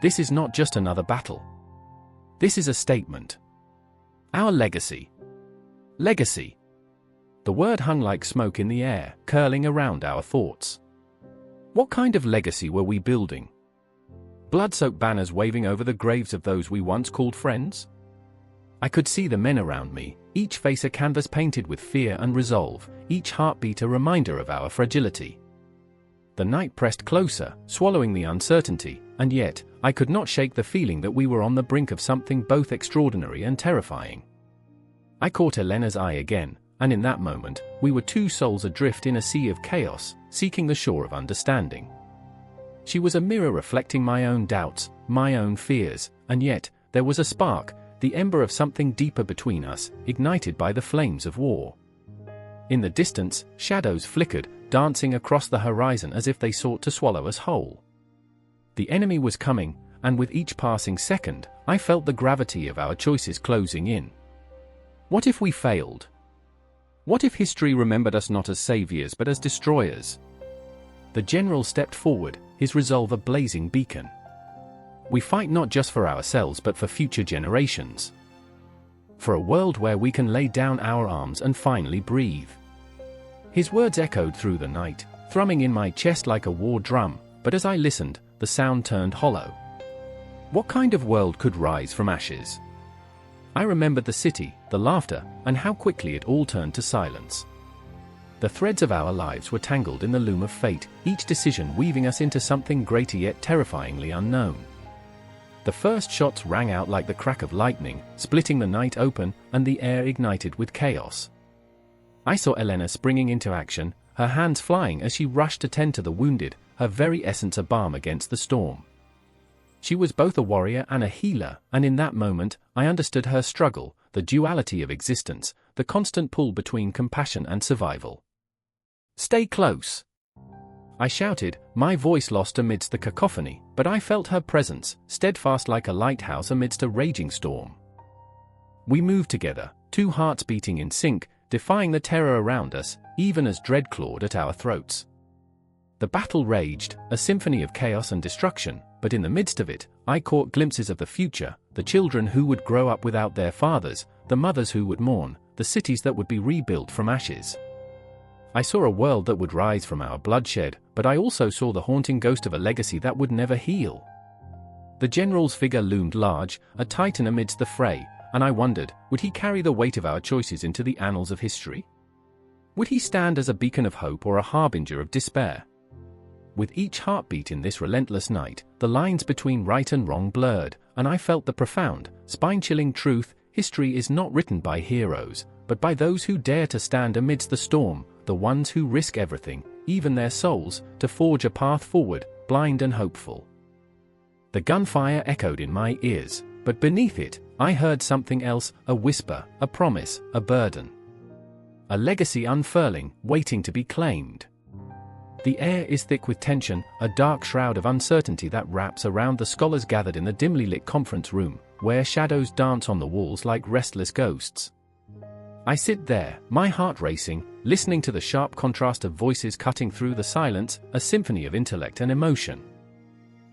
This is not just another battle. This is a statement. Our legacy. Legacy. The word hung like smoke in the air, curling around our thoughts. What kind of legacy were we building? Blood-soaked banners waving over the graves of those we once called friends? I could see the men around me, each face a canvas painted with fear and resolve, each heartbeat a reminder of our fragility. The night pressed closer, swallowing the uncertainty, and yet, I could not shake the feeling that we were on the brink of something both extraordinary and terrifying. I caught Elena's eye again, and in that moment, we were two souls adrift in a sea of chaos, seeking the shore of understanding. She was a mirror reflecting my own doubts, my own fears, and yet, there was a spark, the ember of something deeper between us, ignited by the flames of war. In the distance, shadows flickered, dancing across the horizon as if they sought to swallow us whole. The enemy was coming, and with each passing second, I felt the gravity of our choices closing in. What if we failed? What if history remembered us not as saviors but as destroyers? The general stepped forward, his resolve a blazing beacon. We fight not just for ourselves but for future generations. For a world where we can lay down our arms and finally breathe. His words echoed through the night, thrumming in my chest like a war drum, but as I listened, the sound turned hollow. What kind of world could rise from ashes? I remembered the city, the laughter, and how quickly it all turned to silence. The threads of our lives were tangled in the loom of fate, each decision weaving us into something greater yet terrifyingly unknown. The first shots rang out like the crack of lightning, splitting the night open, and the air ignited with chaos. I saw Elena springing into action, her hands flying as she rushed to tend to the wounded, her very essence a balm against the storm. She was both a warrior and a healer, and in that moment, I understood her struggle, the duality of existence, the constant pull between compassion and survival. "Stay close!" I shouted, my voice lost amidst the cacophony, but I felt her presence, steadfast like a lighthouse amidst a raging storm. We moved together, two hearts beating in sync, defying the terror around us, even as dread clawed at our throats. The battle raged, a symphony of chaos and destruction, but in the midst of it, I caught glimpses of the future, the children who would grow up without their fathers, the mothers who would mourn, the cities that would be rebuilt from ashes. I saw a world that would rise from our bloodshed, but I also saw the haunting ghost of a legacy that would never heal. The general's figure loomed large, a titan amidst the fray, and I wondered, would he carry the weight of our choices into the annals of history? Would he stand as a beacon of hope or a harbinger of despair? With each heartbeat in this relentless night, the lines between right and wrong blurred, and I felt the profound, spine-chilling truth: history is not written by heroes, but by those who dare to stand amidst the storm, the ones who risk everything, even their souls, to forge a path forward, blind and hopeful. The gunfire echoed in my ears, but beneath it, I heard something else, a whisper, a promise, a burden. A legacy unfurling, waiting to be claimed. The air is thick with tension, a dark shroud of uncertainty that wraps around the scholars gathered in the dimly lit conference room, where shadows dance on the walls like restless ghosts. I sit there, my heart racing, listening to the sharp contrast of voices cutting through the silence, a symphony of intellect and emotion.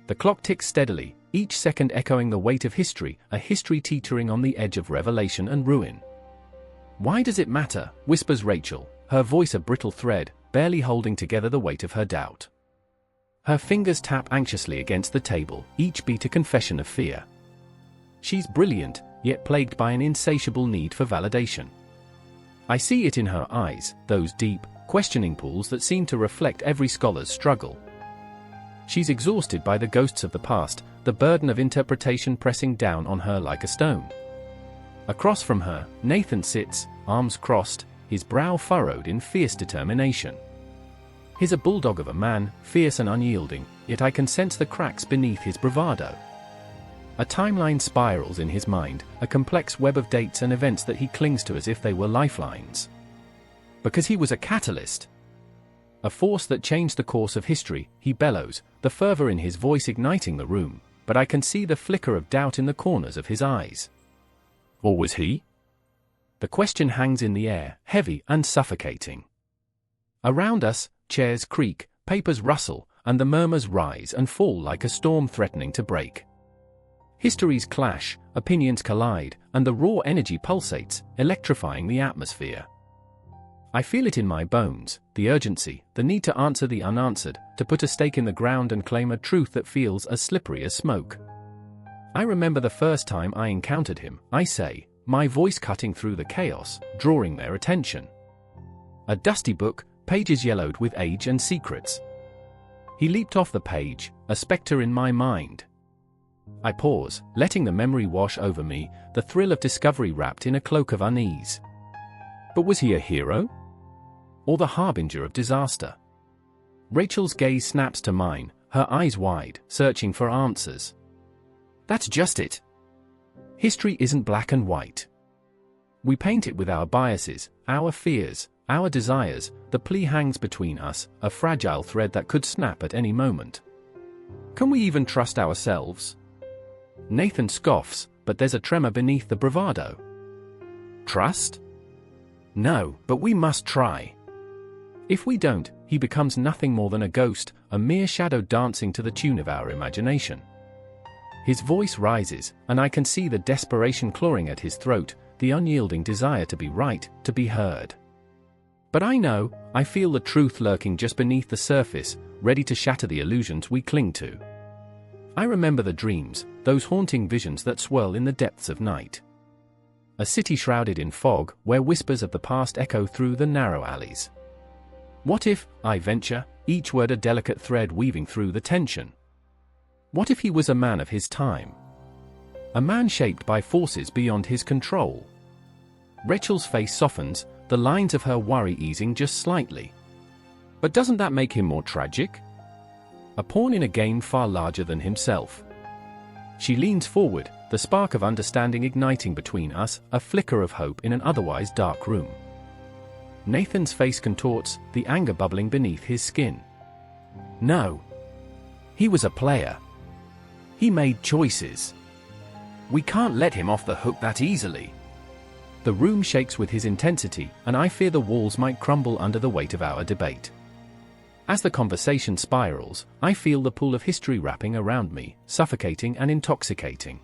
The clock ticks steadily, each second echoing the weight of history, a history teetering on the edge of revelation and ruin. "Why does it matter?" whispers Rachel, her voice a brittle thread, barely holding together the weight of her doubt. Her fingers tap anxiously against the table, each beat a confession of fear. She's brilliant, yet plagued by an insatiable need for validation. I see it in her eyes, those deep, questioning pools that seem to reflect every scholar's struggle. She's exhausted by the ghosts of the past, the burden of interpretation pressing down on her like a stone. Across from her, Nathan sits, arms crossed, his brow furrowed in fierce determination. He's a bulldog of a man, fierce and unyielding, yet I can sense the cracks beneath his bravado. A timeline spirals in his mind, a complex web of dates and events that he clings to as if they were lifelines. Because he was a catalyst. A force that changed the course of history, he bellows, the fervor in his voice igniting the room, but I can see the flicker of doubt in the corners of his eyes. Or was he? The question hangs in the air, heavy and suffocating. Around us, chairs creak, papers rustle, and the murmurs rise and fall like a storm threatening to break. Histories clash, opinions collide, and the raw energy pulsates, electrifying the atmosphere. I feel it in my bones, the urgency, the need to answer the unanswered, to put a stake in the ground and claim a truth that feels as slippery as smoke. I remember the first time I encountered him, I say, my voice cutting through the chaos, drawing their attention. A dusty book, pages yellowed with age and secrets. He leaped off the page, a spectre in my mind. I pause, letting the memory wash over me, the thrill of discovery wrapped in a cloak of unease. But was he a hero? Or the harbinger of disaster? Rachel's gaze snaps to mine, her eyes wide, searching for answers. That's just it. History isn't black and white. We paint it with our biases, our fears, our desires. The plea hangs between us, a fragile thread that could snap at any moment. Can we even trust ourselves? Nathan scoffs, but there's a tremor beneath the bravado. Trust? No, but we must try. If we don't, he becomes nothing more than a ghost, a mere shadow dancing to the tune of our imagination. His voice rises, and I can see the desperation clawing at his throat, the unyielding desire to be right, to be heard. But I feel the truth lurking just beneath the surface, ready to shatter the illusions we cling to. I remember the dreams, those haunting visions that swirl in the depths of night. A city shrouded in fog, where whispers of the past echo through the narrow alleys. What if, I venture, each word a delicate thread weaving through the tension? What if he was a man of his time? A man shaped by forces beyond his control? Rachel's face softens, the lines of her worry easing just slightly. But doesn't that make him more tragic? A pawn in a game far larger than himself. She leans forward, the spark of understanding igniting between us, a flicker of hope in an otherwise dark room. Nathan's face contorts, the anger bubbling beneath his skin. No. He was a player. He made choices. We can't let him off the hook that easily. The room shakes with his intensity, and I fear the walls might crumble under the weight of our debate. As the conversation spirals, I feel the pull of history wrapping around me, suffocating and intoxicating.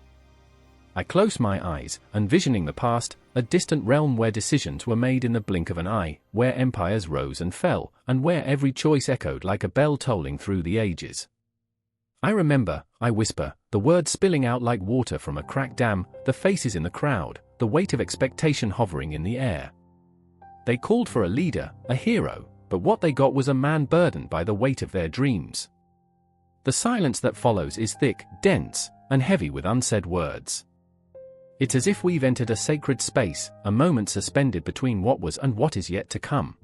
I close my eyes, envisioning the past, a distant realm where decisions were made in the blink of an eye, where empires rose and fell, and where every choice echoed like a bell tolling through the ages. I remember, I whisper, the words spilling out like water from a cracked dam, the faces in the crowd, the weight of expectation hovering in the air. They called for a leader, a hero, but what they got was a man burdened by the weight of their dreams. The silence that follows is thick, dense, and heavy with unsaid words. It's as if we've entered a sacred space, a moment suspended between what was and what is yet to come.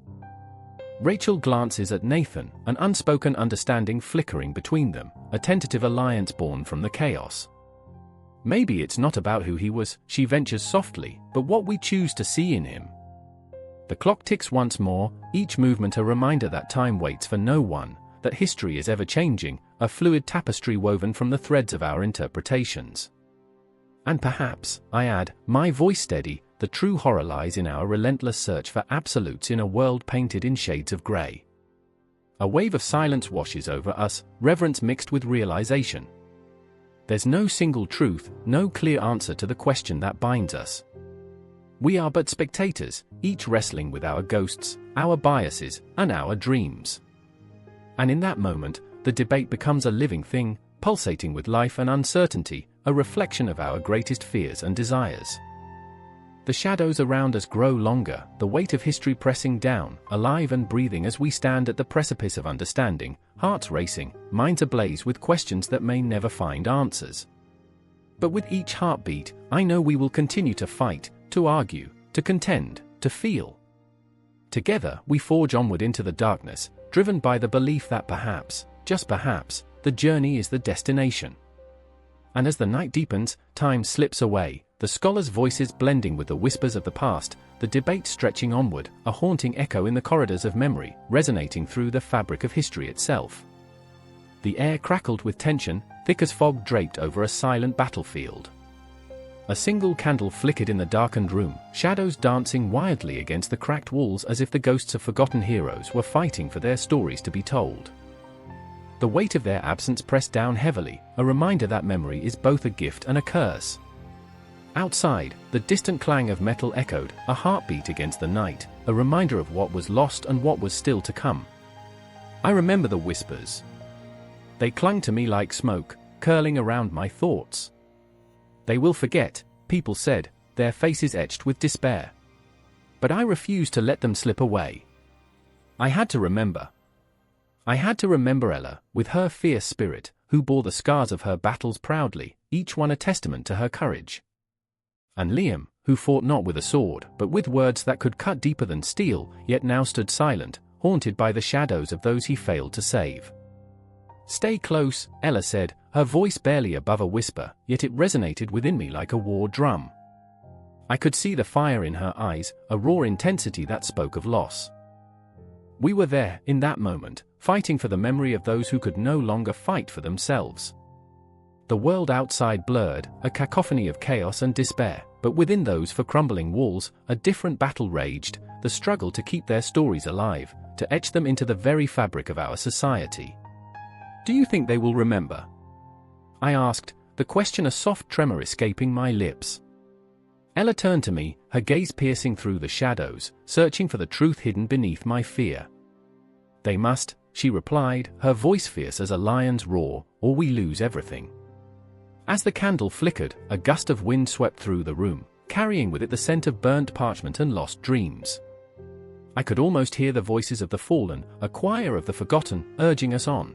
Rachel glances at Nathan, an unspoken understanding flickering between them, a tentative alliance born from the chaos. Maybe it's not about who he was, she ventures softly, but what we choose to see in him. The clock ticks once more, each movement a reminder that time waits for no one, that history is ever changing, a fluid tapestry woven from the threads of our interpretations. And perhaps, I add, my voice steady, the true horror lies in our relentless search for absolutes in a world painted in shades of grey. A wave of silence washes over us, reverence mixed with realization. There's no single truth, no clear answer to the question that binds us. We are but spectators, each wrestling with our ghosts, our biases, and our dreams. And in that moment, the debate becomes a living thing, pulsating with life and uncertainty, a reflection of our greatest fears and desires. The shadows around us grow longer, the weight of history pressing down, alive and breathing as we stand at the precipice of understanding, hearts racing, minds ablaze with questions that may never find answers. But with each heartbeat, I know we will continue to fight, to argue, to contend, to feel. Together, we forge onward into the darkness, driven by the belief that perhaps, just perhaps, the journey is the destination. And as the night deepens, time slips away, the scholars' voices blending with the whispers of the past, the debate stretching onward, a haunting echo in the corridors of memory, resonating through the fabric of history itself. The air crackled with tension, thick as fog draped over a silent battlefield. A single candle flickered in the darkened room, shadows dancing wildly against the cracked walls as if the ghosts of forgotten heroes were fighting for their stories to be told. The weight of their absence pressed down heavily, a reminder that memory is both a gift and a curse. Outside, the distant clang of metal echoed, a heartbeat against the night, a reminder of what was lost and what was still to come. I remember the whispers. They clung to me like smoke, curling around my thoughts. They will forget, people said, their faces etched with despair. But I refused to let them slip away. I had to remember. I had to remember Ella, with her fierce spirit, who bore the scars of her battles proudly, each one a testament to her courage. And Liam, who fought not with a sword, but with words that could cut deeper than steel, yet now stood silent, haunted by the shadows of those he failed to save. "Stay close," Ella said, her voice barely above a whisper, yet it resonated within me like a war drum. I could see the fire in her eyes, a raw intensity that spoke of loss. We were there, in that moment, fighting for the memory of those who could no longer fight for themselves. The world outside blurred, a cacophony of chaos and despair, but within those four crumbling walls, a different battle raged, the struggle to keep their stories alive, to etch them into the very fabric of our society. "Do you think they will remember?" I asked, the question a soft tremor escaping my lips. Ella turned to me, her gaze piercing through the shadows, searching for the truth hidden beneath my fear. "They must," she replied, her voice fierce as a lion's roar, "or we lose everything." As the candle flickered, a gust of wind swept through the room, carrying with it the scent of burnt parchment and lost dreams. I could almost hear the voices of the fallen, a choir of the forgotten, urging us on.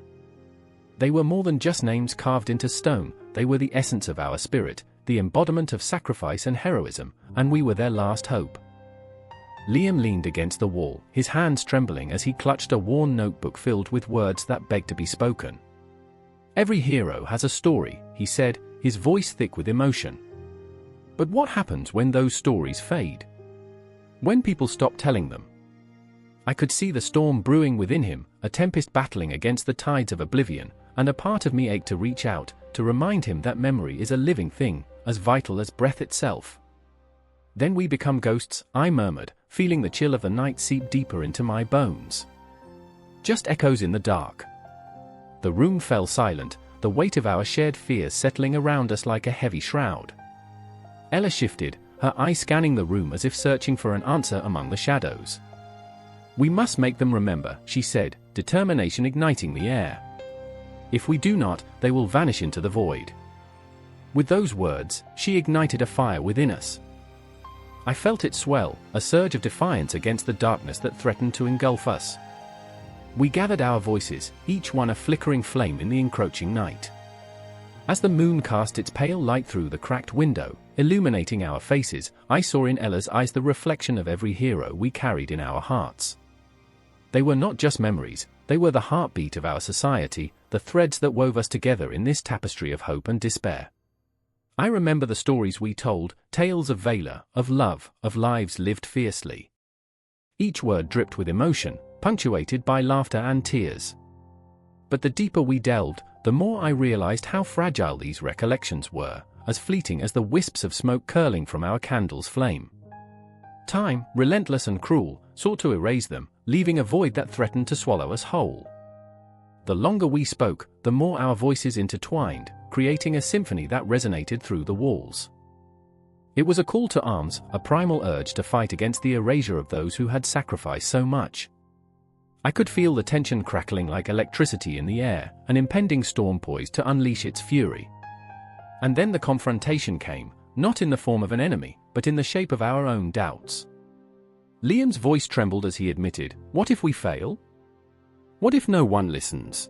They were more than just names carved into stone, they were the essence of our spirit, the embodiment of sacrifice and heroism, and we were their last hope. Liam leaned against the wall, his hands trembling as he clutched a worn notebook filled with words that begged to be spoken. "Every hero has a story," he said, his voice thick with emotion. "But what happens when those stories fade? When people stop telling them?" I could see the storm brewing within him, a tempest battling against the tides of oblivion, and a part of me ached to reach out, to remind him that memory is a living thing, as vital as breath itself. "Then we become ghosts," I murmured, feeling the chill of the night seep deeper into my bones. Just echoes in the dark. The room fell silent, the weight of our shared fears settling around us like a heavy shroud. Ella shifted, her eyes scanning the room as if searching for an answer among the shadows. "We must make them remember," she said, determination igniting the air. "If we do not, they will vanish into the void." With those words, she ignited a fire within us. I felt it swell, a surge of defiance against the darkness that threatened to engulf us. We gathered our voices, each one a flickering flame in the encroaching night. As the moon cast its pale light through the cracked window, illuminating our faces, I saw in Ella's eyes the reflection of every hero we carried in our hearts. They were not just memories, they were the heartbeat of our society, the threads that wove us together in this tapestry of hope and despair. I remember the stories we told, tales of valor, of love, of lives lived fiercely. Each word dripped with emotion, punctuated by laughter and tears. But the deeper we delved, the more I realized how fragile these recollections were, as fleeting as the wisps of smoke curling from our candle's flame. Time, relentless and cruel, sought to erase them, leaving a void that threatened to swallow us whole. The longer we spoke, the more our voices intertwined, creating a symphony that resonated through the walls. It was a call to arms, a primal urge to fight against the erasure of those who had sacrificed so much. I could feel the tension crackling like electricity in the air, an impending storm poised to unleash its fury. And then the confrontation came, not in the form of an enemy, but in the shape of our own doubts. Liam's voice trembled as he admitted, "What if we fail? What if no one listens?"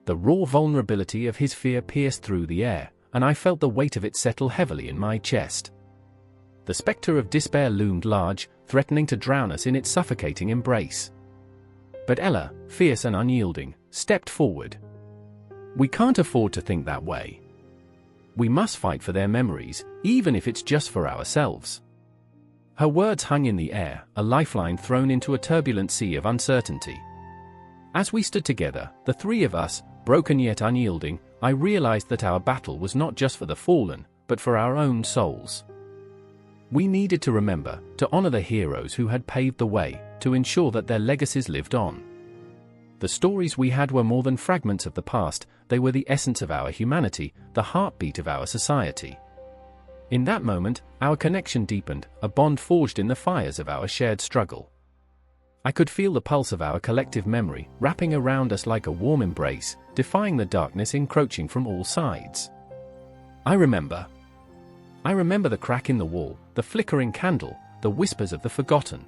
The raw vulnerability of his fear pierced through the air, and I felt the weight of it settle heavily in my chest. The specter of despair loomed large, threatening to drown us in its suffocating embrace. But Ella, fierce and unyielding, stepped forward. "We can't afford to think that way. We must fight for their memories, even if it's just for ourselves. Her words hung in the air, a lifeline thrown into a turbulent sea of uncertainty. As we stood together, the three of us, broken yet unyielding, I realized that our battle was not just for the fallen, but for our own souls. We needed to remember, to honor the heroes who had paved the way, to ensure that their legacies lived on. The stories we had were more than fragments of the past, they were the essence of our humanity, the heartbeat of our society. In that moment, our connection deepened, a bond forged in the fires of our shared struggle. I could feel the pulse of our collective memory, wrapping around us like a warm embrace, defying the darkness encroaching from all sides. I remember the crack in the wall, the flickering candle, the whispers of the forgotten.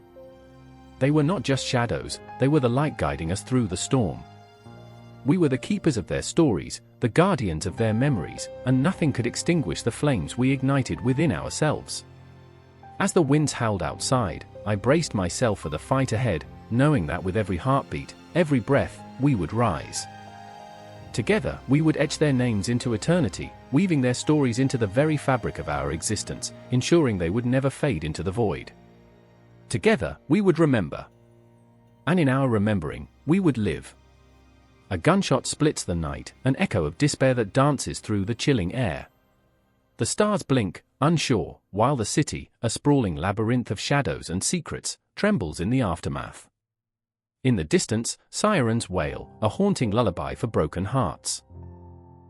They were not just shadows, they were the light guiding us through the storm. We were the keepers of their stories, the guardians of their memories, and nothing could extinguish the flames we ignited within ourselves. As the winds howled outside, I braced myself for the fight ahead, knowing that with every heartbeat, every breath, we would rise. Together, we would etch their names into eternity, weaving their stories into the very fabric of our existence, ensuring they would never fade into the void. Together, we would remember. And in our remembering, we would live. A gunshot splits the night, an echo of despair that dances through the chilling air. The stars blink, unsure, while the city, a sprawling labyrinth of shadows and secrets, trembles in the aftermath. In the distance, sirens wail, a haunting lullaby for broken hearts.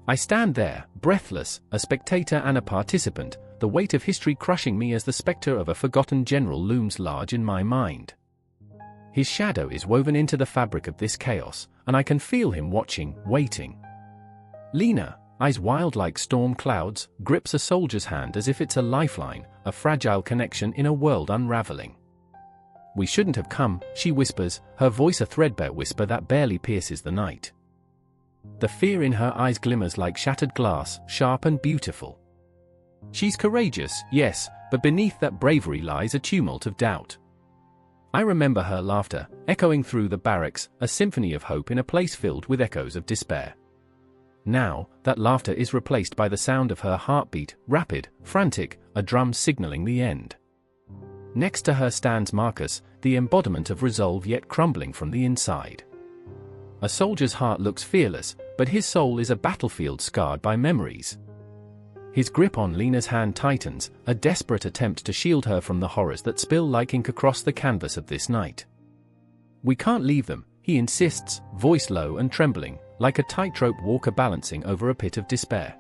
I stand there, breathless, a spectator and a participant, the weight of history crushing me as the specter of a forgotten general looms large in my mind. His shadow is woven into the fabric of this chaos, and I can feel him watching, waiting. Lena, eyes wild like storm clouds, grips a soldier's hand as if it's a lifeline, a fragile connection in a world unraveling. "We shouldn't have come," she whispers, her voice a threadbare whisper that barely pierces the night. The fear in her eyes glimmers like shattered glass, sharp and beautiful. She's courageous, yes, but beneath that bravery lies a tumult of doubt. I remember her laughter, echoing through the barracks, a symphony of hope in a place filled with echoes of despair. Now, that laughter is replaced by the sound of her heartbeat, rapid, frantic, a drum signaling the end. Next to her stands Marcus, the embodiment of resolve yet crumbling from the inside. A soldier's heart looks fearless, but his soul is a battlefield scarred by memories. His grip on Lena's hand tightens, a desperate attempt to shield her from the horrors that spill like ink across the canvas of this night. "We can't leave them," he insists, voice low and trembling, like a tightrope walker balancing over a pit of despair.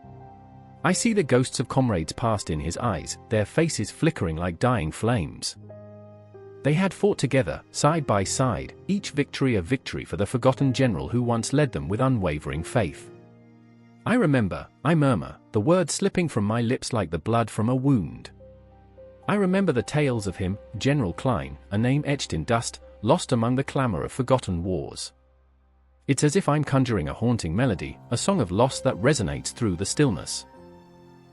I see the ghosts of comrades past in his eyes, their faces flickering like dying flames. They had fought together, side by side, each victory a victory for the forgotten general who once led them with unwavering faith. I remember, I murmur, the words slipping from my lips like the blood from a wound. I remember the tales of him, General Klein, a name etched in dust, lost among the clamor of forgotten wars. It's as if I'm conjuring a haunting melody, a song of loss that resonates through the stillness.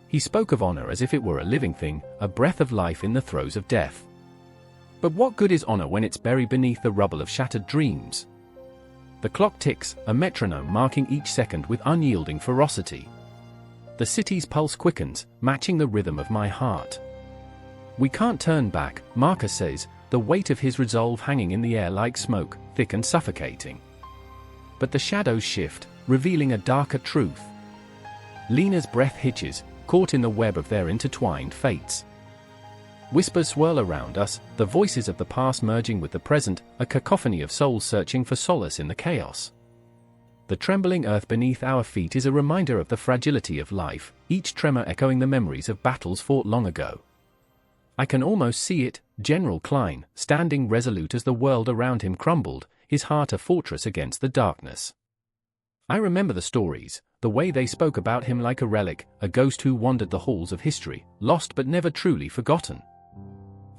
He spoke of honor as if it were a living thing, a breath of life in the throes of death. But what good is honor when it's buried beneath the rubble of shattered dreams? The clock ticks, a metronome marking each second with unyielding ferocity. The city's pulse quickens, matching the rhythm of my heart. "We can't turn back," Marcus says, the weight of his resolve hanging in the air like smoke, thick and suffocating. But the shadows shift, revealing a darker truth. Lena's breath hitches, caught in the web of their intertwined fates. Whispers swirl around us, the voices of the past merging with the present, a cacophony of souls searching for solace in the chaos. The trembling earth beneath our feet is a reminder of the fragility of life, each tremor echoing the memories of battles fought long ago. I can almost see it, General Klein, standing resolute as the world around him crumbled, his heart a fortress against the darkness. I remember the stories, the way they spoke about him like a relic, a ghost who wandered the halls of history, lost but never truly forgotten.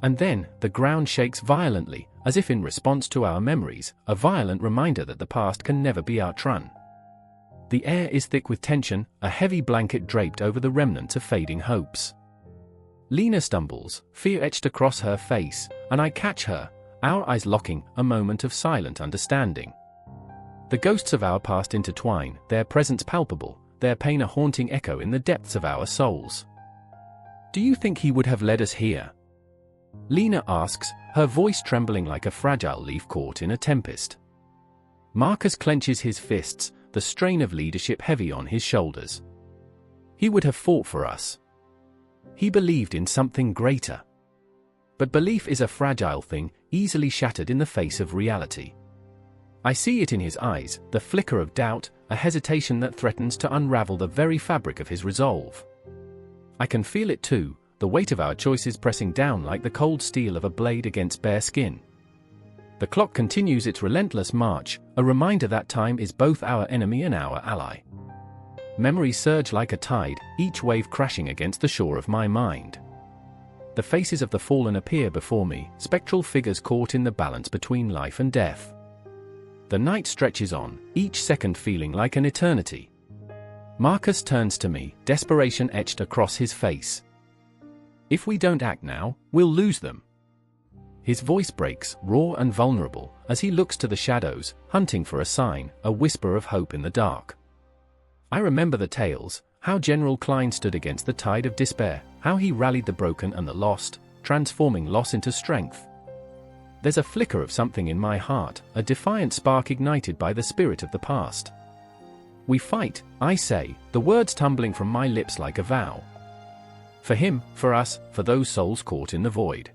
And then, the ground shakes violently, as if in response to our memories, a violent reminder that the past can never be outrun. The air is thick with tension, a heavy blanket draped over the remnants of fading hopes. Lena stumbles, fear etched across her face, and I catch her, our eyes locking, a moment of silent understanding. The ghosts of our past intertwine, their presence palpable, their pain a haunting echo in the depths of our souls. Do you think he would have led us here? Lena asks, her voice trembling like a fragile leaf caught in a tempest. Marcus clenches his fists, the strain of leadership heavy on his shoulders. He would have fought for us. He believed in something greater. But belief is a fragile thing, easily shattered in the face of reality. I see it in his eyes, the flicker of doubt, a hesitation that threatens to unravel the very fabric of his resolve. I can feel it too, the weight of our choices pressing down like the cold steel of a blade against bare skin. The clock continues its relentless march, a reminder that time is both our enemy and our ally. Memories surge like a tide, each wave crashing against the shore of my mind. The faces of the fallen appear before me, spectral figures caught in the balance between life and death. The night stretches on, each second feeling like an eternity. Marcus turns to me, desperation etched across his face. If we don't act now, we'll lose them. His voice breaks, raw and vulnerable, as he looks to the shadows, hunting for a sign, a whisper of hope in the dark. I remember the tales, how General Klein stood against the tide of despair, how he rallied the broken and the lost, transforming loss into strength. There's a flicker of something in my heart, a defiant spark ignited by the spirit of the past. We fight, I say, the words tumbling from my lips like a vow. For him, for us, for those souls caught in the void.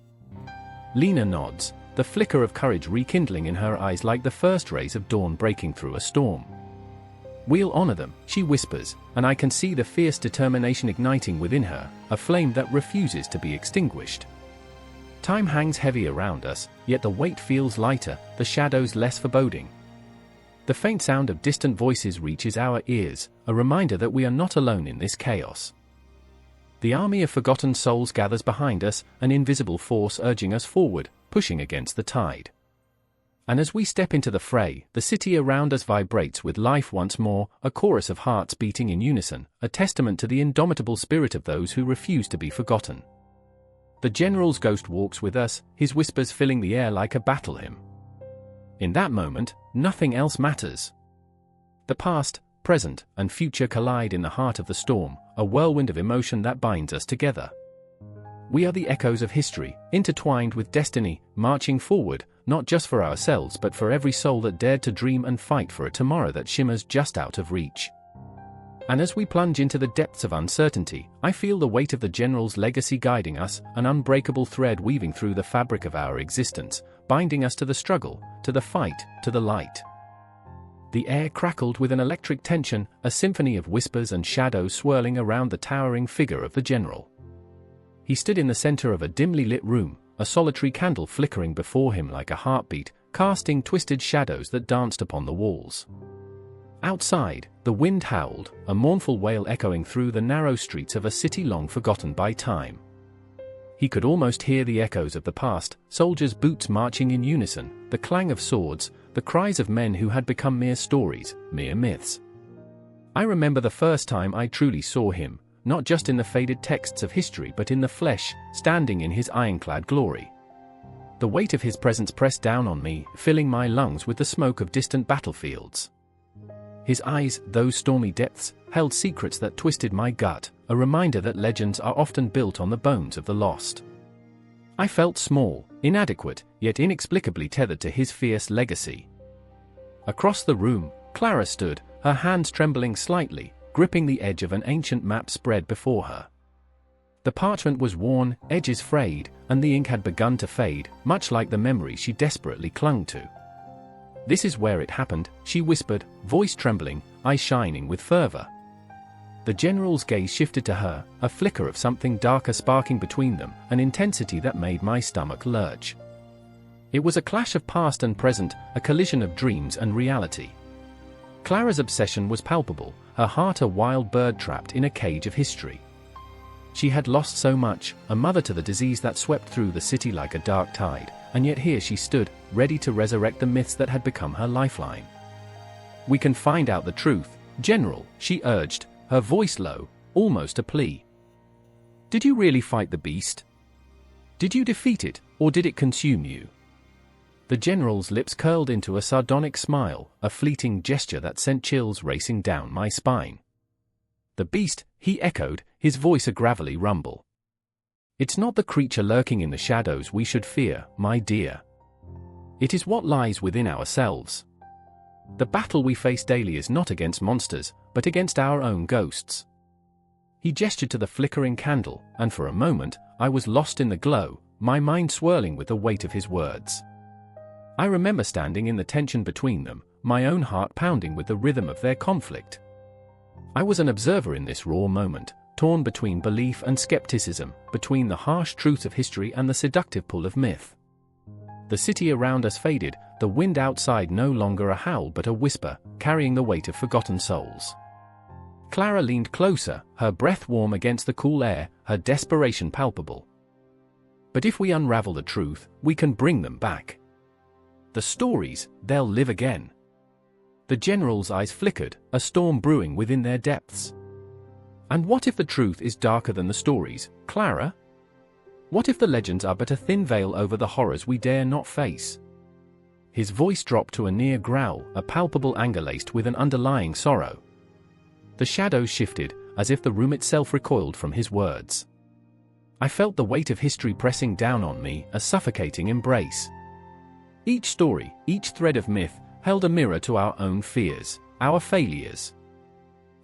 Lena nods, the flicker of courage rekindling in her eyes like the first rays of dawn breaking through a storm. We'll honor them, she whispers, and I can see the fierce determination igniting within her, a flame that refuses to be extinguished. Time hangs heavy around us, yet the weight feels lighter, the shadows less foreboding. The faint sound of distant voices reaches our ears, a reminder that we are not alone in this chaos. The army of forgotten souls gathers behind us, an invisible force urging us forward, pushing against the tide. And as we step into the fray, the city around us vibrates with life once more, a chorus of hearts beating in unison, a testament to the indomitable spirit of those who refuse to be forgotten. The general's ghost walks with us, his whispers filling the air like a battle hymn. In that moment, nothing else matters. The past, present, and future collide in the heart of the storm, a whirlwind of emotion that binds us together. We are the echoes of history, intertwined with destiny, marching forward, not just for ourselves but for every soul that dared to dream and fight for a tomorrow that shimmers just out of reach. And as we plunge into the depths of uncertainty, I feel the weight of the general's legacy guiding us, an unbreakable thread weaving through the fabric of our existence, binding us to the struggle, to the fight, to the light. The air crackled with an electric tension, a symphony of whispers and shadows swirling around the towering figure of the general. He stood in the center of a dimly lit room, a solitary candle flickering before him like a heartbeat, casting twisted shadows that danced upon the walls. Outside, the wind howled, a mournful wail echoing through the narrow streets of a city long forgotten by time. He could almost hear the echoes of the past, soldiers' boots marching in unison, the clang of swords, the cries of men who had become mere stories, mere myths. I remember the first time I truly saw him, not just in the faded texts of history but in the flesh, standing in his ironclad glory. The weight of his presence pressed down on me, filling my lungs with the smoke of distant battlefields. His eyes, those stormy depths, held secrets that twisted my gut, a reminder that legends are often built on the bones of the lost. I felt small, inadequate, yet inexplicably tethered to his fierce legacy. Across the room, Clara stood, her hands trembling slightly, gripping the edge of an ancient map spread before her. The parchment was worn, edges frayed, and the ink had begun to fade, much like the memory she desperately clung to. "This is where it happened," she whispered, voice trembling, eyes shining with fervor. The general's gaze shifted to her, a flicker of something darker sparking between them, an intensity that made my stomach lurch. It was a clash of past and present, a collision of dreams and reality. Clara's obsession was palpable, her heart a wild bird trapped in a cage of history. She had lost so much, a mother to the disease that swept through the city like a dark tide, and yet here she stood, ready to resurrect the myths that had become her lifeline. "We can find out the truth, General," she urged, her voice low, almost a plea. "Did you really fight the beast? Did you defeat it, or did it consume you?" The general's lips curled into a sardonic smile, a fleeting gesture that sent chills racing down my spine. "The beast," he echoed, his voice a gravelly rumble. "It's not the creature lurking in the shadows we should fear, my dear. It is what lies within ourselves. The battle we face daily is not against monsters, but against our own ghosts." He gestured to the flickering candle, and for a moment, I was lost in the glow, my mind swirling with the weight of his words. I remember standing in the tension between them, my own heart pounding with the rhythm of their conflict. I was an observer in this raw moment, torn between belief and skepticism, between the harsh truth of history and the seductive pull of myth. The city around us faded, the wind outside no longer a howl but a whisper, carrying the weight of forgotten souls. Clara leaned closer, her breath warm against the cool air, her desperation palpable. "But if we unravel the truth, we can bring them back. The stories, they'll live again." The general's eyes flickered, a storm brewing within their depths. "And what if the truth is darker than the stories, Clara? What if the legends are but a thin veil over the horrors we dare not face?" His voice dropped to a near growl, a palpable anger laced with an underlying sorrow. The shadows shifted, as if the room itself recoiled from his words. I felt the weight of history pressing down on me, a suffocating embrace. Each story, each thread of myth, held a mirror to our own fears, our failures.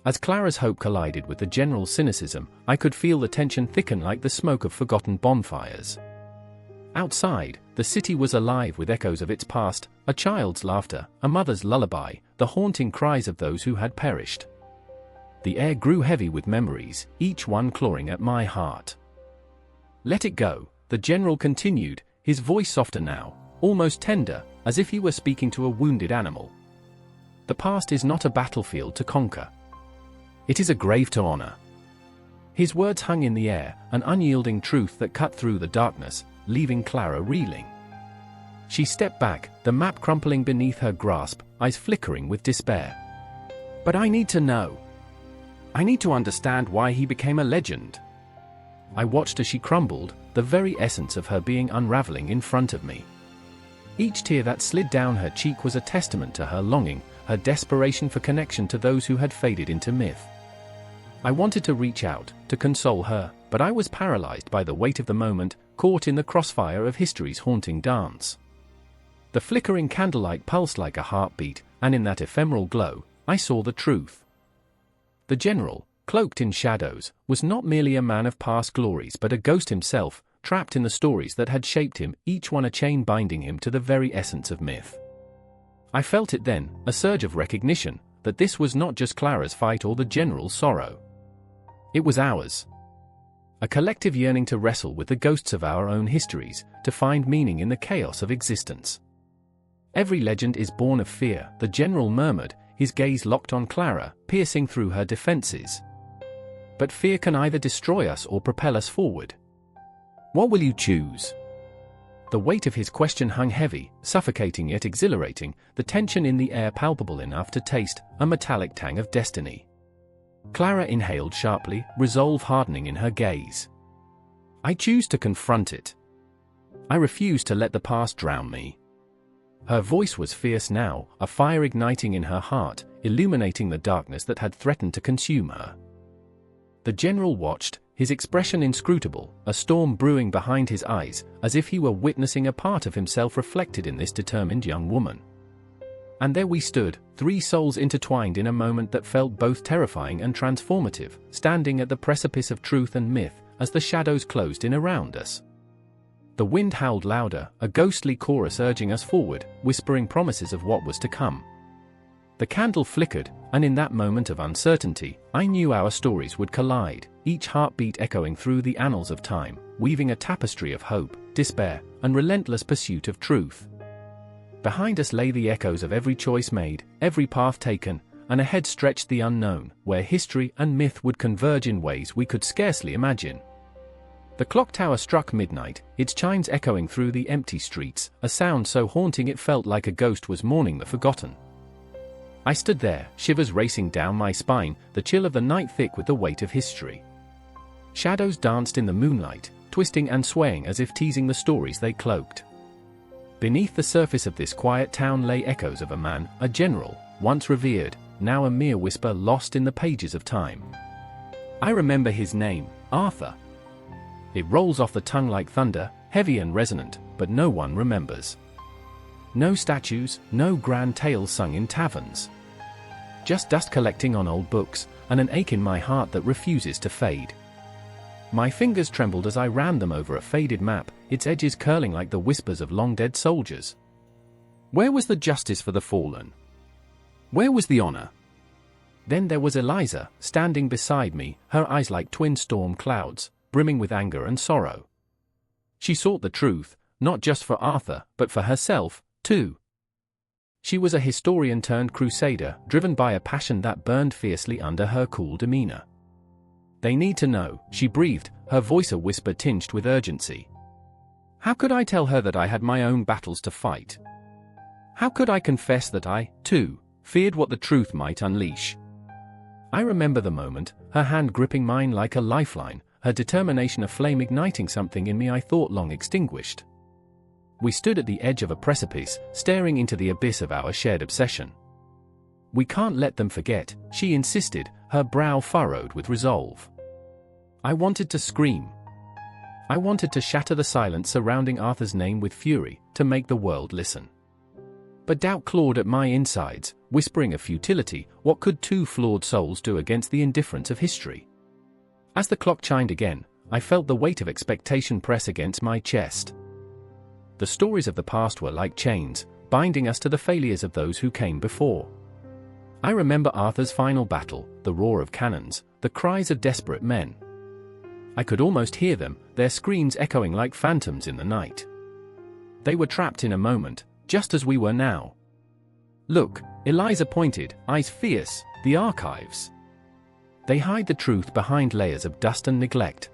As Clara's hope collided with the general's cynicism, I could feel the tension thicken like the smoke of forgotten bonfires. Outside, the city was alive with echoes of its past, a child's laughter, a mother's lullaby, the haunting cries of those who had perished. The air grew heavy with memories, each one clawing at my heart. "Let it go," the general continued, his voice softer now, almost tender, as if he were speaking to a wounded animal. "The past is not a battlefield to conquer. It is a grave to honor." His words hung in the air, an unyielding truth that cut through the darkness, leaving Clara reeling. She stepped back, the map crumpling beneath her grasp, eyes flickering with despair. "But I need to know. I need to understand why he became a legend." I watched as she crumbled, the very essence of her being unraveling in front of me. Each tear that slid down her cheek was a testament to her longing, her desperation for connection to those who had faded into myth. I wanted to reach out, to console her, but I was paralyzed by the weight of the moment, caught in the crossfire of history's haunting dance. The flickering candlelight pulsed like a heartbeat, and in that ephemeral glow, I saw the truth. The general, cloaked in shadows, was not merely a man of past glories but a ghost himself, trapped in the stories that had shaped him, each one a chain binding him to the very essence of myth. I felt it then, a surge of recognition, that this was not just Clara's fight or the general's sorrow. It was ours. A collective yearning to wrestle with the ghosts of our own histories, to find meaning in the chaos of existence. "Every legend is born of fear," the general murmured, his gaze locked on Clara, piercing through her defenses. "But fear can either destroy us or propel us forward. What will you choose?" The weight of his question hung heavy, suffocating yet exhilarating, the tension in the air palpable enough to taste a metallic tang of destiny. Clara inhaled sharply, resolve hardening in her gaze. "I choose to confront it. I refuse to let the past drown me." Her voice was fierce now, a fire igniting in her heart, illuminating the darkness that had threatened to consume her. The general watched, his expression inscrutable, a storm brewing behind his eyes, as if he were witnessing a part of himself reflected in this determined young woman. And there we stood, three souls intertwined in a moment that felt both terrifying and transformative, standing at the precipice of truth and myth, as the shadows closed in around us. The wind howled louder, a ghostly chorus urging us forward, whispering promises of what was to come. The candle flickered, and in that moment of uncertainty, I knew our stories would collide, each heartbeat echoing through the annals of time, weaving a tapestry of hope, despair, and relentless pursuit of truth. Behind us lay the echoes of every choice made, every path taken, and ahead stretched the unknown, where history and myth would converge in ways we could scarcely imagine. The clock tower struck midnight, its chimes echoing through the empty streets, a sound so haunting it felt like a ghost was mourning the forgotten. I stood there, shivers racing down my spine, the chill of the night thick with the weight of history. Shadows danced in the moonlight, twisting and swaying as if teasing the stories they cloaked. Beneath the surface of this quiet town lay echoes of a man, a general, once revered, now a mere whisper lost in the pages of time. I remember his name, Arthur. It rolls off the tongue like thunder, heavy and resonant, but no one remembers. No statues, no grand tales sung in taverns. Just dust collecting on old books, and an ache in my heart that refuses to fade. My fingers trembled as I ran them over a faded map, its edges curling like the whispers of long-dead soldiers. Where was the justice for the fallen? Where was the honor? Then there was Eliza, standing beside me, her eyes like twin storm clouds, brimming with anger and sorrow. She sought the truth, not just for Arthur, but for herself, too. She was a historian turned crusader, driven by a passion that burned fiercely under her cool demeanor. They need to know, she breathed, her voice a whisper tinged with urgency. How could I tell her that I had my own battles to fight? How could I confess that I, too, feared what the truth might unleash? I remember the moment, her hand gripping mine like a lifeline, her determination a flame igniting something in me I thought long extinguished. We stood at the edge of a precipice, staring into the abyss of our shared obsession. We can't let them forget, she insisted, her brow furrowed with resolve. I wanted to scream. I wanted to shatter the silence surrounding Arthur's name with fury, to make the world listen. But doubt clawed at my insides, whispering of futility. What could two flawed souls do against the indifference of history? As the clock chimed again, I felt the weight of expectation press against my chest. The stories of the past were like chains, binding us to the failures of those who came before. I remember Arthur's final battle, the roar of cannons, the cries of desperate men. I could almost hear them, their screams echoing like phantoms in the night. They were trapped in a moment, just as we were now. Look, Eliza pointed, eyes fierce, the archives. They hide the truth behind layers of dust and neglect.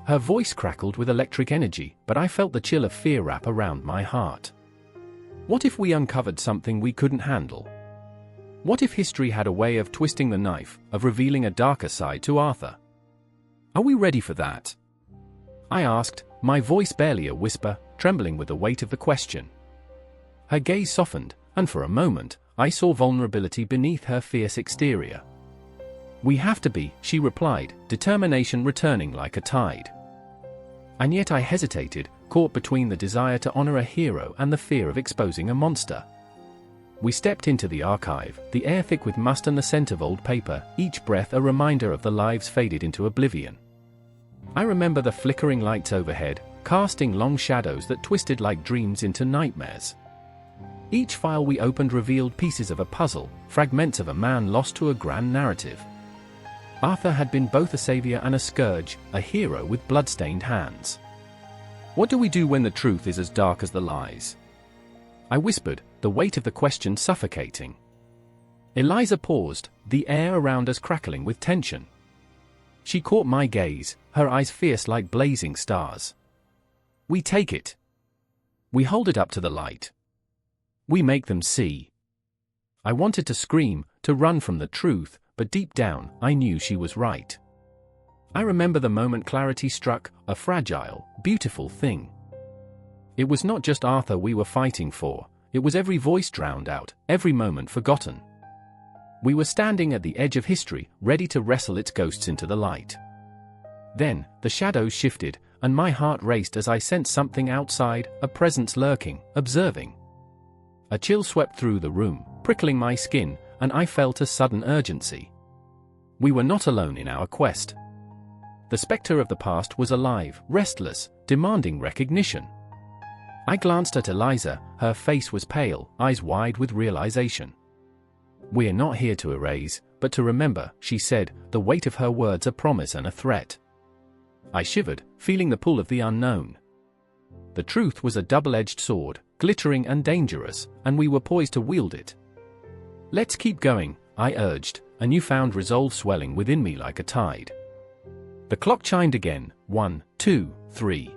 Her voice crackled with electric energy, but I felt the chill of fear wrap around my heart. What if we uncovered something we couldn't handle? What if history had a way of twisting the knife, of revealing a darker side to Arthur? Are we ready for that? I asked, my voice barely a whisper, trembling with the weight of the question. Her gaze softened, and for a moment, I saw vulnerability beneath her fierce exterior. We have to be, she replied, determination returning like a tide. And yet I hesitated, caught between the desire to honor a hero and the fear of exposing a monster. We stepped into the archive, the air thick with must and the scent of old paper, each breath a reminder of the lives faded into oblivion. I remember the flickering lights overhead, casting long shadows that twisted like dreams into nightmares. Each file we opened revealed pieces of a puzzle, fragments of a man lost to a grand narrative. Arthur had been both a savior and a scourge, a hero with blood-stained hands. What do we do when the truth is as dark as the lies? I whispered, the weight of the question suffocating. Eliza paused, the air around us crackling with tension. She caught my gaze, her eyes fierce like blazing stars. We take it. We hold it up to the light. We make them see. I wanted to scream, to run from the truth, but deep down, I knew she was right. I remember the moment clarity struck, a fragile, beautiful thing. It was not just Arthur we were fighting for, it was every voice drowned out, every moment forgotten. We were standing at the edge of history, ready to wrestle its ghosts into the light. Then, the shadows shifted, and my heart raced as I sensed something outside, a presence lurking, observing. A chill swept through the room, prickling my skin, and I felt a sudden urgency. We were not alone in our quest. The specter of the past was alive, restless, demanding recognition. I glanced at Eliza, her face was pale, eyes wide with realization. We're not here to erase, but to remember, she said, the weight of her words a promise and a threat. I shivered, feeling the pull of the unknown. The truth was a double-edged sword, glittering and dangerous, and we were poised to wield it. Let's keep going, I urged, a newfound resolve swelling within me like a tide. The clock chimed again, 1, 2, 3.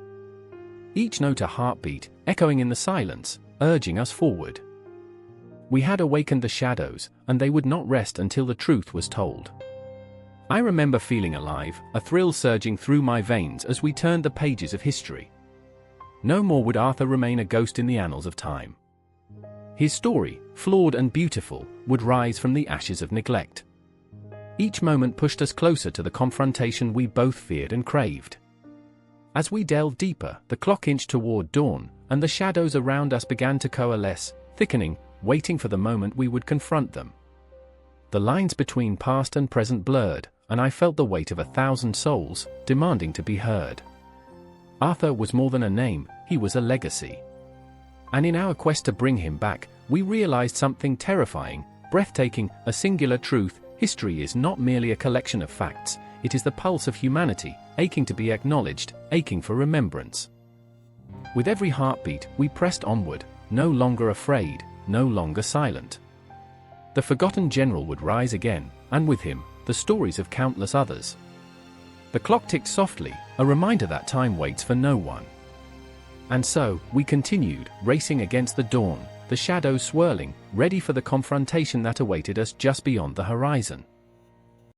Each note a heartbeat, echoing in the silence, urging us forward. We had awakened the shadows, and they would not rest until the truth was told. I remember feeling alive, a thrill surging through my veins as we turned the pages of history. No more would Arthur remain a ghost in the annals of time. His story, flawed and beautiful, would rise from the ashes of neglect. Each moment pushed us closer to the confrontation we both feared and craved. As we delved deeper, the clock inched toward dawn, and the shadows around us began to coalesce, thickening, waiting for the moment we would confront them. The lines between past and present blurred, and I felt the weight of 1,000 souls, demanding to be heard. Arthur was more than a name, he was a legacy. And in our quest to bring him back, we realized something terrifying, breathtaking, a singular truth: history is not merely a collection of facts, it is the pulse of humanity, aching to be acknowledged, aching for remembrance. With every heartbeat, we pressed onward, no longer afraid, no longer silent. The forgotten general would rise again, and with him, the stories of countless others. The clock ticked softly, a reminder that time waits for no one. And so, we continued, racing against the dawn, the shadows swirling, ready for the confrontation that awaited us just beyond the horizon.